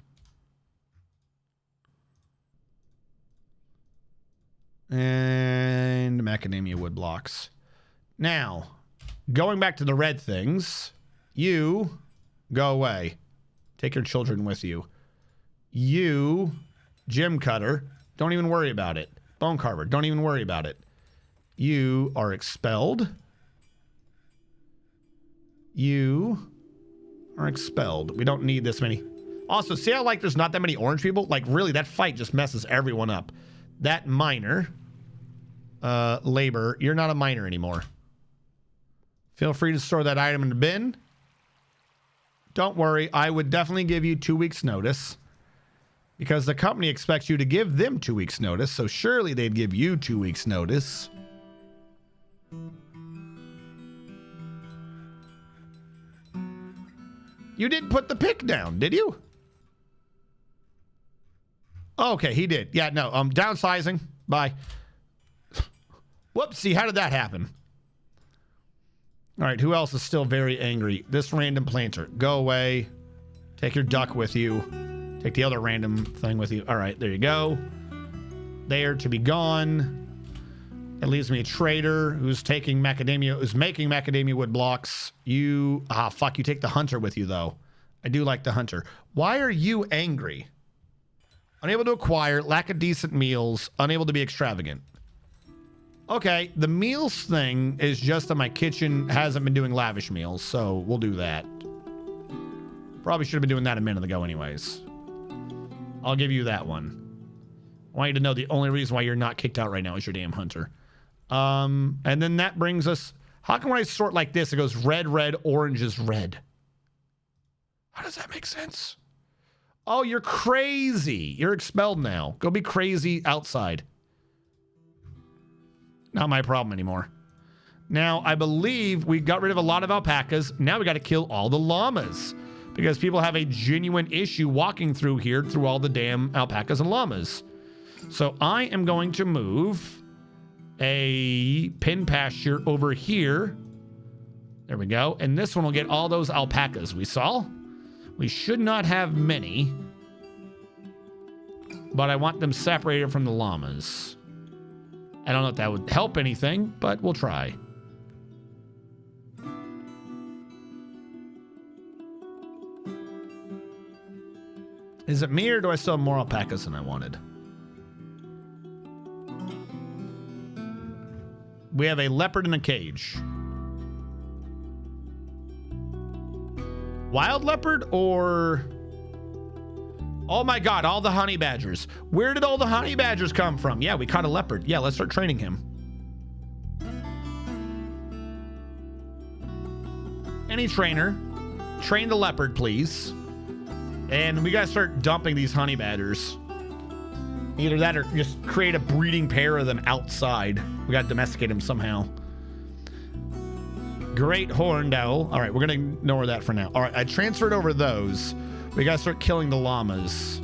A: And macadamia wood blocks. Now, going back to the red things, you go away. Take your children with you. You, gem cutter, don't even worry about it. Bone carver, don't even worry about it. You are expelled. You are expelled. We don't need this many. Also, see how like there's not that many orange people? Like really, that fight just messes everyone up. That miner, labor, you're not a miner anymore. Feel free to store that item in the bin. Don't worry, I would definitely give you 2 weeks notice because the company expects you to give them 2 weeks notice, so surely they'd give you 2 weeks notice. You didn't put the pick down, did you? Okay, he did. Yeah, no, downsizing. Bye. Whoopsie, how did that happen? All right, who else is still very angry? This random planter. Go away. Take your duck with you. Take the other random thing with you. All right, there you go. There to be gone. That leaves me a trader who's taking macadamia, who's making macadamia wood blocks. You, fuck, you take the hunter with you, though. I do like the hunter. Why are you angry? Unable to acquire, lack of decent meals, unable to be extravagant. Okay, the meals thing is just that my kitchen hasn't been doing lavish meals, so we'll do that. Probably should have been doing that a minute ago anyways. I'll give you that one. I want you to know the only reason why you're not kicked out right now is your damn hunter. And then that brings us... How come when I sort like this, it goes red, red, orange is red? How does that make sense? Oh, you're crazy. You're expelled now. Go be crazy outside. Not my problem anymore. Now, I believe we got rid of a lot of alpacas. Now we got to kill all the llamas. Because people have a genuine issue walking through here through all the damn alpacas and llamas. So I am going to move a pin pasture over here. There we go. And this one will get all those alpacas we saw. We should not have many. But I want them separated from the llamas. I don't know if that would help anything, but we'll try. Is it me or do I still have more alpacas than I wanted? We have a leopard in a cage. Wild leopard or... Oh my god, all the honey badgers. Where did all the honey badgers come from? Yeah, we caught a leopard. Yeah, let's start training him. Any trainer, train the leopard, please. And we gotta start dumping these honey badgers. Either that or just create a breeding pair of them outside. We gotta domesticate them somehow. Great horned owl. All right, we're gonna ignore that for now. All right, I transferred over those. We gotta start killing the llamas.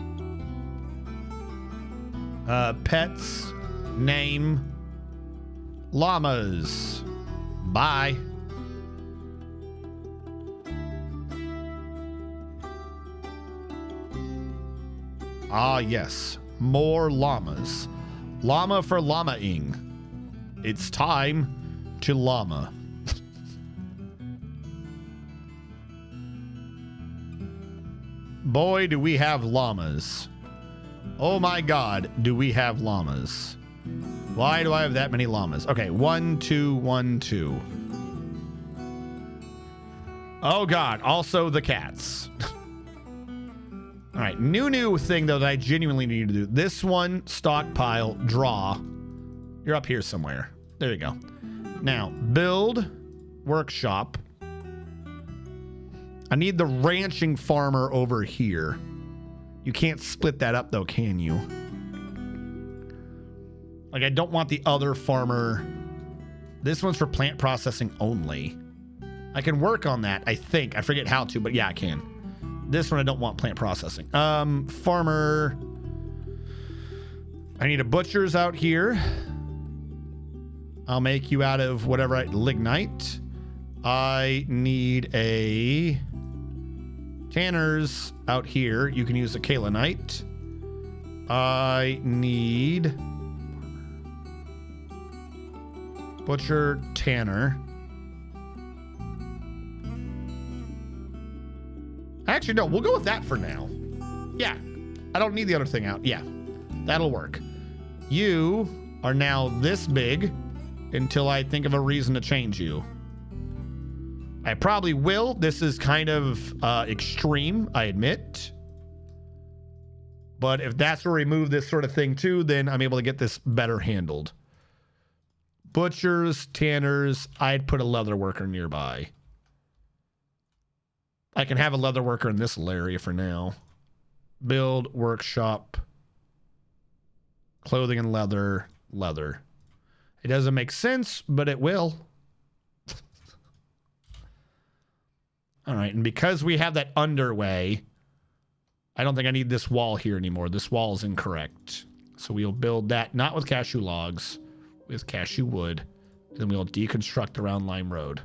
A: Pets, name, llamas. Bye. Ah, yes. More llamas. Llama for llama-ing. It's time to llama. Boy, do we have llamas. Oh my god, do we have llamas. Why do I have that many llamas? Okay, 1, 2, 1, 2. Oh god, also the cats. All right, new thing though that I genuinely need to do. This one, stockpile, draw. You're up here somewhere. There you go. Now, build, workshop. I need the ranching farmer over here. You can't split that up though, can you? Like, I don't want the other farmer. This one's for plant processing only. I can work on that, I think. I forget how to, but yeah, I can. This one I don't want plant processing. Farmer. I need a butcher's out here. I'll make you out of whatever lignite. I need a tanner's out here. You can use a kaolinite. I need butcher, tanner. Actually, no, we'll go with that for now. Yeah, I don't need the other thing out. Yeah, that'll work. You are now this big until I think of a reason to change you. I probably will. This is kind of extreme, I admit. But if that's where we move this sort of thing to, then I'm able to get this better handled. Butchers, tanners, I'd put a leather worker nearby. I can have a leather worker in this little area for now. Build, workshop, clothing and leather, leather. It doesn't make sense, but it will. All right, and because we have that underway, I don't think I need this wall here anymore. This wall is incorrect. So we'll build that, not with cashew logs, with cashew wood. Then we'll deconstruct the round lime road,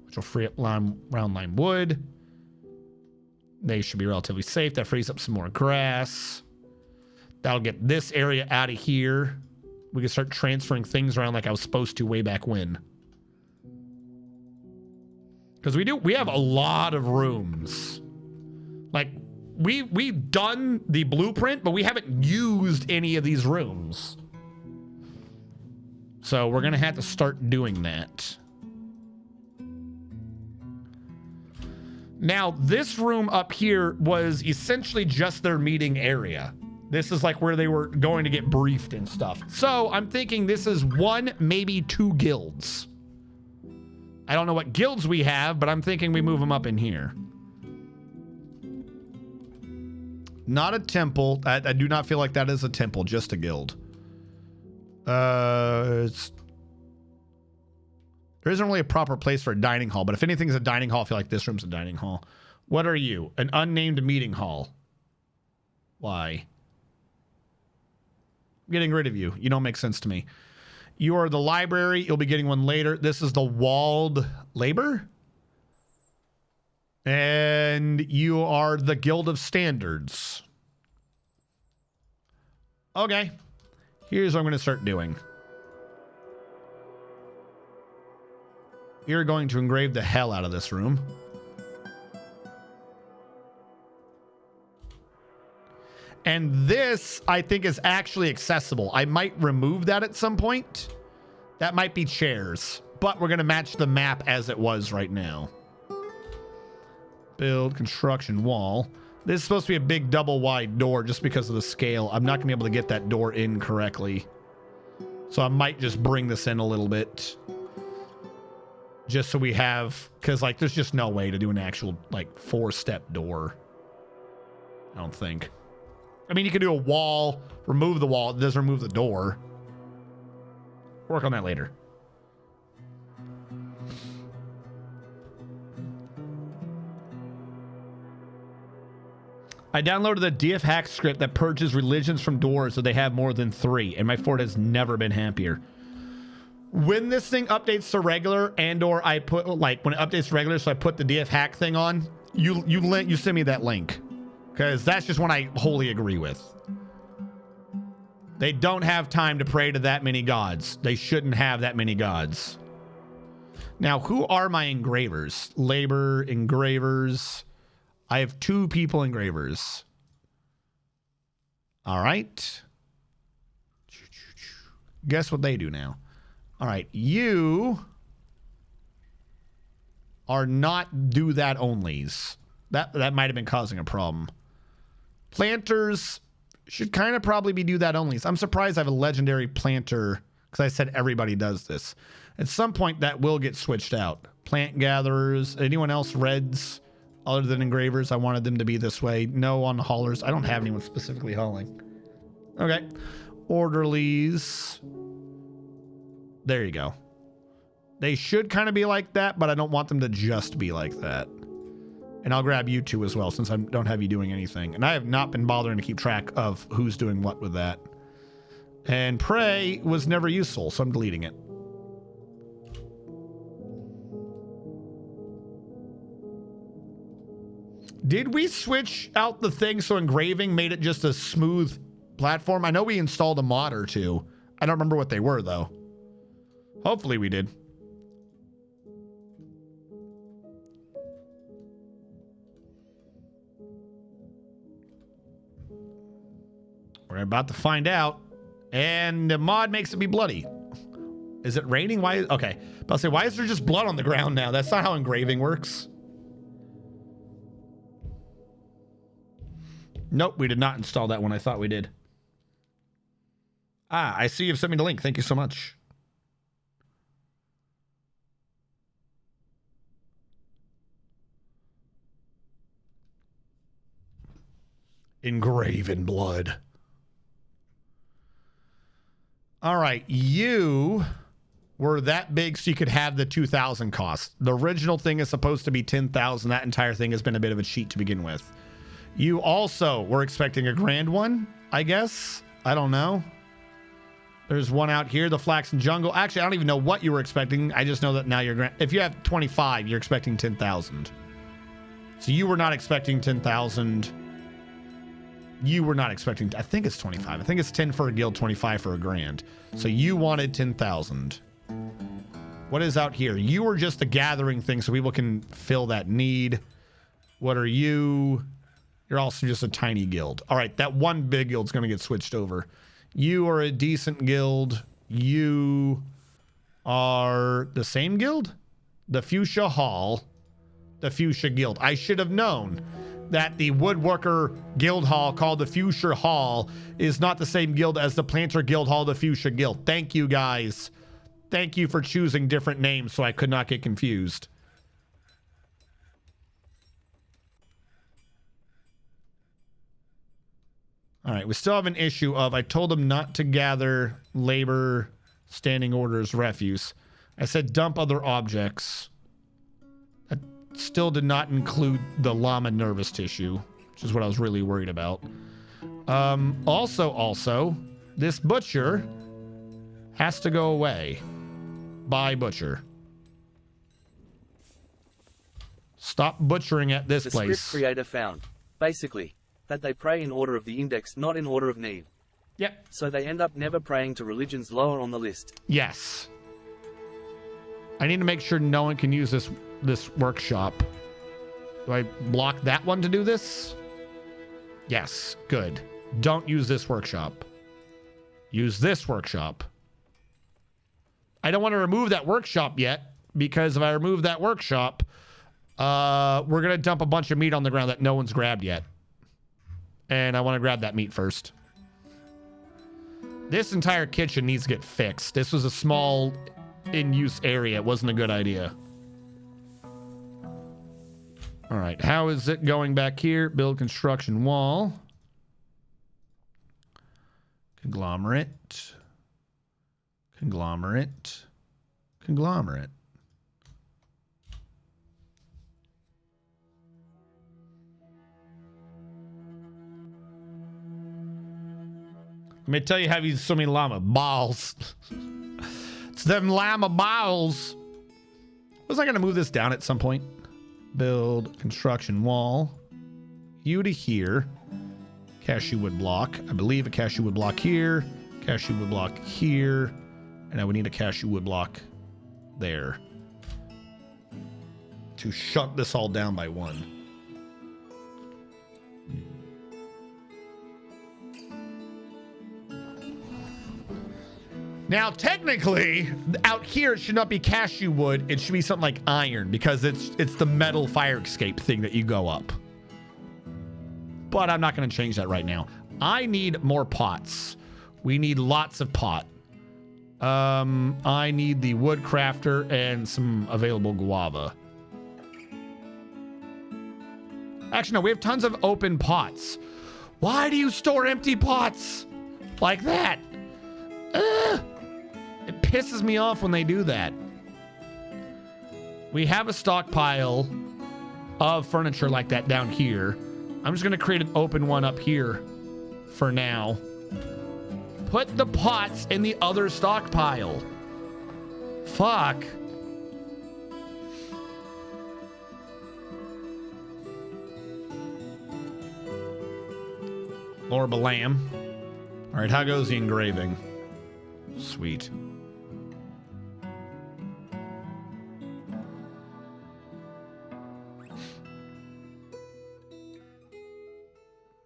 A: which will free up round lime wood. They should be relatively safe. That frees up some more grass. That'll get this area out of here. We can start transferring things around like I was supposed to way back when. Because we have a lot of rooms. Like, we've done the blueprint, but we haven't used any of these rooms. So we're going to have to start doing that. Now, this room up here was essentially just their meeting area. This is like where they were going to get briefed and stuff. So I'm thinking this is 1, maybe 2 guilds. I don't know what guilds we have, but I'm thinking we move them up in here. Not a temple. I do not feel like that is a temple, just a guild. There isn't really a proper place for a dining hall, but if anything's a dining hall, I feel like this room's a dining hall. What are you? An unnamed meeting hall. Why? I'm getting rid of you. You don't make sense to me. You are the library. You'll be getting one later. This is the walled labor. And you are the Guild of Standards. Okay. Here's what I'm going to start doing. You're going to engrave the hell out of this room. And this, I think, is actually accessible. I might remove that at some point. That might be chairs. But we're going to match the map as it was right now. Build construction wall. This is supposed to be a big double wide door just because of the scale. I'm not going to be able to get that door in correctly. So I might just bring this in a little bit. Just so we have... Because, like, there's just no way to do an actual, like, 4-step door. I don't think. I mean, you could do a wall, remove the wall. It doesn't remove the door. Work on that later. I downloaded the DF hack script that purges religions from doors so they have more than 3, and my fort has never been happier. When this thing updates to regular, and or I put, like, when it updates to regular, so I put the DF hack thing on, you send me that link. Because that's just one I wholly agree with. They don't have time to pray to that many gods. They shouldn't have that many gods. Now, who are my engravers? Labor, engravers. I have 2 people engravers. All right. Guess what they do now? All right. You are not do that onlys. That might have been causing a problem. Planters should kind of probably be do that only. I'm surprised I have a legendary planter because I said everybody does this. At some point that will get switched out. Plant gatherers. Anyone else reds other than engravers? I wanted them to be this way. No on haulers. I don't have anyone specifically hauling. Okay. Orderlies. There you go. They should kind of be like that, but I don't want them to just be like that. And I'll grab you 2 as well, since I don't have you doing anything. And I have not been bothering to keep track of who's doing what with that. And pray was never useful, so I'm deleting it. Did we switch out the thing so engraving made it just a smooth platform? I know we installed a mod or 2. I don't remember what they were, though. Hopefully we did. We're about to find out. And the mod makes it be bloody. Is it raining? Why? Okay. But I'll say, why is there just blood on the ground now? That's not how engraving works. Nope, we did not install that one. I thought we did. Ah, I see you've sent me the link. Thank you so much. Engraven blood. All right, you were that big so you could have the 2,000 cost. The original thing is supposed to be 10,000. That entire thing has been a bit of a cheat to begin with. You also were expecting a grand one, I guess. I don't know. There's one out here, the Flaxen Jungle. Actually, I don't even know what you were expecting. I just know that now you're... If you have 25, you're expecting 10,000. So you were not expecting 10,000. You were not expecting... I think it's 25. I think it's 10 for a guild, 25 for a grand. So you wanted 10,000. What is out here? You were just the gathering thing so people can fill that need. What are you? You're also just a tiny guild. All right, that one big guild's going to get switched over. You are a decent guild. You are the same guild? The Fuchsia Hall. The Fuchsia Guild. I should have known that the Woodworker Guild Hall called the Fuchsia Hall is not the same guild as the Planter Guild Hall, the Fuchsia Guild. Thank you, guys. Thank you for choosing different names so I could not get confused. All right, we still have an issue of I told them not to gather labor standing orders refuse. I said dump other objects. That still did not include the llama nervous tissue, which is what I was really worried about. Also, this butcher has to go away. Bye, butcher. Stop butchering at this place.
B: The script creator found, basically, that they pray in order of the index, not in order of need.
A: Yep.
B: So they end up never praying to religions lower on the list.
A: Yes. I need to make sure no one can use this workshop. Do I block that one to do this? Yes. Good. Don't use this workshop. Use this workshop. I don't want to remove that workshop yet, because if I remove that workshop, we're going to dump a bunch of meat on the ground that no one's grabbed yet. And I want to grab that meat first. This entire kitchen needs to get fixed. This was a small in-use area. It wasn't a good idea. All right. How is it going back here? Build construction wall. Conglomerate. Conglomerate. Conglomerate. Let me tell you how you so many llama balls. It's them llama balls. Was I going to move this down at some point? Build construction wall. You to here. Cashew wood block. I believe a cashew wood block here. Cashew wood block here. And I would need a cashew wood block there. To shut this all down by one. Now, technically, out here, it should not be cashew wood. It should be something like iron, because it's the metal fire escape thing that you go up. But I'm not going to change that right now. I need more pots. We need lots of pot. I need the wood crafter and some available guava. Actually, no, we have tons of open pots. Why do you store empty pots like that? It pisses me off when they do that. We have a stockpile of furniture like that down here. I'm just going to create an open one up here for now. Put the pots in the other stockpile. Fuck. Lord Balam. All right, how goes the engraving? Sweet.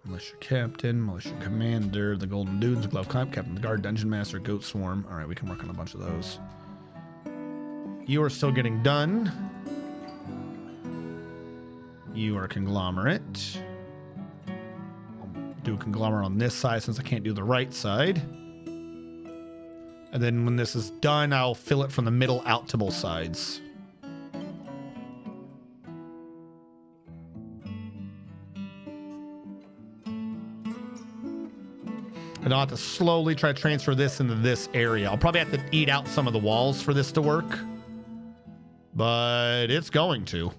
A: Militia Captain, Militia Commander, the Golden Dudes, Glove Clamp, Captain of the Guard, Dungeon Master, Goat Swarm. All right, we can work on a bunch of those. You are still getting done. You are Conglomerate. I'll do Conglomerate on this side since I can't do the right side. And then when this is done, I'll fill it from the middle out to both sides. And I'll have to slowly try to transfer this into this area. I'll probably have to eat out some of the walls for this to work. But it's going to.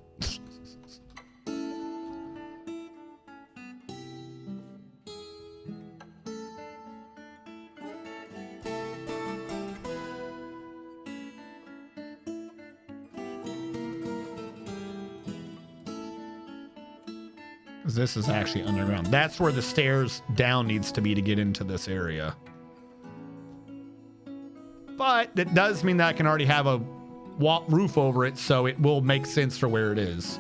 A: This is actually underground. That's where the stairs down needs to be to get into this area. But that does mean that I can already have a roof over it, so it will make sense for where it is.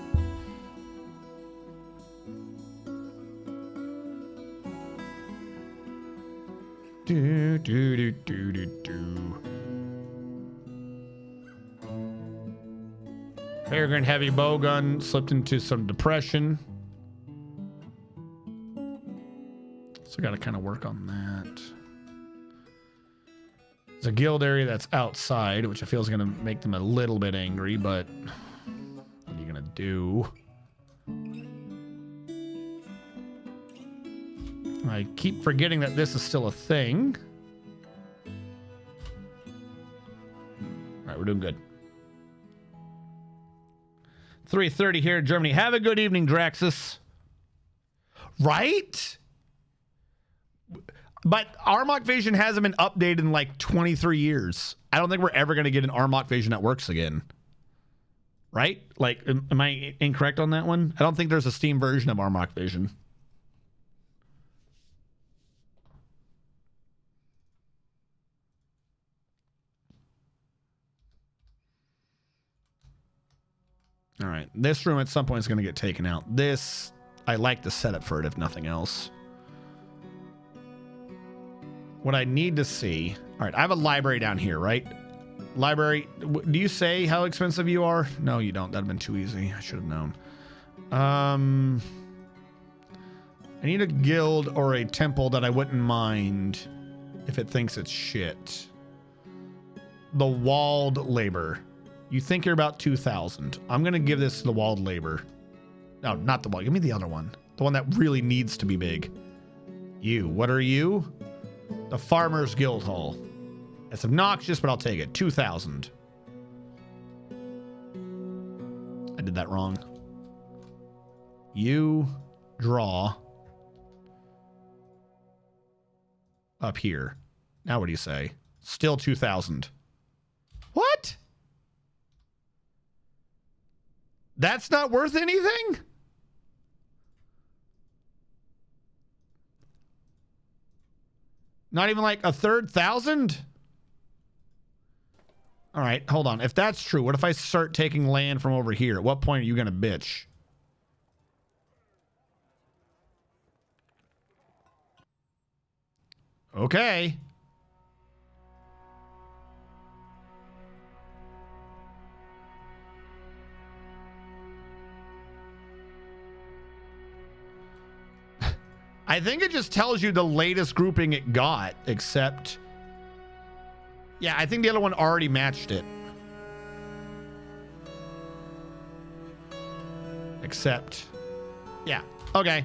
A: Do, do, do, do, do, do. Peregrine heavy bowgun slipped into some depression. So got to kind of work on that. There's a guild area that's outside, which I feel is going to make them a little bit angry, but what are you going to do? I keep forgetting that this is still a thing. All right, we're doing good. 3:30 here in Germany. Have a good evening, Draxus. Right? But Armok Vision hasn't been updated in like 23 years. I don't think we're ever going to get an Armok Vision that works again. Right? Like, am I incorrect on that one? I don't think there's a Steam version of Armok Vision. All right. This room at some point is going to get taken out. This, I like the setup for it, if nothing else. What I need to see... All right, I have a library down here, right? Library, do you say how expensive you are? No, you don't. That'd have been too easy. I should have known. I need a guild or a temple that I wouldn't mind if it thinks it's shit. The Walled Labor. You think you're about 2,000. I'm going to give this to the Walled Labor. No, not the Walled. Give me the other one. The one that really needs to be big. You. What are you? The Farmer's Guild Hall. It's obnoxious, but I'll take it. 2,000. I did that wrong. You draw up here. Now what do you say? Still 2,000. What? That's not worth anything? Not even like a third thousand? All right, hold on. If that's true, what if I start taking land from over here? At what point are you going to bitch? Okay. I think it just tells you the latest grouping it got, except... Yeah, I think the other one already matched it. Except... Yeah, okay.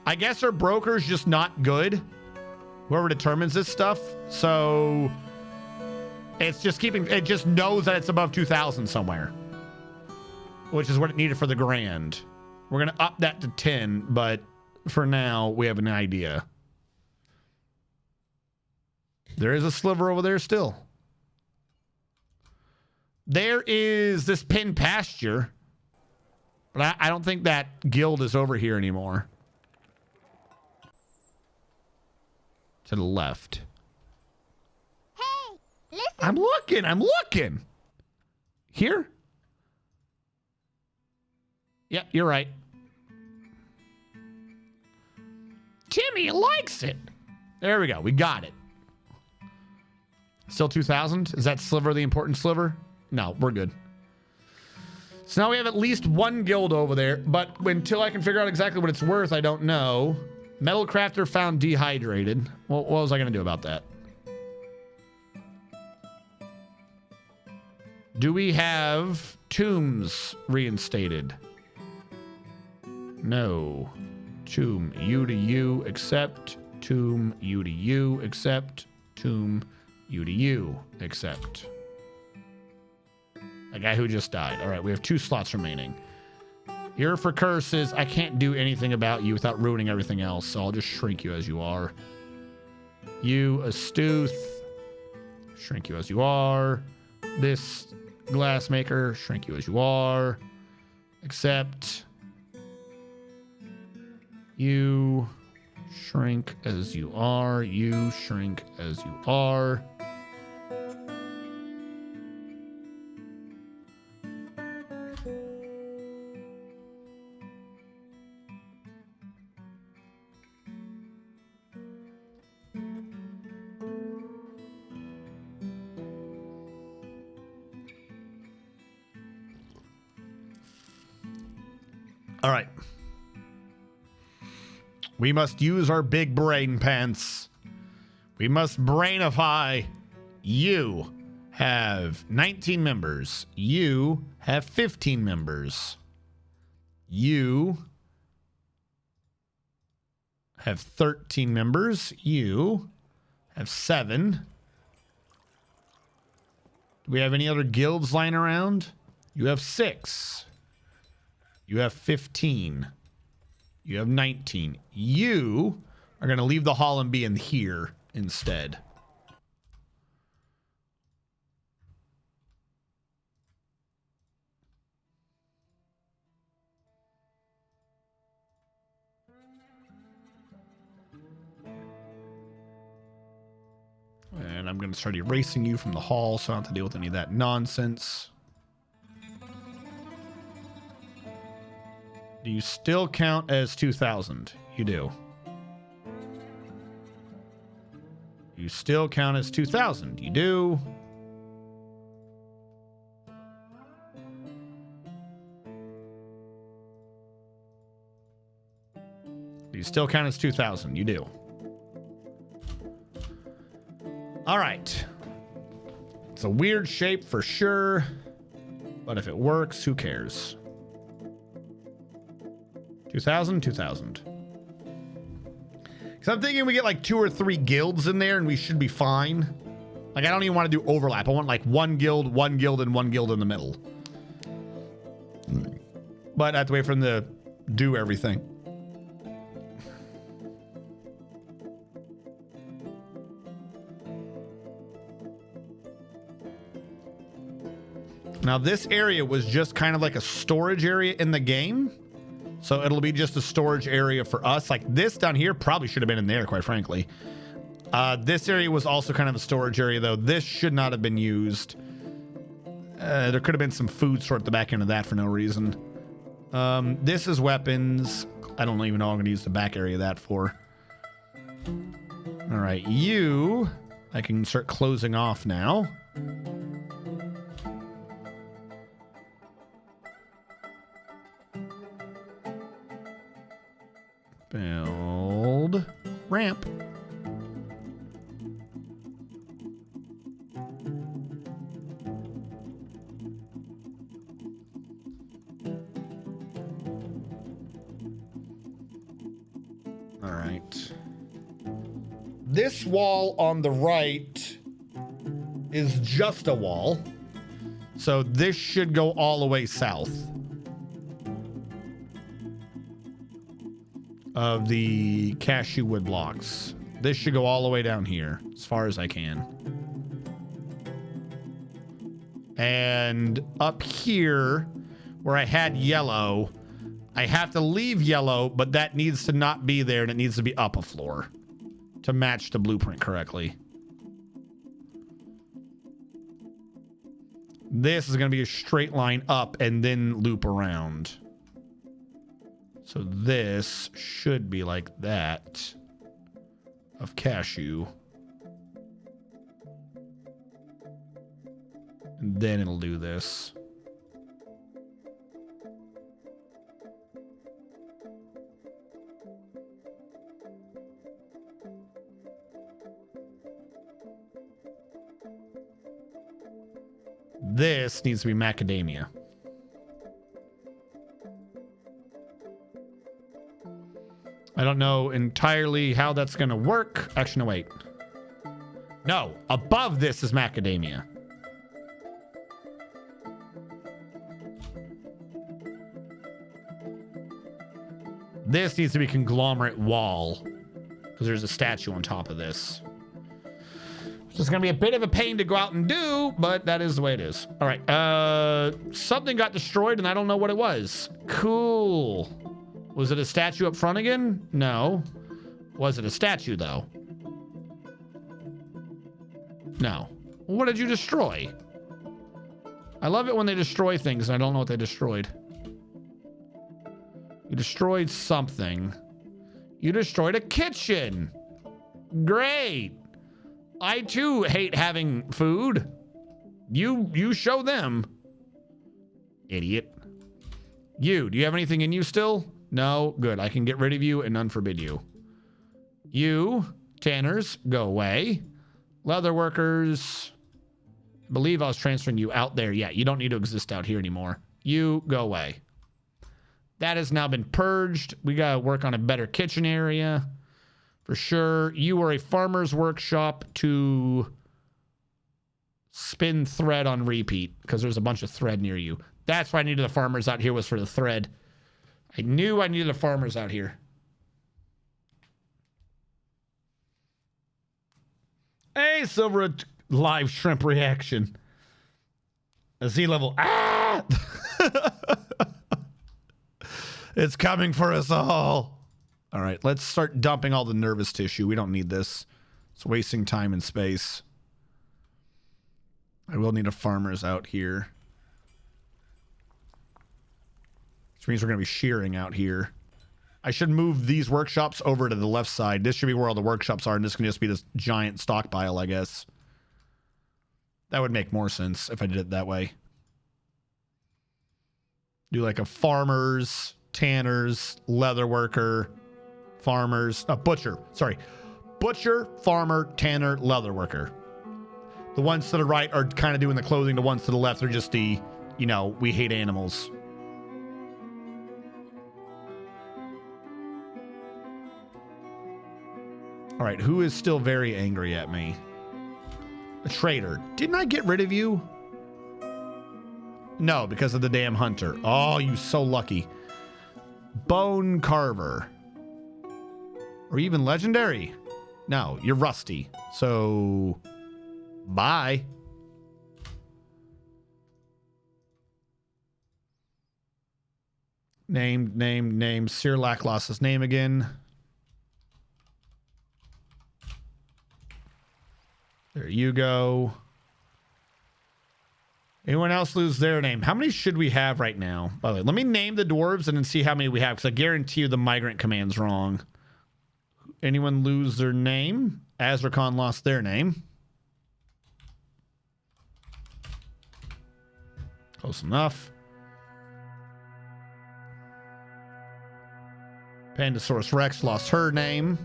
A: I guess our broker's just not good. Whoever determines this stuff. So... It's just keeping... It just knows that it's above 2,000 somewhere. Which is what it needed for the grand. We're going to up that to 10, but... For now, we have an idea. There is a sliver over there still. There is this pin pasture. But I don't think that guild is over here anymore. To the left.
O: Hey, listen.
A: I'm looking. Here? Yeah, you're right. Timmy likes it. There we go. We got it. Still 2,000? Is that sliver the important sliver? No, we're good. So now we have at least one guild over there, but until I can figure out exactly what it's worth, I don't know. Metal crafter found dehydrated. Well, what was I going to do about that? Do we have tombs reinstated? No. Tomb, you to you, accept, tomb, you to you, accept, tomb, you to you, accept. A guy who just died. All right, we have 2 slots remaining. Here for curses. I can't do anything about you without ruining everything else, so I'll just shrink you as you are. You, Astute. Shrink you as you are. This glassmaker, shrink you as you are. Accept. You shrink as you are. You shrink as you are. All right. We must use our big brain pants. We must brainify. You have 19 members. You have 15 members. You have 13 members. You have 7. Do we have any other guilds lying around? You have 6. You have 15. You have 19. You are going to leave the hall and be in here instead. And I'm going to start erasing you from the hall so I don't have to deal with any of that nonsense. Do you still count as 2,000? You do. You still count as 2,000? You do. Do you still count as 2,000? You do. All right. It's a weird shape for sure, but if it works, who cares? 2,000, 2,000. Because I'm thinking we get like 2 or 3 guilds in there and we should be fine. Like, I don't even want to do overlap. I want like one guild, and one guild in the middle. But I have to wait for them to do everything. Now, this area was just kind of like a storage area in the game. So it'll be just a storage area for us. Like this down here probably should have been in there, quite frankly. This area was also kind of a storage area, though. This should not have been used. There could have been some food stored at the back end of that for no reason. This is weapons. I don't even know what I'm going to use the back area of that for. All right, you, I can start closing off now. Build ramp. All right. This wall on the right is just a wall. So this should go all the way south of the cashew wood blocks. This should go all the way down here as far as I can. And up here where I had yellow, I have to leave yellow, but that needs to not be there and it needs to be up a floor to match the blueprint correctly. This is going to be a straight line up and then loop around. So this should be like that of cashew. And then it'll do this. This needs to be macadamia. I don't know entirely how that's going to work. Actually, no, wait. No, above this is macadamia. This needs to be conglomerate wall because there's a statue on top of this. So it's going to be a bit of a pain to go out and do, but that is the way it is. All right. Something got destroyed and I don't know what it was. Cool. Was it a statue up front again? No. Was it a statue though? No. What did you destroy? I love it when they destroy things and I don't know what they destroyed. You destroyed something. You destroyed a kitchen. Great. I too hate having food. You show them. Idiot. You, do you have anything in you still? No? Good. I can get rid of you and unforbid you. You, tanners, go away. Leather workers. I believe I was transferring you out there. Yeah, you don't need to exist out here anymore. You, go away. That has now been purged. We got to work on a better kitchen area. For sure. You are a farmer's workshop to spin thread on repeat because there's a bunch of thread near you. That's why I needed the farmers out here, was for the thread. I knew I needed the farmers out here. Hey, Silver, live shrimp reaction. A Z level. Ah! It's coming for us all. All right, let's start dumping all the nervous tissue. We don't need this. It's wasting time and space. I will need a farmer's out here. Which means we're going to be shearing out here. I should move these workshops over to the left side. This should be where all the workshops are, and this can just be this giant stockpile, I guess. That would make more sense if I did it that way. Do like a farmer's, tanners, leather worker, farmers, butcher. Sorry. Butcher, farmer, tanner, leather worker. The ones to the right are kind of doing the clothing. The ones to the left are just the, you know, we hate animals. All right, who is still very angry at me? A traitor. Didn't I get rid of you? No, because of the damn hunter. Oh, you so lucky. Bone carver. Or even legendary? No, you're rusty. So, bye. Name. Sir lost his name again. There you go. Anyone else lose their name? How many should we have right now? By the way, let me name the dwarves and then see how many we have, because I guarantee you the migrant command's wrong. Anyone lose their name? Azrakhan lost their name. Close enough. Pandasaurus Rex lost her name.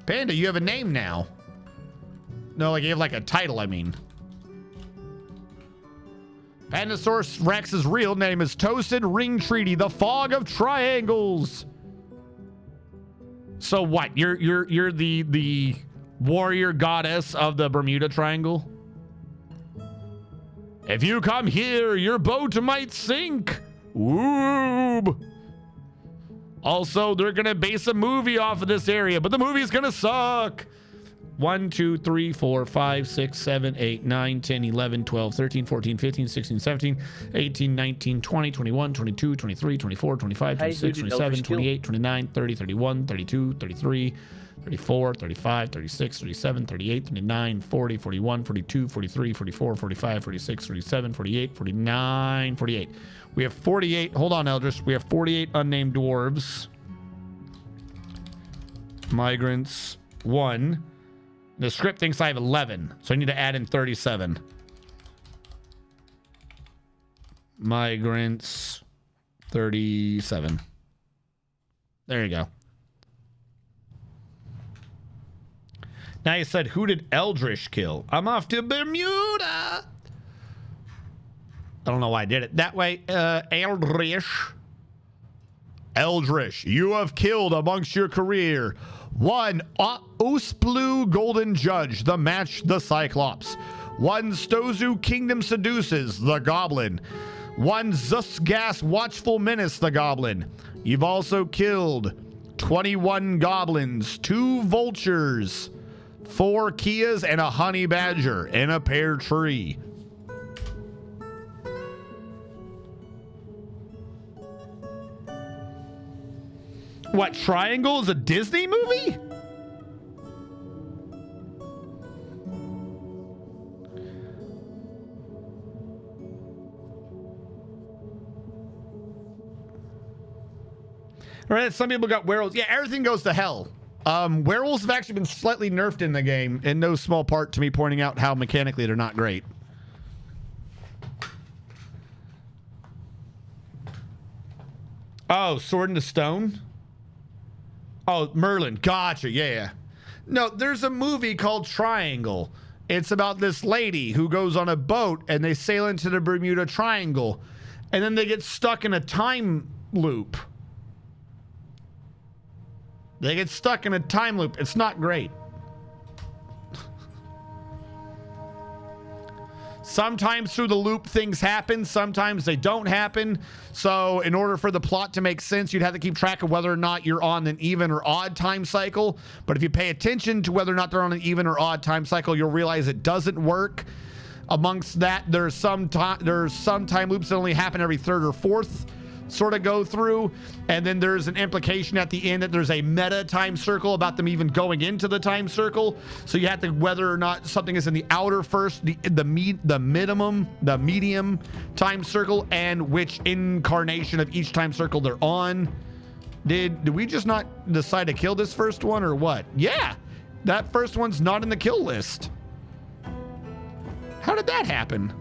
A: Panda, you have a name now. No, like you have like a title, I mean. Pandasaurus Rex's real name is Toasted Ring Treaty, the Fog of Triangles. So what? You're the warrior goddess of the Bermuda Triangle? If you come here, your boat might sink. Woob. Also, they're gonna base a movie off of this area, but the movie's gonna suck. 1, 2, 3, 4, 5, 6, 7, 8, 9, 10, 11, 12, 13, 14, 15, 16, 17, 18, 19, 20, 21, 22, 23, 24, 25, 26, 27, 28, 29, 30, 31, 32, 33, 34, 35, 36, 37, 38, 39, 40, 41, 42, 43, 44, 45, 46, 47, 48, 49, 48. We have 48. Hold on, Eldris. We have 48 unnamed dwarves. Migrants. 1. The script thinks I have 11, so I need to add in 37. Migrants. 37. There you go. Now you said, who did Eldritch kill? I'm off to Bermuda. I don't know why I did it that way. Eldritch. Eldritch, you have killed amongst your career 1 Usplu Golden Judge, the Match the Cyclops. 1 Stozu Kingdom Seduces, the Goblin. 1 Zusgas Watchful Menace, the Goblin. You've also killed 21 goblins, 2 vultures, 4 Kias, and a honey badger in a pear tree. What, Triangle is a Disney movie? All right, some people got werewolves. Yeah, everything goes to hell. Werewolves have actually been slightly nerfed in the game, in no small part to me pointing out how mechanically they're not great. Oh, Sword into Stone? Oh, Merlin. Gotcha. Yeah. No, there's a movie called Triangle. It's about this lady who goes on a boat and they sail into the Bermuda Triangle. And then they get stuck in a time loop. They get stuck in a time loop. It's not great. Sometimes through the loop things happen. Sometimes they don't happen. So in order for the plot to make sense, you'd have to keep track of whether or not you're on an even or odd time cycle. But if you pay attention to whether or not they're on an even or odd time cycle, you'll realize it doesn't work. Amongst that, there's some time loops that only happen every third or fourth sort of go through, and then there's an implication at the end that there's a meta time circle about them even going into the time circle. So you have to whether or not something is in the outer first, the medium time circle, and which incarnation of each time circle they're on. Did we just not decide to kill this first one or what? Yeah, that first one's not in the kill list. How did that happen?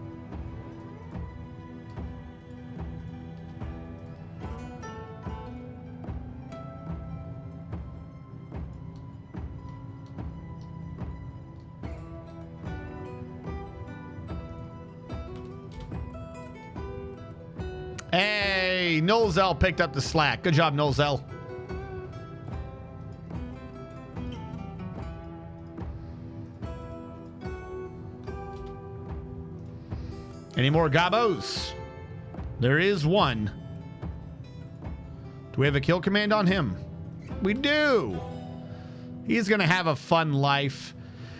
A: Hey, Nolzel picked up the slack. Good job, Nolzel. Any more gobos? There is one. Do we have a kill command on him? We do. He's going to have a fun life.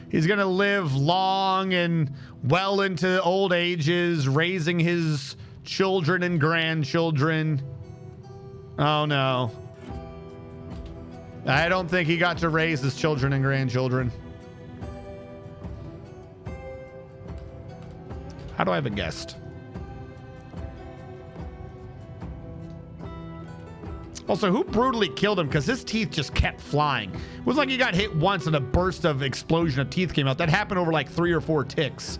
A: He's going to live long and well into old ages, raising his children and grandchildren. Oh no. I don't think he got to raise his children and grandchildren. How do I have a guest? Also, who brutally killed him? Because his teeth just kept flying. It was like he got hit once and a burst of explosion of teeth came out. That happened over like 3 or 4 ticks.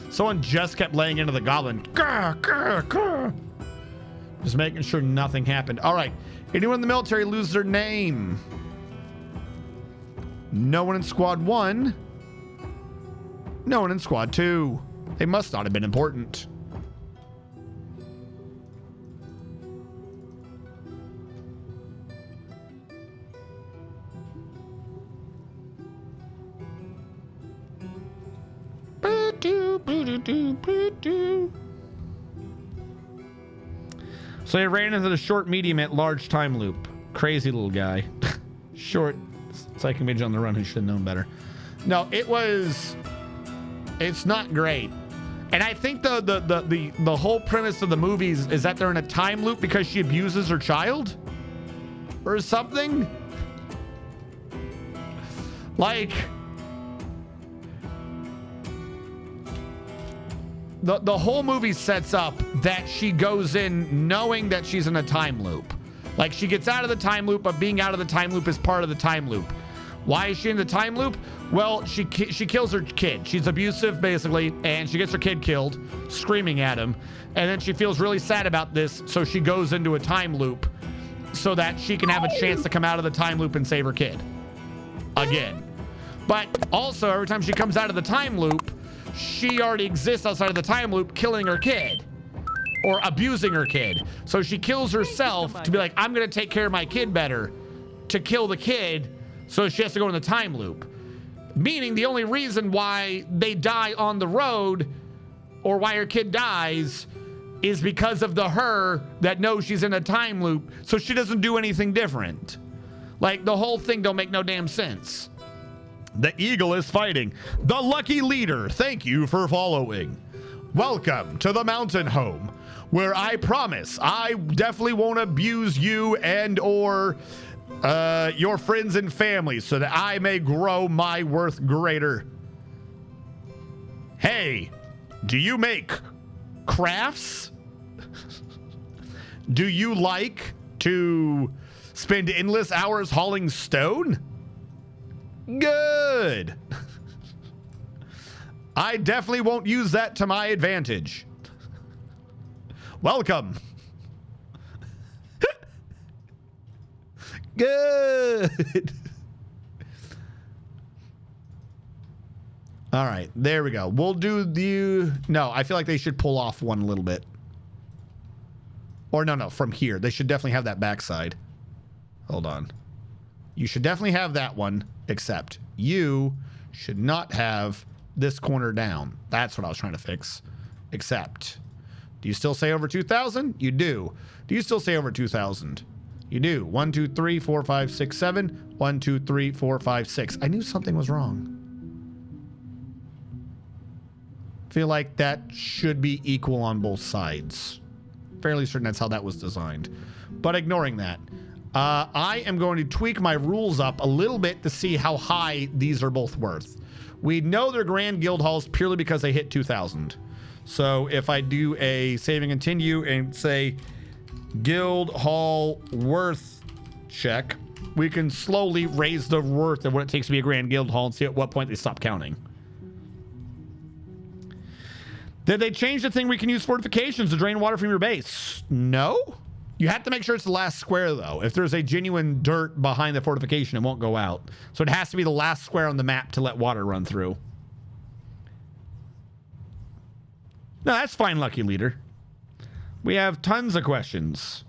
A: Someone just kept laying into the goblin. Grr, grr, grr. Just making sure nothing happened. All right. Anyone in the military lose their name? No one in squad 1. No one in squad 2. They must not have been important. So he ran into the short, medium, at large time loop. Crazy little guy. Short psychic mage on the run who should have known better. No, it's not great. And I think the whole premise of the movies is that they're in a time loop because she abuses her child or something. Like, the whole movie sets up that she goes in knowing that she's in a time loop. Like, she gets out of the time loop, but being out of the time loop is part of the time loop. Why is she in the time loop? Well, she kills her kid. She's abusive, basically, and she gets her kid killed, screaming at him. And then she feels really sad about this, so she goes into a time loop so that she can have a chance to come out of the time loop and save her kid. Again. But also, every time she comes out of the time loop, she already exists outside of the time loop, killing her kid. or abusing her kid. So she kills herself to be like, I'm going to take care of my kid better, to kill the kid, so she has to go in the time loop. Meaning the only reason why they die on the road or why her kid dies is because of the her that knows she's in a time loop, so she doesn't do anything different. Like, the whole thing don't make no damn sense. The eagle is fighting. The lucky leader, thank you for following. Welcome to the mountain home, where I promise I definitely won't abuse you and or your friends and family so that I may grow my worth greater. Hey, do you make crafts? Do you like to spend endless hours hauling stone? Good. I definitely won't use that to my advantage. Welcome. Good. All right, there we go. We'll do the... No, I feel like they should pull off one a little bit. Or no, from here. They should definitely have that backside. Hold on. You should definitely have that one, except you should not have this corner down. That's what I was trying to fix. Except, do you still say over 2,000? You do. Do you still say over 2,000? You do. 1, 2, 3, 4, 5, 6, 7. 1, 2, 3, 4, 5, 6. I knew something was wrong. Feel like that should be equal on both sides. Fairly certain that's how that was designed. But ignoring that, I am going to tweak my rules up a little bit to see how high these are both worth. We know they're grand guild halls purely because they hit 2,000. So if I do a save and continue and say guild hall worth check, we can slowly raise the worth of what it takes to be a grand guild hall and see at what point they stop counting. Did they change the thing we can use fortifications to drain water from your base? No. You have to make sure it's the last square, though. If there's a genuine dirt behind the fortification, it won't go out. So it has to be the last square on the map to let water run through. No, that's fine, Lucky Leader. We have tons of questions.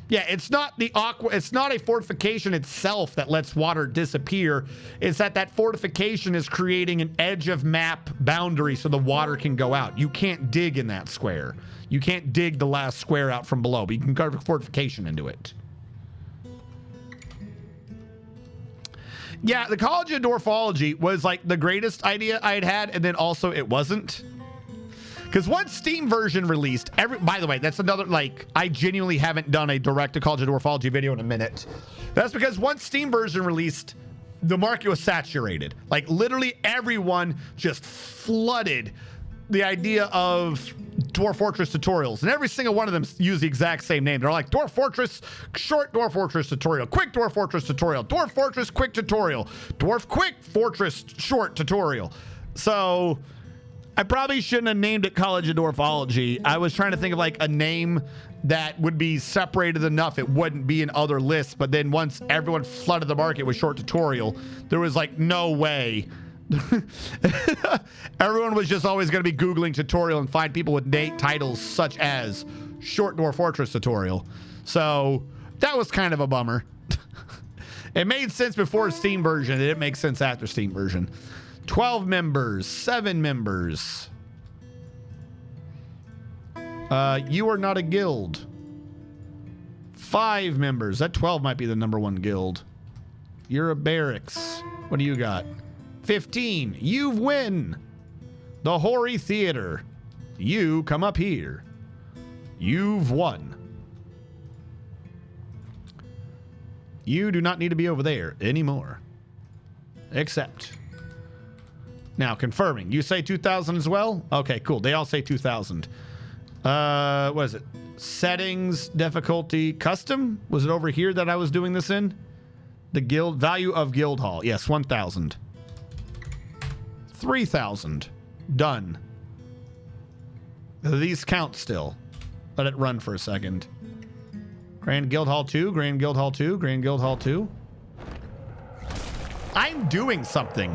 A: Yeah, it's not it's not a fortification itself that lets water disappear. It's that fortification is creating an edge of map boundary so the water can go out. You can't dig in that square. You can't dig the last square out from below, but you can carve a fortification into it. Yeah, the College of Dwarfology was like the greatest idea I'd had, and then also it wasn't. Because once Steam version released, by the way, that's another, like, I genuinely haven't done a direct to College of Dwarfology video in a minute. That's because once Steam version released, the market was saturated. Like, literally everyone just flooded the idea of Dwarf Fortress tutorials. And every single one of them use the exact same name. They're like, Dwarf Fortress, short Dwarf Fortress tutorial, quick Dwarf Fortress tutorial, Dwarf Fortress, quick tutorial, Dwarf Quick Fortress, short tutorial. So... I probably shouldn't have named it College of Dwarfology. I was trying to think of like a name that would be separated enough it wouldn't be in other lists, but then once everyone flooded the market with short tutorial, there was like no way. Everyone was just always going to be Googling tutorial and find people with titles such as short Dwarf Fortress tutorial. So that was kind of a bummer. It made sense before Steam version. It didn't make sense after Steam version. 12 members, 7 members. You are not a guild. 5 members. That 12 might be the #1 guild. You're a barracks. What do you got? 15. You win. The Hoary Theater. You come up here. You've won. You do not need to be over there anymore. Except... Now, confirming. You say 2,000 as well? Okay, cool. They all say 2,000. What is it? Settings, difficulty, custom? Was it over here that I was doing this in? The guild, value of guild hall. Yes, 1,000. 3,000. Done. These count still. Let it run for a second. Grand Guild Hall 2, Grand Guild Hall 2, Grand Guild Hall 2. I'm doing something.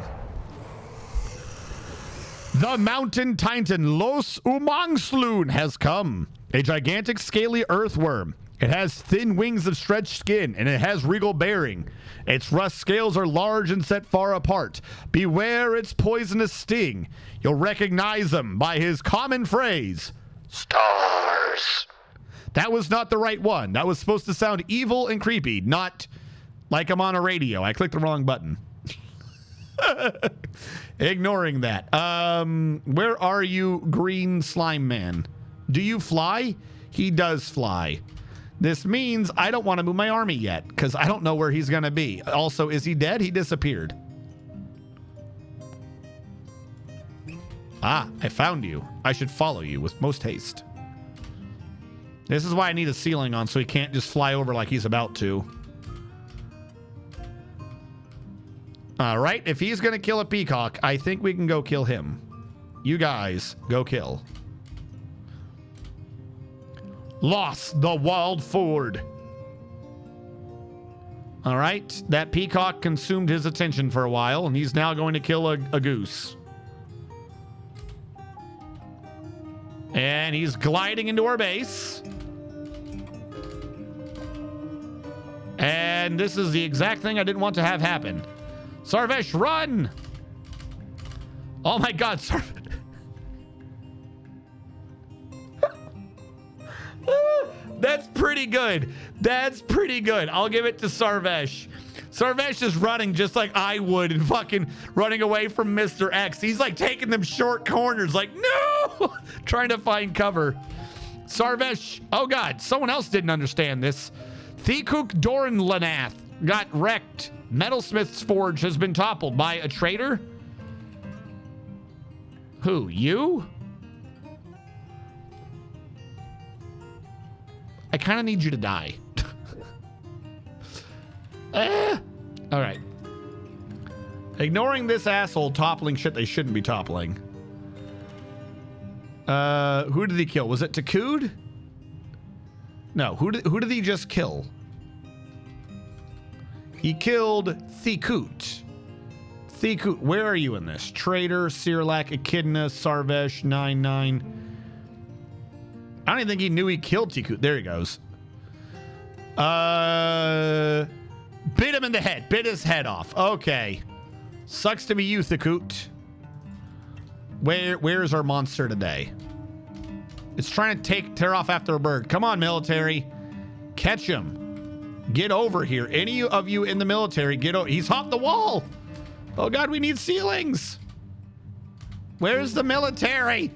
A: The mountain titan Los Umangsloon has come. A gigantic scaly earthworm. It has thin wings of stretched skin, and it has regal bearing. Its rust scales are large and set far apart. Beware its poisonous sting. You'll recognize him by his common phrase, stars. That was not the right one. That was supposed to sound evil and creepy, not like I'm on a radio. I clicked the wrong button. Ignoring that. Where are you, green slime man? Do you fly? He does fly. This means I don't want to move my army yet because I don't know where he's going to be. Also, is he dead? He disappeared. Ah, I found you. I should follow you with most haste. This is why I need a ceiling on so he can't just fly over like he's about to. All right, if he's going to kill a peacock, I think we can go kill him. You guys, go kill. Lost the wild ford. All right, that peacock consumed his attention for a while, and he's now going to kill a goose. And he's gliding into our base. And this is the exact thing I didn't want to have happen. Sarvesh, run! Oh my God, Sarvesh. That's pretty good. That's pretty good. I'll give it to Sarvesh. Sarvesh is running just like I would and fucking running away from Mr. X. He's like taking them short corners like, no! Trying to find cover. Sarvesh, oh God, someone else didn't understand this. Thekuk Doranlanath got wrecked. Metalsmith's Forge has been toppled by a traitor. Who, you? I kind of need you to die. All right. Ignoring this asshole toppling shit they shouldn't be toppling. Who did he kill? Was it Takud? No, who did he just kill? He killed Thekut. Thekut, where are you in this? Traitor, Sirlak, Echidna, Sarvesh, 99. I don't even think he knew he killed Thekut. There he goes. Bit him in the head. Bit his head off. Okay. Sucks to be you, Thekut. Where's our monster today? It's trying to tear off after a bird. Come on, military. Catch him. Get over here. Any of you in the military, get over. He's hopped the wall. Oh God, we need ceilings. Where's the military?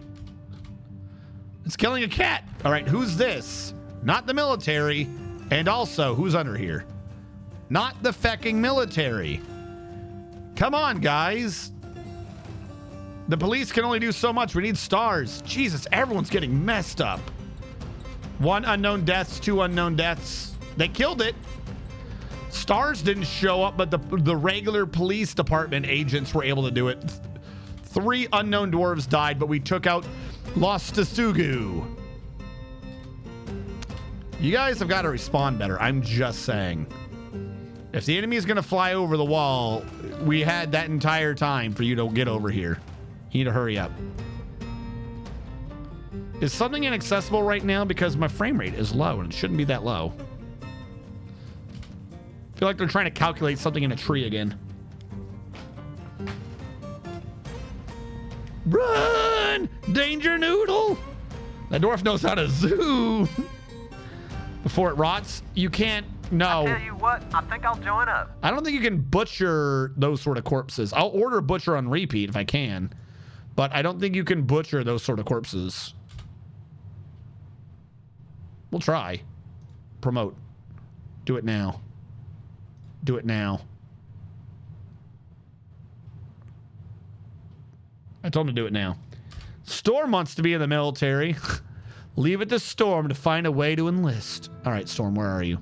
A: It's killing a cat. All right, who's this? Not the military. And also, who's under here? Not the fecking military. Come on, guys. The police can only do so much. We need stars. Jesus, everyone's getting messed up. 1 unknown deaths, 2 unknown deaths. They killed it. Stars didn't show up, but the regular police department agents were able to do it. 3 unknown dwarves died, but we took out Lostasugu. You guys have got to respond better. I'm just saying. If the enemy is going to fly over the wall, we had that entire time for you to get over here. You need to hurry up. Is something inaccessible right now? Because my frame rate is low and it shouldn't be that low. I feel like they're trying to calculate something in a tree again. Run! Danger Noodle! That dwarf knows how to zoom. Before it rots, you can't. No.
C: I tell you what, I think I'll join up.
A: I don't think you can butcher those sort of corpses. I'll order butcher on repeat if I can, but I don't think you can butcher those sort of corpses. We'll try. Promote. Do it now. Do it now. I told him to do it now. Storm wants to be in the military. Leave it to Storm to find a way to enlist. All right, Storm, where are you?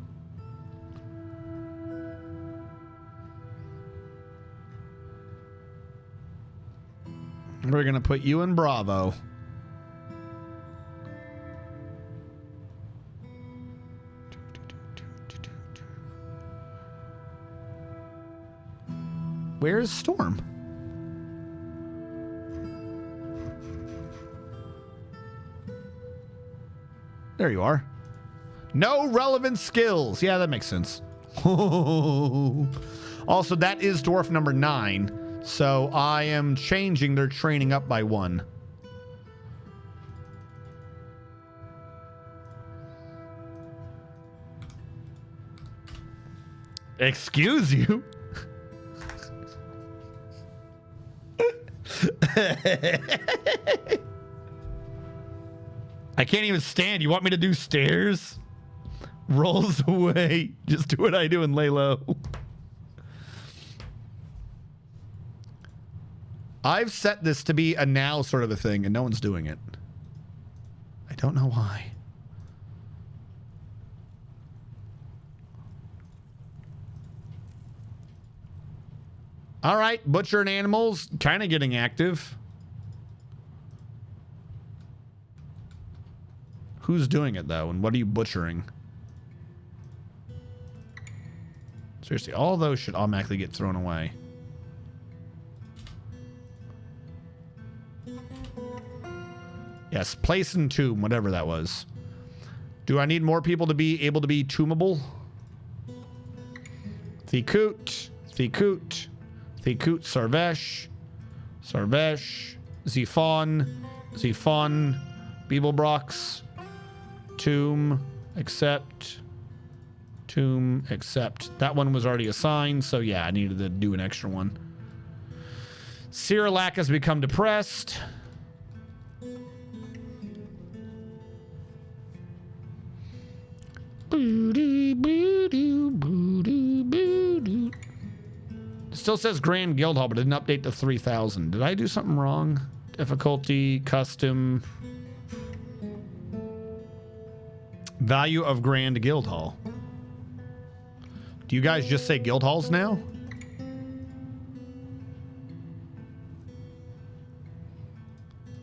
A: We're going to put you in Bravo. Where is Storm? There you are. No relevant skills. Yeah, that makes sense. Also, that is dwarf number 9. So I am changing their training up by 1. Excuse you? I can't even stand. You want me to do stairs? Rolls away. Just do what I do and lay low. I've set this to be a now sort of a thing, and no one's doing it. I don't know why. All right, butchering animals, kind of getting active. Who's doing it, though, and what are you butchering? Seriously, all those should automatically get thrown away. Yes, place and tomb, whatever that was. Do I need more people to be able to be tombable? Thikut, Thikut, Thikut, Sarvesh, Sarvesh, Zifon, Zifon, Bibelbrox, tomb, accept, tomb, accept. That one was already assigned, so yeah, I needed to do an extra one. Cyrilak has become depressed. It still says Grand Guild Hall, but it didn't update to 3000. Did I do something wrong? Difficulty, custom. Value of Grand Guild Hall. Do you guys just say guild halls now?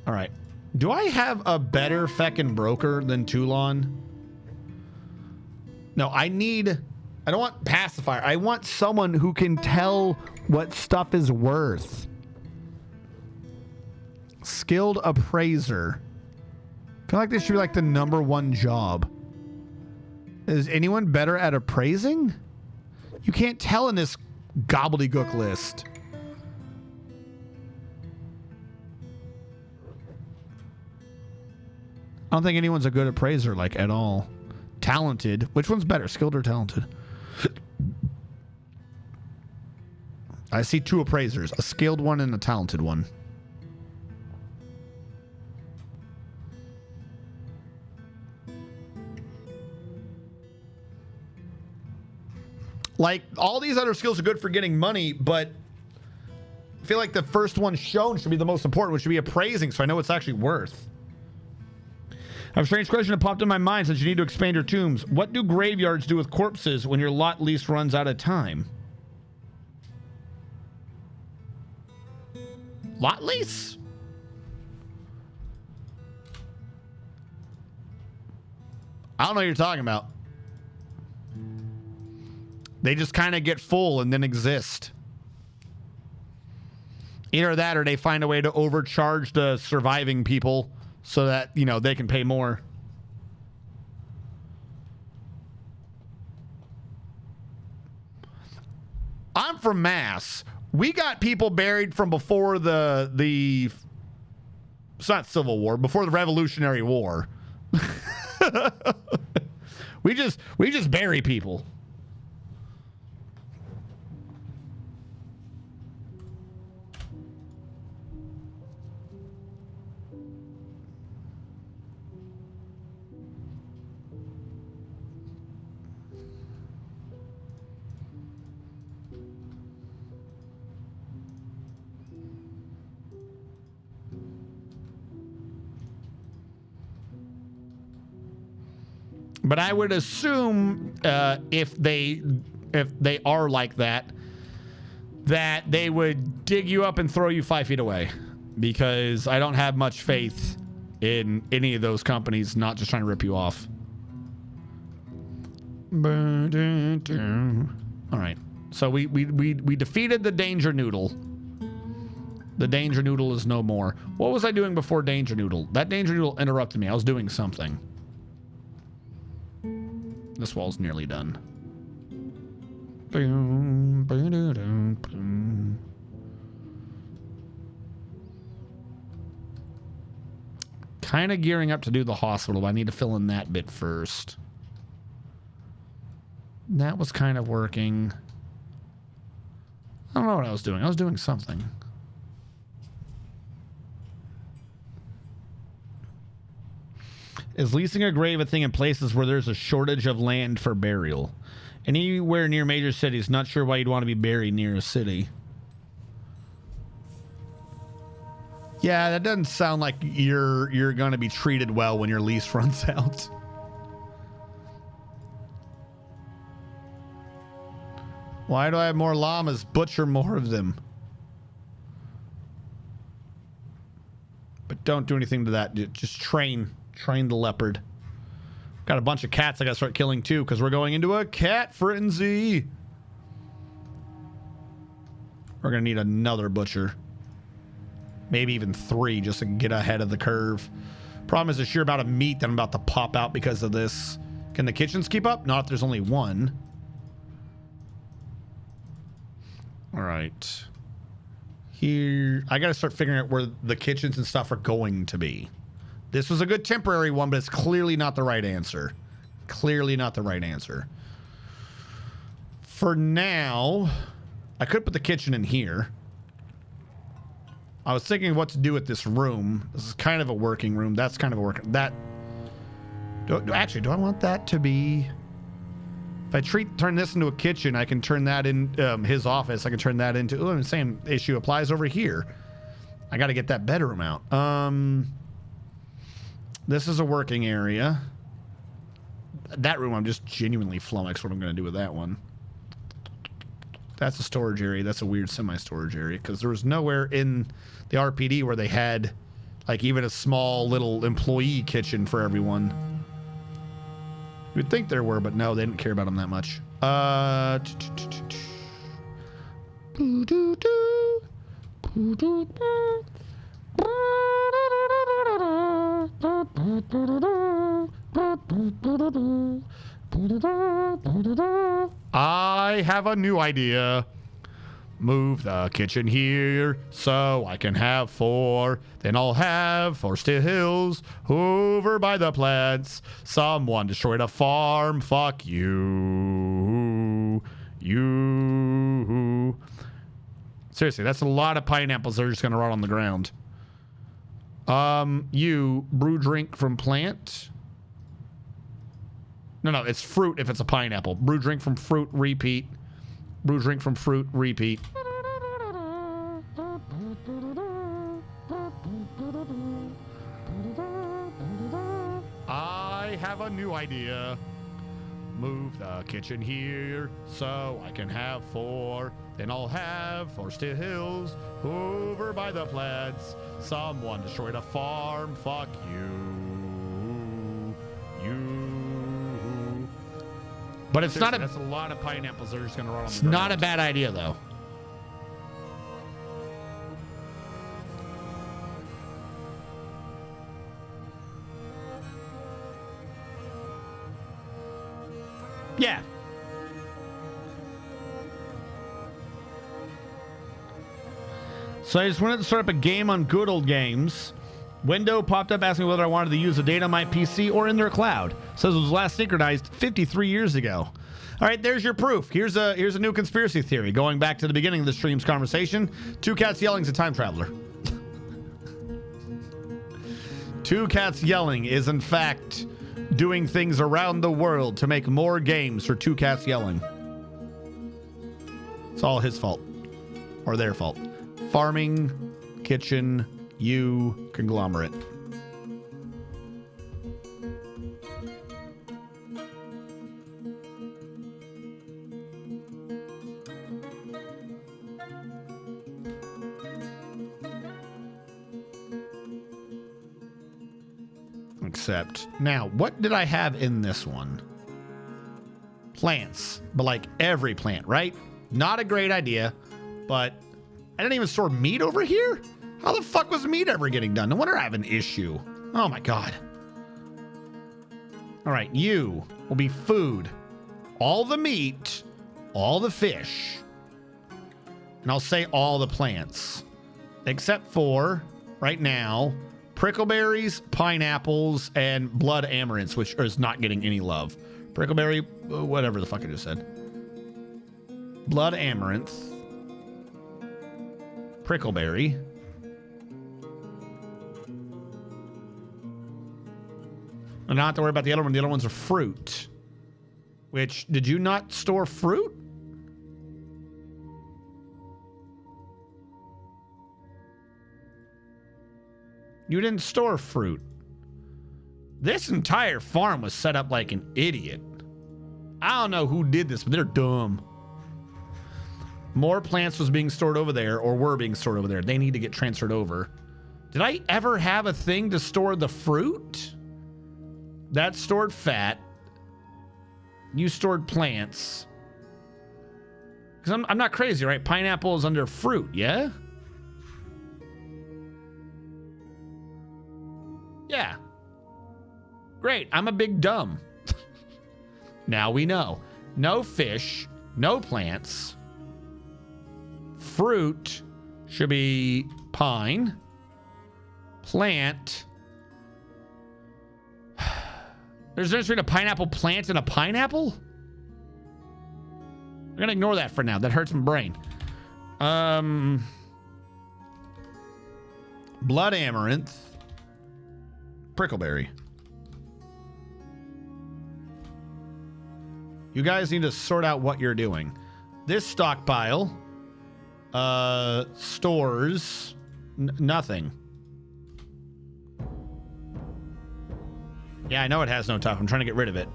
A: All right. Do I have a better feckin' broker than Toulon? No, I don't want pacifier. I want someone who can tell what stuff is worth. Skilled appraiser. I feel like this should be like the #1 job. Is anyone better at appraising? You can't tell in this gobbledygook list. I don't think anyone's a good appraiser, like, at all. Talented. Which one's better, skilled or talented? I see 2 appraisers, a skilled one and a talented one. Like, all these other skills are good for getting money, but I feel like the first one shown should be the most important, which should be appraising, so I know what's actually worth. I have a strange question that popped in my mind since you need to expand your tombs. What do graveyards do with corpses when your lot lease runs out of time? Lot lease? I don't know what you're talking about. They just kind of get full and then exist. Either that or they find a way to overcharge the surviving people so that, you know, they can pay more. I'm from Mass. We got people buried from before the it's not Civil War, before the Revolutionary War. we just bury people. But I would assume if they are like that they would dig you up and throw you 5 feet away, because I don't have much faith in any of those companies not just trying to rip you off. All right, so we defeated the Danger Noodle. The Danger Noodle is no more. What was I doing before Danger Noodle? That Danger Noodle interrupted me. I was doing something. This wall's nearly done. Boom, boom, boom. Kind of gearing up to do the hospital, but I need to fill in that bit first. That was kind of working. I don't know what I was doing. I was doing something. Is leasing a grave a thing in places where there's a shortage of land for burial? Anywhere near major cities. Not sure why you'd want to be buried near a city. Yeah, that doesn't sound like you're going to be treated well when your lease runs out. Why do I have more llamas? Butcher more of them. But don't do anything to that. Just train the leopard. Got a bunch of cats I gotta start killing too, because we're going into a cat frenzy. We're gonna need another butcher. Maybe even 3 just to get ahead of the curve. Problem is the sheer amount of meat that I'm about to pop out because of this. Can the kitchens keep up? Not if there's only 1. All right. Here, I gotta start figuring out where the kitchens and stuff are going to be. This was a good temporary one, but it's clearly not the right answer. Clearly not the right answer. For now, I could put the kitchen in here. I was thinking what to do with this room. This is kind of a working room. That's kind of a working... Actually, do I want that to be... If I turn this into a kitchen, I can turn that in his office. I can turn that into... Oh, the same issue applies over here. I got to get that bedroom out. This is a working area. That room, I'm just genuinely flummoxed what I'm going to do with that one. That's a storage area. That's a weird semi-storage area because there was nowhere in the RPD where they had like even a small little employee kitchen for everyone. You'd think there were, but no, they didn't care about them that much. I have a new idea. Move the kitchen here so I can have 4. Then I'll have 4 stills over by the plants. Someone destroyed a farm. Fuck you. You. Seriously, that's a lot of pineapples that are just going to rot on the ground. You brew drink from plant. No, it's fruit if it's a pineapple. Brew drink from fruit, repeat. Brew drink from fruit, repeat. I have a new idea. Move the kitchen here so I can have 4. Then I'll have 4 stills over by the plants. Someone destroyed a farm. Fuck you. You. But it's not that's a lot of pineapples that are just going to run on the ground. It's not a bad idea, though. Yeah. So I just wanted to start up a game on Good Old Games. Window popped up asking whether I wanted to use the data on my PC or in their cloud. Says it was last synchronized 53 years ago. All right, there's your proof. Here's a new conspiracy theory. Going back to the beginning of the stream's conversation, 2 Cats Yelling's a time traveler. 2 Cats Yelling is, in fact, doing things around the world to make more games for 2 Cats Yelling. It's all his fault. Or their fault. Farming, kitchen, you, conglomerate. Except, now, what did I have in this one? Plants, but like every plant, right? Not a great idea, but I didn't even store meat over here? How the fuck was meat ever getting done? No wonder I have an issue. Oh my god. All right, you will be food. All the meat, all the fish, and I'll say all the plants. Except for, right now, prickleberries, pineapples, and blood amaranths, which is not getting any love. Prickleberry, whatever the fuck I just said. Blood amaranth. Prickleberry. And not to worry about the other one. The other ones are fruit. Which, did you not store fruit? You didn't store fruit. This entire farm was set up like an idiot. I don't know who did this, but they're dumb. More plants was being stored over there, or were being stored over there. They need to get transferred over. Did I ever have a thing to store the fruit? That stored fat. You stored plants. Because I'm not crazy, right? Pineapple is under fruit, yeah? Yeah. Great. I'm a big dumb. Now we know. No fish, no plants. Fruit should be pine. Plant. There's a difference between a pineapple plant and a pineapple? I'm gonna ignore that for now. That hurts my brain. Blood amaranth. Prickleberry. You guys need to sort out what you're doing. This stockpile stores nothing. Yeah, I know it has no top. I'm trying to get rid of it.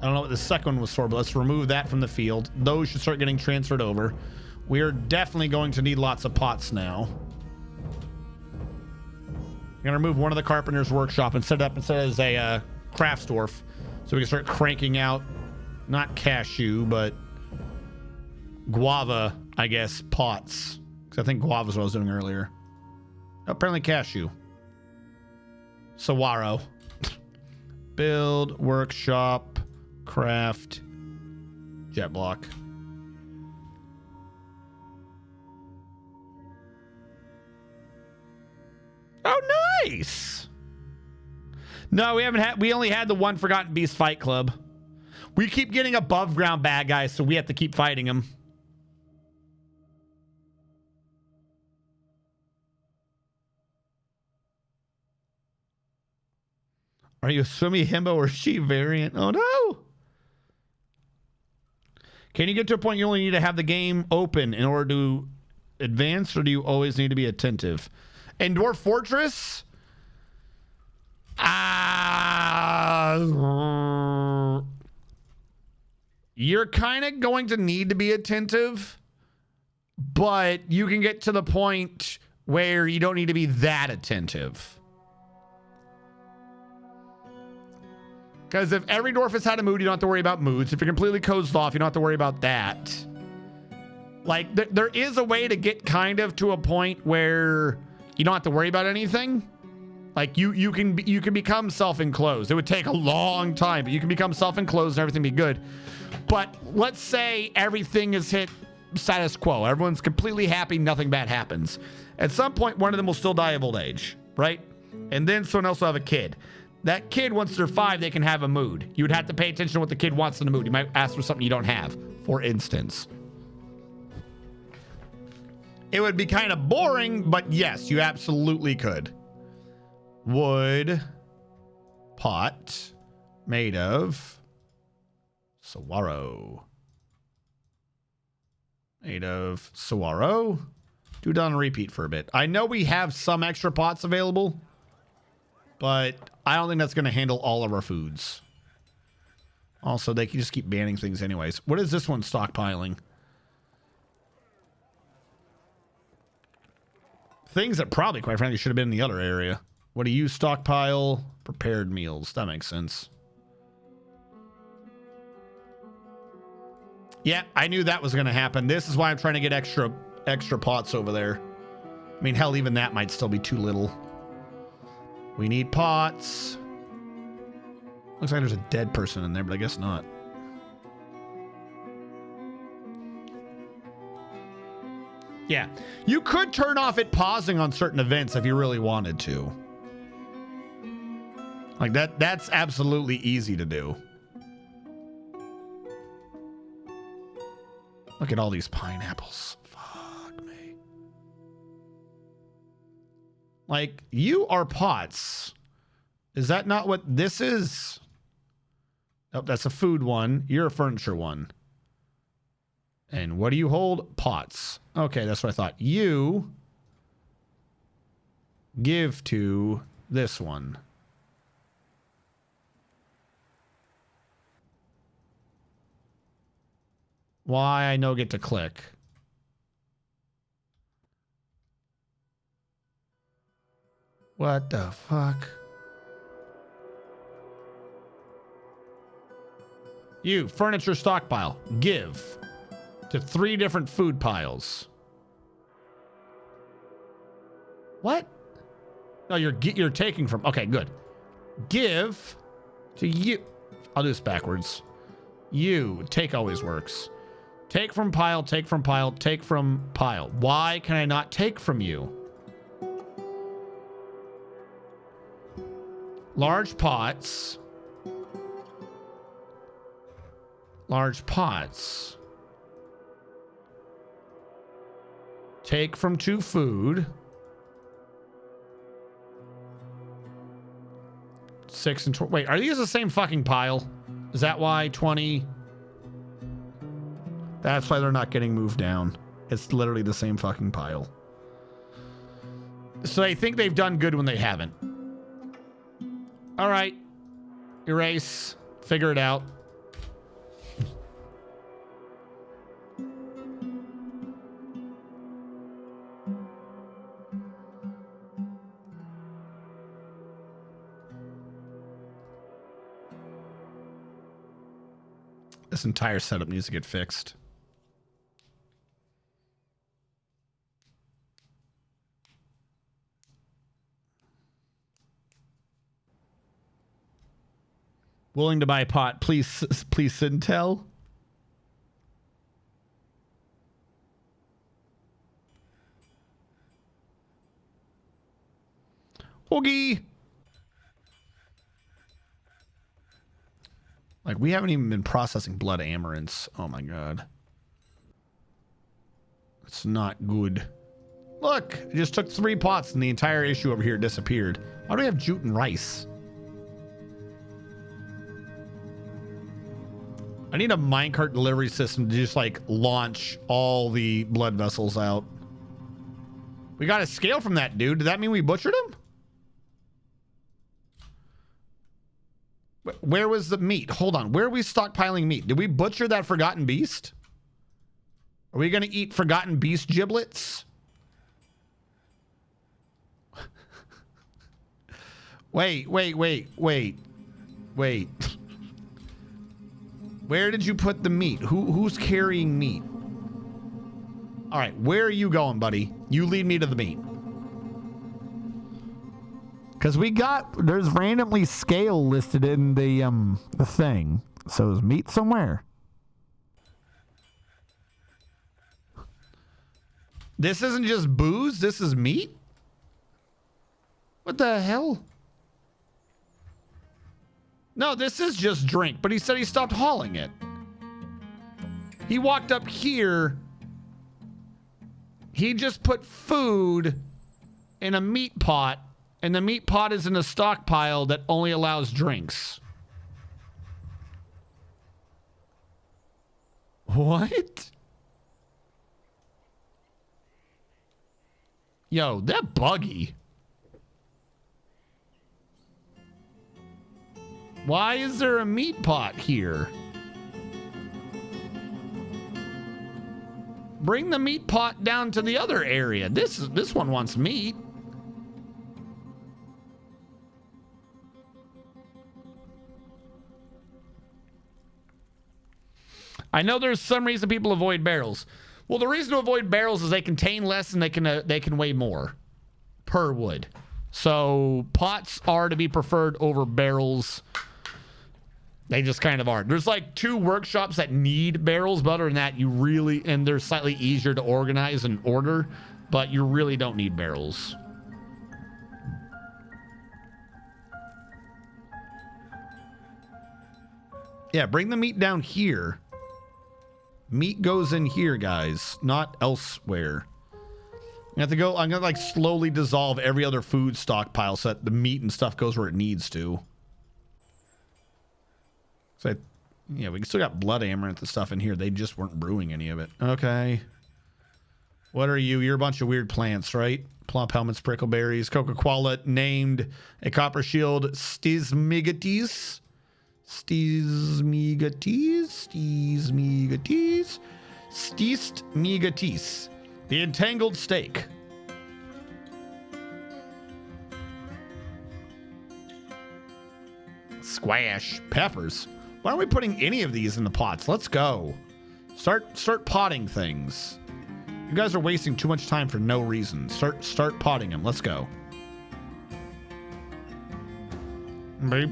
A: I don't know what the second one was for, but let's remove that from the field. Those should start getting transferred over. We are definitely going to need lots of pots now. I'm going to remove one of the carpenter's workshop and set it up instead as a craft dwarf, so we can start cranking out, not cashew, but guava, I guess, pots. Because I think guava is what I was doing earlier. Apparently cashew. Saguaro. Build, workshop, craft, jet block. Oh, nice. No, we only had the one Forgotten Beast Fight Club. We keep getting above ground bad guys, so we have to keep fighting them. Are you a Swimmy Himbo or She variant? Oh no! Can you get to a point you only need to have the game open in order to advance, or do you always need to be attentive? In Dwarf Fortress? You're kind of going to need to be attentive, but you can get to the point where you don't need to be that attentive. Because if every dwarf has had a mood, you don't have to worry about moods. If you're completely closed off, you don't have to worry about that. Like, there is a way to get kind of to a point where you don't have to worry about anything. Like, you can become self-enclosed. It would take a long time, but you can become self-enclosed and everything be good. But let's say everything is hit status quo. Everyone's completely happy. Nothing bad happens. At some point, one of them will still die of old age, right? And then someone else will have a kid. That kid, once they're 5, they can have a mood. You would have to pay attention to what the kid wants in the mood. You might ask for something you don't have, for instance. It would be kind of boring, but yes, you absolutely could. Wood pot made of saguaro. Made of saguaro. Do it on repeat for a bit. I know we have some extra pots available, but I don't think that's going to handle all of our foods. Also, they can just keep banning things anyways. What is this one stockpiling? Things that probably, quite frankly, should have been in the other area. What do you stockpile? Prepared meals. That makes sense. Yeah, I knew that was going to happen. This is why I'm trying to get extra pots over there. I mean, hell, even that might still be too little. We need pots. Looks like there's a dead person in there, but I guess not. Yeah, you could turn off it pausing on certain events if you really wanted to. Like that's absolutely easy to do. Look at all these pineapples. Fuck me. Like, you are pots. Is that not what this is? Oh, that's a food one. You're a furniture one. And what do you hold? Pots. Okay, that's what I thought. You give to this one. Why I no get to click. What the fuck? You, furniture stockpile. Give to 3 different food piles. What? No, you're taking from. Okay, good. Give to you. I'll do this backwards. You, take always works. Take from pile, take from pile, take from pile. Why can I not take from you? Large pots. Large pots. Take from 2 food. 6 and 20. Wait, are these the same fucking pile? Is that why 20? That's why they're not getting moved down. It's literally the same fucking pile. So they think they've done good when they haven't. All right. Erase. Figure it out. This entire setup needs to get fixed. Willing to buy a pot, please sit and tell. Oogie. Like, we haven't even been processing blood amarants. Oh my god. It's not good. Look, it just took 3 pots and the entire issue over here disappeared. Why do we have jute and rice? I need a minecart delivery system to just like launch all the blood vessels out. We got a scale from that dude. Did that mean we butchered him? Where was the meat? Hold on. Where are we stockpiling meat? Did we butcher that forgotten beast? Are we going to eat forgotten beast giblets? Wait. Where did you put the meat? Who's carrying meat? All right, where are you going, buddy? You lead me to the meat. Because there's randomly scale listed in the thing. So is meat somewhere? This isn't just booze, this is meat? What the hell? No, this is just drink, but he said he stopped hauling it. He walked up here. He just put food in a meat pot, and the meat pot is in a stockpile that only allows drinks. What? Yo, that buggy. Why is there a meat pot here? Bring the meat pot down to the other area. This one wants meat. I know there's some reason people avoid barrels. Well, the reason to avoid barrels is they contain less and they can weigh more per wood. So pots are to be preferred over barrels. They just kind of are. There's like 2 workshops that need barrels, but other than that, you really, and they're slightly easier to organize and order, but you really don't need barrels. Yeah, bring the meat down here. Meat goes in here, guys, not elsewhere. You have to go, I'm gonna like slowly dissolve every other food stockpile so that the meat and stuff goes where it needs to. So, yeah, we still got blood amaranth and stuff in here. They just weren't brewing any of it. Okay. What are you? You're a bunch of weird plants, right? Plump helmets, prickleberries, Coca-Cola named a copper shield Stismigates. Stismigates. The entangled stake. Squash. Peppers. Why aren't we putting any of these in the pots? Let's go. Start potting things. You guys are wasting too much time for no reason. Start potting them. Let's go. I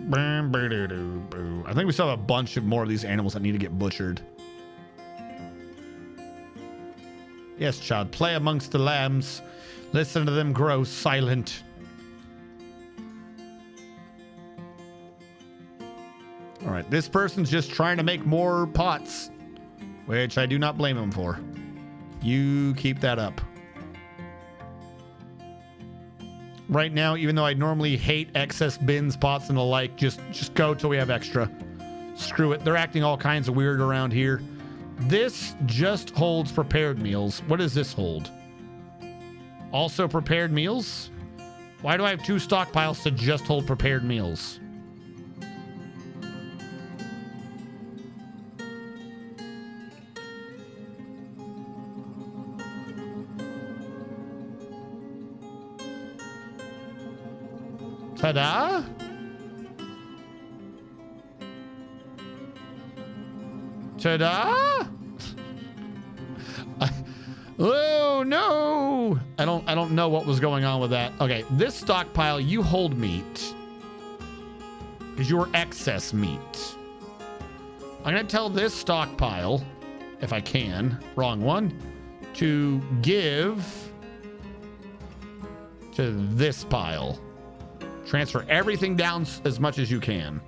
A: think we still have a bunch of more of these animals that need to get butchered. Yes, child, play amongst the lambs. Listen to them grow silent. All right, this person's just trying to make more pots, which I do not blame him for. You keep that up. Right now, even though I normally hate excess bins, pots, and the like, just go till we have extra. Screw it. They're acting all kinds of weird around here. This just holds prepared meals. What does this hold? Also prepared meals? Why do I have 2 stockpiles to just hold prepared meals? Ta-da! Ta-da! Oh no! I don't know what was going on with that. Okay, this stockpile, you hold meat. Because you were excess meat. I'm gonna tell this stockpile, if I can, wrong one, to give to this pile. Transfer everything down as much as you can.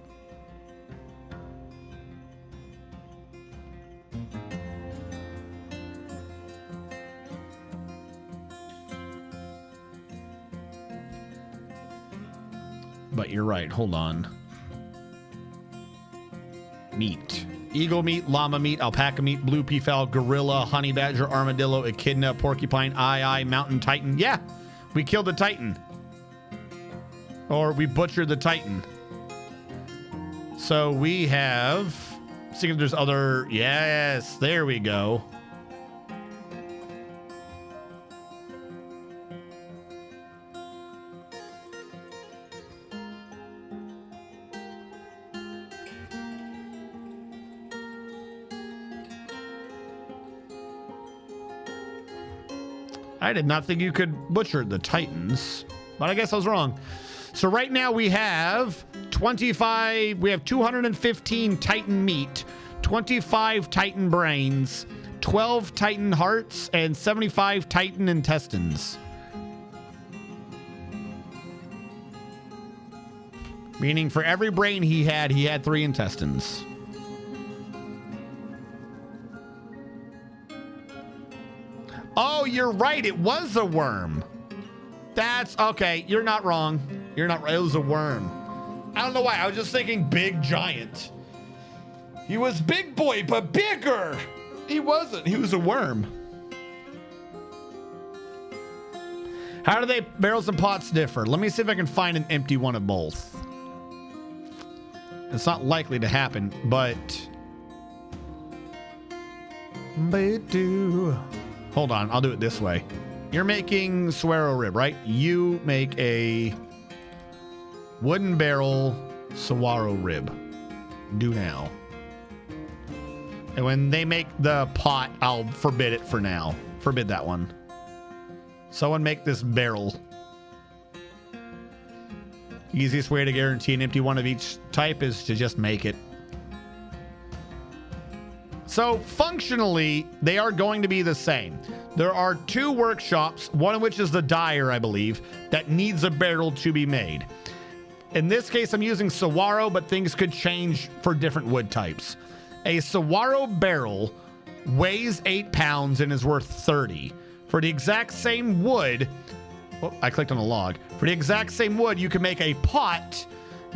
A: But you're right. Hold on. Meat. Eagle meat, llama meat, alpaca meat, blue peafowl, gorilla, honey badger, armadillo, echidna, porcupine, mountain titan. Yeah, we killed the titan. Or we butchered the titan. So we have... See if there's other... Yes, there we go. I did not think you could butcher the titans, but I guess I was wrong. So right now we have 215 titan meat, 25 titan brains, 12 titan hearts, and 75 titan intestines. Meaning for every brain he had 3 intestines. Oh, you're right. It was a worm. That's okay. You're not wrong. You're not right. It was a worm. I don't know why. I was just thinking big giant. He was big boy, but bigger. He wasn't. He was a worm. How do they barrels and pots differ? Let me see if I can find an empty one of both. It's not likely to happen, but they do. Hold on, I'll do it this way. You're making Suero rib, right? You make a wooden barrel saguaro rib. Do now. And when they make the pot, I'll forbid it for now. Forbid that one. Someone make this barrel. Easiest way to guarantee an empty one of each type is to just make it. So functionally, they are going to be the same. There are 2 workshops, one of which is the dyer, I believe, that needs a barrel to be made. In this case, I'm using saguaro, but things could change for different wood types. A saguaro barrel weighs 8 pounds and is worth 30. For the exact same wood, oh, I clicked on a log. For the exact same wood, you can make a pot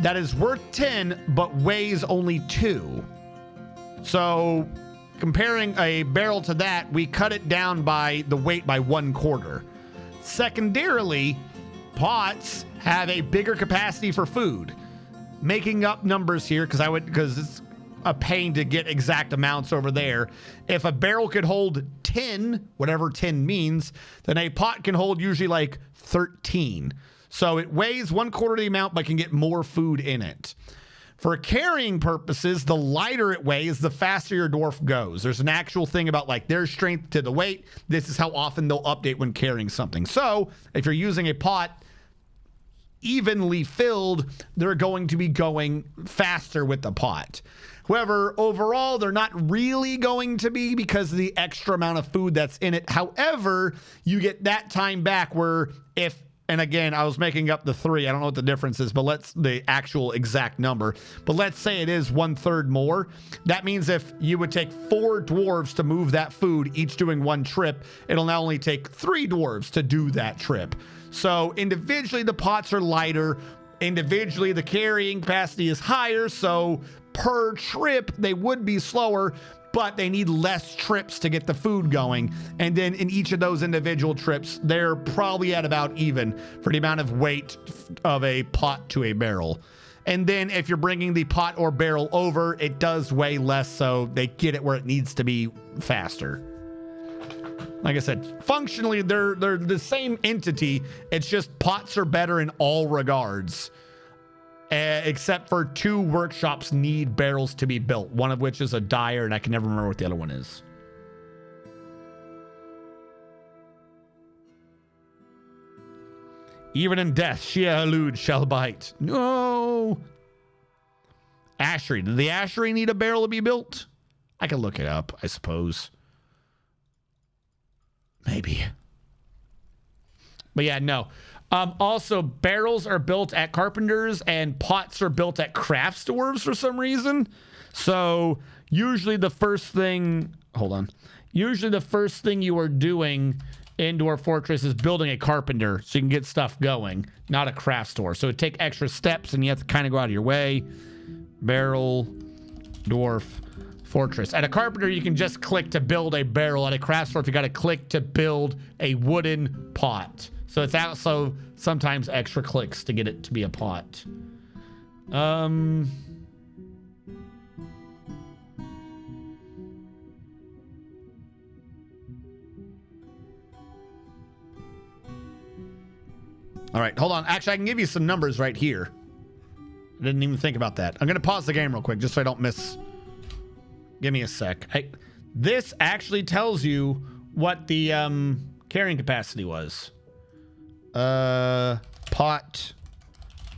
A: that is worth 10, but weighs only 2. So comparing a barrel to that, we cut it down by the weight by 1/4. Secondarily, pots have a bigger capacity for food. Making up numbers here because it's a pain to get exact amounts over there. If a barrel could hold 10, whatever 10 means, then a pot can hold usually like 13. So it weighs 1/4 the amount, but can get more food in it. For carrying purposes, the lighter it weighs, the faster your dwarf goes. There's an actual thing about like their strength to the weight. This is how often they'll update when carrying something. So if you're using a pot evenly filled, they're going to be going faster with the pot. However, overall, they're not really going to be because of the extra amount of food that's in it. However, you get that time back where if, and again, I was making up the 3. I don't know what the difference is, but the actual exact number. But let's say it is 1/3 more. That means if you would take 4 dwarves to move that food, each doing 1 trip, it'll now only take 3 dwarves to do that trip. So individually, the pots are lighter. Individually, the carrying capacity is higher. So per trip, they would be slower, but they need less trips to get the food going. And then in each of those individual trips, they're probably at about even for the amount of weight of a pot to a barrel. And then if you're bringing the pot or barrel over, it does weigh less, so they get it where it needs to be faster. Like I said, functionally, they're the same entity. It's just pots are better in all regards. Except for 2 workshops need barrels to be built, one of which is a dyer, and I can never remember what the other one is. Even in death, Shia-Alud shall bite. No! Ashery. Did the Ashery need a barrel to be built? I can look it up, I suppose. Maybe. But yeah, no. Also, barrels are built at carpenters and pots are built at craft stores for some reason. So usually the first thing, usually the first thing you are doing in Dwarf Fortress is building a carpenter so you can get stuff going, not a craft store. So it take extra steps and you have to kind of go out of your way. Barrel, Dwarf Fortress. At a carpenter, you can just click to build a barrel. At a craft store, you got to click to build a wooden pot. So it's also sometimes extra clicks to get it to be a pot. All right, hold on. Actually, I can give you some numbers right here. I didn't even think about that. I'm going to pause the game real quick just so I don't miss. Give me a sec. Hey, this actually tells you what the carrying capacity was. Pot,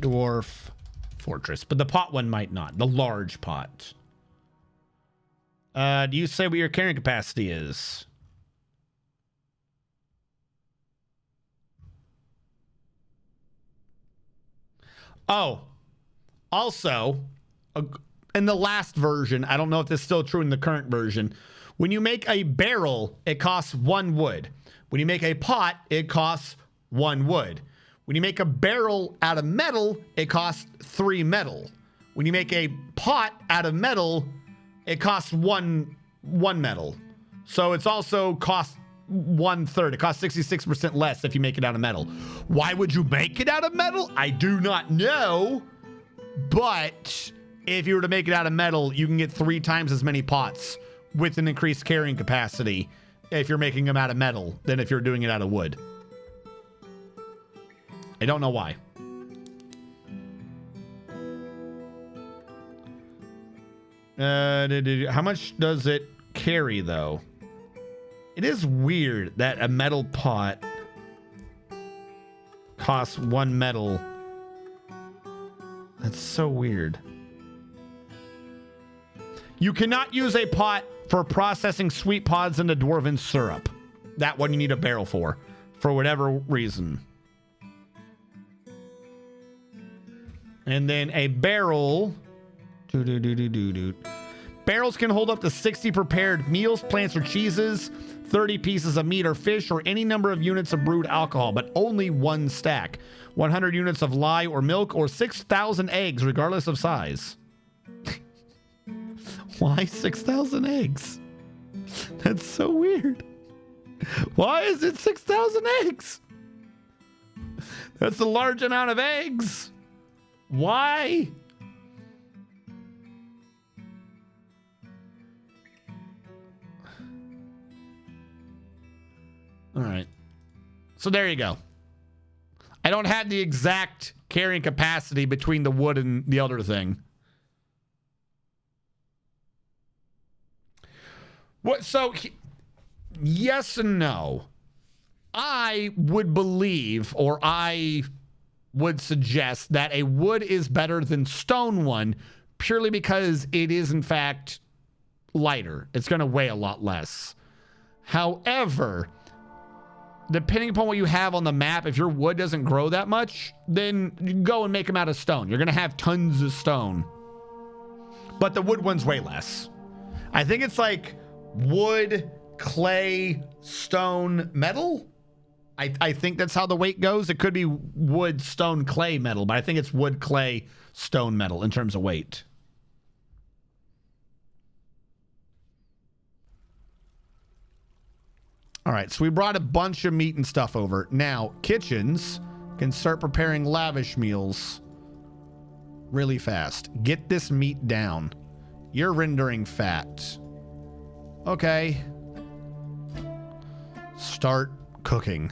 A: Dwarf, Fortress. But the pot one might not. The large pot. Do you say what your carrying capacity is? Oh, also, in the last version, I don't know if this is still true in the current version, when you make a barrel, it costs 1 wood. When you make a pot, it costs 1 wood. When you make a barrel out of metal, it costs 3 metal. When you make a pot out of metal, it costs one metal. So it's also cost 1/3. It costs 66% less if you make it out of metal. Why would you make it out of metal? I do not know. But if you were to make it out of metal, you can get 3 times as many pots with an increased carrying capacity if you're making them out of metal than if you're doing it out of wood. I don't know why. How much does it carry, though? It is weird that a metal pot costs 1 metal. That's so weird. You cannot use a pot for processing sweet pods into dwarven syrup. That one you need a barrel for whatever reason. And then a barrel. Barrels can hold up to 60 prepared meals, plants, or cheeses, 30 pieces of meat or fish, or any number of units of brewed alcohol, but only one stack. 100 units of lye or milk, or 6,000 eggs, regardless of size. Why 6,000 eggs? That's so weird. Why is it 6,000 eggs? That's a large amount of eggs. Why? All right. So there you go. I don't have the exact carrying capacity between the wood and the other thing. What? So, yes and no. I would believe, or I would suggest, that a wood is better than stone one, purely because it is, in fact, lighter. It's going to weigh a lot less. However, depending upon what you have on the map, if your wood doesn't grow that much, then you can go and make them out of stone. You're going to have tons of stone. But the wood one's way less. I think it's like wood, clay, stone, metal. I think that's how the weight goes. It could be wood, stone, clay, metal, but I think it's wood, clay, stone, metal in terms of weight. All right, so we brought a bunch of meat and stuff over. Now, kitchens can start preparing lavish meals really fast. Get this meat down. You're rendering fat. Okay. Start cooking.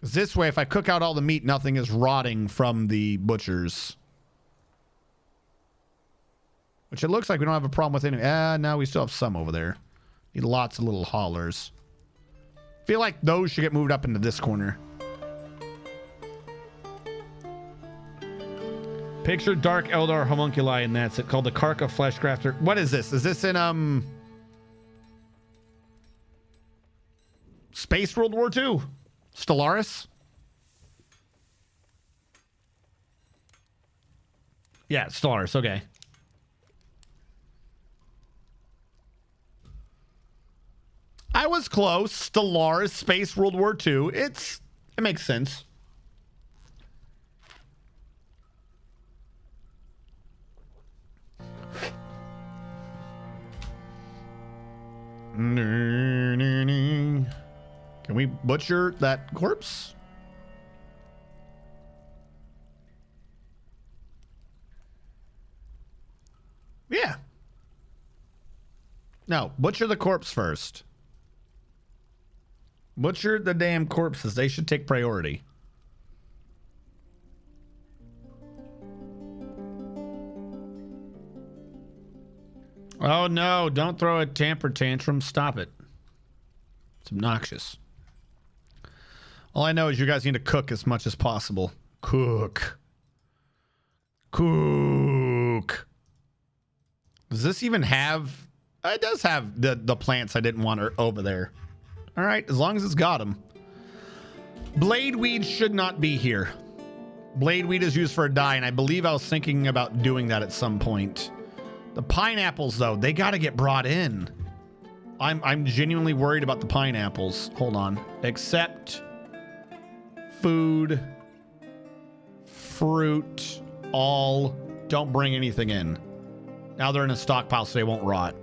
A: This way, if I cook out all the meat, nothing is rotting from the butchers. Which it looks like we don't have a problem with any. No, we still have some over there. Need lots of little haulers. Feel like those should get moved up into this corner. Picture Dark Eldar homunculi, and that's it. Called the Karka Fleshcrafter. What is this? Is this in Space World War II? Stellaris? Yeah, Stellaris. Okay. I was close. Stellaris, Space World War II. It makes sense. Can we butcher that corpse? Yeah. No, butcher the corpse first. Butcher the damn corpses. They should take priority. Oh no, don't throw a temper tantrum. Stop it. It's obnoxious. All I know is you guys need to cook as much as possible. Cook. Cook. Does this even have... It does have the plants I didn't want over there. All right, as long as it's got them. Bladeweed should not be here. Bladeweed is used for a dye, and I believe I was thinking about doing that at some point. The pineapples, though, they got to get brought in. I'm genuinely worried about the pineapples. Hold on. Accept food, fruit, all. Don't bring anything in. Now they're in a stockpile, so they won't rot.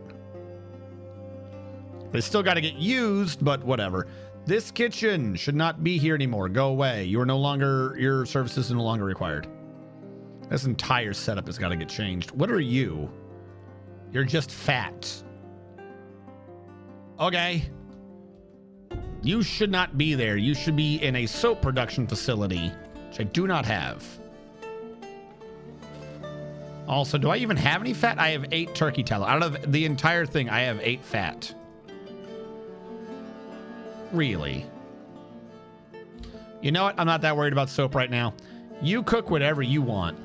A: They still got to get used, but whatever. This kitchen should not be here anymore. Go away. You are no longer, your services are no longer required. This entire setup has got to get changed. What are you? You're just fat. Okay. You should not be there. You should be in a soap production facility, which I do not have. Also, do I even have any fat? I have 8 turkey tallow. Out of the entire thing, I have 8 fat. Really? You know what? I'm not that worried about soap right now. You cook whatever you want.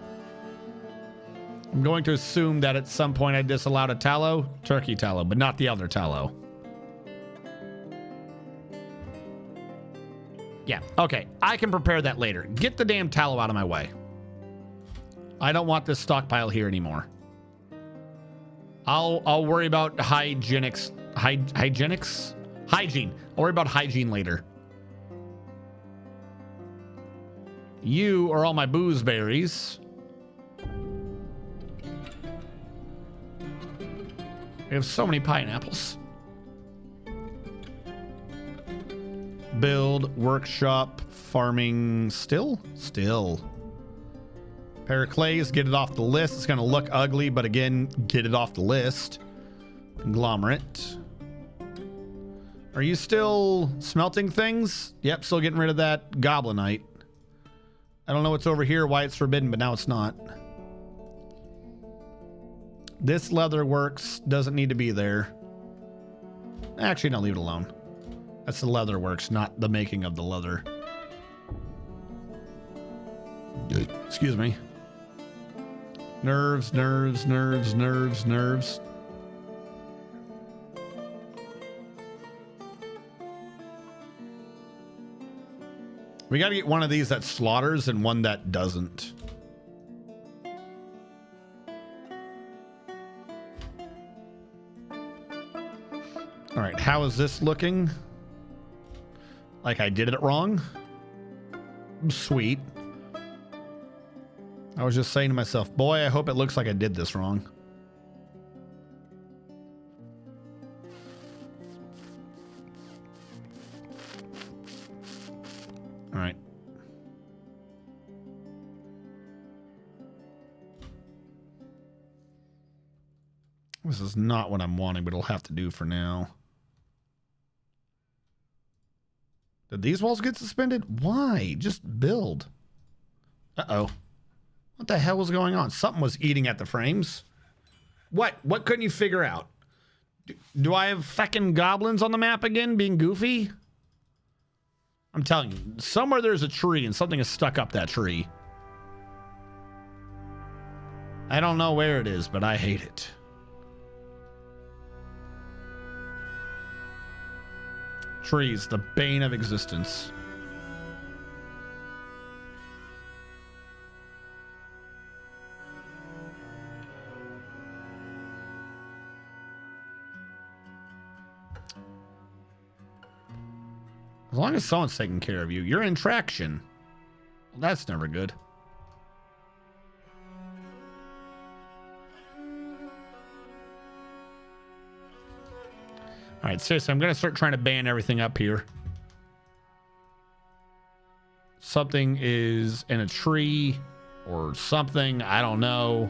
A: I'm going to assume that at some point I disallowed a tallow, turkey tallow, but not the other tallow. Yeah, okay. I can prepare that later. Get the damn tallow out of my way. I don't want this stockpile here anymore. I'll worry about hygienics. Hygiene. I'll worry about hygiene later. You are all my boozeberries. We have so many pineapples. Build, workshop, farming, still. Pair of clays, get it off the list. It's going to look ugly, but again, get it off the list. Conglomerate. Are you still smelting things? Yep, still getting rid of that goblinite. I don't know what's over here, why it's forbidden, but now it's not. This leather works, doesn't need to be there. Actually, no, leave it alone. That's the leather works, not the making of the leather. Excuse me. Nerves. We got to get one of these that slaughters and one that doesn't. All right, how is this looking? Like I did it wrong? Sweet. I was just saying to myself, boy, I hope it looks like I did this wrong. All right. This is not what I'm wanting, but it'll have to do for now. Did these walls get suspended? Why? Just build. Uh-oh. What the hell was going on? Something was eating at the frames. What? What couldn't you figure out? Do I have fucking goblins on the map again being goofy? I'm telling you, somewhere there's a tree and something is stuck up that tree. I don't know where it is, but I hate it. Trees, the bane of existence. As long as someone's taking care of you, you're in traction. Well, that's never good. All right, seriously, I'm going to start trying to ban everything up here. Something is in a tree or something. I don't know.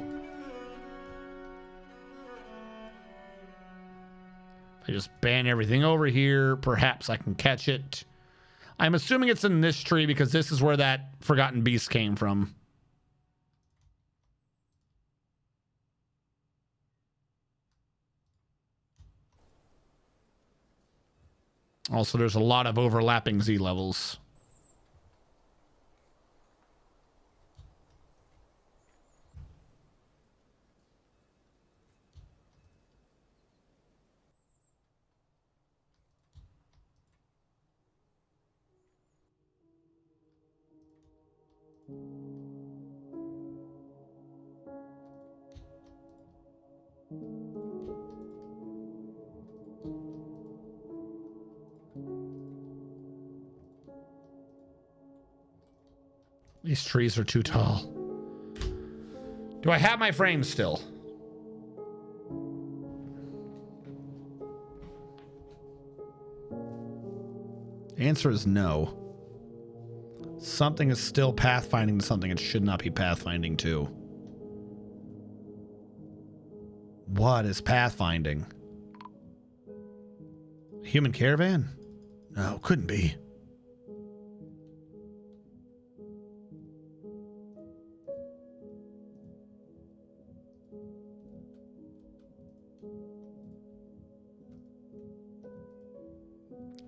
A: If I just ban everything over here, perhaps I can catch it. I'm assuming it's in this tree because this is where that forgotten beast came from. Also, there's a lot of overlapping Z levels. These trees are too tall. Do I have my frame still? The answer is no. Something is still pathfinding to something it should not be pathfinding to. What is pathfinding? Human caravan? No, couldn't be.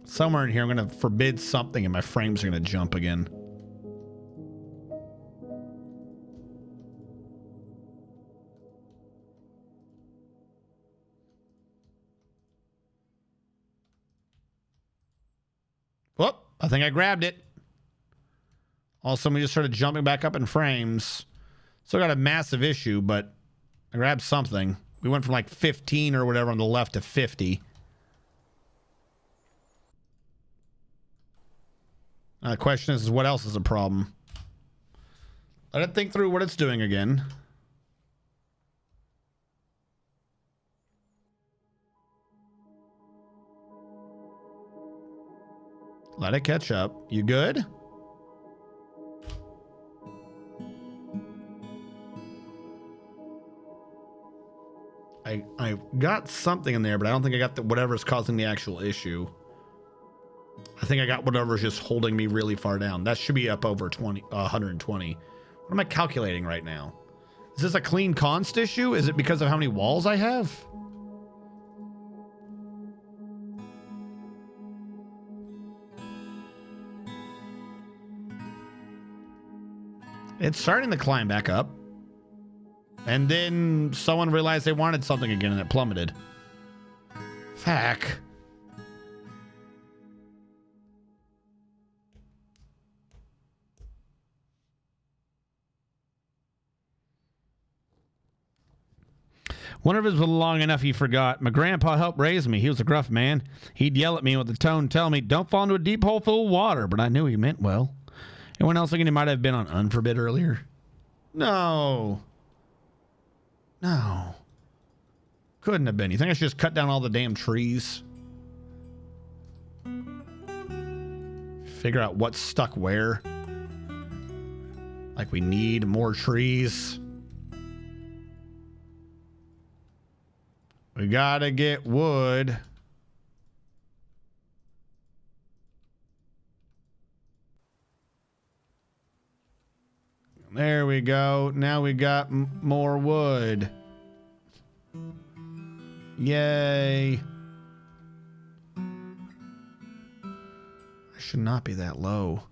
A: Somewhere in here, I'm going to forbid something and my frames are going to jump again. Whoop, I think I grabbed it. Also, we just started jumping back up in frames. Still got a massive issue, but I grabbed something. We went from like 15 or whatever on the left to 50. Now the question is what else is a problem? Let it think through what it's doing again. Let it catch up. You good? I got something in there, but I don't think I got whatever's causing the actual issue. I think I got whatever's just holding me really far down. That should be up over 120. What am I calculating right now? Is this a clean const issue? Is it because of how many walls I have? It's starting to climb back up. And then someone realized they wanted something again and it plummeted. Fuck. Wonder if it was long enough he forgot. My grandpa helped raise me. He was a gruff man. He'd yell at me with the tone, tell me, don't fall into a deep hole full of water. But I knew he meant well. Anyone else thinking he might have been on Unforbid earlier? No. No. Couldn't have been. You think I should just cut down all the damn trees? Figure out what's stuck where. Like we need more trees. We gotta get wood. There we go. Now we got more wood. Yay. I should not be that low.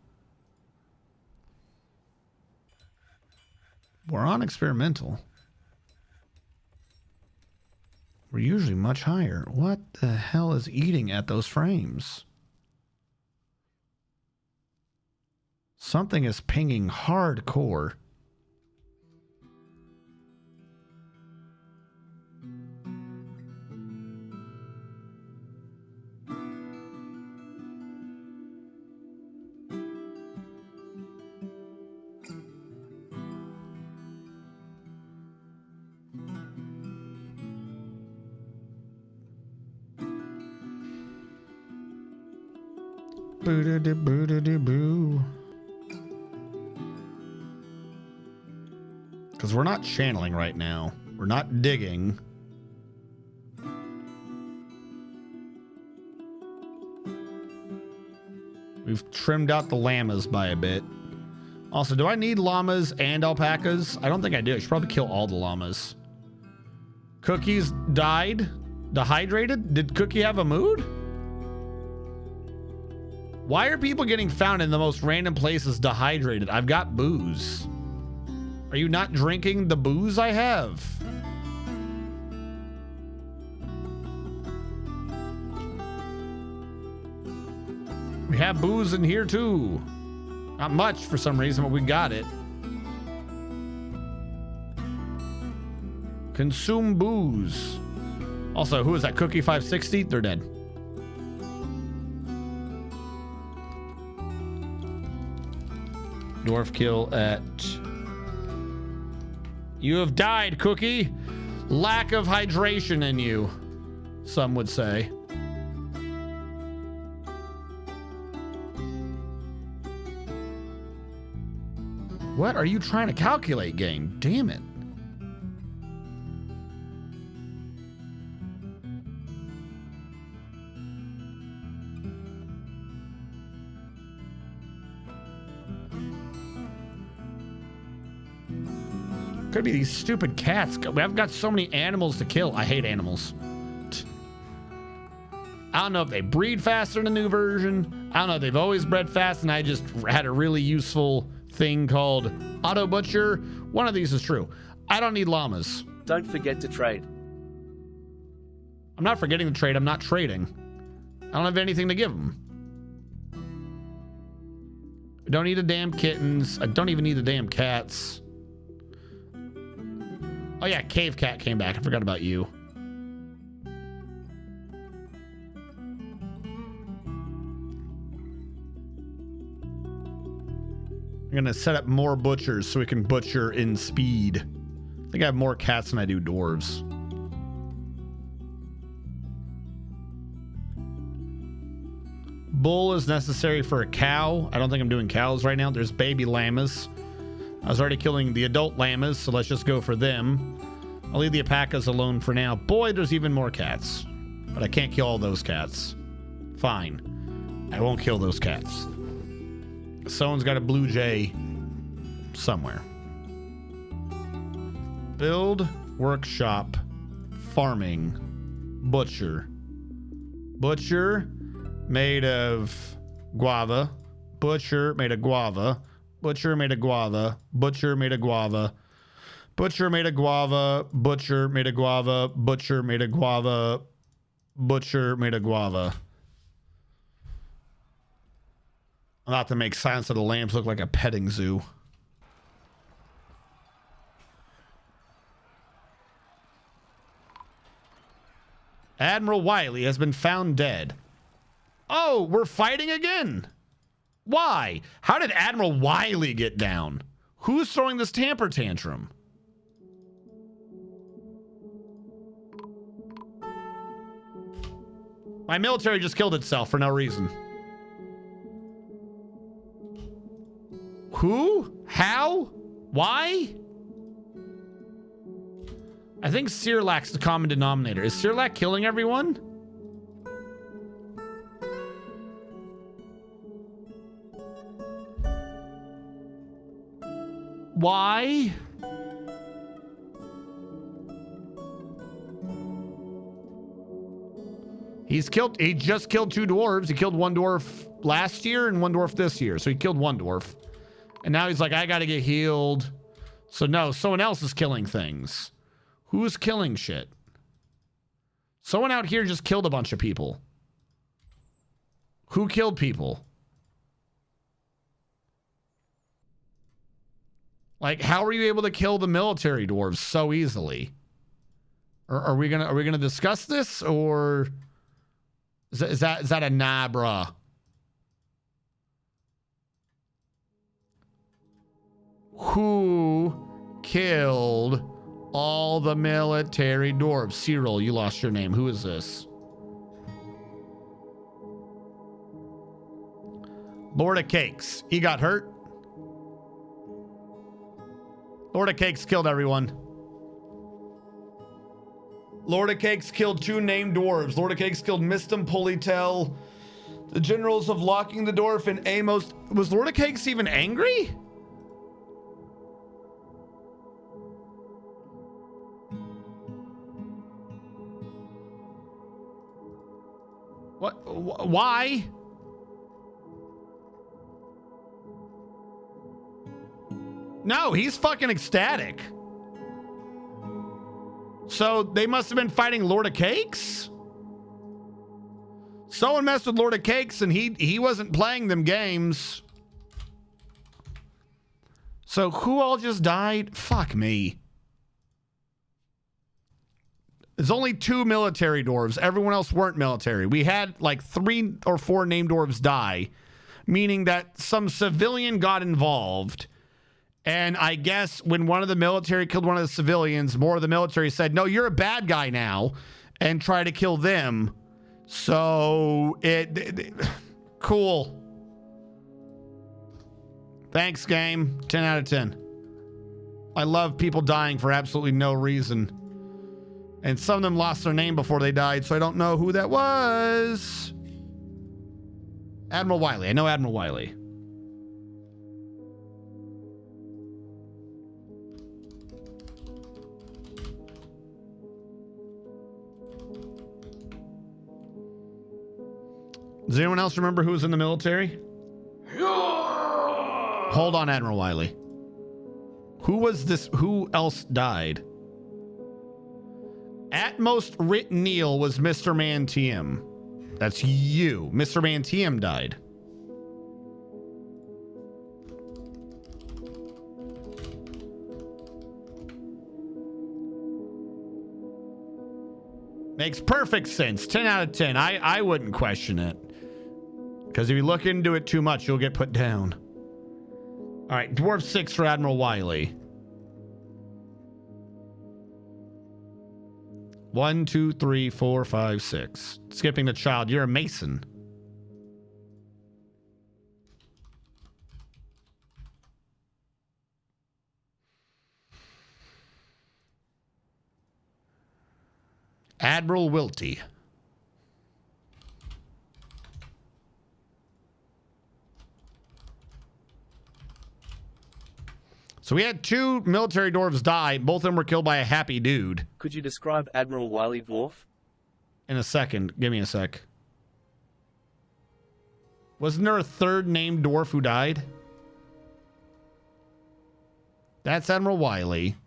A: We're on experimental. We're usually much higher. What the hell is eating at those frames? Something is pinging hardcore. Boo-da-da-boo-da-da-boo. Because we're not channeling right now. We're not digging. We've trimmed out the llamas by a bit. Also, do I need llamas and alpacas? I don't think I do. I should probably kill all the llamas. Cookie's died? Dehydrated? Did Cookie have a mood? Why are people getting found in the most random places dehydrated? I've got booze. Are you not drinking the booze I have? We have booze in here too. Not much for some reason, but we got it. Consume booze. Also, who is that? Cookie 560? They're dead. Dwarf kill at... You have died, Cookie. Lack of hydration in you, some would say. What are you trying to calculate, game? Damn it. Could be these stupid cats. I've got so many animals to kill. I hate animals. I don't know if they breed faster in the new version. I don't know if they've always bred fast and I just had a really useful thing called Auto Butcher. One of these is true. I don't need llamas.
B: Don't forget to trade.
A: I'm not forgetting to trade. I'm not trading. I don't have anything to give them. I don't need the damn kittens. I don't even need the damn cats. Oh yeah, Cave Cat came back. I forgot about you. I'm gonna set up more butchers so we can butcher in speed. I think I have more cats than I do dwarves. Bull is necessary for a cow. I don't think I'm doing cows right now. There's baby llamas. I was already killing the adult llamas, so let's just go for them. I'll leave the alpacas alone for now. Boy, there's even more cats. But I can't kill all those cats. Fine. I won't kill those cats. Someone's got a blue jay somewhere. Build, workshop, farming, butcher. Butcher made of guava. Butcher made of guava. Butcher made a guava. Butcher made a guava. Butcher made a guava. Butcher made a guava. Butcher made a guava. Butcher made a guava. Not to make Silence of the Lambs look like a petting zoo. Admiral Wiley has been found dead. Oh, we're fighting again. Why? How did Admiral Wiley get down? Who's throwing this temper tantrum? My military just killed itself for no reason. Who? How? Why? I think Sirlac's the common denominator. Is Sirlac killing everyone? Why? He just killed 2 dwarves. He killed 1 dwarf last year and 1 dwarf this year. So he killed 1 dwarf. And now he's like, I gotta get healed. So no, someone else is killing things. Who's killing shit? Someone out here just killed a bunch of people. Who killed people? Like, how are you able to kill the military dwarves so easily? Or are we gonna discuss this, or is that a nah, bruh? Who killed all the military dwarves? Cyril, you lost your name. Who is this? Lord of Cakes. He got hurt. Lord of Cakes killed everyone. Lord of Cakes killed 2 named dwarves. Lord of Cakes killed Mistum, Polytel, the generals of Locking the Dwarf, and Amos. Was Lord of Cakes even angry? What? Why? No, he's fucking ecstatic. So they must have been fighting Lord of Cakes? Someone messed with Lord of Cakes and he wasn't playing them games. So who all just died? Fuck me. There's only 2 military dwarves. Everyone else weren't military. We had like 3 or 4 named dwarves die, meaning that some civilian got involved. And I guess when one of the military killed one of the civilians, more of the military said, no, you're a bad guy now, and try to kill them. So cool. Thanks, game. 10 out of 10. I love people dying for absolutely no reason. And some of them lost their name before they died, so I don't know who that was. Admiral Wiley. I know Admiral Wiley. Does anyone else remember who was in the military? Hold on, Admiral Wiley. Who was this? Who else died? At most, Rit Neal was Mr. Mantium. That's you. Mr. Mantium died. Makes perfect sense. 10 out of 10. I wouldn't question it. Because if you look into it too much, you'll get put down. All right, Dwarf 6 for Admiral Wiley. 1, 2, 3, 4, 5, 6. Skipping the child. You're a Mason. Admiral Wilty. So we had 2 military dwarves die. Both of them were killed by a happy dude.
B: Could you describe Admiral Wiley Dwarf?
A: In a second. Give me a sec. Wasn't there a 3rd named dwarf who died? That's Admiral Wiley.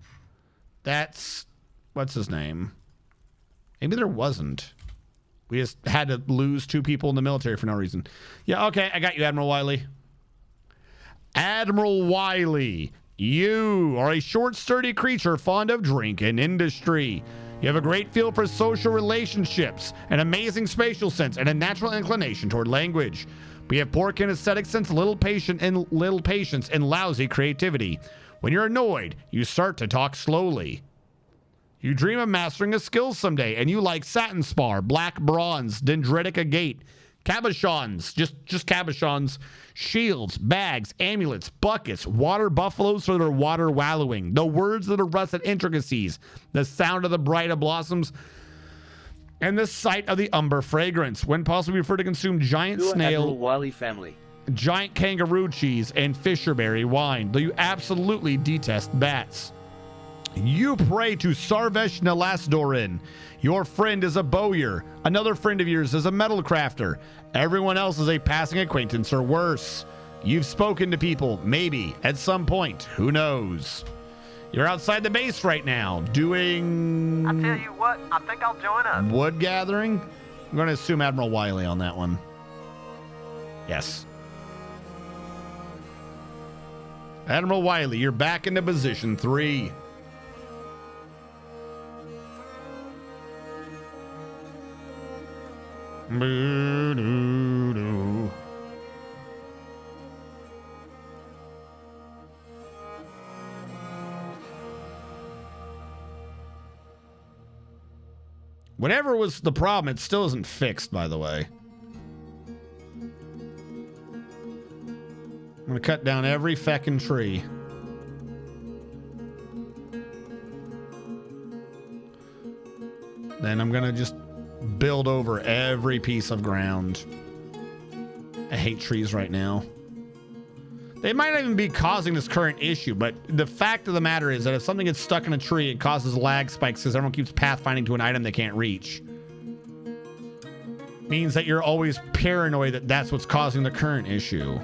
A: That's... what's his name? Maybe there wasn't. We just had to lose 2 people in the military for no reason. Yeah, okay. I got you, Admiral Wiley. Admiral Wiley. You are a short, sturdy creature fond of drink and industry. You have a great feel for social relationships, an amazing spatial sense, and a natural inclination toward language. We have poor kinesthetic sense, little patience, and lousy creativity. When you're annoyed, you start to talk slowly. You dream of mastering a skill someday, and you like satin spar, black bronze, dendritic agate, cabochons, just cabochons, shields, bags, amulets, buckets, water buffaloes for their water wallowing, the words of the russet intricacies, the sound of the bridal blossoms, and the sight of the umber fragrance. When possible, we prefer to consume giant snail,
B: Admiral Wiley family.
A: giant kangaroo cheese, and fisherberry wine, though you absolutely detest bats. You pray to Sarvesh Nalasdorin. Your friend is a bowyer. Another friend of yours is a metal crafter. Everyone else is a passing acquaintance or worse. You've spoken to people, maybe, at some point. Who knows? You're outside the base right now, doing...
C: I tell you what, I think I'll join up.
A: Wood gathering? I'm going to assume Admiral Wiley on that one. Yes. Admiral Wiley, you're back into position 3. Boo-doo-doo. Whatever was the problem, it still isn't fixed, by the way. I'm gonna cut down every feckin' tree. Then I'm gonna just build over every piece of ground. I hate trees right now. They might not even be causing this current issue, but the fact of the matter is that if something gets stuck in a tree, it causes lag spikes because everyone keeps pathfinding to an item they can't reach. Means that you're always paranoid that that's what's causing the current issue.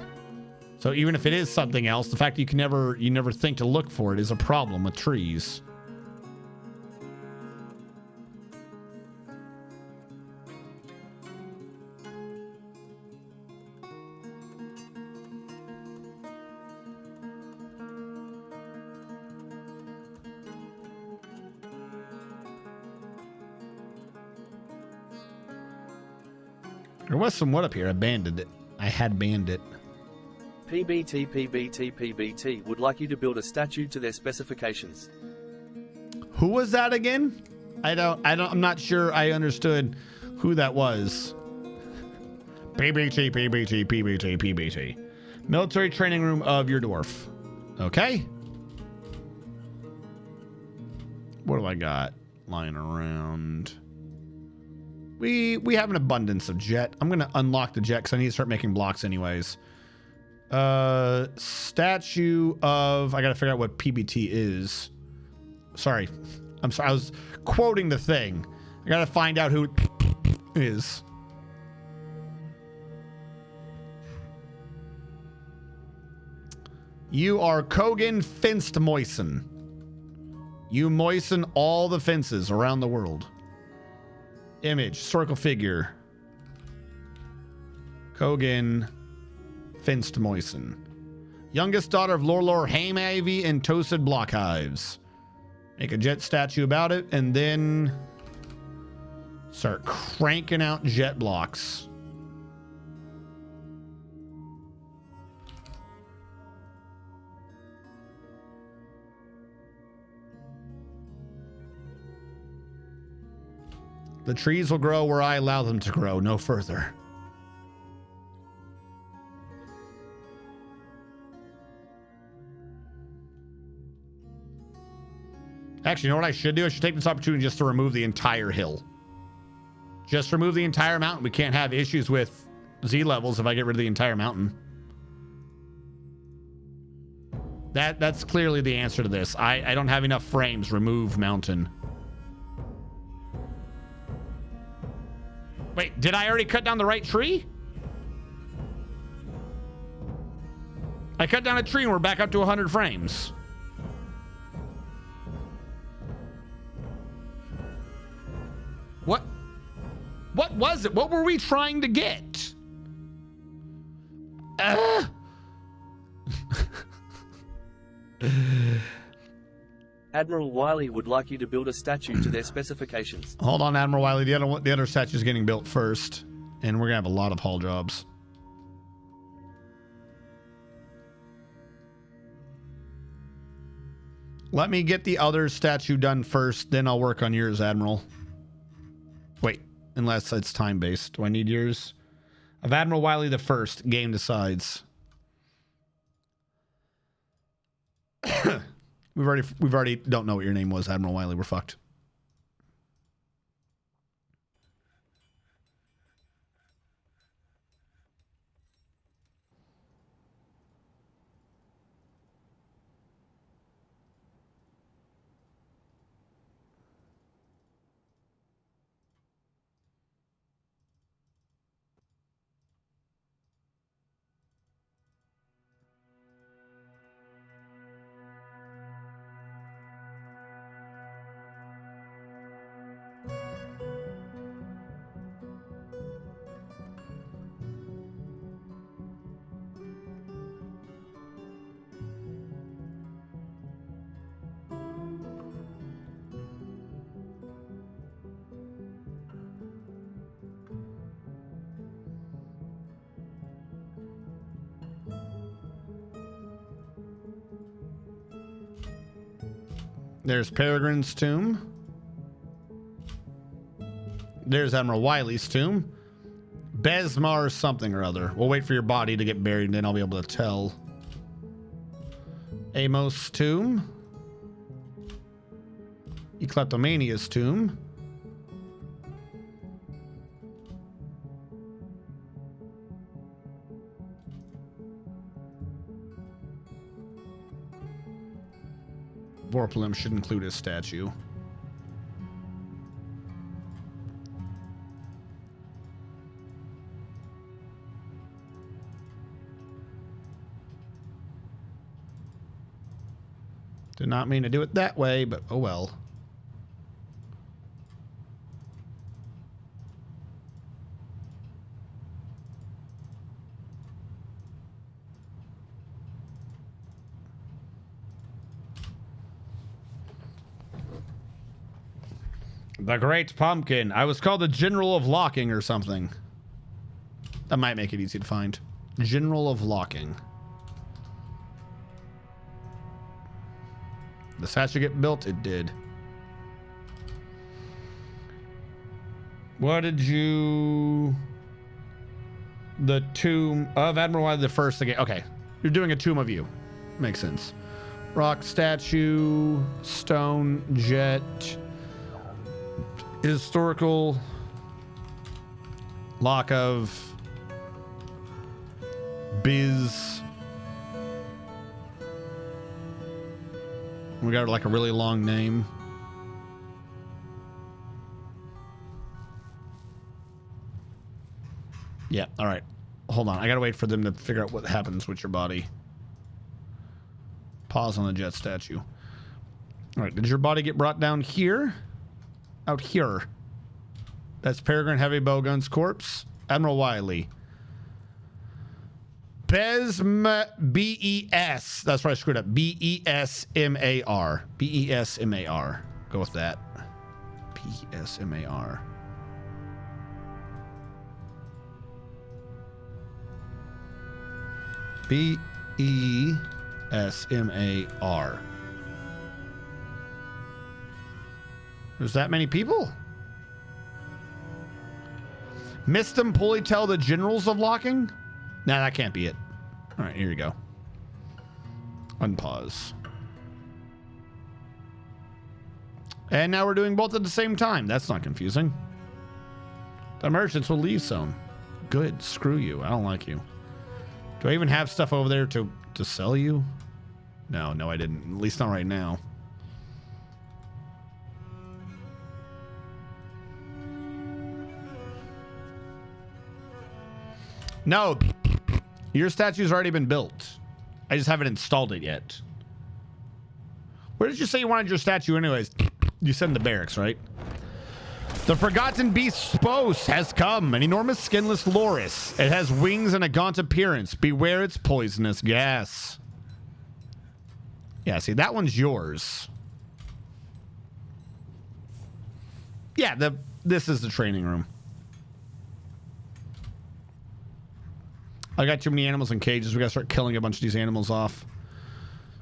A: So even if it is something else, the fact that you never think to look for it is a problem with trees. There was some wood up here. I banded it. I had banned it.
B: PBT would like you to build a statue to their specifications.
A: Who was that again? I'm not sure I understood who that was. PBT. Military training room of your dwarf. Okay. What do I got lying around? We have an abundance of jet. I'm going to unlock the jet because I need to start making blocks anyways. Statue of... I got to figure out what PBT is. Sorry. I'm sorry. I was quoting the thing. I got to find out who it is. You are Kogan Fenced Moisten. You moisten all the fences around the world. Image, historical figure. Kogan Fenced Moisten. Youngest daughter of Lorlor Haimavy and Toasted Block Hives. Make a jet statue about it, and then Start cranking out jet blocks. The trees will grow where I allow them to grow, no further. Actually, you know what I should do? I should take this opportunity just to remove the entire hill. Just remove the entire mountain. We can't have issues with Z levels if I get rid of the entire mountain. That's clearly the answer to this. I don't have enough frames. Remove mountain. Wait, did I already cut down the right tree? I cut down a tree and we're back up to 100 frames. What was it? What were we trying to get?
B: Admiral Wiley would like you to build a statue to their specifications.
A: Hold on, Admiral Wiley. The other statue is getting built first, and we're gonna have a lot of haul jobs. Let me get the other statue done first, then I'll work on yours, Admiral. Wait, unless it's time-based. Do I need yours? Of Admiral Wiley the First, game decides. We've already don't know what your name was, Admiral Wiley. We're fucked. There's Peregrine's tomb. There's Admiral Wiley's tomb. Besmar something or other. We'll wait for your body to get buried and then I'll be able to tell. Amos' tomb. Ecleptomania's tomb. Vorpalem should include his statue. Did not mean to do it that way, but oh well. The Great Pumpkin. I was called the General of Locking or something. That might make it easy to find. General of Locking. The statue get built? It did. What did you... The tomb of Admiral Wiley the First again. Okay. You're doing a tomb of you. Makes sense. Rock statue, stone, jet... Historical lock of biz. We got like a really long name. Yeah, all right. Hold on. I gotta wait for them to figure out what happens with your body. Pause on the jet statue. All right, did your body get brought down here? Out here. That's Peregrine Heavy Bowgun's corpse. Admiral Wiley. B-E-S. That's right, I screwed up. B-E-S-M-A-R. B-E-S-M-A-R. Go with that. B-E-S-M-A-R. B-E-S-M-A-R. There's that many people? Missed them pulley tell the generals of locking? Nah, that can't be it. All right, here you go. Unpause. And now we're doing both at the same time. That's not confusing. The merchants will leave soon. Good. Screw you. I don't like you. Do I even have stuff over there to sell you? No, I didn't. At least not right now. No. Your statue's already been built. I just haven't installed it yet. Where did you say you wanted your statue anyways? You said in the barracks, right? The Forgotten Beast Spos has come. An enormous skinless loris. It has wings and a gaunt appearance. Beware its poisonous gas. Yeah, see, that one's yours. Yeah, this is the training room. I got too many animals in cages. We gotta start killing a bunch of these animals off.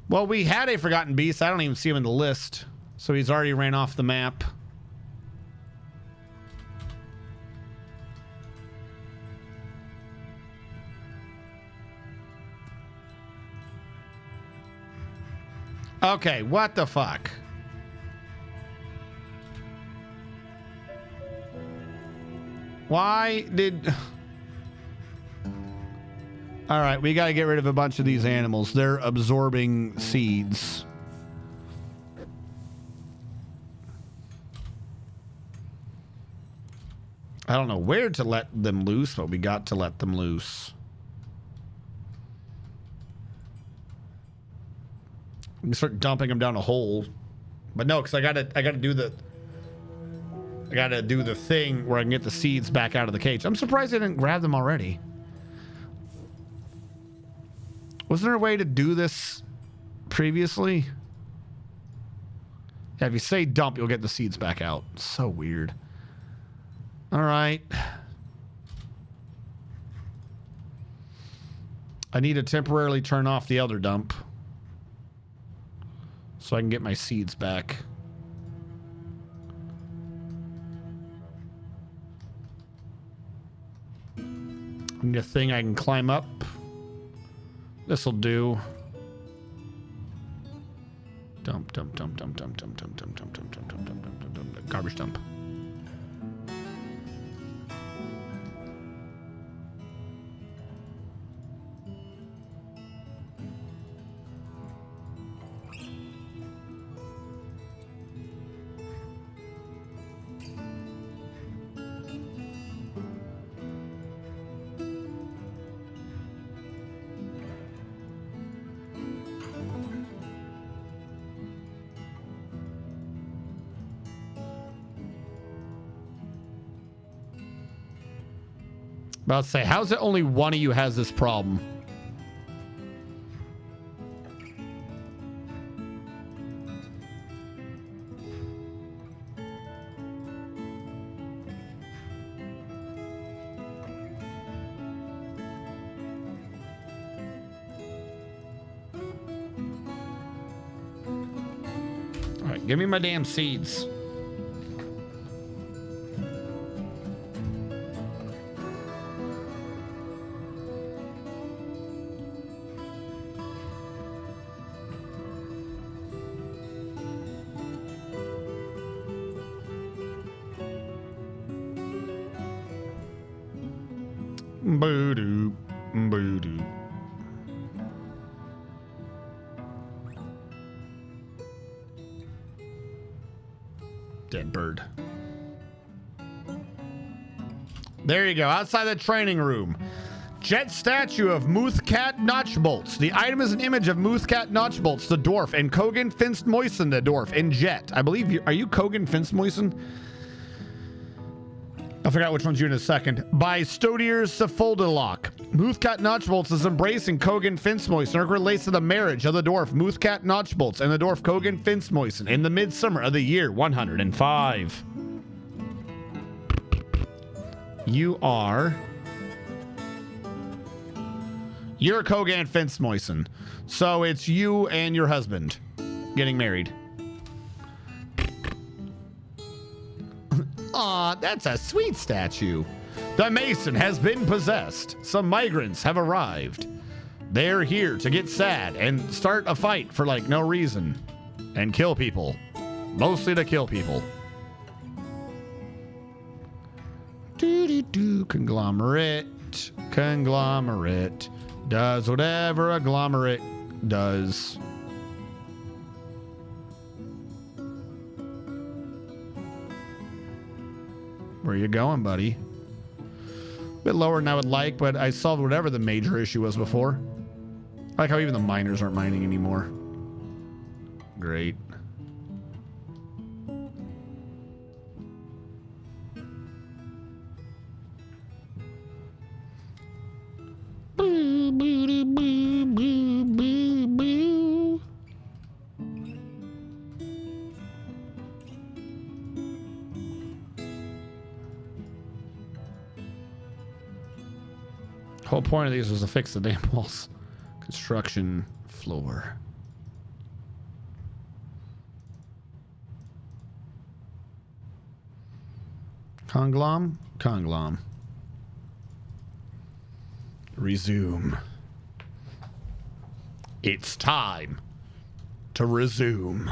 A: Well, we had a Forgotten Beast. I don't even see him in the list. So he's already ran off the map. Okay, what the fuck? Why did... All right, we got to get rid of a bunch of these animals. They're absorbing seeds. I don't know where to let them loose, but we got to let them loose. We can start dumping them down a hole. But no, because I gotta do the thing where I can get the seeds back out of the cage. I'm surprised I didn't grab them already. Was there a way to do this previously? Yeah, if you say dump, you'll get the seeds back out. So weird. All right. I need to temporarily turn off the elder dump so I can get my seeds back. I need a thing I can climb up. This'll do. Dump. Garbage dump. About to say, how's it only one of you has this problem? All right, give me my damn seeds. Boo-doo, boo-doo. Dead bird. There you go, outside the training room. Jet statue of Muthcat Notchbolts. The item is an image of Muthcat Notchbolts, the dwarf, and Kogan Finstmoisen, the dwarf, and Jet. I believe you, are you Kogan Finstmoisen? I forgot which one's you in a second. By Stodier Sepholdalock. Muthcat Notchbolts is embracing Kogan Finstmoisen. It relates to the marriage of the dwarf Muthcat Notchbolts and the dwarf Kogan Finstmoisen in the midsummer of the year 105. You are You're Kogan Fence-Moisen. So it's you and your husband getting married. Aw, that's a sweet statue. The Mason has been possessed. Some migrants have arrived. They're here to get sad and start a fight for like no reason. And kill people. Mostly to kill people. Do-do-do, conglomerate. Conglomerate. Does whatever a glomerate does. Where you going, buddy? A bit lower than I would like, but I solved whatever the major issue was before. I like how even the miners aren't mining anymore. Great. Boo, boo, boo, boo, boo, boo. Whole point of these was to fix the damn walls. Construction floor. Conglom. Resume. It's time to resume.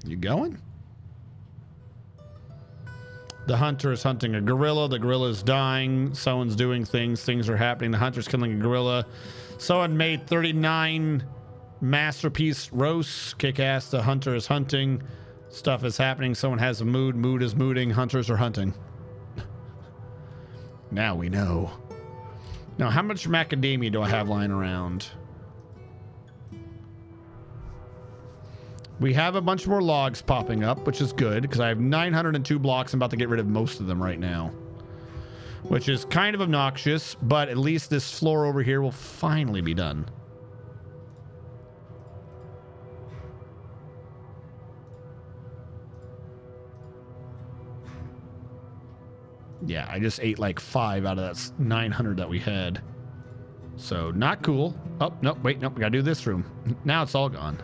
A: You going? The hunter is hunting a gorilla. The gorilla is dying. Someone's doing things. Things are happening. The hunter's killing a gorilla. Someone made 39 masterpiece roasts. Kick ass. The hunter is hunting. Stuff is happening. Someone has a mood. Mood is mooding. Hunters are hunting. Now we know. Now, how much macadamia do I have lying around? We have a bunch more logs popping up, which is good because I have 902 blocks. I'm about to get rid of most of them right now, which is kind of obnoxious, but at least this floor over here will finally be done. Yeah, I just ate like 5 out of that 900 that we had. So not cool. Oh, no, wait, no, we gotta do this room. Now it's all gone.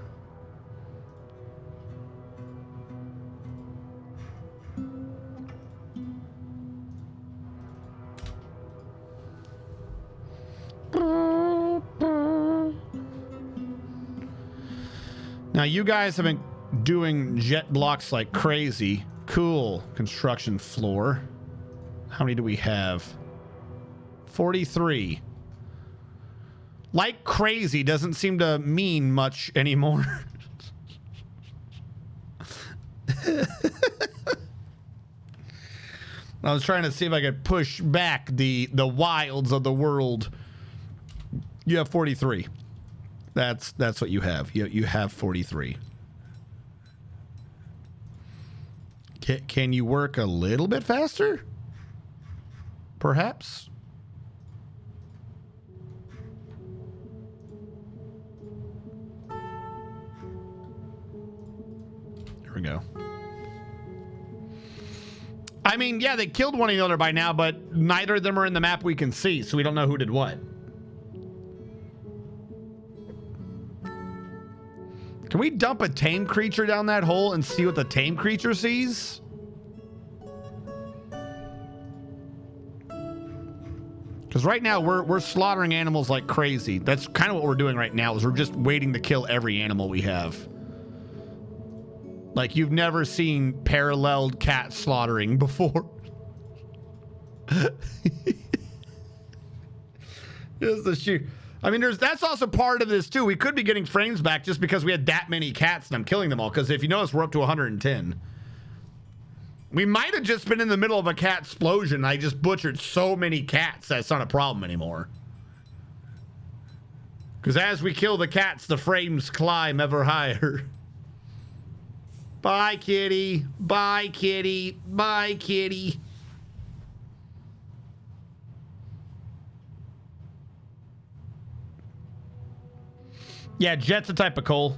A: Now you guys have been doing jet blocks like crazy. Cool. Construction floor. How many do we have? 43. Like crazy doesn't seem to mean much anymore. I was trying to see if I could push back the wilds of the world. You have 43. That's what you have. You have 43. Can you work a little bit faster? Perhaps. Here we go. I mean, yeah, they killed one another by now, but neither of them are in the map we can see, so we don't know who did what. Can we dump a tame creature down that hole and see what the tame creature sees? Because right now we're slaughtering animals like crazy. That's kind of what we're doing right now, is we're just waiting to kill every animal we have. Like you've never seen paralleled cat slaughtering before. Just the sheer. I mean, that's also part of this too. We could be getting frames back just because we had that many cats and I'm killing them all. Because if you notice, we're up to 110. We might have just been in the middle of a cat explosion. I just butchered so many cats that's not a problem anymore. Because as we kill the cats, the frames climb ever higher. Bye, kitty. Bye, kitty. Bye, kitty. Yeah, jet's a type of coal.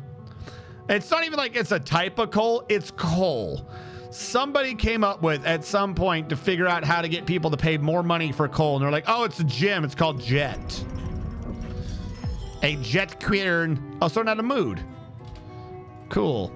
A: It's not even like it's a type of coal, it's coal. Somebody came up with at some point to figure out how to get people to pay more money for coal. And they're like, oh, it's a gem. It's called jet. A jet quern. Also not a mood. Cool.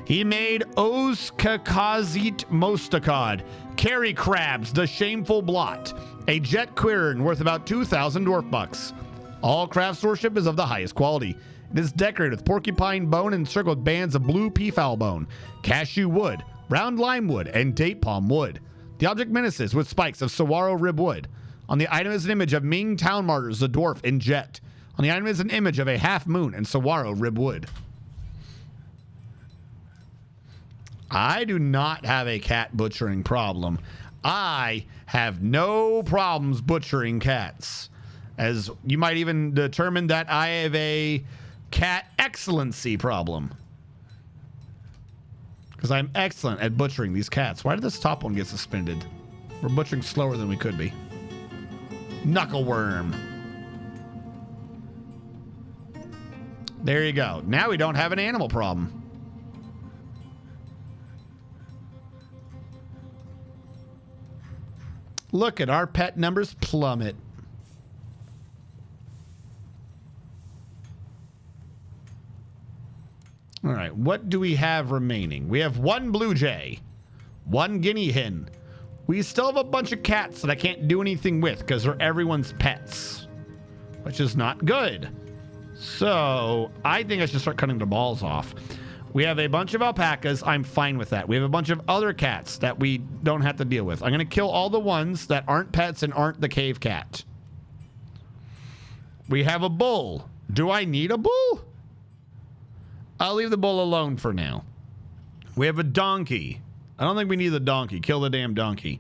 A: He made Oskakazit Mostakad. Carry crabs, the shameful blot. A jet quern worth about 2,000 dwarf bucks. All craftsmanship is of the highest quality. It is decorated with porcupine bone and encircled with bands of blue peafowl bone, cashew wood, round lime wood, and date palm wood. The object menaces with spikes of saguaro rib wood. On the item is an image of Ming town martyrs, the dwarf in jet. On the item is an image of a half moon and saguaro rib wood. I do not have a cat butchering problem. I have no problems butchering cats. As you might even determine that I have a cat excellency problem. Because I'm excellent at butchering these cats. Why did this top one get suspended? We're butchering slower than we could be. Knuckleworm. There you go. Now we don't have an animal problem. Look at our pet numbers plummet. All right, what do we have remaining? We have one blue jay, one guinea hen. We still have a bunch of cats that I can't do anything with because they're everyone's pets, which is not good. So I think I should start cutting the balls off. We have a bunch of alpacas. I'm fine with that. We have a bunch of other cats that we don't have to deal with. I'm going to kill all the ones that aren't pets and aren't the cave cat. We have a bull. Do I need a bull? I'll leave the bull alone for now. We have a donkey. I don't think we need the donkey. Kill the damn donkey.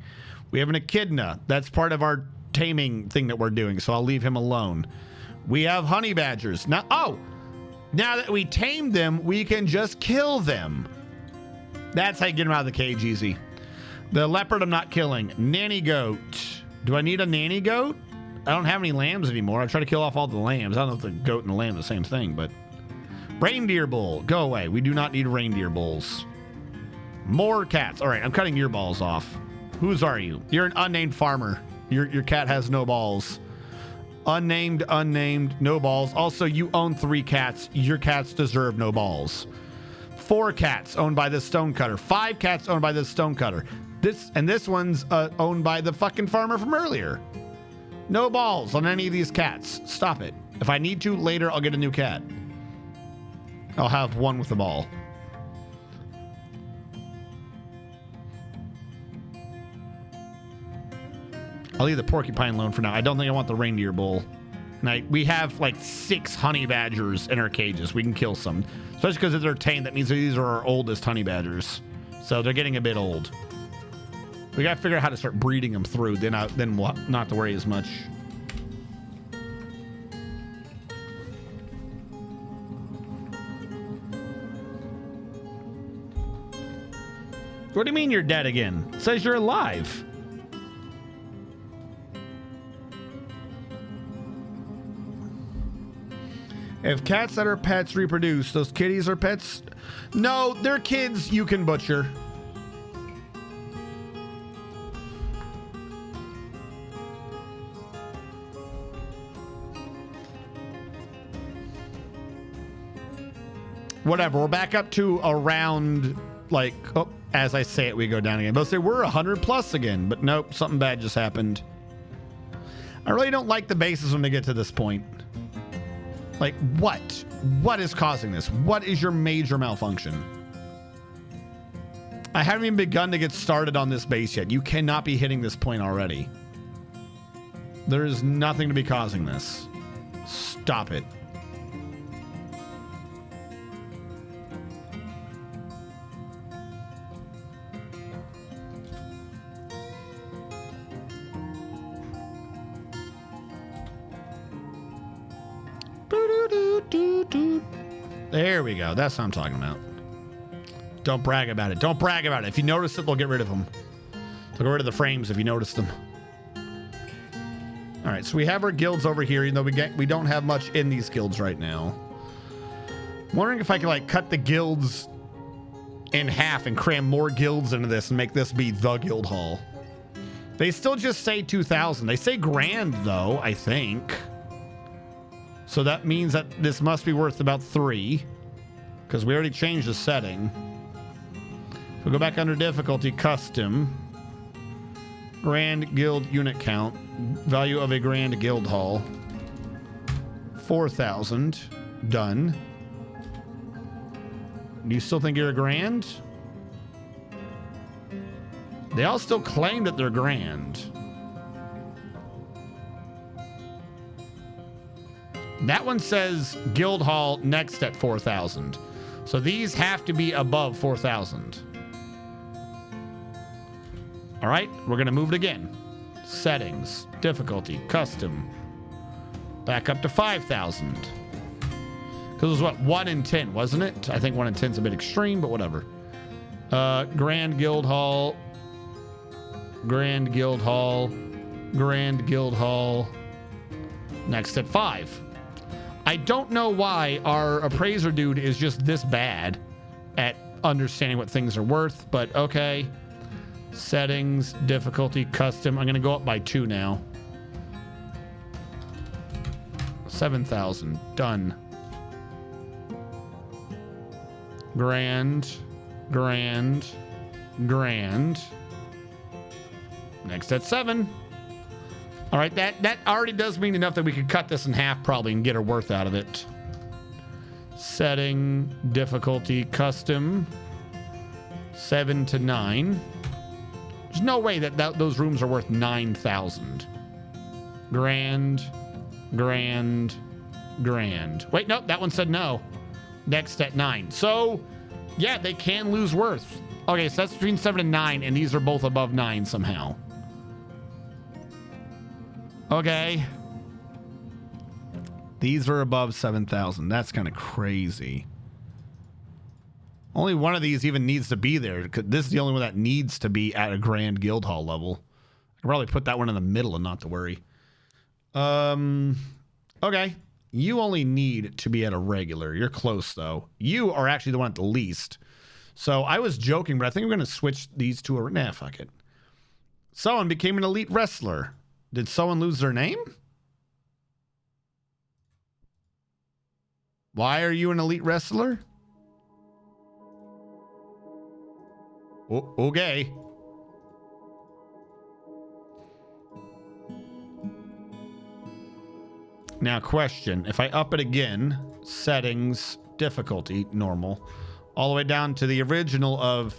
A: We have an echidna. That's part of our taming thing that we're doing, so I'll leave him alone. We have honey badgers. Now that we tamed them, we can just kill them. That's how you get them out of the cage easy. The leopard I'm not killing. Nanny goat. Do I need a nanny goat? I don't have any lambs anymore. I try to kill off all the lambs. I don't know if the goat and the lamb are the same thing, but... Reindeer bull. Go away. We do not need reindeer bulls. More cats. All right, I'm cutting your balls off. Whose are you? You're an unnamed farmer. Your cat has no balls. Unnamed, no balls. Also, you own 3 cats. Your cats deserve no balls. 4 cats owned by this stonecutter. 5 cats owned by this stonecutter. This one's owned by the fucking farmer from earlier. No balls on any of these cats. Stop it. If I need to, later I'll get a new cat. I'll have one with a ball. I'll leave the porcupine alone for now. I don't think I want the reindeer bull. And we have like 6 honey badgers in our cages. We can kill some. Especially because if they're tame, that means these are our oldest honey badgers. So they're getting a bit old. We got to figure out how to start breeding them through. Then we'll not have to worry as much. What do you mean you're dead again? It says you're alive. If cats that are pets reproduce, those kitties are pets? No, they're kids you can butcher. Whatever, we're back up to around, like, oh, as I say it, we go down again. They'll say we're 100 plus again, but nope, something bad just happened. I really don't like the bases when they get to this point. Like, what? What is causing this? What is your major malfunction? I haven't even begun to get started on this base yet. You cannot be hitting this point already. There is nothing to be causing this. Stop it. There we go. That's what I'm talking about. Don't brag about it. Don't brag about it. If you notice it, they'll get rid of them. They'll get rid of the frames if you notice them. All right, so we have our guilds over here, even though we don't have much in these guilds right now. I'm wondering if I can like cut the guilds in half and cram more guilds into this and make this be the guild hall. They still just say 2,000. They say grand though, I think. So that means that this must be worth about 3 because we already changed the setting. If we go back under difficulty, custom, grand guild unit count, value of a grand guild hall, 4,000, done. Do you still think you're a grand? They all still claim that they're grand. That one says guild hall next at 4,000. So these have to be above 4,000. All right, we're going to move it again. Settings, difficulty, custom. Back up to 5,000. Because it was what, 1 in 10, wasn't it? I think 1 in 10 is a bit extreme, but whatever. Grand Guild Hall. Grand Guild Hall. Grand Guild Hall. Next at 5. I don't know why our appraiser dude is just this bad at understanding what things are worth, but okay. Settings, difficulty, custom. I'm going to go up by 2 now. 7,000. Done. Grand, grand, grand. Next at 7. All right, that already does mean enough that we could cut this in half probably and get our worth out of it. Setting, difficulty, custom. 7 to 9. There's no way that those rooms are worth 9,000. Grand, grand, grand. Wait, nope, that one said no. Next at 9. So, yeah, they can lose worth. Okay, so that's between 7 and 9, and these are both above 9 somehow. Okay. These are above 7,000. That's kind of crazy. Only one of these even needs to be there. This is the only one that needs to be at a grand guild hall level. I can probably put that one in the middle and not to worry. Okay. You only need to be at a regular. You're close, though. You are actually the one at the least. So I was joking, but I think we're going to switch these two around. Nah, fuck it. Someone became an elite wrestler. Did someone lose their name? Why are you an elite wrestler? Okay. Now, question. If I up it again, settings, difficulty, normal, all the way down to the original of,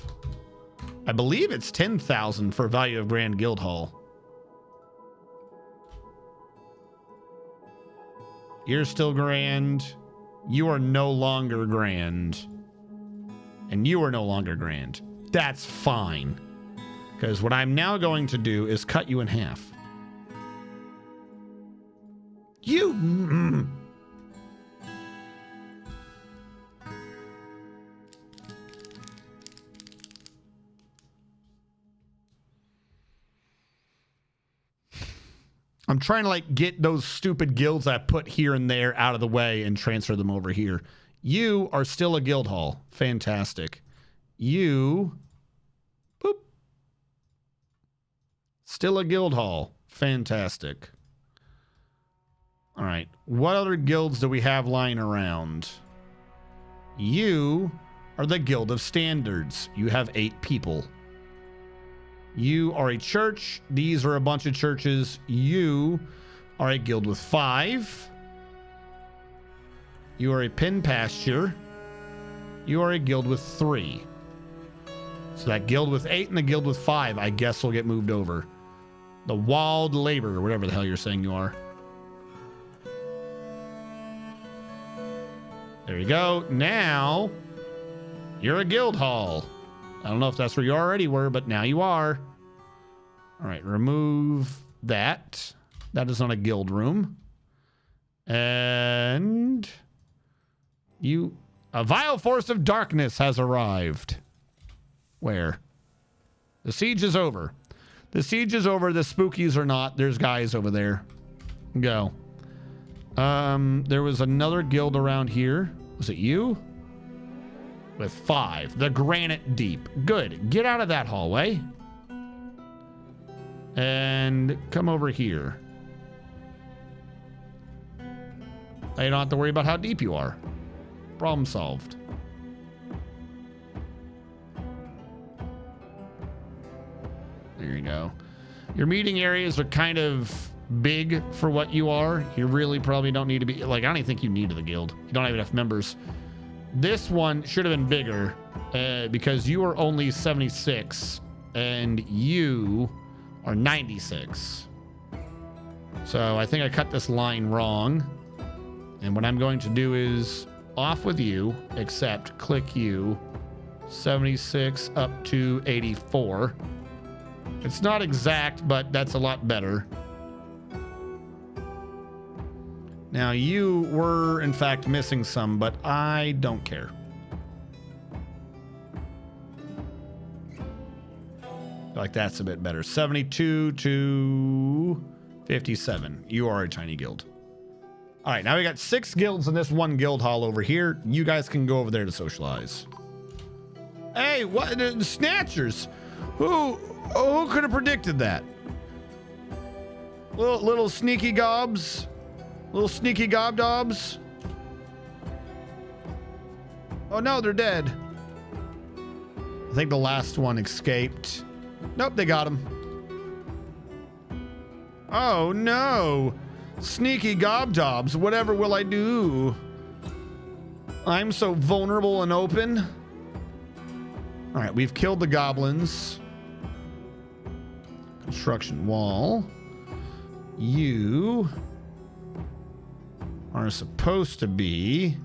A: I believe it's 10,000 for value of Grand Guild Hall. You're still grand. You are no longer grand. And you are no longer grand. That's fine. Because what I'm now going to do is cut you in half. You... I'm trying to like get those stupid guilds I put here and there out of the way and transfer them over here. You are still a guild hall. Fantastic. You... Boop. Still a guild hall. Fantastic. All right. What other guilds do we have lying around? You are the Guild of Standards. You have 8 people. You are a church. These are a bunch of churches. You are a guild with 5. You are a pin pasture. You are a guild with 3. So that guild with 8 and the guild with 5, I guess, will get moved over. The Wild Labor, or whatever the hell you're saying you are. There you go. Now, you're a guild hall. I don't know if that's where you already were, but now you are. All right, remove that. That is not a guild room. And you... A vile force of darkness has arrived. Where? The siege is over. The siege is over. The spookies are not. There's guys over there. Go. There was another guild around here. Was it you? With 5. The granite deep. Good. Get out of that hallway. And come over here. Now you don't have to worry about how deep you are. Problem solved. There you go. Your meeting areas are kind of big for what you are. You really probably don't need to be, like, I don't even think you need the guild. You don't have enough members. This one should have been bigger because you are only 76 and you are 96. So I think I cut this line wrong. And what I'm going to do is off with you, except click you, 76 up to 84. It's not exact, but that's a lot better. Now, you were, in fact, missing some, but I don't care. Like, that's a bit better. 72 to 57. You are a tiny guild. All right, now we got 6 guilds in this one guild hall over here. You guys can go over there to socialize. Hey, what? The Snatchers. Who could have predicted that? Little sneaky gobs. Little sneaky gobdobs. Oh no, they're dead. I think the last one escaped. Nope, they got him. Oh no. Sneaky gobdobs, whatever will I do? I'm so vulnerable and open. All right, we've killed the goblins. Construction wall. You are supposed to be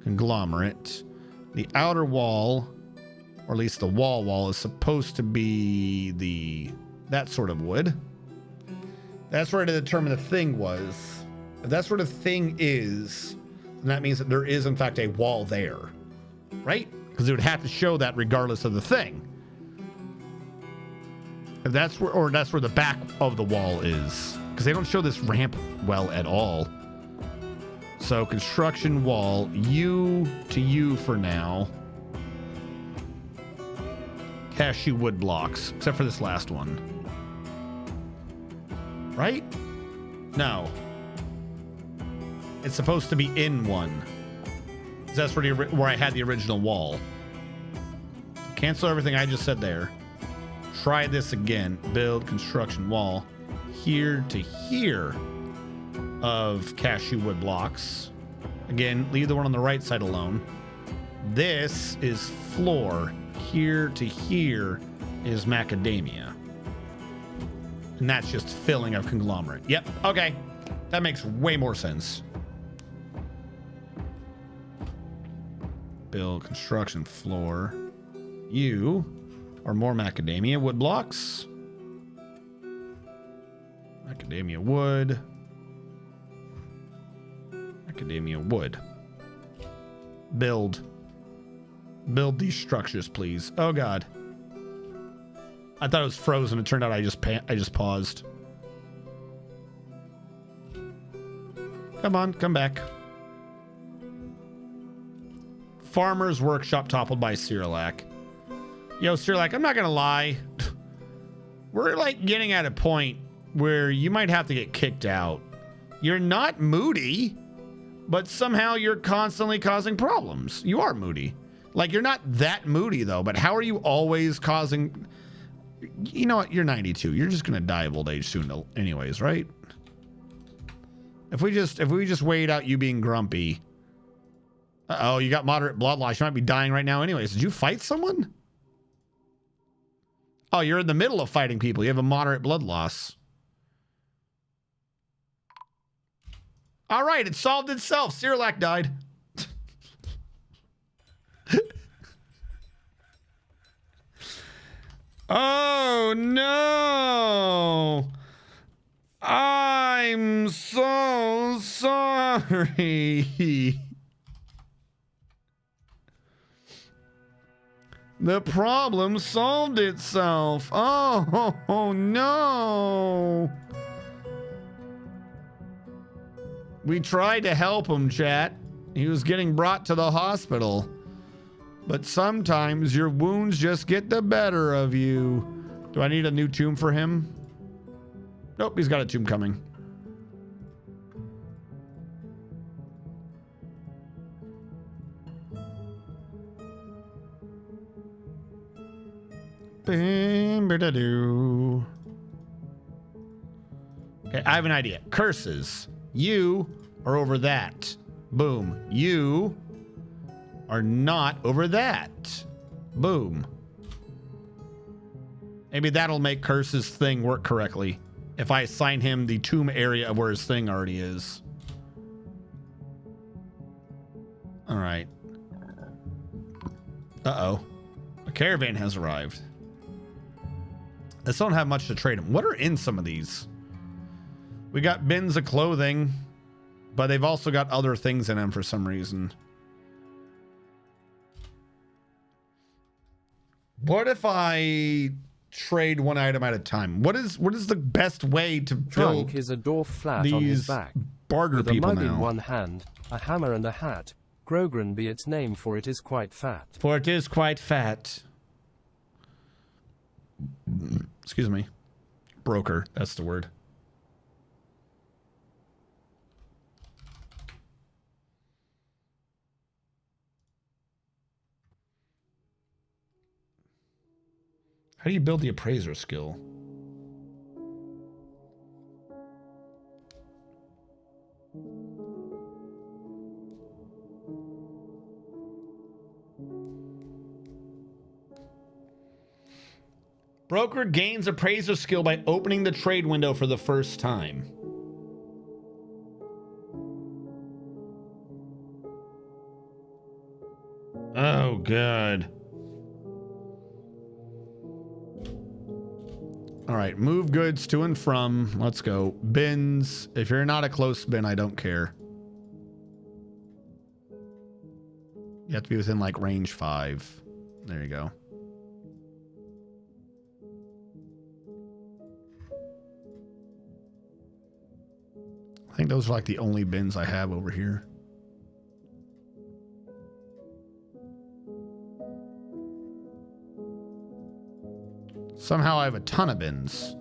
A: conglomerate. The outer wall, or at least the wall is supposed to be that sort of wood. That's where to determine the thing was. If that's where the thing is, then that means that there is in fact a wall there, right? Because it would have to show that regardless of the thing. If that's where, or that's where the back of the wall is, because they don't show this ramp well at all. So construction wall, you to you for now. Cashew wood blocks, except for this last one. Right? No. It's supposed to be in one. That's where I had the original wall. Cancel everything I just said there. Try this again. Build construction wall. Here to here of cashew wood blocks. Again, leave the one on the right side alone. This is floor. Here to here is macadamia. And that's just filling of conglomerate. Yep, okay. That makes way more sense. Build construction floor. You are more macadamia wood blocks. Macadamia wood. Macadamia wood. Build these structures, please. Oh God. I thought it was frozen. It turned out I just paused. Come on, come back. Farmer's workshop toppled by Cyrillac. Yo, Cyrillac, I'm not gonna lie. We're like getting at a point where you might have to get kicked out. You're not moody, but somehow you're constantly causing problems. You are moody. Like, you're not that moody though, but how are you always causing... You know what? You're 92. You're just gonna die of old age soon anyways, right? If we just wait out you being grumpy. Uh-oh, you got moderate blood loss. You might be dying right now anyways. Did you fight someone? Oh, you're in the middle of fighting people. You have a moderate blood loss. All right, it solved itself. Cyrillac died. Oh, no. I'm so sorry. The problem solved itself. Oh, no. We tried to help him, chat. He was getting brought to the hospital. But sometimes your wounds just get the better of you. Do I need a new tomb for him? Nope, he's got a tomb coming. Okay, I have an idea. Curses. You are over that. Boom. You are not over that. Boom. Maybe that'll make Curse's thing work correctly. If I assign him the tomb area of where his thing already is. All right. Uh-oh. A caravan has arrived. I still don't have much to trade him. What are in some of these? We got bins of clothing, but they've also got other things in them for some reason. What if I trade one item at a time? What is the best way to build
P: Trunk is a dwarf flat on his back,
A: barter
P: with
A: people
P: a mug
A: now?
P: in one hand, a hammer and a hat. Grogran be its name, for it is quite fat.
A: For it is quite fat. Excuse me. Broker, that's the word. How do you build the appraiser skill? Broker gains appraiser skill by opening the trade window for the first time. Oh, God. All right, move goods to and from. Let's go. Bins. If you're not a close bin, I don't care. You have to be within like range 5. There you go. I think those are like the only bins I have over here. Somehow I have a ton of bins.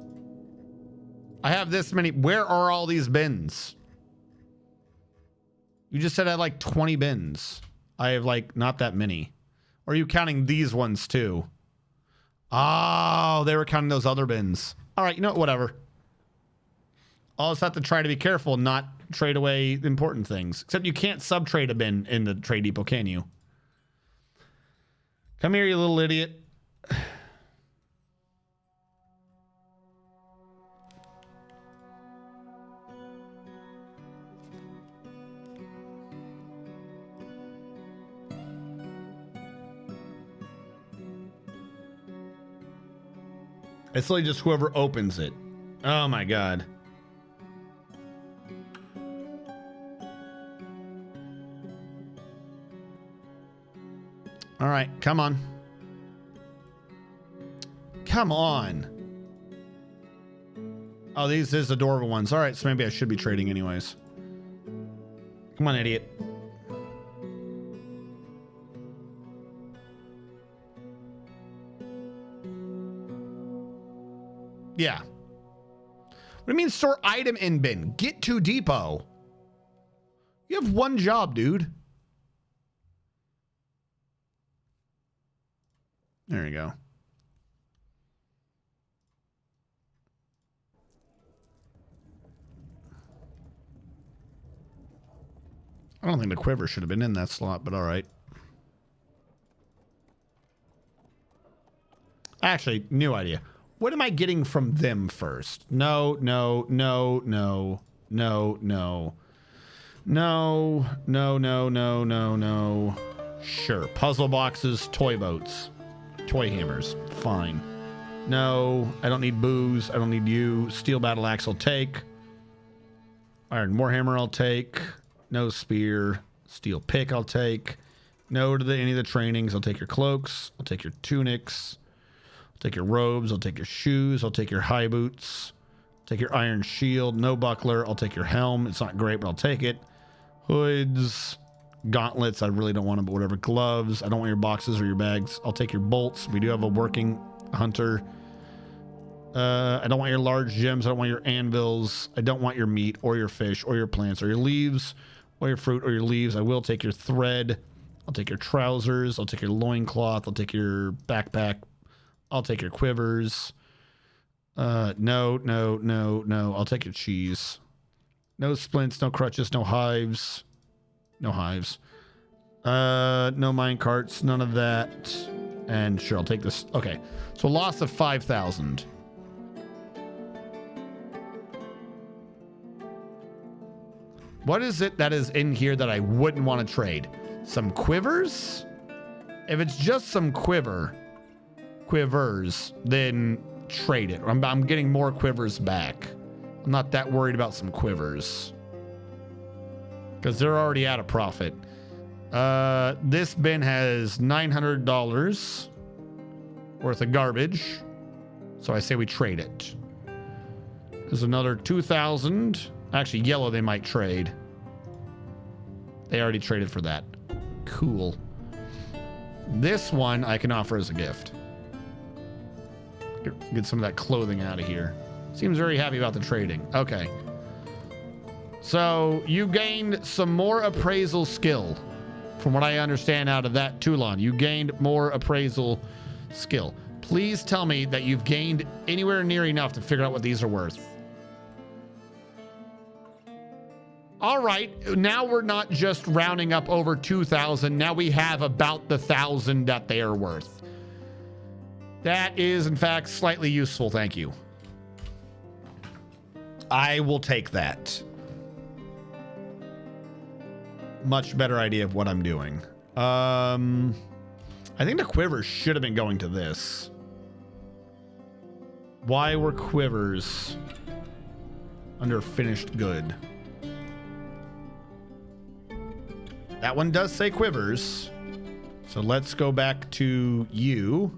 A: I have this many. Where are all these bins? You just said I had like 20 bins. I have like not that many. Or are you counting these ones too? Oh, they were counting those other bins. All right, you know what? Whatever. I'll just have to try to be careful and not trade away important things. Except you can't sub-trade a bin in the trade depot, can you? Come here, you little idiot. It's really just whoever opens it. Oh my God. All right, come on. Come on. Oh, these is the dwarven ones. All right, so maybe I should be trading anyways. Come on, idiot. Yeah. What do you mean store item in bin? Get to depot. You have one job, dude. There you go. I don't think the quiver should have been in that slot, but all right. Actually, new idea. What am I getting from them first? No, no, no, no, no, no. No, no, no, no, no, no. Sure. Puzzle boxes, toy boats. Toy hammers. Fine. No, I don't need booze. I don't need you. Steel battle axe I'll take. Iron warhammer I'll take. No spear. Steel pick I'll take. No to any of the trainings. I'll take your cloaks. I'll take your tunics. I'll take your robes. I'll take your shoes. I'll take your high boots. I'll take your iron shield. No buckler. I'll take your helm. It's not great, but I'll take it. Hoods. Gauntlets, I really don't want them, but whatever. Gloves, I don't want your boxes or your bags. I'll take your bolts. We do have a working hunter. I don't want your large gems. I don't want your anvils. I don't want your meat or your fish or your plants or your leaves or your fruit or your leaves. I will take your thread. I'll take your trousers. I'll take your loincloth. I'll take your backpack. I'll take your quivers. No. I'll take your cheese. No splints, no crutches, no hives. No hives. No mine carts, none of that. And sure, I'll take this. Okay. So a loss of 5,000. What is it that is in here that I wouldn't want to trade? Some quivers? If it's just some quivers, then trade it. I'm getting more quivers back. I'm not that worried about some quivers, because they're already at a profit. This bin has $900 worth of garbage, so I say we trade it. There's another 2,000. Actually, yellow they might trade. They already traded for that. Cool. This one I can offer as a gift. Get some of that clothing out of here. Seems very happy about the trading. Okay. So you gained some more appraisal skill. From what I understand out of that, Toulon, you gained more appraisal skill. Please tell me that you've gained anywhere near enough to figure out what these are worth. All right, now we're not just rounding up over 2,000. Now we have about the 1,000 that they are worth. That is, in fact, slightly useful. Thank you. I will take that. Much better idea of what I'm doing. I think the quivers should have been going to this. Why were quivers under finished good? That one does say quivers. So let's go back to you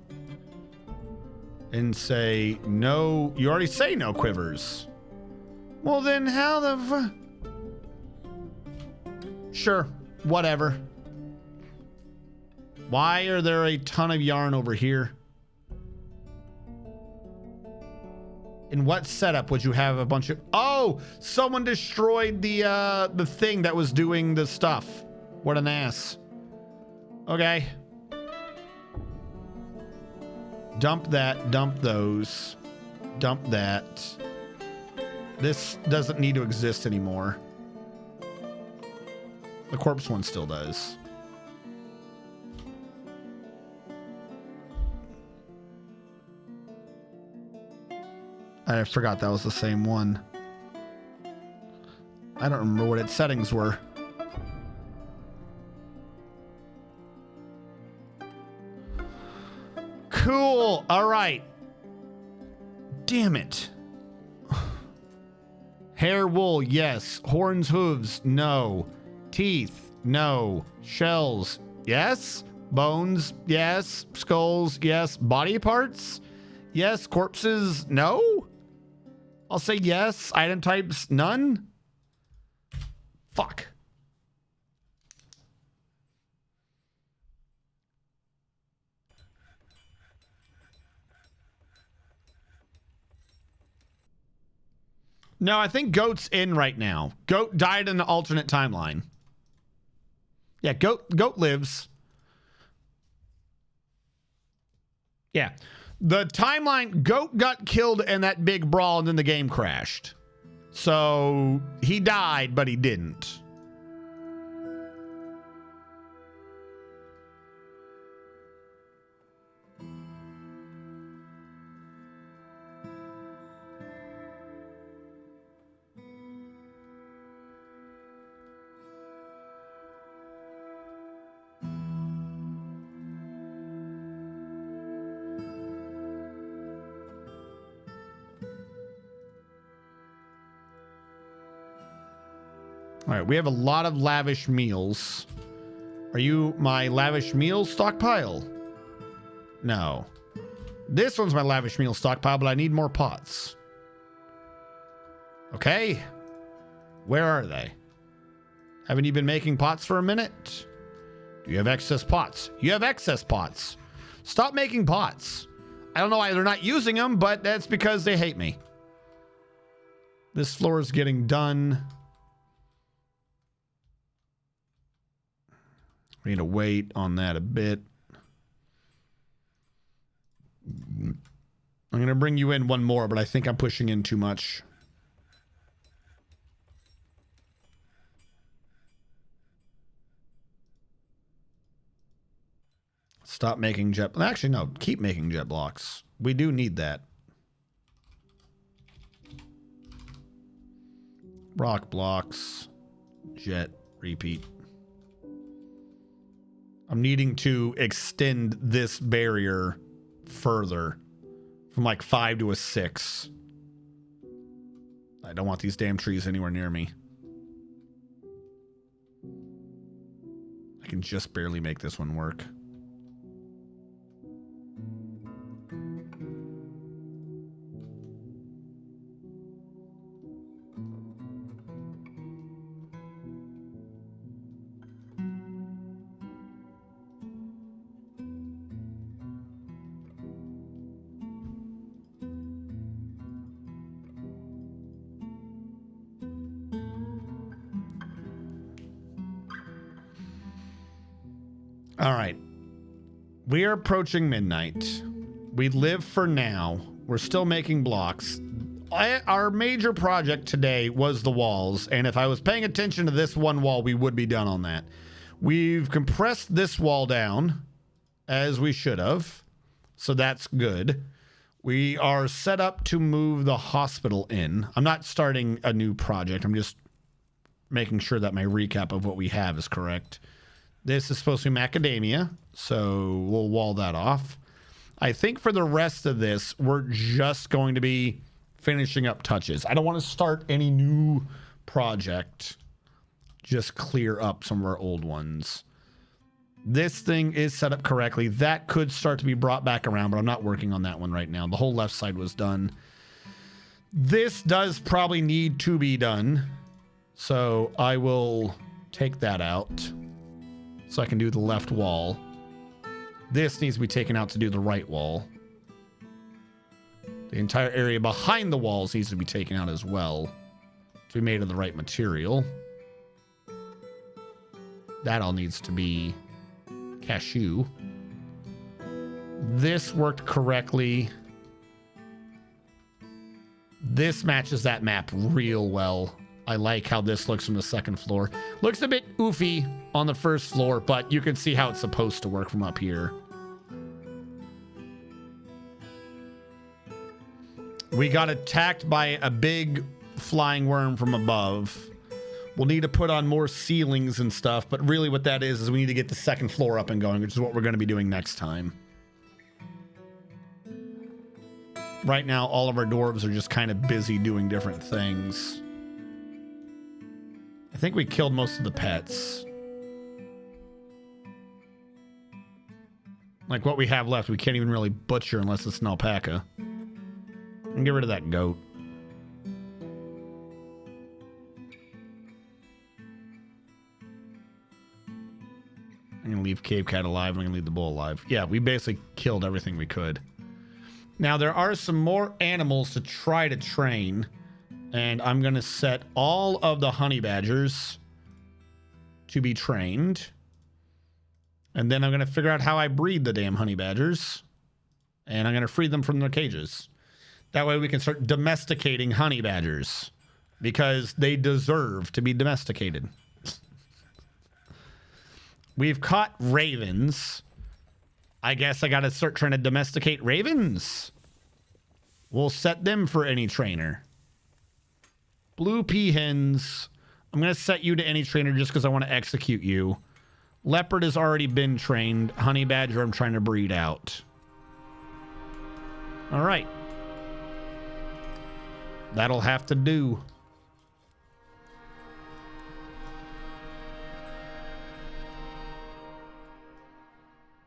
A: and say no. You already say no quivers. Well, then how the sure, whatever. Why are there a ton of yarn over here? In what setup would you have a bunch of... Oh, someone destroyed the thing that was doing the stuff. What an ass. Okay. Dump that. Dump those. Dump that. This doesn't need to exist anymore. The corpse one still does. I forgot that was the same one. I don't remember what its settings were. Cool. All right. Damn it. Hair, wool, yes. Horns, hooves, no. Teeth, no. Shells, yes. Bones, yes. Skulls, yes. Body parts, yes. Corpses, no. I'll say yes. Item types, none. Fuck. No, I think Goat's in right now. Goat died in the alternate timeline. Yeah, Goat lives. Yeah. The timeline, Goat got killed in that big brawl and then the game crashed. So he died, but he didn't. All right, we have a lot of lavish meals. Are you my lavish meal stockpile? No. This one's my lavish meal stockpile, but I need more pots. Okay. Where are they? Haven't you been making pots for a minute? Do you have excess pots? You have excess pots. Stop making pots. I don't know why they're not using them, but that's because they hate me. This floor is getting done. We need to wait on that a bit. I'm going to bring you in one more, but I think I'm pushing in too much. Stop making jet... Actually, no. Keep making jet blocks. We do need that. Rock blocks. Jet. Repeat. I'm needing to extend this barrier further. From like 5 to a 6. I don't want these damn trees anywhere near me. I can just barely make this one work. All right. We are approaching midnight. We live for now. We're still making blocks. Our major project today was the walls, and if I was paying attention to this one wall, we would be done on that. We've compressed this wall down, as we should have, so that's good. We are set up to move the hospital in. I'm not starting a new project. I'm just making sure that my recap of what we have is correct. This is supposed to be macadamia, so we'll wall that off. I think for the rest of this, we're just going to be finishing up touches. I don't want to start any new project. Just clear up some of our old ones. This thing is set up correctly. That could start to be brought back around, but I'm not working on that one right now. The whole left side was done. This does probably need to be done, so I will take that out. So I can do the left wall. This needs to be taken out to do the right wall. The entire area behind the walls needs to be taken out as well to be made of the right material. That all needs to be cashew. This worked correctly. This matches that map real well. I like how this looks from the second floor. Looks a bit oofy on the first floor, but you can see how it's supposed to work from up here. We got attacked by a big flying worm from above. We'll need to put on more ceilings and stuff, but really what that is we need to get the second floor up and going, which is what we're going to be doing next time. Right now, all of our dwarves are just kind of busy doing different things. I think we killed most of the pets. Like what we have left, we can't even really butcher unless it's an alpaca. And get rid of that goat. I'm gonna leave Cave Cat alive. I'm gonna leave the bull alive. Yeah, we basically killed everything we could. Now there are some more animals to try to train. And I'm going to set all of the honey badgers to be trained. And then I'm going to figure out how I breed the damn honey badgers. And I'm going to free them from their cages. That way we can start domesticating honey badgers. Because they deserve to be domesticated. We've caught ravens. I guess I got to start trying to domesticate ravens. We'll set them for any trainer. Blue peahens. I'm going to set you to any trainer just because I want to execute you. Leopard has already been trained. Honey badger I'm trying to breed out. All right. That'll have to do.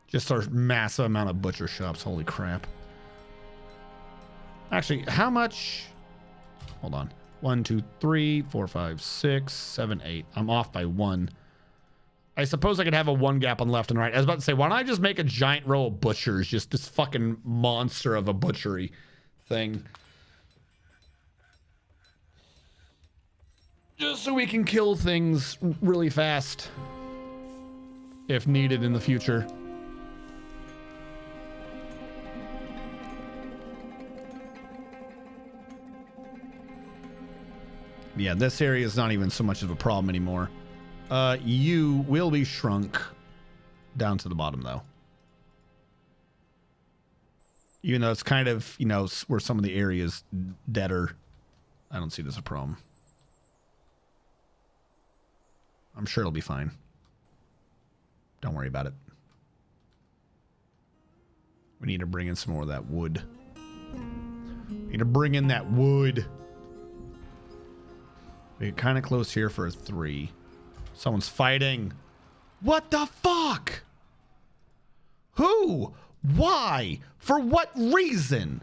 A: Just our massive amount of butcher shops. Holy crap. Actually, how much... Hold on. 1, 2, 3, 4, 5, 6, 7, 8. I'm off by 1. I suppose I could have a 1 gap on left and right. I was about to say, why don't I just make a giant row of butchers? Just this fucking monster of a butchery thing. Just so we can kill things really fast. If needed in the future. Yeah, this area is not even so much of a problem anymore. You will be shrunk down to the bottom, though. Even though it's kind of, you know, where some of the areas deader, I don't see it as a problem. I'm sure it'll be fine. Don't worry about it. We need to bring in some more of that wood. We need to bring in that wood. We get kind of close here for a 3. Someone's fighting. What the fuck? Who? Why? For what reason?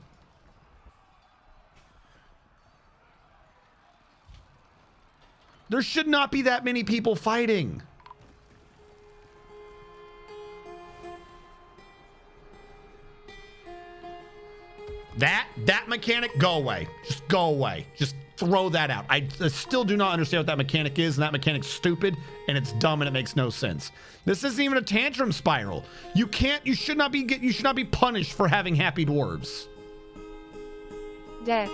A: There should not be that many people fighting. That mechanic, go away. Just go away. Just throw that out. I still do not understand what that mechanic is, and that mechanic's stupid, and it's dumb, and it makes no sense. This isn't even a tantrum spiral. You should not be punished for having happy dwarves.
G: Death.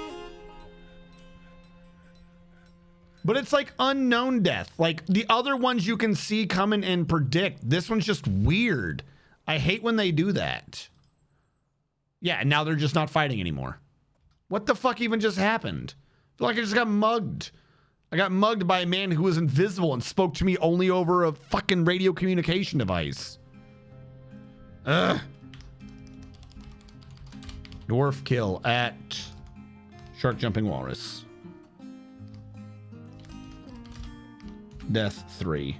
A: But it's like unknown death. Like the other ones you can see coming and predict. This one's just weird. I hate when they do that. Yeah, and now they're just not fighting anymore. What the fuck even just happened? I feel like I just got mugged. I got mugged by a man who was invisible and spoke to me only over a fucking radio communication device. Ugh. Dwarf kill at Shark Jumping Walrus. Death 3.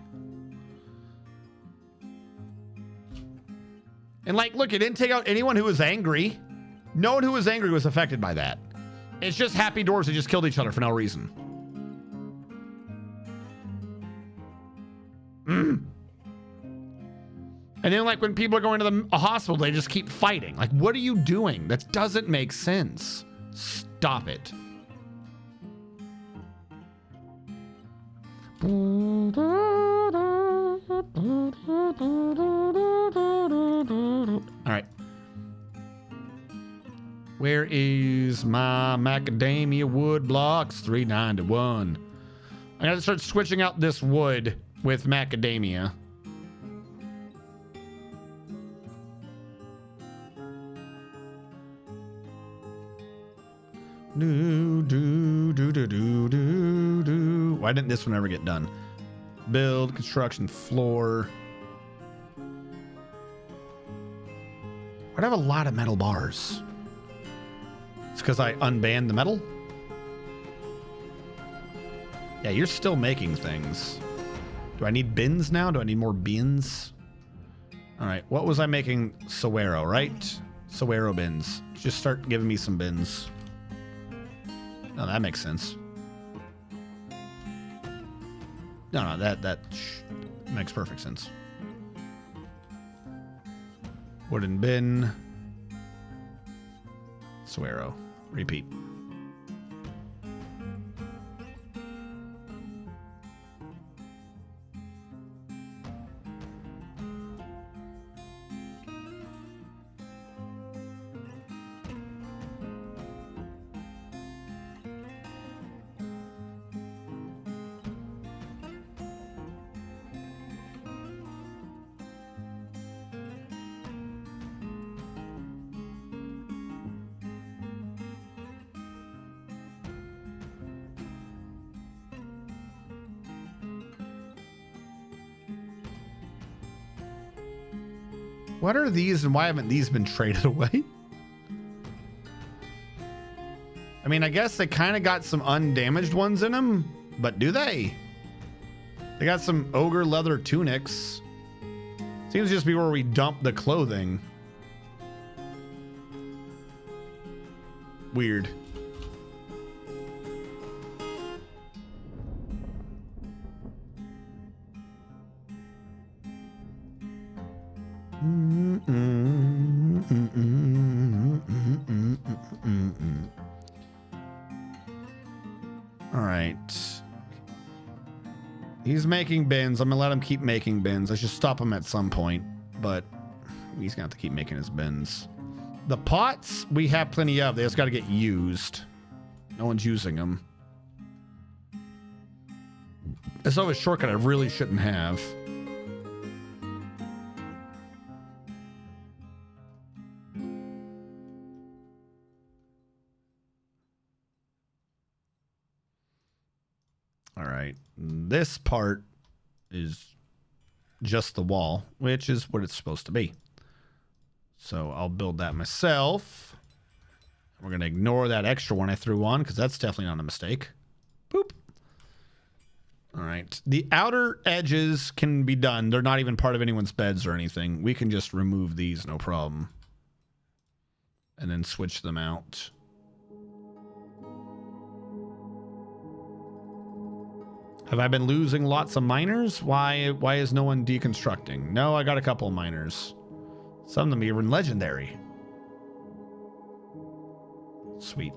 A: And like, look, it didn't take out anyone who was angry. No one who was angry was affected by that. It's just happy dwarves that just killed each other for no reason. And then like when people are going to a hospital, they just keep fighting. Like, what are you doing? That doesn't make sense. Stop it. All right. Where is my macadamia wood blocks? 391. I gotta start switching out this wood with macadamia. Why didn't this one ever get done? Build, construction, floor. Why'd I have a lot of metal bars? It's because I unbanned the metal? Yeah, you're still making things. Do I need bins now? Do I need more bins? All right, what was I making? Sowero, right? Sowero bins. Just start giving me some bins. No, that makes sense. No, that makes perfect sense. Wooden bin. Sowero. Repeat. What are these and why haven't these been traded away? I mean, I guess they kind of got some undamaged ones in them, but do they? They got some ogre leather tunics. Seems to just be where we dump the clothing. All right. He's making bins. I'm gonna let him keep making bins. I should stop him at some point, but he's gonna have to keep making his bins. The pots we have plenty of. They just got to get used. No one's using them. It's always a shortcut I really shouldn't have. All right. This part is just the wall, which is what it's supposed to be. So I'll build that myself. We're going to ignore that extra one I threw on because that's definitely not a mistake. Boop. All right. The outer edges can be done. They're not even part of anyone's beds or anything. We can just remove these, no problem. And then switch them out. Have I been losing lots of miners? Why is no one deconstructing? No, I got a couple of miners. Some of them even legendary. Sweet.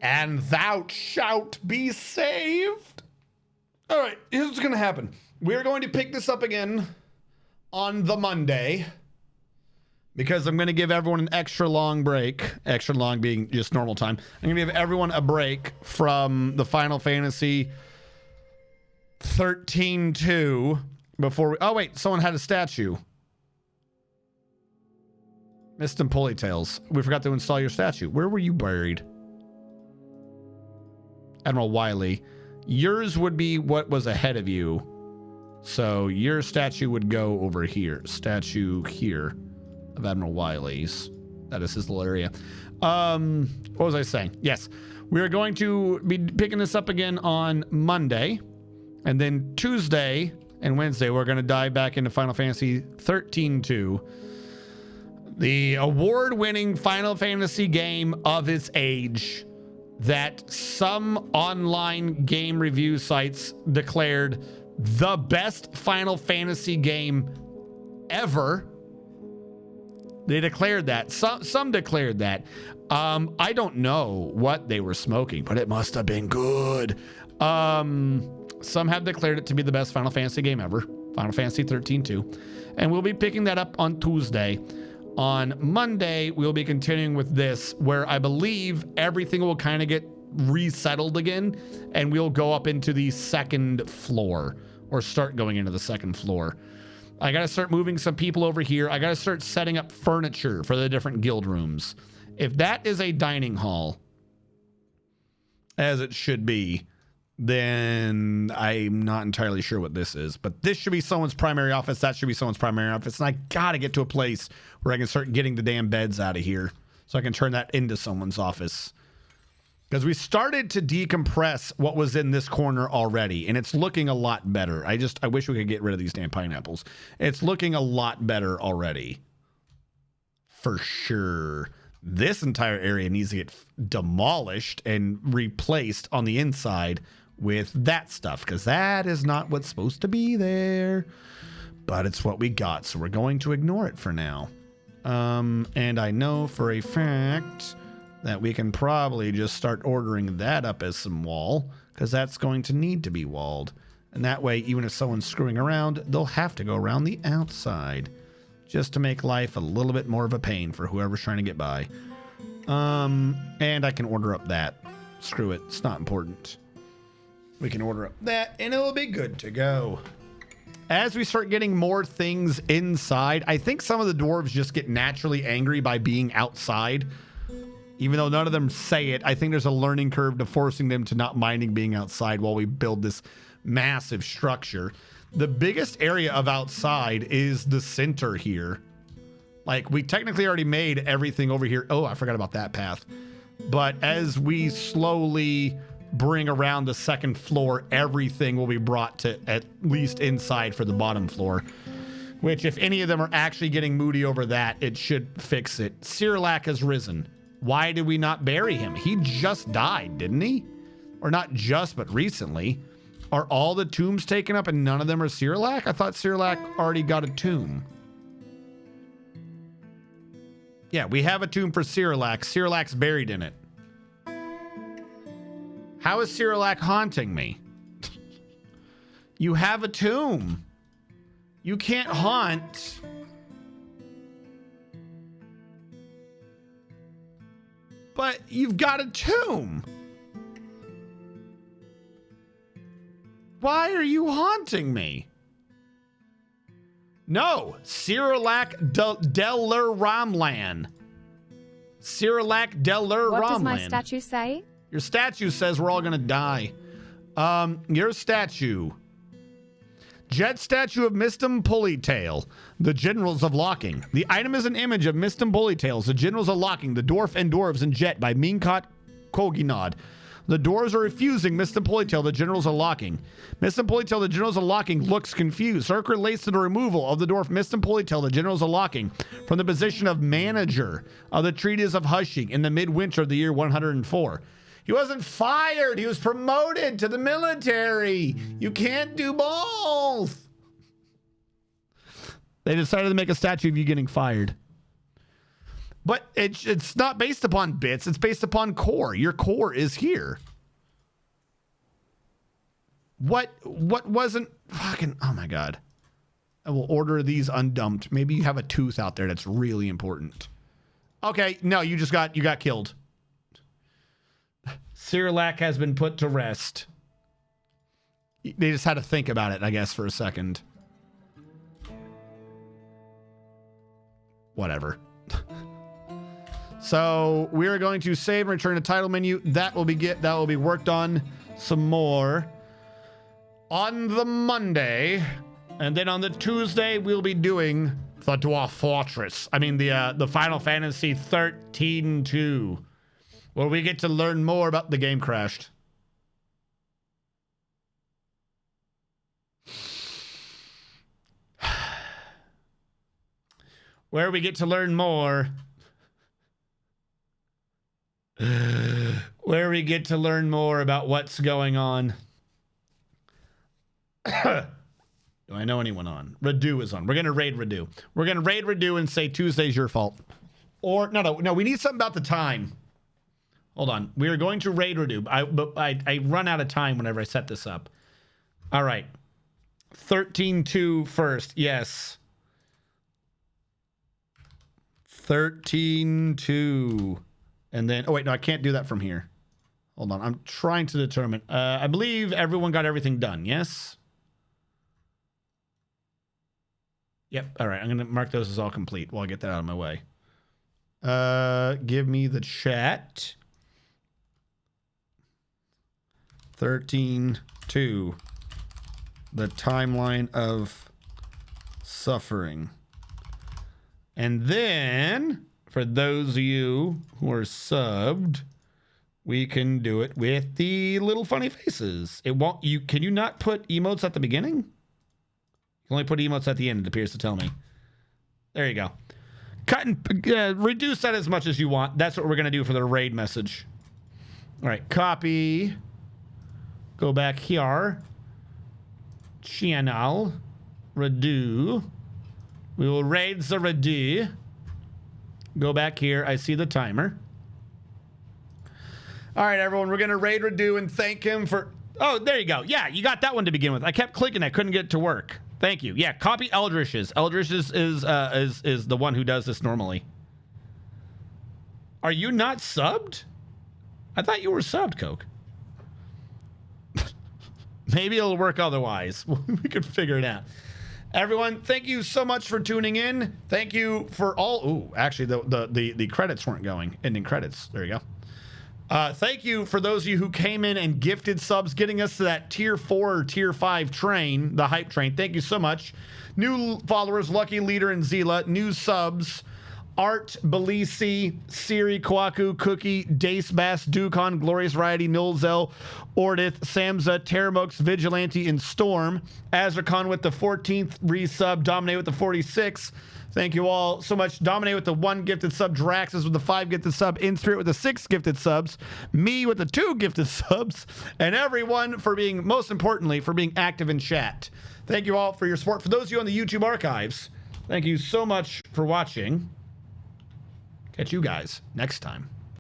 A: And thou shalt be saved. All right, here's what's going to happen. We're going to pick this up again on the Monday because I'm going to give everyone an extra long break. Extra long being just normal time. I'm going to give everyone a break from the Final Fantasy 13-2 before we... Oh, wait, someone had a statue. Mist and Polytails. We forgot to install your statue. Where were you buried? Admiral Wiley. Yours would be what was ahead of you. So your statue would go over here. Statue here of Admiral Wiley's. That is his little area. What was I saying? Yes. We are going to be picking this up again on Monday. And then Tuesday and Wednesday, we're going to dive back into Final Fantasy 13-2. The award-winning Final Fantasy game of its age that some online game review sites declared the best Final Fantasy game ever. They declared that. Some declared that. I don't know what they were smoking, but it must have been good. Some have declared it to be the best Final Fantasy game ever. Final Fantasy 13-2. And we'll be picking that up on Tuesday. On Monday, we'll be continuing with this, where I believe everything will kind of get resettled again, and we'll go up into the second floor, or start going into the second floor. I got to start moving some people over here. I got to start setting up furniture for the different guild rooms. If that is a dining hall, as it should be, then I'm not entirely sure what this is. But this should be someone's primary office. That should be someone's primary office. And I got to get to a place where I can start getting the damn beds out of here so I can turn that into someone's office. Because we started to decompress what was in this corner already, and it's looking a lot better. I wish we could get rid of these damn pineapples. It's looking a lot better already. For sure. This entire area needs to get demolished and replaced on the inside with that stuff, because that is not what's supposed to be there. But it's what we got, so we're going to ignore it for now. And I know for a fact that we can probably just start ordering that up as some wall, because that's going to need to be walled. And that way, even if someone's screwing around, they'll have to go around the outside, just to make life a little bit more of a pain for whoever's trying to get by. And I can order up that. Screw it, it's not important. We can order up that, and it'll be good to go. As we start getting more things inside, I think some of the dwarves just get naturally angry by being outside. Even though none of them say it, I think there's a learning curve to forcing them to not minding being outside while we build this massive structure. The biggest area of outside is the center here. Like, we technically already made everything over here. Oh, I forgot about that path. But as we slowly bring around the second floor, everything will be brought to at least inside for the bottom floor. Which, if any of them are actually getting moody over that, it should fix it. Cyrilak has risen. Why did we not bury him? He just died, didn't he? Or not just, but recently. Are all the tombs taken up and none of them are Cyrilak? I thought Cyrilak already got a tomb. Yeah, we have a tomb for Cyrilak. Cyrilak's buried in it. How is Cyrilak haunting me? You have a tomb. You can't haunt. But you've got a tomb. Why are you haunting me? No, Cyrilak Deller Ramlan. Cyrilak Deller Ramlan.
G: What does my statue say?
A: Your statue says we're all gonna die. Your statue. Jet statue of Mistum Pulleytail, the generals of Locking. The item is an image of Mistum Pulleytails, the generals of Locking, the dwarf and dwarves in Jet by Minkot Koginod. The dwarves are refusing Mistum Pulleytail, the generals of Locking. Mistum Pulleytail, the generals of Locking, looks confused. Circ relates to the removal of the dwarf Mistum Pulleytail, the generals of Locking, from the position of manager of the treatise of Hushing in the midwinter of the year 104. He wasn't fired. He was promoted to the military. You can't do both. They decided to make a statue of you getting fired. But it's not based upon bits. It's based upon core. Your core is here. What wasn't fucking... Oh, my God. I will order these undumped. Maybe you have a tooth out there that's really important. Okay. No, you got killed. Cyrilak has been put to rest. They just had to think about it, I guess, for a second. Whatever. So we're going to save and return to title menu. That will be worked on some more on the Monday, and then on the Tuesday we'll be doing the Dwarf Fortress. I mean the Final Fantasy 13-2. Where we get to learn more about the game crashed. Where we get to learn more. Where we get to learn more about what's going on. Do I know anyone on? Radu is on. We're going to raid Radu. We're going to raid Radu and say Tuesday's your fault. Or, no, we need something about the time. Hold on. We are going to raid Redo. I run out of time whenever I set this up. All right. 13-2 first. Yes. 13-2. And then... Oh, wait. No, I can't do that from here. Hold on. I'm trying to determine. I believe everyone got everything done. Yes? Yep. All right. I'm going to mark those as all complete while I get that out of my way. Give me the chat. 13-2. The timeline of suffering. And then, for those of you who are subbed, we can do it with the little funny faces. It won't. Can you not put emotes at the beginning? You can only put emotes at the end, it appears to tell me. There you go. Cut and reduce that as much as you want. That's what we're going to do for the raid message. All right, copy. Go back here. Channel. Redo. We will raid the redo. Go back here. I see the timer. All right, everyone. We're going to raid Redo and thank him for... Oh, there you go. Yeah, you got that one to begin with. I kept clicking. I couldn't get it to work. Thank you. Yeah, copy Eldrish's. Eldrish is the one who does this normally. Are you not subbed? I thought you were subbed, Coke. Maybe it'll work otherwise. We could figure it out. Everyone, thank you so much for tuning in. Thank you for all. Ooh, actually, the credits weren't going. Ending credits. There you go. Thank you for those of you who came in and gifted subs, getting us to that tier 4 or tier 5 train, the hype train. Thank you so much. New followers, Lucky Leader and Zila. New subs, Art, Belisi, Siri, Kwaku, Cookie, Dace Bass, Dukon, Glorious Variety, Nilzel, Ordith, Samza, Terramux, Vigilante, and Storm. Azrakon with the 14th resub, Dominate with the 46. Thank you all so much. Dominate with the 1 gifted sub, Draxus with the 5 gifted sub, In Spirit with the 6 gifted subs, me with the 2 gifted subs, and everyone for being, most importantly, for being active in chat. Thank you all for your support. For those of you on the YouTube archives, thank you so much for watching. Catch you guys next time.